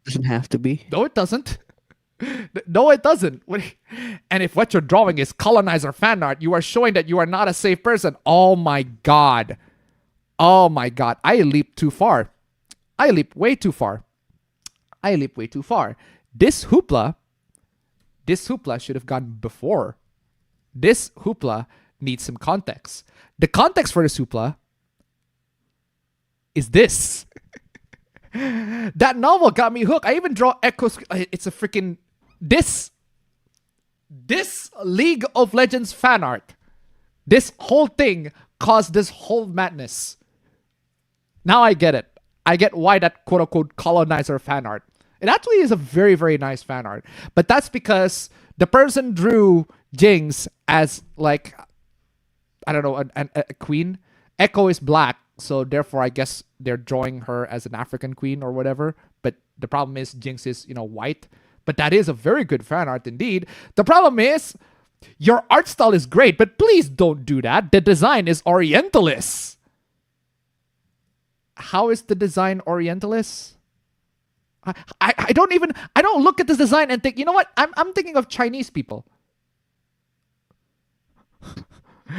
Doesn't have to be. No, it doesn't. No, it doesn't. And if what you're drawing is colonizer fan art, you are showing that you are not a safe person. Oh my God. Oh my God. I leaped too far. I leaped way too far. I leaped way too far. This hoopla should have gone before. This hoopla needs some context. The context for this hoopla is this. That novel got me hooked. I even draw echoes. It's a freaking... This League of Legends fan art. This whole thing caused this whole madness. Now I get it. I get why that quote-unquote colonizer fan art. It actually is a very, very nice fan art. But that's because the person drew Jinx as like, I don't know, a queen. Echo is black, so therefore I guess they're drawing her as an African queen or whatever. But the problem is Jinx is, white. But that is a very good fan art indeed. The problem is your art style is great, but please don't do that. The design is Orientalist. How is the design Orientalist? I don't look at this design and think, you know what? I'm thinking of Chinese people.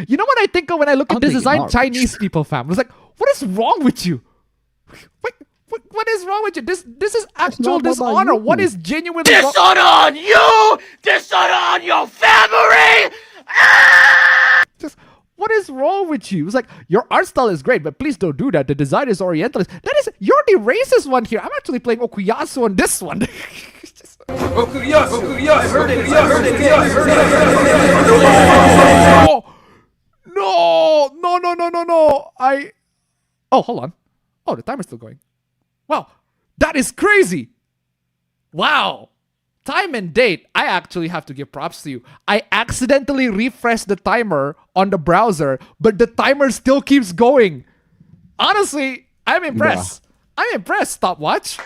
You know what I think of when I look at this design? Chinese people, fam. I was like, what is wrong with you? What is wrong with you? This is actual dishonor. What is genuinely wrong? Dishonor on you! Dishonor on your family! Just, what is wrong with you? It's like, your art style is great, but please don't do that. The design is Orientalist. You're the racist one here. I'm actually playing Okuyasu on this one. Okuyasu! I heard it! No. Oh, hold on. Oh, the timer's still going. Wow. That is crazy. Wow. Time and date, I actually have to give props to you. I accidentally refreshed the timer on the browser, but the timer still keeps going. Honestly, I'm impressed. I'm impressed, stopwatch.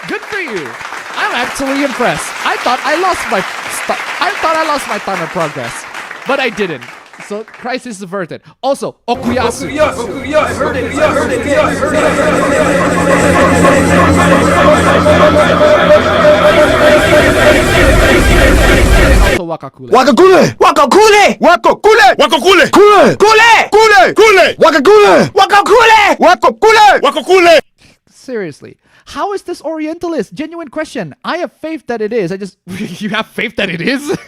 Good for you. I'm actually impressed. I thought I lost my timer progress, but I didn't. So crisis averted. Also, Okuyasu. I heard it. Also Wakakule. Wakakule! Wakakule! Wakakule! Wakakule! Kule! Kule! Kule! Kule! Wakakule! Wakakule! Wakakule! Wakakule! Seriously. How is this Orientalist? Genuine question. I have faith that it is. You have faith that it is?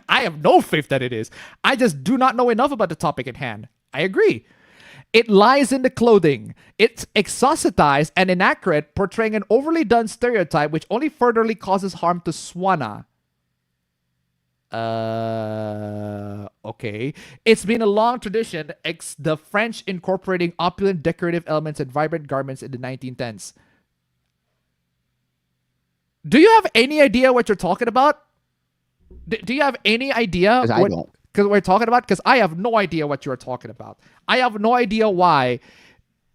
I have no faith that it is. I just do not know enough about the topic at hand. I agree. It lies in the clothing. It's exoticized and inaccurate, portraying an overly done stereotype which only furtherly causes harm to Swana. Okay. It's been a long tradition, the French incorporating opulent decorative elements and vibrant garments in the 1910s. Do you have any idea what you're talking about? Do you have any idea what we're talking about? Because I have no idea what you're talking about. I have no idea why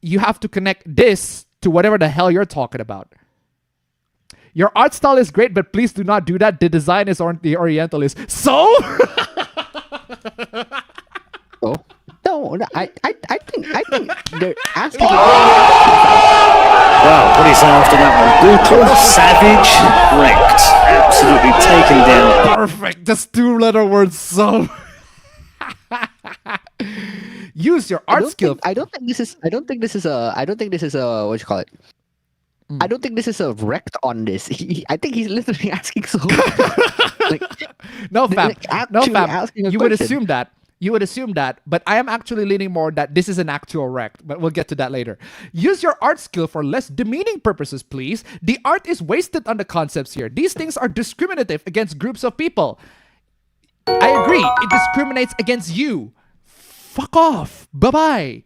you have to connect this to whatever the hell you're talking about. Your art style is great, but please do not do that. The design is the Orientalist. So? Oh. No, I think they're asking. Wow, what is after that one? Brutal, savage, wrecked. Absolutely taken down. Perfect. Just 2-letter words. So. Use your art skill. I don't think this is a what you call it. I don't think this is a wrecked on this. I think he's literally asking so. No, fam. You would question. assume that. You would assume that, but I am actually leaning more that this is an actual wreck, but we'll get to that later. Use your art skill for less demeaning purposes, please. The art is wasted on the concepts here. These things are discriminative against groups of people. I agree. It discriminates against you. Fuck off. Bye-bye.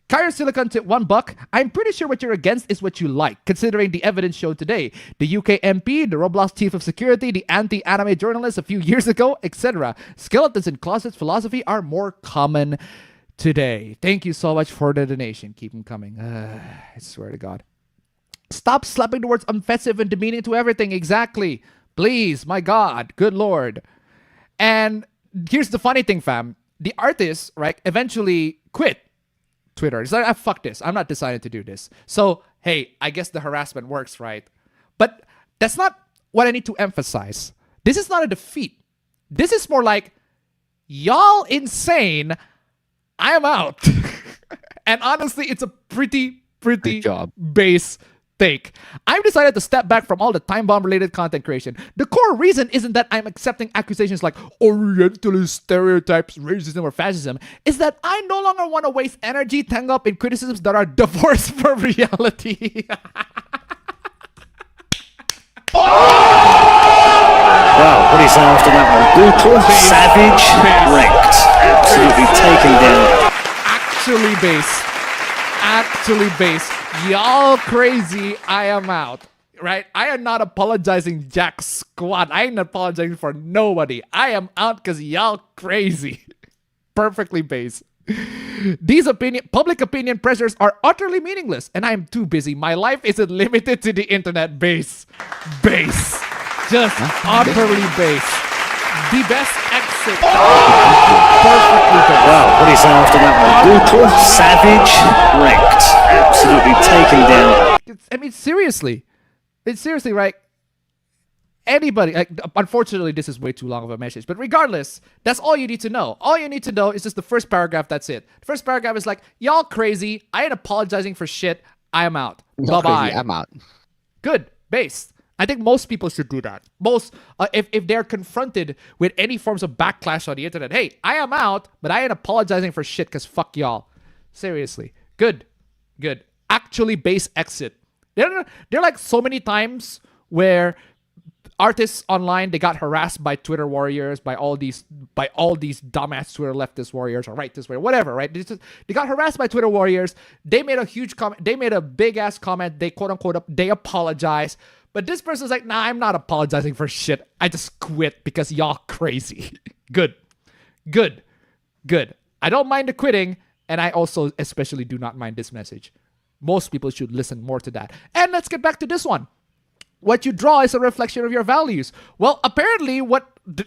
Kyra Silicon tip $1. I'm pretty sure what you're against is what you like, considering the evidence shown today. The UK MP, the Roblox chief of security, the anti-anime journalist a few years ago, etc. Skeletons in closets philosophy are more common today. Thank you so much for the donation. Keep them coming. I swear to God. Stop slapping the words offensive and demeaning to everything. Exactly. Please, my God. Good Lord. And here's the funny thing, fam. The artist, right, eventually quit Twitter. It's like, fuck this. I'm not deciding to do this. So, hey, I guess the harassment works, right? But that's not what I need to emphasize. This is not a defeat. This is more like, y'all insane. I am out. And honestly, it's a pretty base take. I've decided to step back from all the time bomb related content creation. The core reason isn't that I'm accepting accusations like Orientalist stereotypes, racism, or fascism. It's that I no longer want to waste energy tangled up in criticisms that are divorced from reality. Wow, what is after that one? Brutal, savage, wrecked. Absolutely taken down. Actually based. Y'all crazy, I am out. Right? I am not apologizing jack squat. I ain't apologizing for nobody. I am out because y'all crazy. Perfectly based. These public opinion pressures are utterly meaningless, and I am too busy. My life isn't limited to the internet. Base. Just utterly base. The best exit. Perfectly based. Wow, what is after that one? Brutal, savage, wrecked. Absolutely taken down. I mean, seriously. It's seriously, right? Anybody, unfortunately, this is way too long of a message, but regardless, that's all you need to know. All you need to know is just the first paragraph. That's it. The first paragraph is like, y'all crazy. I ain't apologizing for shit. I am out. Bye-bye. I'm out. Good. Based. I think most people should do that. Most, if they're confronted with any forms of backlash on the internet, hey, I am out, but I ain't apologizing for shit because fuck y'all. Seriously. Good. Actually base exit. There are like so many times where artists online, they got harassed by Twitter warriors, by all these dumbass Twitter leftist warriors or rightist warriors, whatever, right? They got harassed by Twitter warriors. They made a huge comment. They made a big ass comment. They quote unquote they apologize. But this person's like, nah, I'm not apologizing for shit. I just quit because y'all crazy. Good. I don't mind the quitting, and I also especially do not mind this message. Most people should listen more to that. And let's get back to this one. What you draw is a reflection of your values. Well, apparently,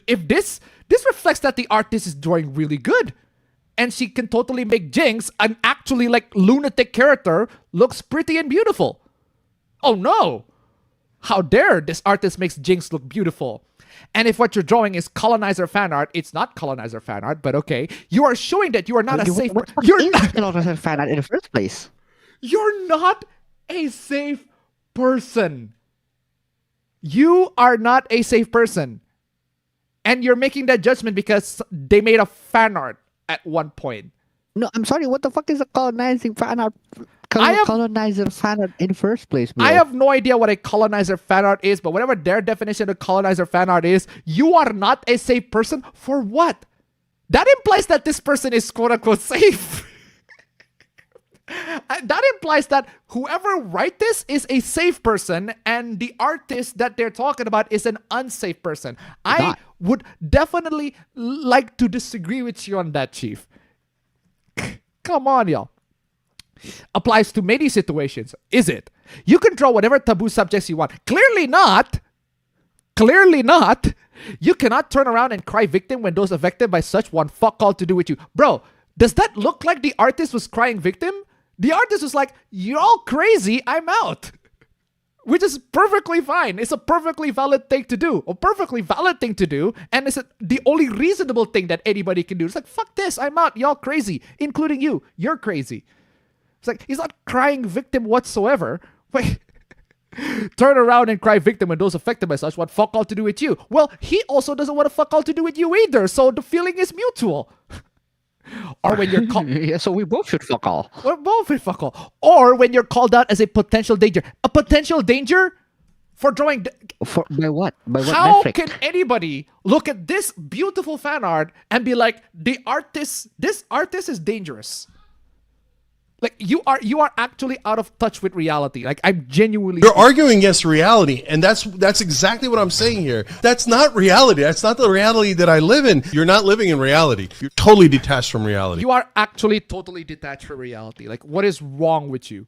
if this reflects that the artist is drawing really good, and she can totally make Jinx, an actually like lunatic character, looks pretty and beautiful. Oh no! How dare this artist makes Jinx look beautiful? And if what you're drawing is colonizer fan art, it's not colonizer fan art, but okay, you are showing that you are not a safe. You're not colonizer fan art in the first place. You're not a safe person. You are not a safe person. And you're making that judgment because they made a fan art at one point. No, I'm sorry. What the fuck is a colonizing fan art? Colonizer fan art in the first place, bro. I have no idea what a colonizer fan art is, but whatever their definition of colonizer fan art is, you are not a safe person for what? That implies that this person is quote-unquote safe. That implies that whoever write this is a safe person and the artist that they're talking about is an unsafe person. I would definitely like to disagree with you on that, Chief. Come on, y'all. Applies to many situations. Is it? You can draw whatever taboo subjects you want. Clearly not. Clearly not. You cannot turn around and cry victim when those affected by such want fuck all to do with you. Bro, does that look like the artist was crying victim? The artist was like, you're all crazy, I'm out. Which is perfectly fine. It's a perfectly valid thing to do. A perfectly valid thing to do. And it's the only reasonable thing that anybody can do. It's like, fuck this, I'm out. Y'all crazy. Including you. You're crazy. It's like, he's not crying victim whatsoever. Wait. Turn around and cry victim when those affected by such want fuck all to do with you. Well, he also doesn't want to fuck all to do with you either. So the feeling is mutual. Or when you're called... Yeah, so we both should fuck all. We're both should fuck all. Or when you're called out as a potential danger. A potential danger? For drawing... By what? By what How metric? can anybody look at this beautiful fan art and be like, this artist is dangerous? Like, you are actually out of touch with reality. Like, I'm genuinely... You're arguing against reality, and that's exactly what I'm saying here. That's not reality. That's not the reality that I live in. You're not living in reality. You're totally detached from reality. You are actually totally detached from reality. Like, what is wrong with you?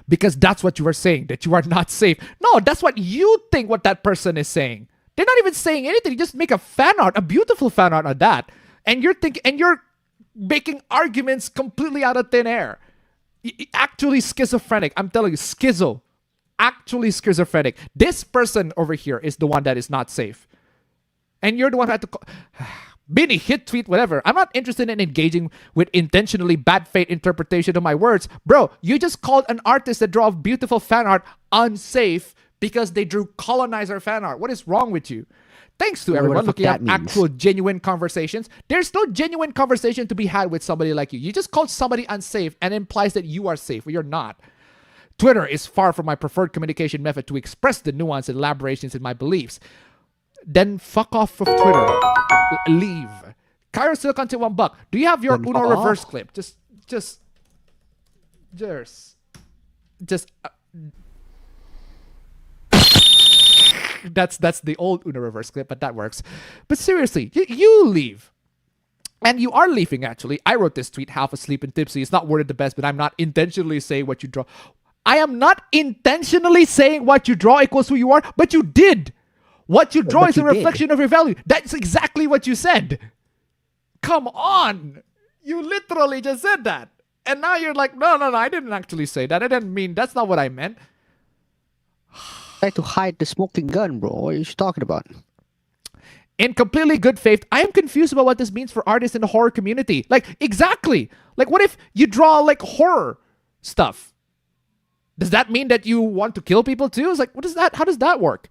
Because that's what you are saying, that you are not safe. No, that's what you think what that person is saying. They're not even saying anything. You just make a fan art, a beautiful fan art on that. And you're making arguments completely out of thin air. Actually schizophrenic. I'm telling you, schizo. Actually schizophrenic. This person over here is the one that is not safe. And you're the one who had to call... Binny, hit tweet, whatever. I'm not interested in engaging with intentionally bad faith interpretation of my words. Bro, you just called an artist that draw beautiful fan art unsafe because they drew colonizer fan art. What is wrong with you? Thanks to everyone looking at actual genuine conversations. There's no genuine conversation to be had with somebody like you. You just called somebody unsafe and implies that you are safe. Well, you're not. Twitter is far from my preferred communication method to express the nuance and elaborations in my beliefs. Then fuck off of Twitter. Leave. Cairo still content $1. Do you have your Uno reverse clip? Just. That's the old Uno reverse clip, but that works. But seriously, you leave. And you are leaving, actually. I wrote this tweet half asleep and tipsy. It's not worded the best, but I'm not intentionally saying what you draw. I am not intentionally saying what you draw equals who you are, but you did. What you draw is a reflection of your value. That's exactly what you said. Come on. You literally just said that. And now you're like, no, I didn't actually say that. I didn't mean, that's not what I meant. Try to hide the smoking gun, bro. What are you talking about? In completely good faith, I am confused about what this means for artists in the horror community. Like, exactly. Like, what if you draw, like, horror stuff? Does that mean that you want to kill people too? It's like, what is that? How does that work?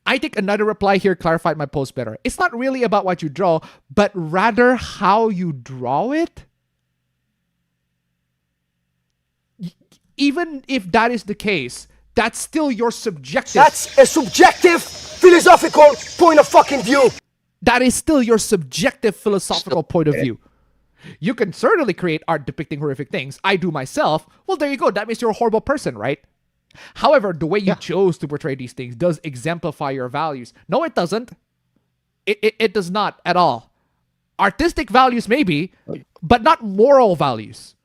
I think another reply here clarified my post better. It's not really about what you draw, but rather how you draw it. Even if that is the case, that's still your subjective... That's a subjective, philosophical point of fucking view. That is still your subjective philosophical point of view. You can certainly create art depicting horrific things. I do myself. Well, there you go. That means you're a horrible person, right? However, the way you chose to portray these things does exemplify your values. No, it doesn't. It does not at all. Artistic values maybe, but not moral values.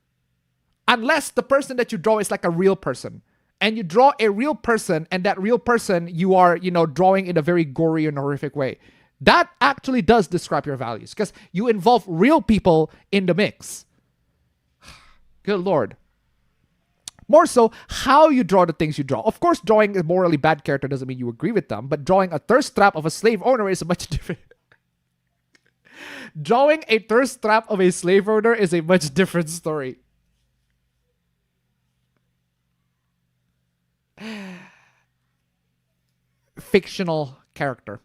Unless the person that you draw is like a real person. And you draw a real person, and that real person you are, drawing in a very gory and horrific way. That actually does describe your values because you involve real people in the mix. Good Lord. More so, how you draw the things you draw. Of course, drawing a morally bad character doesn't mean you agree with them, but drawing a thirst trap of a slave owner is a much different... Drawing a thirst trap of a slave owner is a much different story. Fictional character.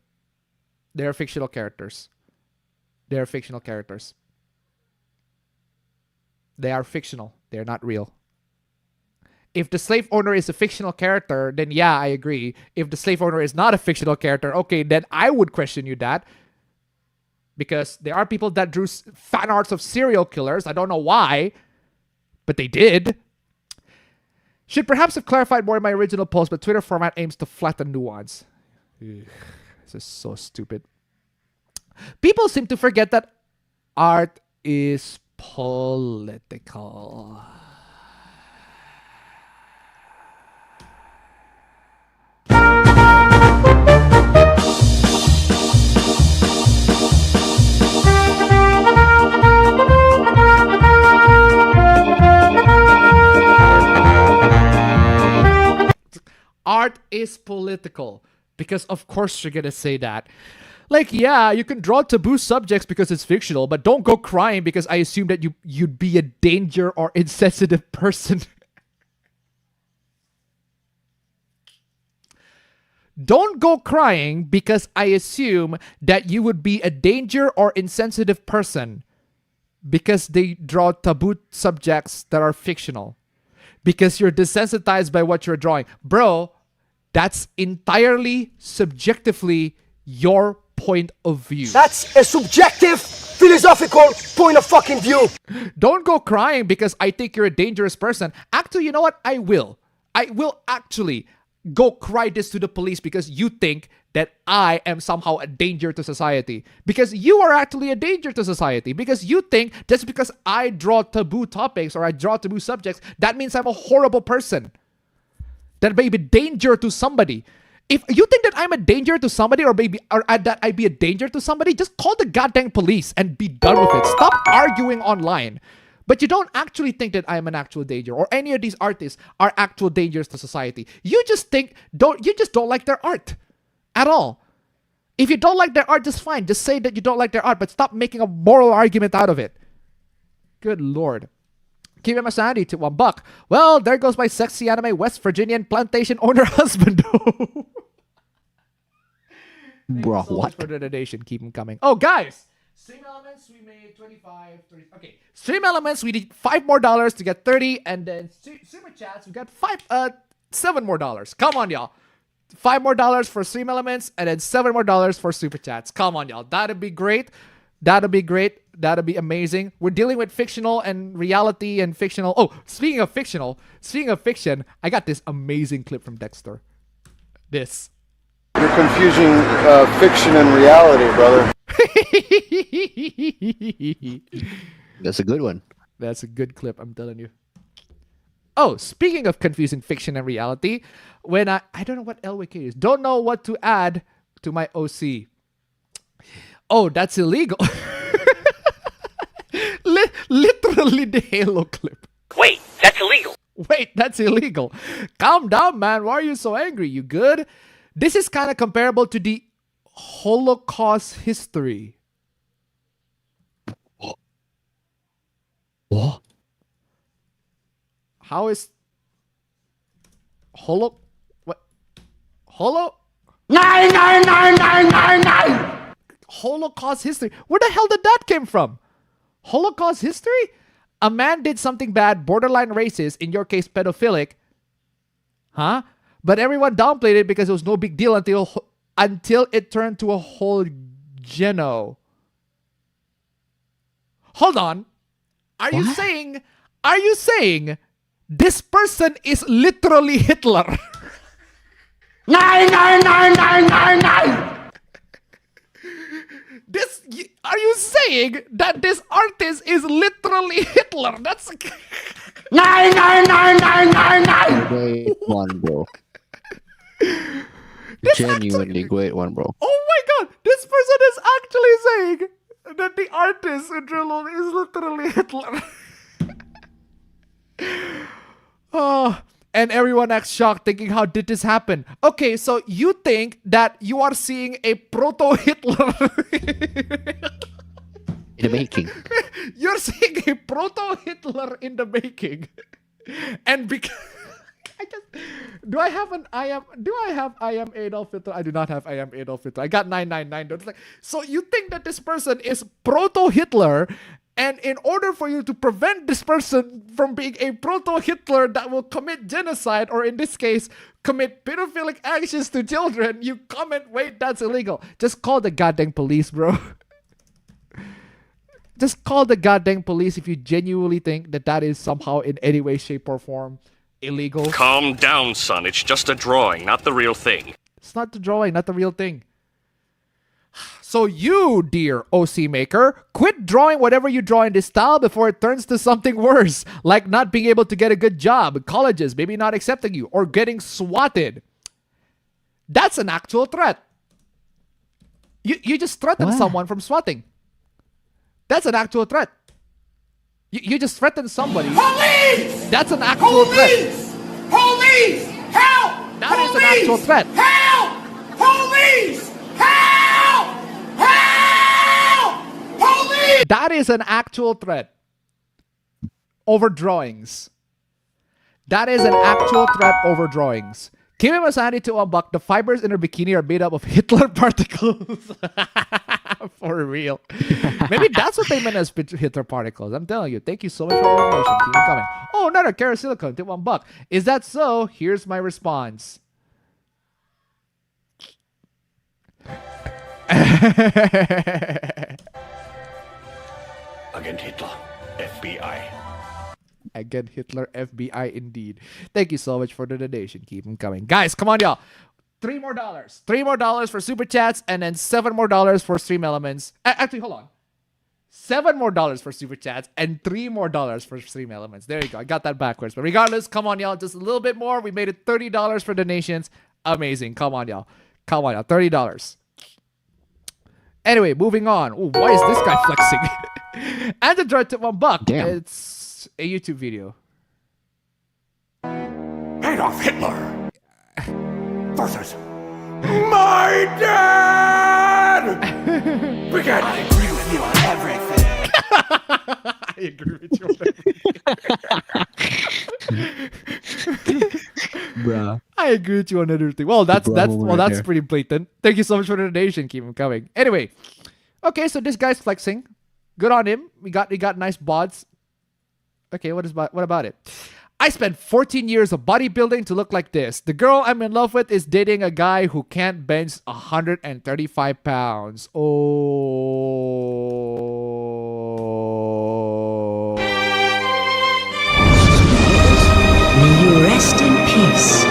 They are fictional characters. They are fictional characters. They are fictional. They are not real. If the slave owner is a fictional character, then yeah, I agree. If the slave owner is not a fictional character, okay, then I would question you that. Because there are people that drew fan arts of serial killers. I don't know why, but they did. Should perhaps have clarified more in my original post, but Twitter format aims to flatten nuance. Ugh, this is so stupid. People seem to forget that art is political. Art is political. Because of course you're gonna say that. Like, yeah, you can draw taboo subjects because it's fictional, but don't go crying because I assume that you'd be a danger or insensitive person. Don't go crying because I assume that you would be a danger or insensitive person because they draw taboo subjects that are fictional. Because you're desensitized by what you're drawing. Bro, that's entirely subjectively your point of view. That's a subjective, philosophical point of fucking view. Don't go crying because I think you're a dangerous person. Actually, you know what? I will. I will actually go cry this to the police because you think that I am somehow a danger to society. Because you are actually a danger to society. Because you think just because I draw taboo topics or I draw taboo subjects, that means I'm a horrible person. That may be danger to somebody. If you think that I'm a danger to somebody or that I'd be a danger to somebody, just call the goddamn police and be done with it. Stop arguing online. But you don't actually think that I am an actual danger or any of these artists are actual dangers to society. You just don't like their art at all. If you don't like their art, just fine. Just say that you don't like their art, but stop making a moral argument out of it. Good Lord. Keep him a sanity to $1. Well, there goes my sexy anime West Virginian plantation owner husband. Bro, so what? For the donation, keep them coming. Oh, guys. Stream Elements, we made 25, 30. Okay. Stream Elements, we need $5 more to get 30. And then Super Chats, we got $7 more. Come on, y'all. $5 more for Stream Elements and then $7 more for Super Chats. Come on, y'all. That'd be great. That'd be great. That'd be amazing. We're dealing with fictional and reality and fictional. Oh, speaking of fiction, I got this amazing clip from Dexter. This. You're confusing fiction and reality, brother. That's a good one. That's a good clip, I'm telling you. Oh, speaking of confusing fiction and reality, when I don't know what LWK is. Don't know what to add to my OC. Oh, that's illegal. Literally the Halo clip. Wait, that's illegal. Wait, that's illegal. Calm down, man. Why are you so angry? You good? This is kind of comparable to the Holocaust history. What? How is Holo? What? Holo? 99999. Holocaust history. Where the hell did that came from? Holocaust history? A man did something bad, borderline racist, in your case pedophilic. Huh? But everyone downplayed it because it was no big deal until it turned to a whole geno. Hold on. Are you saying this person is literally Hitler? Nine, nine, nine, nine, nine, nine. Are you saying that this artist is literally Hitler? That's nine, nine, nine, nine, nine, nine. Great one, bro. Genuinely great one, bro. Oh my god, this person is actually saying that the artist in Drillon is literally Hitler. Oh, and everyone acts shocked, thinking, how did this happen? Okay, so you think that you are seeing a proto-Hitler in the making. You're seeing a proto-Hitler in the making. And because do I have I am Adolf Hitler? I do not have I am Adolf Hitler. I got 999. So you think that this person is proto-Hitler, and in order for you to prevent this person from being a proto-Hitler that will commit genocide, or in this case, commit pedophilic actions to children, you comment, wait, that's illegal. Just call the goddamn police, bro. Just call the goddamn police if you genuinely think that that is somehow in any way, shape, or form illegal. Calm down, son. It's just a drawing, not the real thing. It's not the drawing, not the real thing. So you, dear OC maker, quit drawing whatever you draw in this style before it turns to something worse, like not being able to get a good job, colleges maybe not accepting you, or getting swatted. That's an actual threat. You just threatened someone from swatting. That's an actual threat. You just threatened somebody. Police! That's an actual threat. Police! Help! That is an actual threat. Help! Police! Help! Help! Police! That is an actual threat. Over drawings. That is an actual threat over drawings. Kimi Masani to unbuck, the fibers in her bikini are made up of Hitler particles. For real. Maybe that's what they meant as Hitler particles. I'm telling you. Thank you so much for the information. Keep it coming. Oh, another Kerasilicon to $1. Is that so? Here's my response. Agent Hitler, FBI. Again, Hitler, FBI, indeed. Thank you so much for the donation. Keep them coming. Guys, come on, y'all. $3 more. $3 more for Super Chats, and then $7 more for Stream Elements. Actually, hold on. $7 more for Super Chats, and $3 more for Stream Elements. There you go. I got that backwards. But regardless, come on, y'all. Just a little bit more. We made it $30 for donations. Amazing. Come on, y'all. Come on, y'all. $30. Anyway, moving on. Ooh, why is this guy flexing? And the droid took $1. Damn. It's a YouTube video. Adolf Hitler versus my dad! Begin! I agree with you on everything. I agree with you on everything. Bruh. I agree with you on everything. Well, that's pretty blatant. Thank you so much for the donation. Keep them coming. Anyway, okay, so this guy's flexing. Good on him. We got nice bods. Okay, what about it? I spent 14 years of bodybuilding to look like this. The girl I'm in love with is dating a guy who can't bench 135 pounds. Oh. May you rest in peace,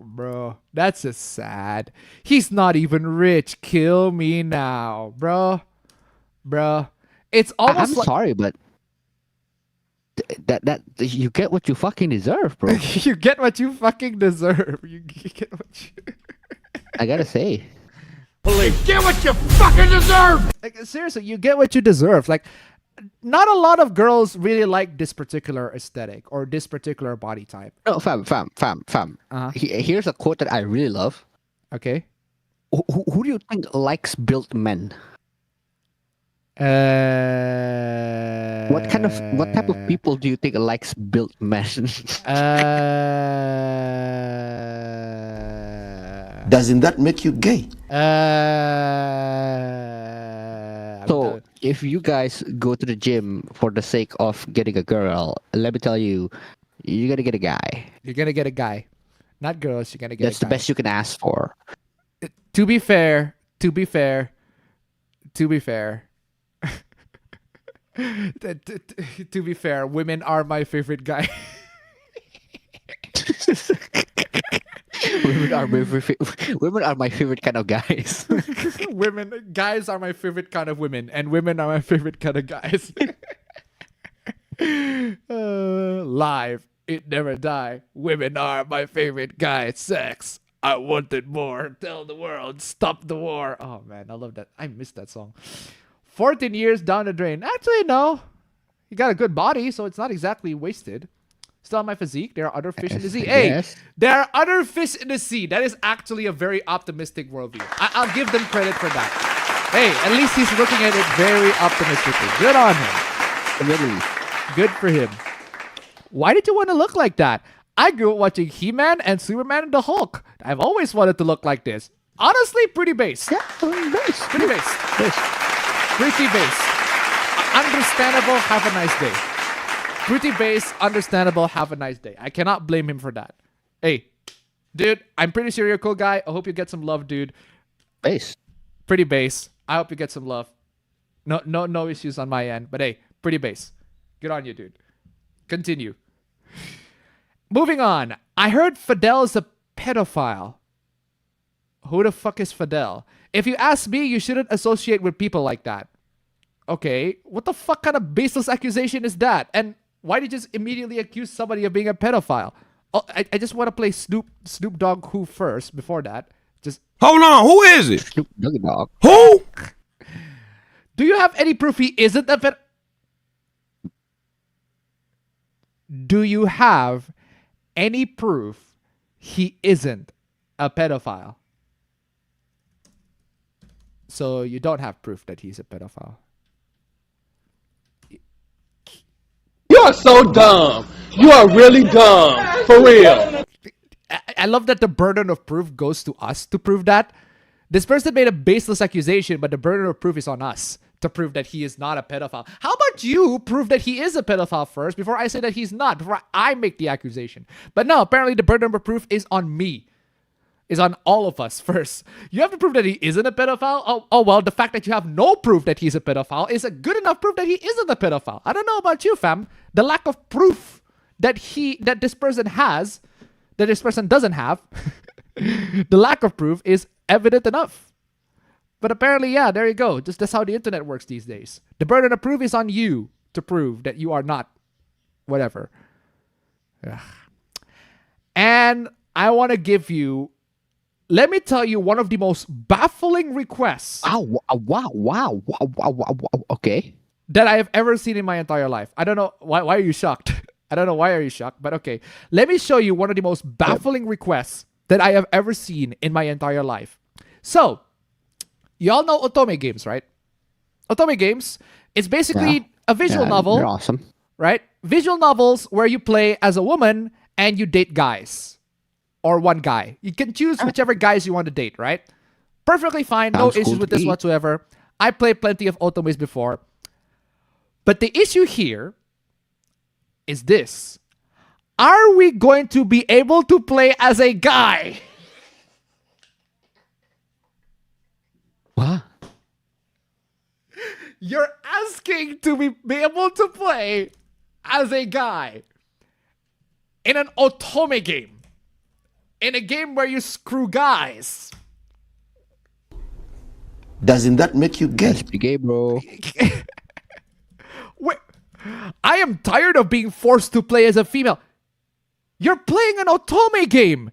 Bro, that's just sad. He's not even rich. Kill me now, bro. It's almost I'm sorry, but that you get what you fucking deserve, bro. You get what you fucking deserve. You get what you... I gotta say. Police, get what you fucking deserve! Like, seriously, you get what you deserve. Like, not a lot of girls really like this particular aesthetic or this particular body type. No, fam. Here's a quote that I really love. Okay. Who do you think likes built men? What type of people do you think likes built men? Doesn't that make you gay? So if you guys go to the gym for the sake of getting a girl, let me tell you, you're gonna get a guy. You're gonna get a guy, not girls. You're gonna get. That's a guy. the best you can ask for. To be fair, To be fair, to be fair, women are my favorite guy. Women are my favorite kind of guys. Guys are my favorite kind of women, and women are my favorite kind of guys. Live, it never die. Women are my favorite guy. Sex, I wanted more. Tell the world, stop the war. Oh man, I love that. I missed that song. 14 years down the drain. Actually, no. You got a good body, so it's not exactly wasted. Still on my physique. There are other fish in the sea. Hey, there are other fish in the sea. That is actually a very optimistic worldview. I'll give them credit for that. Hey, at least he's looking at it very optimistically. Good on him. Good for him. Why did you want to look like that? I grew up watching He-Man and Superman and the Hulk. I've always wanted to look like this. Honestly, pretty base. Yeah, base. Pretty base. Pretty base. Understandable. Have a nice day. Pretty base. Understandable. Have a nice day. I cannot blame him for that. Hey, dude, I'm pretty sure you're a cool guy. I hope you get some love, dude. Base. Pretty base. I hope you get some love. No issues on my end. But hey, pretty base. Good on you, dude. Continue. Moving on. I heard Fidel is a pedophile. Who the fuck is Fidel? If you ask me, you shouldn't associate with people like that. Okay, what the fuck kind of baseless accusation is that? And why did you just immediately accuse somebody of being a pedophile? Oh, I just want to play Snoop Dogg Who first before that. Just hold on, who is it? Snoop Dogg. Who? Do you have any proof he isn't a pedophile? Do you have any proof he isn't a pedophile? So you don't have proof that he's a pedophile. You are so dumb. You are really dumb. For real. I love that the burden of proof goes to us to prove that. This person made a baseless accusation, but the burden of proof is on us to prove that he is not a pedophile. How about you prove that he is a pedophile first before I say that he's not, before I make the accusation? But no, apparently the burden of proof is on me. Is on all of us first. You have to prove that he isn't a pedophile? Oh well, the fact that you have no proof that he's a pedophile is a good enough proof that he isn't a pedophile. I don't know about you, fam. The lack of proof that this person has, that this person doesn't have, the lack of proof is evident enough. But apparently, yeah, there you go. Just that's how the internet works these days. The burden of proof is on you to prove that you are not whatever. Ugh. And I want to give you, let me tell you one of the most baffling requests. Wow. Okay. That I have ever seen in my entire life. I don't know. Why are you shocked? I don't know why are you shocked, but okay. Let me show you one of the most baffling requests that I have ever seen in my entire life. So, y'all know Otome games, right? Otome games, it's basically a visual novel. They're awesome. Right? Visual novels where you play as a woman and you date guys. Or one guy. You can choose whichever guys you want to date, right? Perfectly fine. No issues with this whatsoever. I played plenty of Otomes before. But the issue here is this. Are we going to be able to play as a guy? What? You're asking to be able to play as a guy in an Otome game. In a game where you screw guys. Doesn't that make you gay? Be gay, bro. Wait, I am tired of being forced to play as a female. You're playing an Otome game.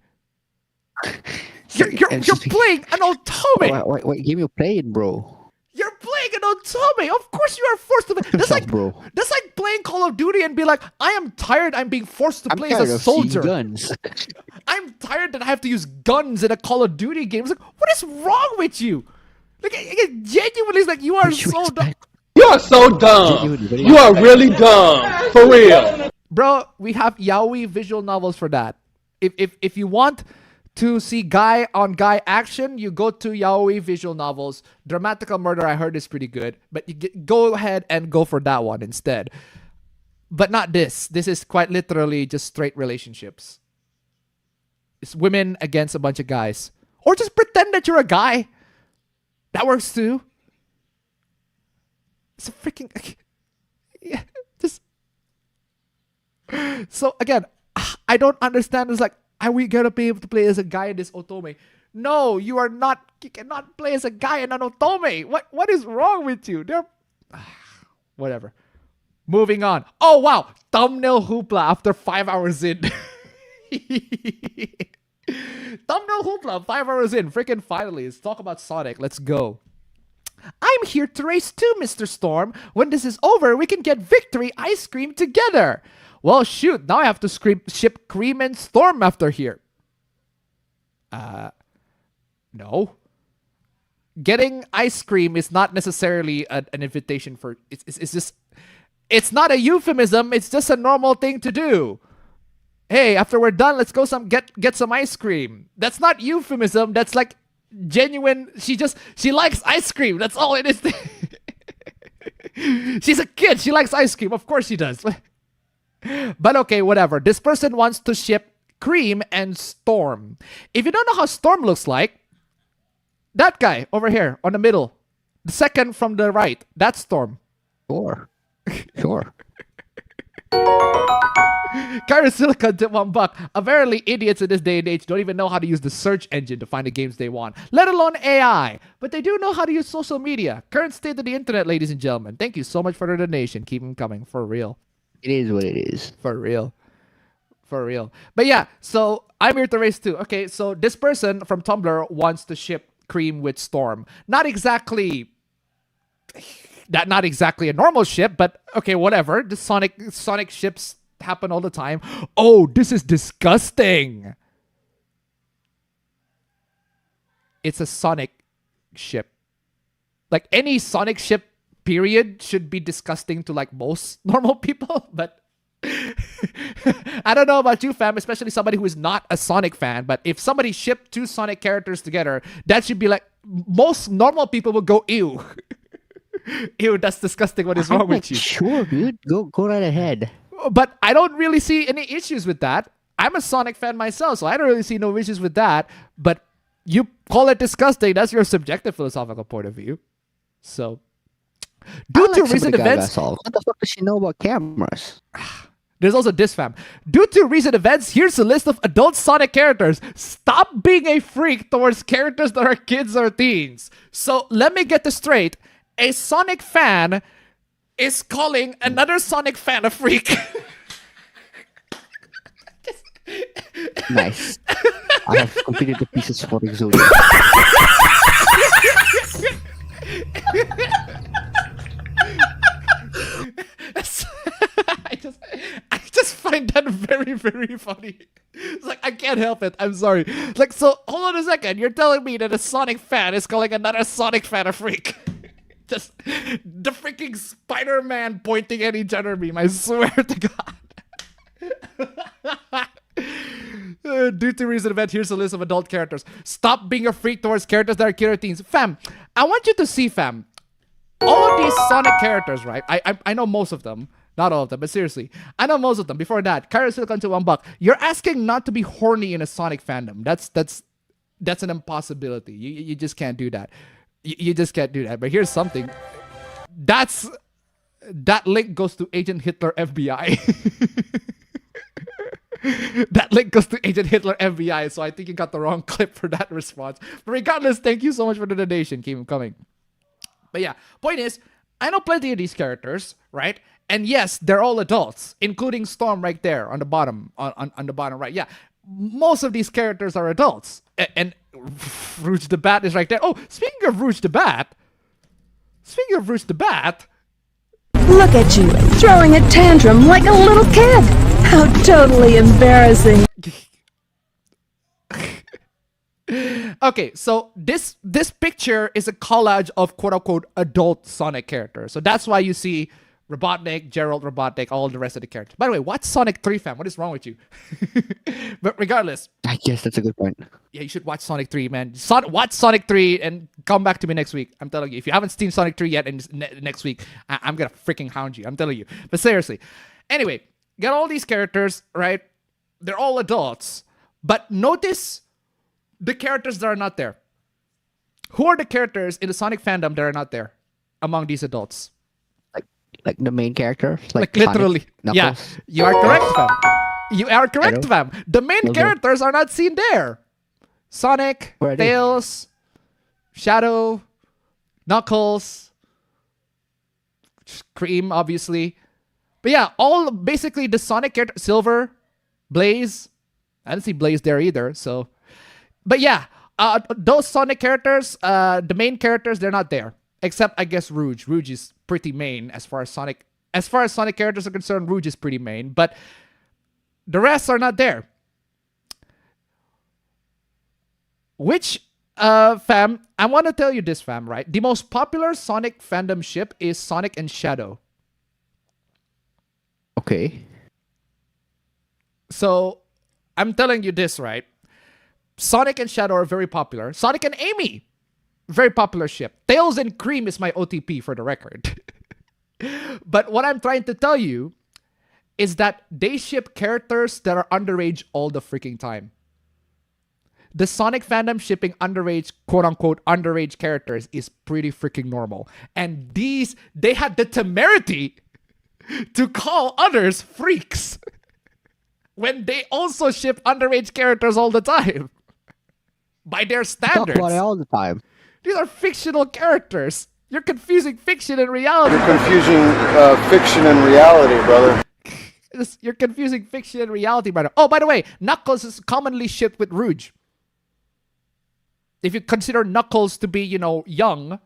You're playing an Otome. What game you playing, bro? You're playing an Otome. Of course you are forced to play. That's like, bro. That's like playing Call of Duty and be like, I am tired. I'm being forced to play as a soldier. Guns. I'm tired that I have to use guns in a Call of Duty game. It's like, what is wrong with you? Like, genuinely, it's like you are so dumb. You are so dumb. You are really dumb. For real. Bro, we have yaoi visual novels for that. If you want to see guy on guy action, you go to yaoi visual novels. Dramatical Murder, I heard, is pretty good, but you go ahead and go for that one instead. But not this. This is quite literally just straight relationships. It's women against a bunch of guys. Or just pretend that you're a guy. That works too. It's a freaking yeah, just so again, I don't understand. It's like, are we gonna be able to play as a guy in this Otome? No, you are not. You cannot play as a guy in an Otome. What is wrong with you? They're whatever. Moving on. Oh wow, thumbnail hoopla after 5 hours in. Thumbnail hoopla 5 hours in. Freaking finally. Let's talk about Sonic. Let's go. I'm here to race too, Mr. Storm. When this is over, we can get victory ice cream together. Well, shoot. Now I have to ship Cream and Storm after here. No. Getting ice cream is not necessarily an invitation for... It's just... It's not a euphemism. It's just a normal thing to do. Hey, after we're done, let's go get some ice cream. That's not euphemism. That's like genuine. She likes ice cream. That's all it is. She's a kid. She likes ice cream. Of course she does. But okay, whatever. This person wants to ship Cream and Storm. If you don't know how Storm looks like, that guy over here on the middle, the second from the right, that's Storm. Sure. Sure. Silicon to $1. Apparently, idiots in this day and age don't even know how to use the search engine to find the games they want, let alone AI. But they do know how to use social media. Current state of the internet, ladies and gentlemen. Thank you so much for the donation. Keep them coming. For real. It is what it is. For real. For real. But yeah, so I'm here to race too. Okay, so this person from Tumblr wants to ship Cream with Storm. Not exactly a normal ship, but okay, whatever. The Sonic ships happen all the time. Oh, this is disgusting. It's a Sonic ship. Like any Sonic ship period should be disgusting to like most normal people, but I don't know about you, fam, especially somebody who is not a Sonic fan, but if somebody shipped two Sonic characters together, that should be like, most normal people would go, ew. Ew, that's disgusting. What is wrong with you? Sure, dude. Go right ahead. But I don't really see any issues with that. I'm a Sonic fan myself, so I don't really see no issues with that. But you call it disgusting. That's your subjective philosophical point of view. So, due to recent events... What the fuck does she know about cameras? There's also this, fam. Due to recent events, here's a list of adult Sonic characters. Stop being a freak towards characters that are kids or teens. So, let me get this straight. A Sonic fan is calling another Sonic fan a freak. Nice. I have completed the pieces for Exodia. I just find that very, very funny. It's like, I can't help it. I'm sorry. Like, so, hold on a second. You're telling me that a Sonic fan is calling another Sonic fan a freak. Just the freaking Spider-Man pointing at each other meme. I swear to God. Due to recent event, here's a list of adult characters. Stop being a freak towards characters that are kid or teens. Fam, I want you to see, fam. All of these Sonic characters, right? I know most of them. Not all of them, but seriously. I know most of them. Before that, Silicon to $1. You're asking not to be horny in a Sonic fandom. That's an impossibility. You just can't do that. You just can't do that. But here's something. That link goes to Agent Hitler FBI. That link goes to Agent Hitler FBI. So I think you got the wrong clip for that response. But regardless, thank you so much for the donation. Keep them coming. But yeah, point is, I know plenty of these characters, right? And yes, they're all adults, including Storm right there on the bottom, on the bottom right. Yeah, most of these characters are adults. And Rouge the Bat is right there. Oh, speaking of Rouge the Bat. Look at you, throwing a tantrum like a little kid. How totally embarrassing. Okay, so this picture is a collage of quote-unquote adult Sonic characters. So that's why you see Robotnik, Gerald Robotnik, all the rest of the characters. By the way, watch Sonic 3, fam. What is wrong with you? But regardless. I guess that's a good point. Yeah, you should watch Sonic 3, man. Watch Sonic 3 and come back to me next week. I'm telling you. If you haven't seen Sonic 3 yet, and next week, I'm going to freaking hound you. I'm telling you. But seriously. Anyway, got all these characters, right? They're all adults. But notice the characters that are not there. Who are the characters in the Sonic fandom that are not there among these adults? Like the main character? Like Sonic, literally. Yeah, Knuckles? you are correct, fam. You are correct, Shadow? fam. The main Okay. characters are not seen there. Sonic, Where are they? Tails, Shadow, Knuckles, Cream, obviously. But yeah, all basically the Sonic character, Silver, Blaze. I didn't see Blaze there either, so. But yeah, those Sonic characters, the main characters, they're not there. Except, I guess, Rouge. Rouge is pretty main as far as Sonic. As far as Sonic characters are concerned, Rouge is pretty main. But the rest are not there. Which, fam, I want to tell you this, fam, right? The most popular Sonic fandom ship is Sonic and Shadow. Okay. So, I'm telling you this, right? Sonic and Shadow are very popular. Sonic and Amy, very popular ship. Tails and Cream is my OTP for the record. But what I'm trying to tell you is that they ship characters that are underage all the freaking time. The Sonic fandom shipping underage, quote-unquote, underage characters is pretty freaking normal. And they had the temerity to call others freaks when they also ship underage characters all the time. By their standards. Talk about it all the time. These are fictional characters. You're confusing fiction and reality. You're confusing fiction and reality, brother. You're confusing fiction and reality, brother. Oh, by the way, Knuckles is commonly shipped with Rouge. If you consider Knuckles to be, you know, young,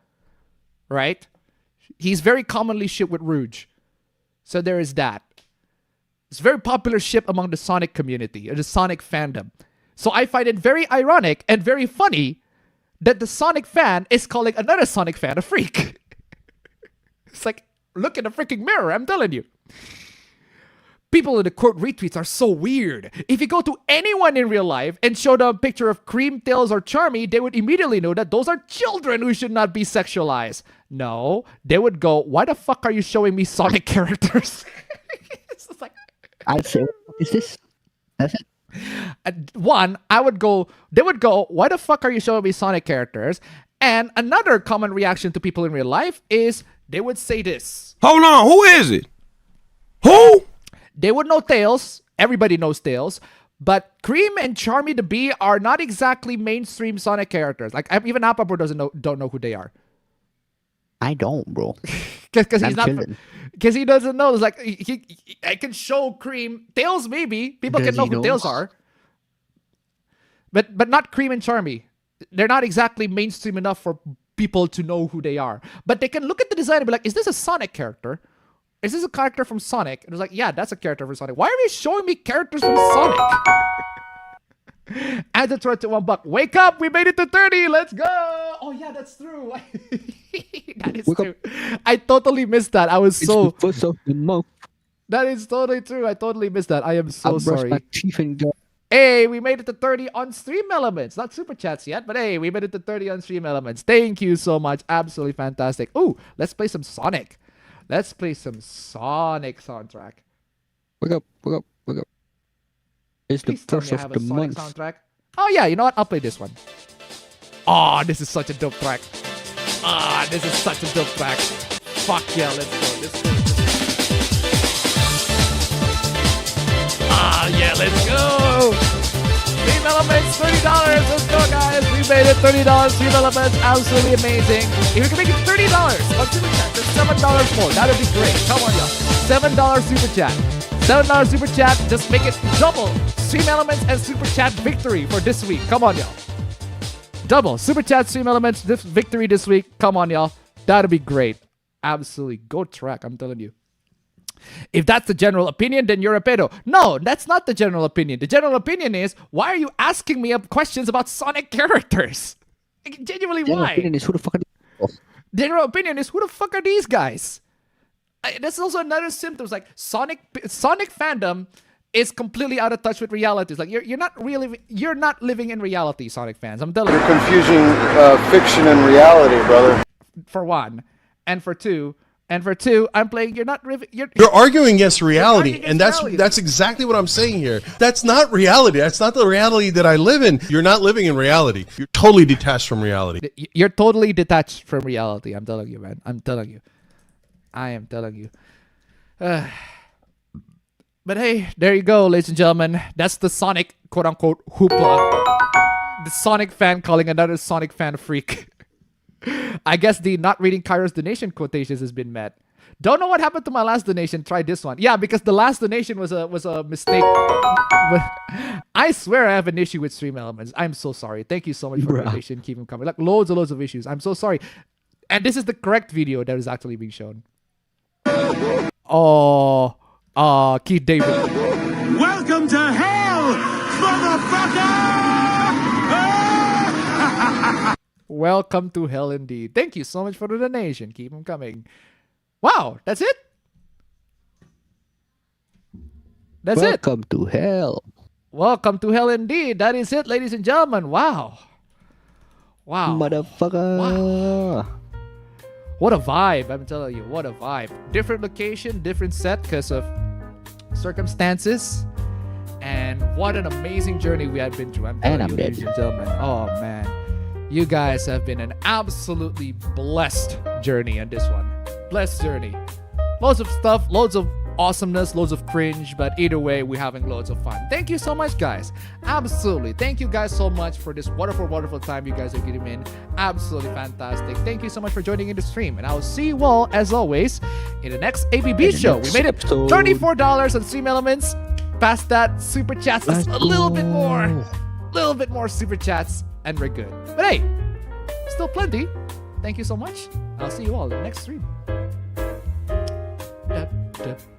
right? He's very commonly shipped with Rouge. So there is that. It's a very popular ship among the Sonic community, or the Sonic fandom. So I find it very ironic and very funny that the Sonic fan is calling another Sonic fan a freak. It's like, look in the freaking mirror, I'm telling you. People in the quote retweets are so weird. If you go to anyone in real life and show them a picture of Cream, Tails, or Charmy, they would immediately know that those are children who should not be sexualized. No, they would go, why the fuck are you showing me Sonic characters? It's just like, I'd say, what is this? That's it. One, they would go, why the fuck are you showing me Sonic characters? And another common reaction to people in real life is they would say this. Hold on, who is it? Who? They would know Tails. Everybody knows Tails. But Cream and Charmy the Bee are not exactly mainstream Sonic characters. Like, even APB don't know who they are. I don't, bro. Because he's not. Because he doesn't know. It's like, I can show Cream. Tails, maybe. People can know who Tails are. But not Cream and Charmy. They're not exactly mainstream enough for people to know who they are. But they can look at the design and be like, is this a Sonic character? Is this a character from Sonic? And it was like, yeah, that's a character from Sonic. Why are you showing me characters from Sonic? Add the thread to $1. Wake up! We made it to 30. Let's go! Oh yeah, that's true. That is true. I totally missed that. I was so. It's the first of the month. That is totally true. I totally missed that. I am so sorry. My teeth and go. Hey, we made it to 30 on Stream Elements. Not Super Chats yet, but hey, we made it to 30 on Stream Elements. Thank you so much. Absolutely fantastic. Ooh, let's play some Sonic. Let's play some Sonic soundtrack. Wake up, wake up, wake up. It's the first of the month. Soundtrack. Oh yeah, you know what? I'll play this one. Oh, this is such a dope track. Ah, this is such a dope track. Fuck yeah, let's go. Let's go. Ah, yeah, let's go. Stream Elements, $30. Let's go, guys. We made it $30. Stream Elements, absolutely amazing. If we can make it $30 on Super Chat, just $7 more. That'd be great. Come on, y'all. $7 Super Chat. $7 Super Chat. Just make it double Stream Elements and Super Chat victory for this week. Come on, y'all. Double Super Chat, Stream Elements, victory this week. Come on, y'all. That'd be great. Absolutely. Go track, I'm telling you. If that's the general opinion, then you're a pedo. No, that's not the general opinion. The general opinion is, why are you asking me questions about Sonic characters? Like, genuinely, General why? opinion is, who the fuck are these? General opinion is, who the fuck are these guys? That's also another symptom. Like, Sonic fandom is completely out of touch with reality. It's like, you're not living in reality, Sonic fans. I'm telling you. You're confusing fiction and reality, brother. For one. And for two, I'm playing. You're arguing against reality, and that's exactly what I'm saying here. That's not reality. That's not the reality that I live in. You're not living in reality. You're totally detached from reality. You're totally detached from reality. I'm telling you, man. I'm telling you. I am telling you. But hey, there you go, ladies and gentlemen. That's the Sonic quote-unquote hoopla. The Sonic fan calling another Sonic fan freak. I guess the not reading Kairo's donation quotations has been met. Don't know what happened to my last donation. Try this one. Yeah, because the last donation was a mistake. I swear I have an issue with Stream Elements. I'm so sorry. Thank you so much for the donation. Keep them coming. Like loads of issues. I'm so sorry. And this is the correct video that is actually being shown. Oh, Keith David. Welcome to hell, motherfucker! Welcome to hell indeed. Thank you so much for the donation. Keep them coming. Wow, that's it? That's Welcome to hell. Welcome to hell indeed. That is it, ladies and gentlemen. Wow. Motherfucker. Wow. What a vibe. I'm telling you, what a vibe. Different location, different set because of circumstances. And what an amazing journey we have been through. I'm telling you, ladies and gentlemen. Oh, man. You guys have been an absolutely blessed journey on this one. Blessed journey. Loads of stuff, loads of awesomeness, loads of cringe, but either way, we're having loads of fun. Thank you so much, guys. Absolutely. Thank you guys so much for this wonderful time you guys are getting in. Absolutely fantastic. Thank you so much for joining in the stream. And I will see you all, as always, in the next APB show. We made it $34 on Stream Elements. Past that, super chats, just a little bit more super chats, and we're good. But hey, still plenty. Thank you so much. I'll see you all in the next stream.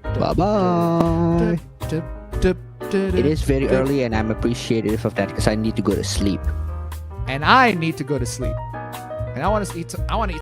Bye-bye. It is very early and I'm appreciative of that because I need to go to sleep. And I need to go to sleep. And I want to eat